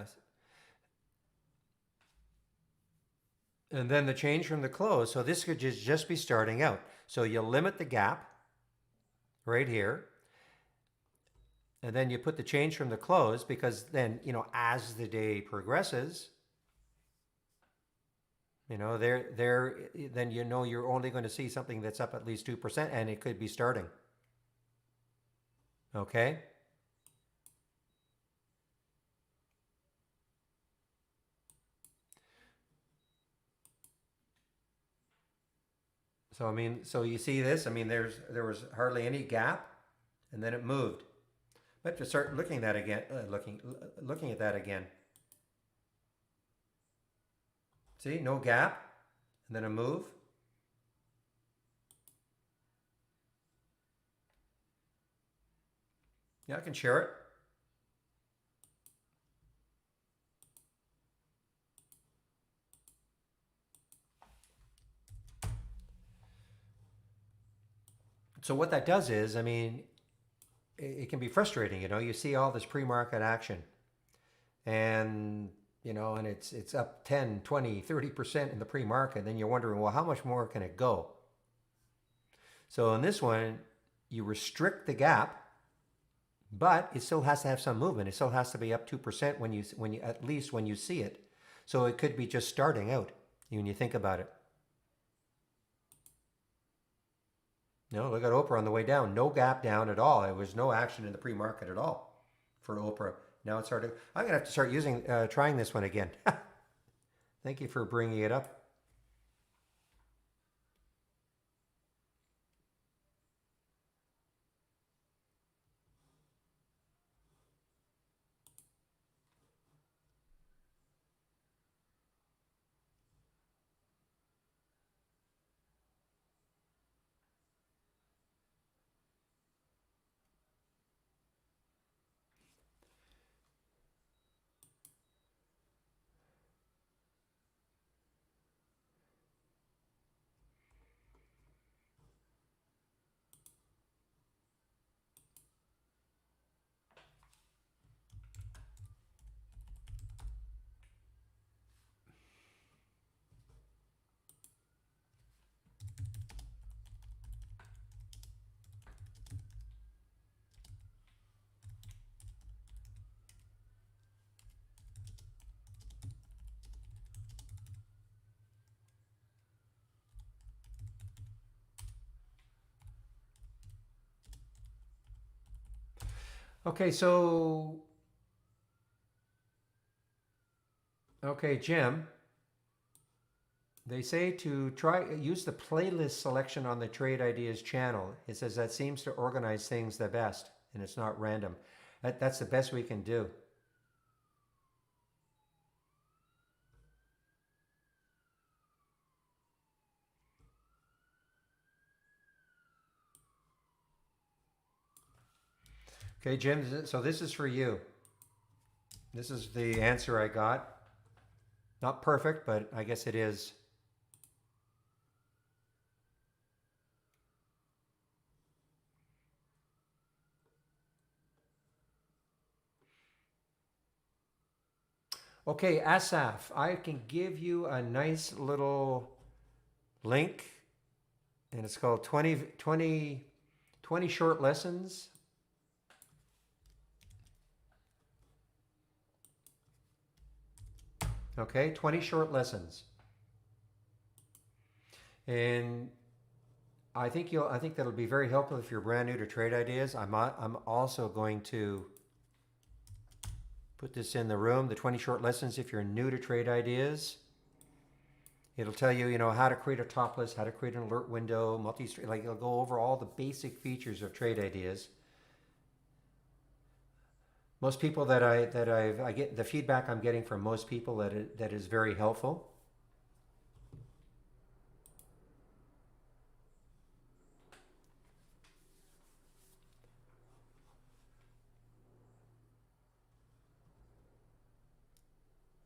and then the change from the close. So this could just be starting out. So you limit the gap right here. And then you put the change from the close because then, as the day progresses, then you're only going to see something that's up at least 2% and it could be starting. Okay? So you see this? There was hardly any gap and then it moved. But to start looking at that again, looking at that again. See, no gap and then a move. Yeah, I can share it. So what that does is, it can be frustrating, you see all this pre-market action and and it's up 10, 20, 30% in the pre-market. Then you're wondering, well, how much more can it go? So in this one, you restrict the gap, but it still has to have some movement. It still has to be up 2% when you at least when you see it. So it could be just starting out when you think about it. Look at Oprah on the way down. No gap down at all. There was no action in the pre-market at all for Oprah. Now it's starting. I'm gonna have to start trying this one again. Thank you for bringing it up. Okay, Jim. They say to try use the playlist selection on the Trade Ideas channel. It says that seems to organize things the best, and it's not random. That's the best we can do. Okay, Jim. So this is for you. This is the answer I got. Not perfect, but I guess it is. Okay, Asaf, I can give you a nice little link, and it's called 20 short lessons. Okay, 20 short lessons. And I think that'll be very helpful if you're brand new to Trade Ideas. I'm also going to put this in the room, the 20 short lessons if you're new to Trade Ideas. It'll tell you, how to create a top list, how to create an alert window, like it'll go over all the basic features of Trade Ideas. Most people I get the feedback I'm getting from most people that is very helpful.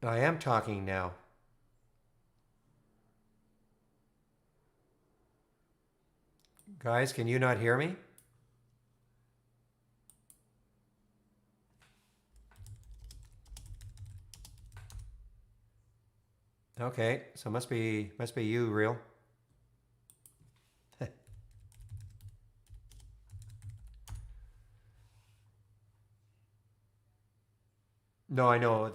I am talking now. Guys, can you not hear me? Okay, so must be you, real. No, I know. I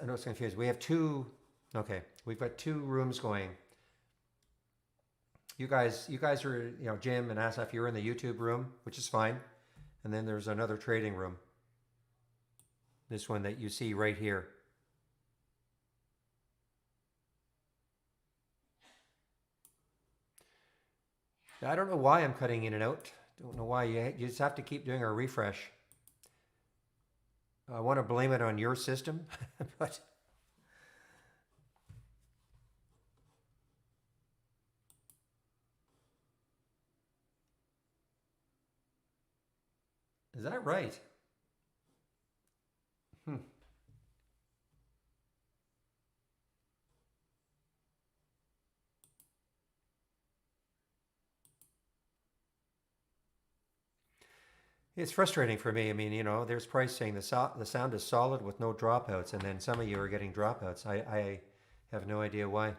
know it's confused. We have two. Okay, we've got two rooms going. You guys are, Jim and Asaf. You're in the YouTube room, which is fine. And then there's another trading room. This one that you see right here. I don't know why I'm cutting in and out. Don't know why. You just have to keep doing a refresh. I want to blame it on your system, but is that right? Hmm. It's frustrating for me. I mean, there's Price saying the sound is solid with no dropouts, and then some of you are getting dropouts. I have no idea why.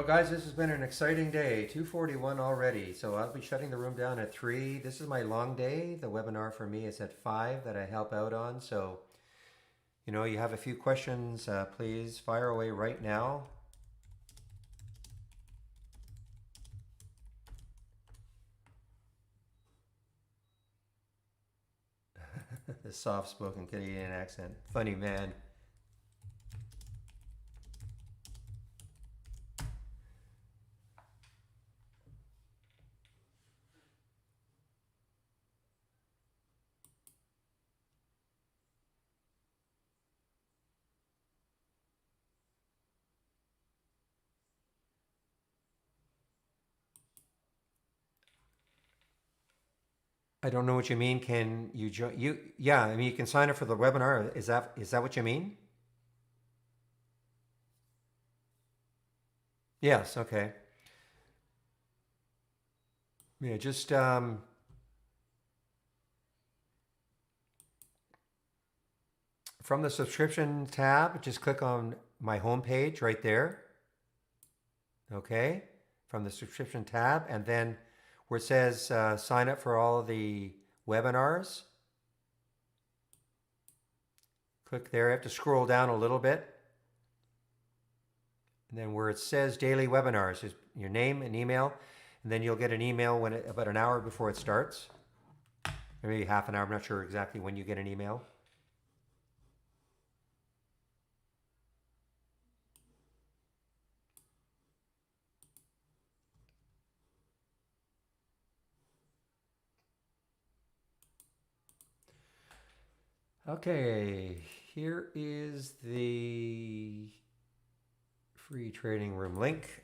Guys, this has been an exciting day. 2:41 already, so I'll be shutting the room down at 3. This is my long day. The webinar for me is at 5 that I help out on. So, you have a few questions, please fire away right now. The soft-spoken Canadian accent. Funny man. I don't know what you mean. Can you join? Yeah. I mean, you can sign up for the webinar. Is that what you mean? Yes. Okay. Yeah. Just from the subscription tab, just click on my homepage right there. Okay. From the subscription tab, and then where it says sign up for all of the webinars, click there. You have to scroll down a little bit. And then where it says daily webinars, is your name and email, and then you'll get an email about an hour before it starts, or maybe half an hour. I'm not sure exactly when you get an email. Okay, here is the free trading room link.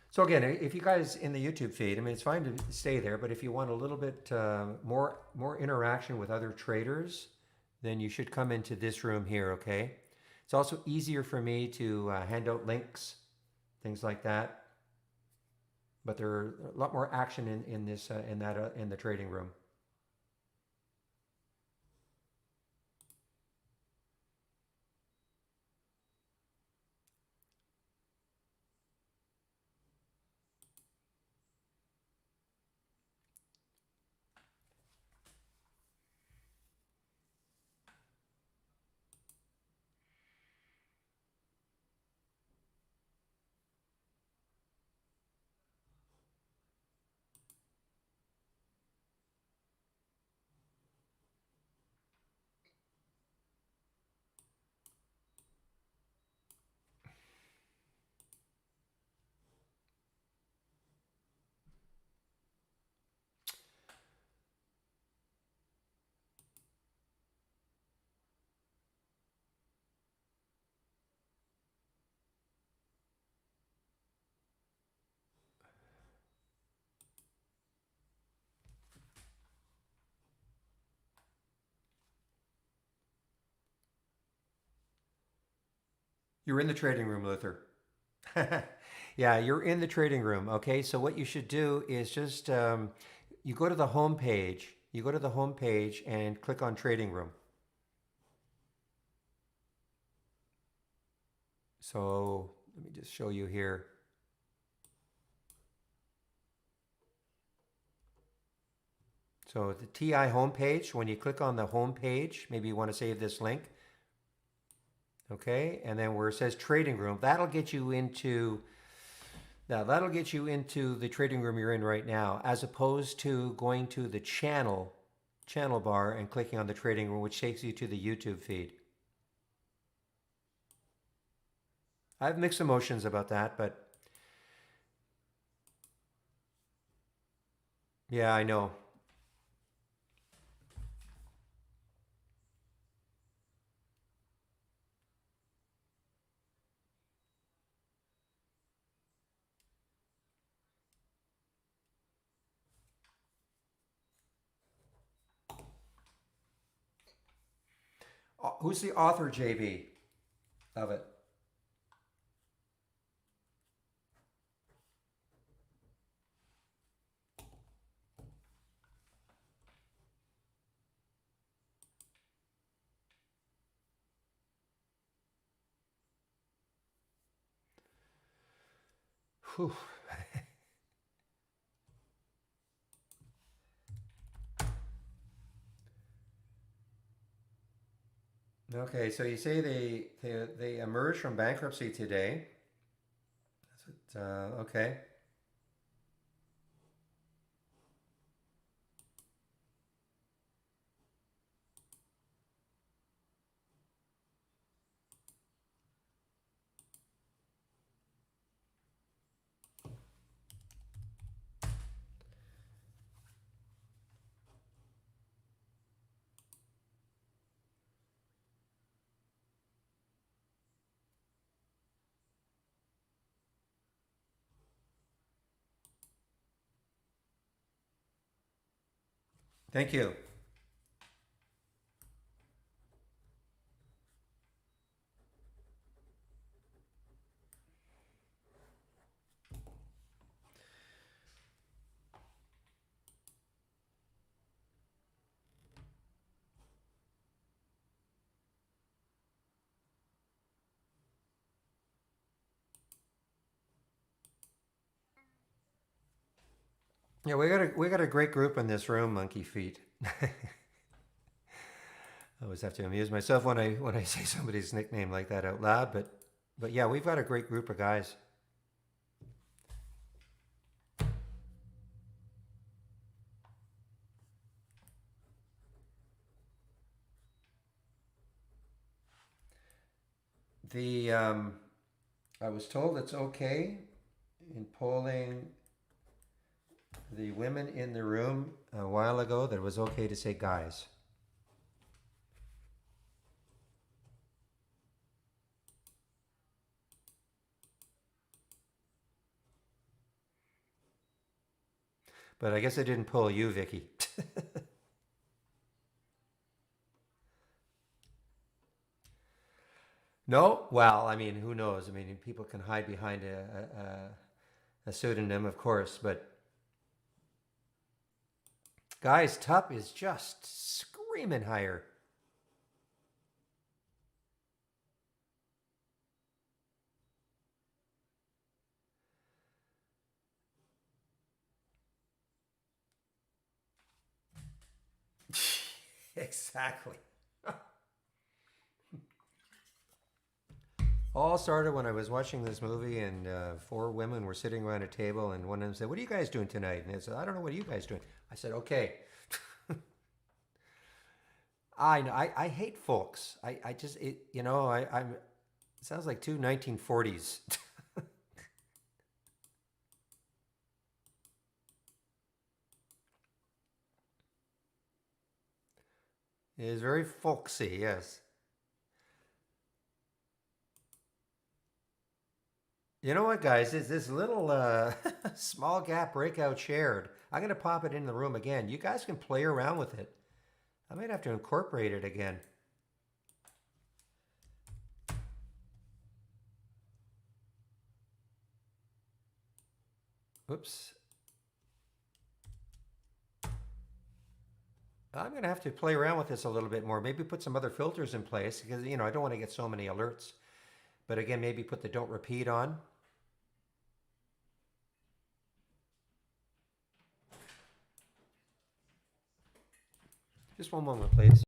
So again, if you guys in the YouTube feed, I mean, it's fine to stay there, but if you want a little bit more interaction with other traders, then you should come into this room here. Okay, it's also easier for me to hand out links, things like that. But there's a lot more action in this in the trading room. You're in the trading room, Luther. Yeah, you're in the trading room. Okay, so what you should do is just you go to the home page. You go to the home page and click on trading room. So let me just show you here. So the TI homepage, when you click on the home page, maybe you want to save this link. Okay, and then where it says trading room, that'll get you into the trading room you're in right now, as opposed to going to the channel bar and clicking on the trading room, which takes you to the YouTube feed. I have mixed emotions about that, but yeah, I know. Who's the author, JB, of it? Whew. Okay, so you say they emerged from bankruptcy today. That's what, okay. Thank you. Yeah, we got a great group in this room, Monkey Feet. I always have to amuse myself when I say somebody's nickname like that out loud, but yeah, we've got a great group of guys. The I was told it's okay in polling the women in the room a while ago that it was okay to say guys. But I guess I didn't pull you, Vicky. No? Well, I mean, who knows? I mean, people can hide behind a pseudonym, of course, but guys, Tup is just screaming higher. Exactly. All started when I was watching this movie, and four women were sitting around a table, and one of them said, "What are you guys doing tonight?" And they said, "I don't know. What are you guys doing?" I said, "Okay." I know. I hate folks. I just I'm. It sounds like two 1940s. It is very folksy. Yes. You know what, guys? This little small gap breakout shared. I'm gonna pop it in the room again. You guys can play around with it. I might have to incorporate it again. Whoops. I'm going to have to play around with this a little bit more. Maybe put some other filters in place because, I don't want to get so many alerts. But again, maybe put the don't repeat on. Just one moment, please.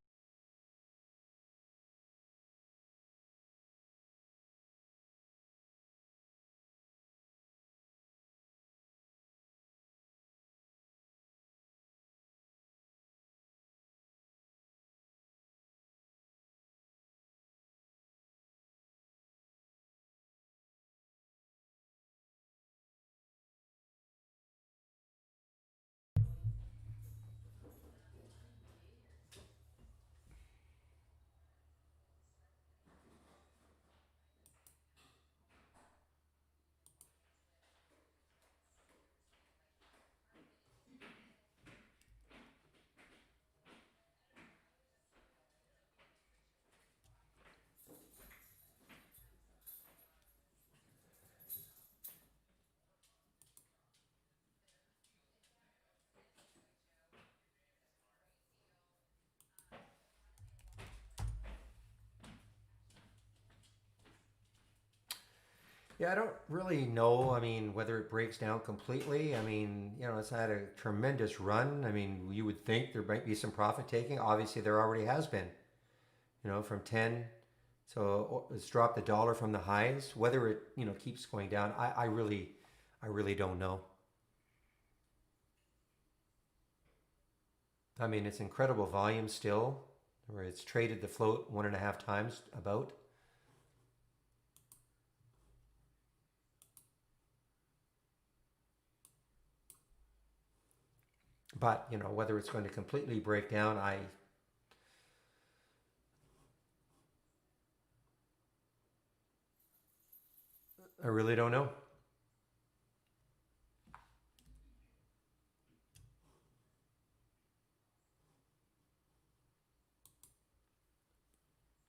Yeah, I don't really know. Whether it breaks down completely. It's had a tremendous run. You would think there might be some profit taking. Obviously, there already has been. From 10, so it's dropped $1 from the highs. Whether it keeps going down, I really don't know. It's incredible volume still, where it's traded the float 1.5 times about. But whether it's going to completely break down, I really don't know.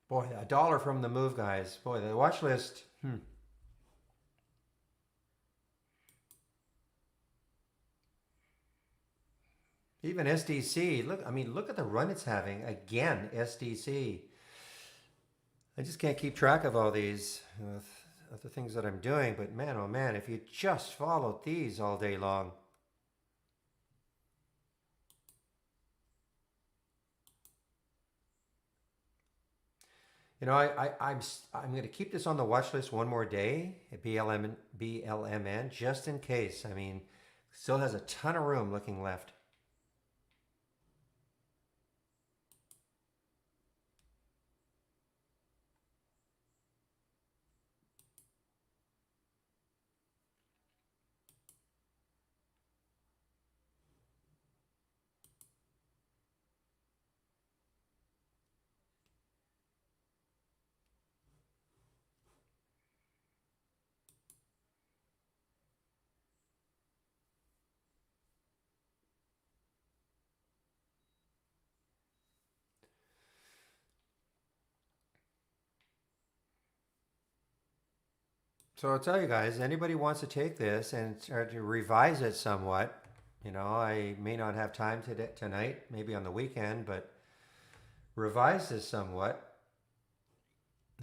Boy, $1 from the move, guys. Boy, the watch list. Even SDC. Look at the run it's having. Again, SDC. I just can't keep track of all these of the things that I'm doing. But man, oh man, if you just followed these all day long. I'm going to keep this on the watch list one more day at BLMN just in case. Still has a ton of room looking left. So I'll tell you guys, anybody wants to take this and start to revise it somewhat. I may not have time tonight, maybe on the weekend, but revise this somewhat.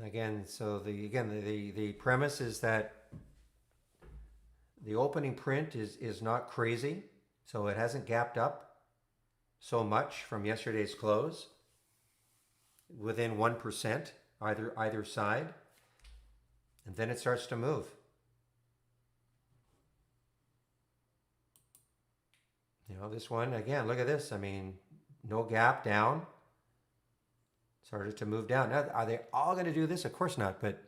Again, the premise is that the opening print is not crazy, so it hasn't gapped up so much from yesterday's close, within 1% either side, and then it starts to move. This one again, look at this. No gap down, started to move down. Now, are they all going to do this? Of course not, but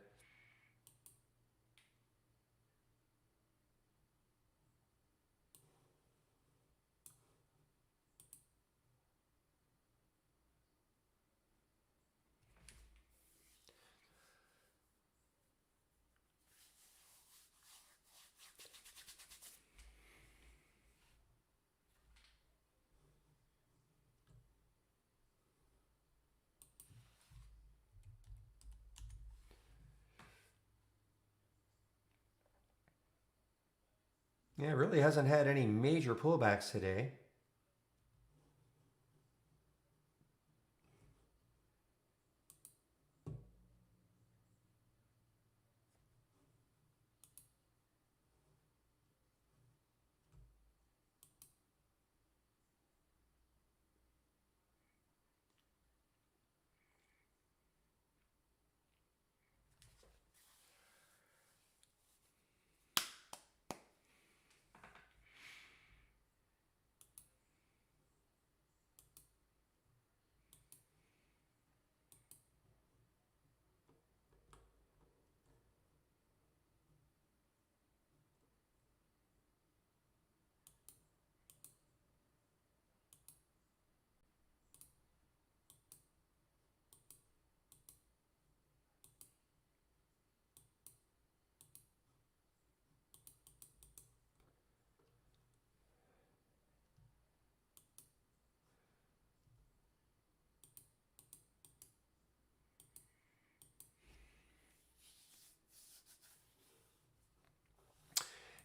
Yeah, it really hasn't had any major pullbacks today.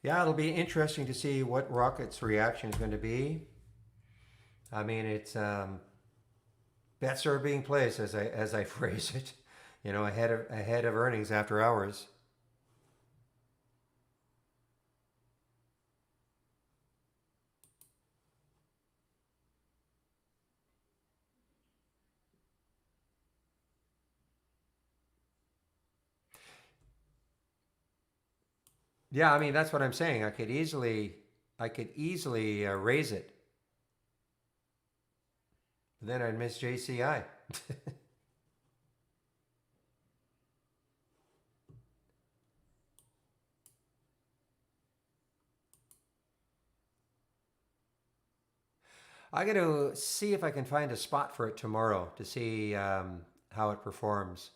Yeah, it'll be interesting to see what Rocket's reaction is going to be. I mean, it's bets are being placed as I phrase it, ahead of earnings after hours. Yeah, I mean that's what I'm saying. I could easily raise it. Then I'd miss JCI. I got to see if I can find a spot for it tomorrow to see how it performs.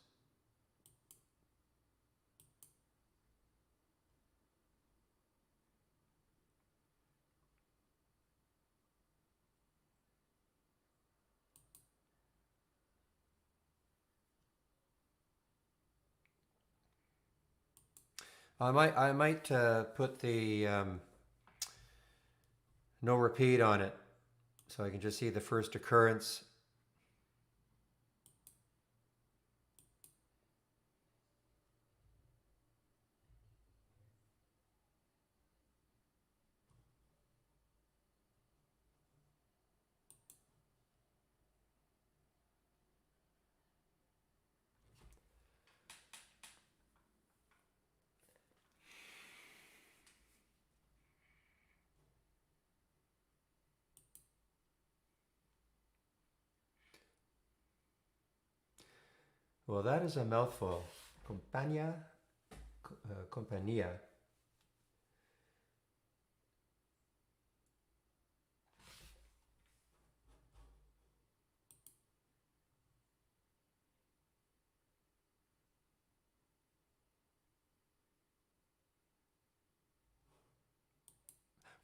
I might put the no repeat on it so I can just see the first occurrence. Well, that is a mouthful. Compania.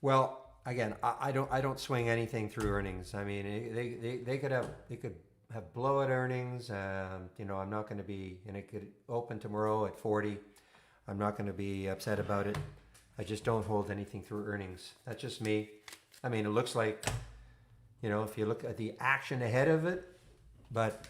Well, again, I don't swing anything through earnings. I mean, they could have blowout earnings. I'm not going to be, and it could open tomorrow at 40. I'm not going to be upset about it. I just don't hold anything through earnings. That's just me. I mean, it looks like, if you look at the action ahead of it, but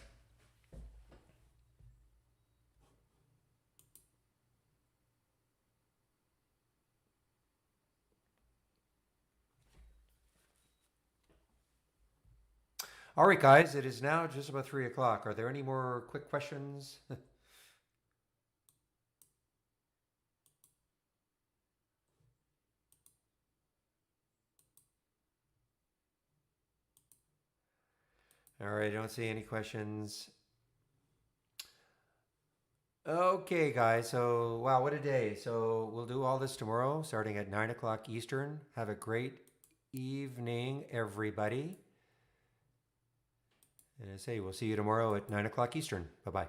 all right, guys, it is now just about 3 o'clock. Are there any more quick questions? All right, I don't see any questions. Okay, guys. So, wow, what a day. So, we'll do all this tomorrow starting at 9 o'clock Eastern. Have a great evening, everybody. And I say, we'll see you tomorrow at 9 o'clock Eastern. Bye bye.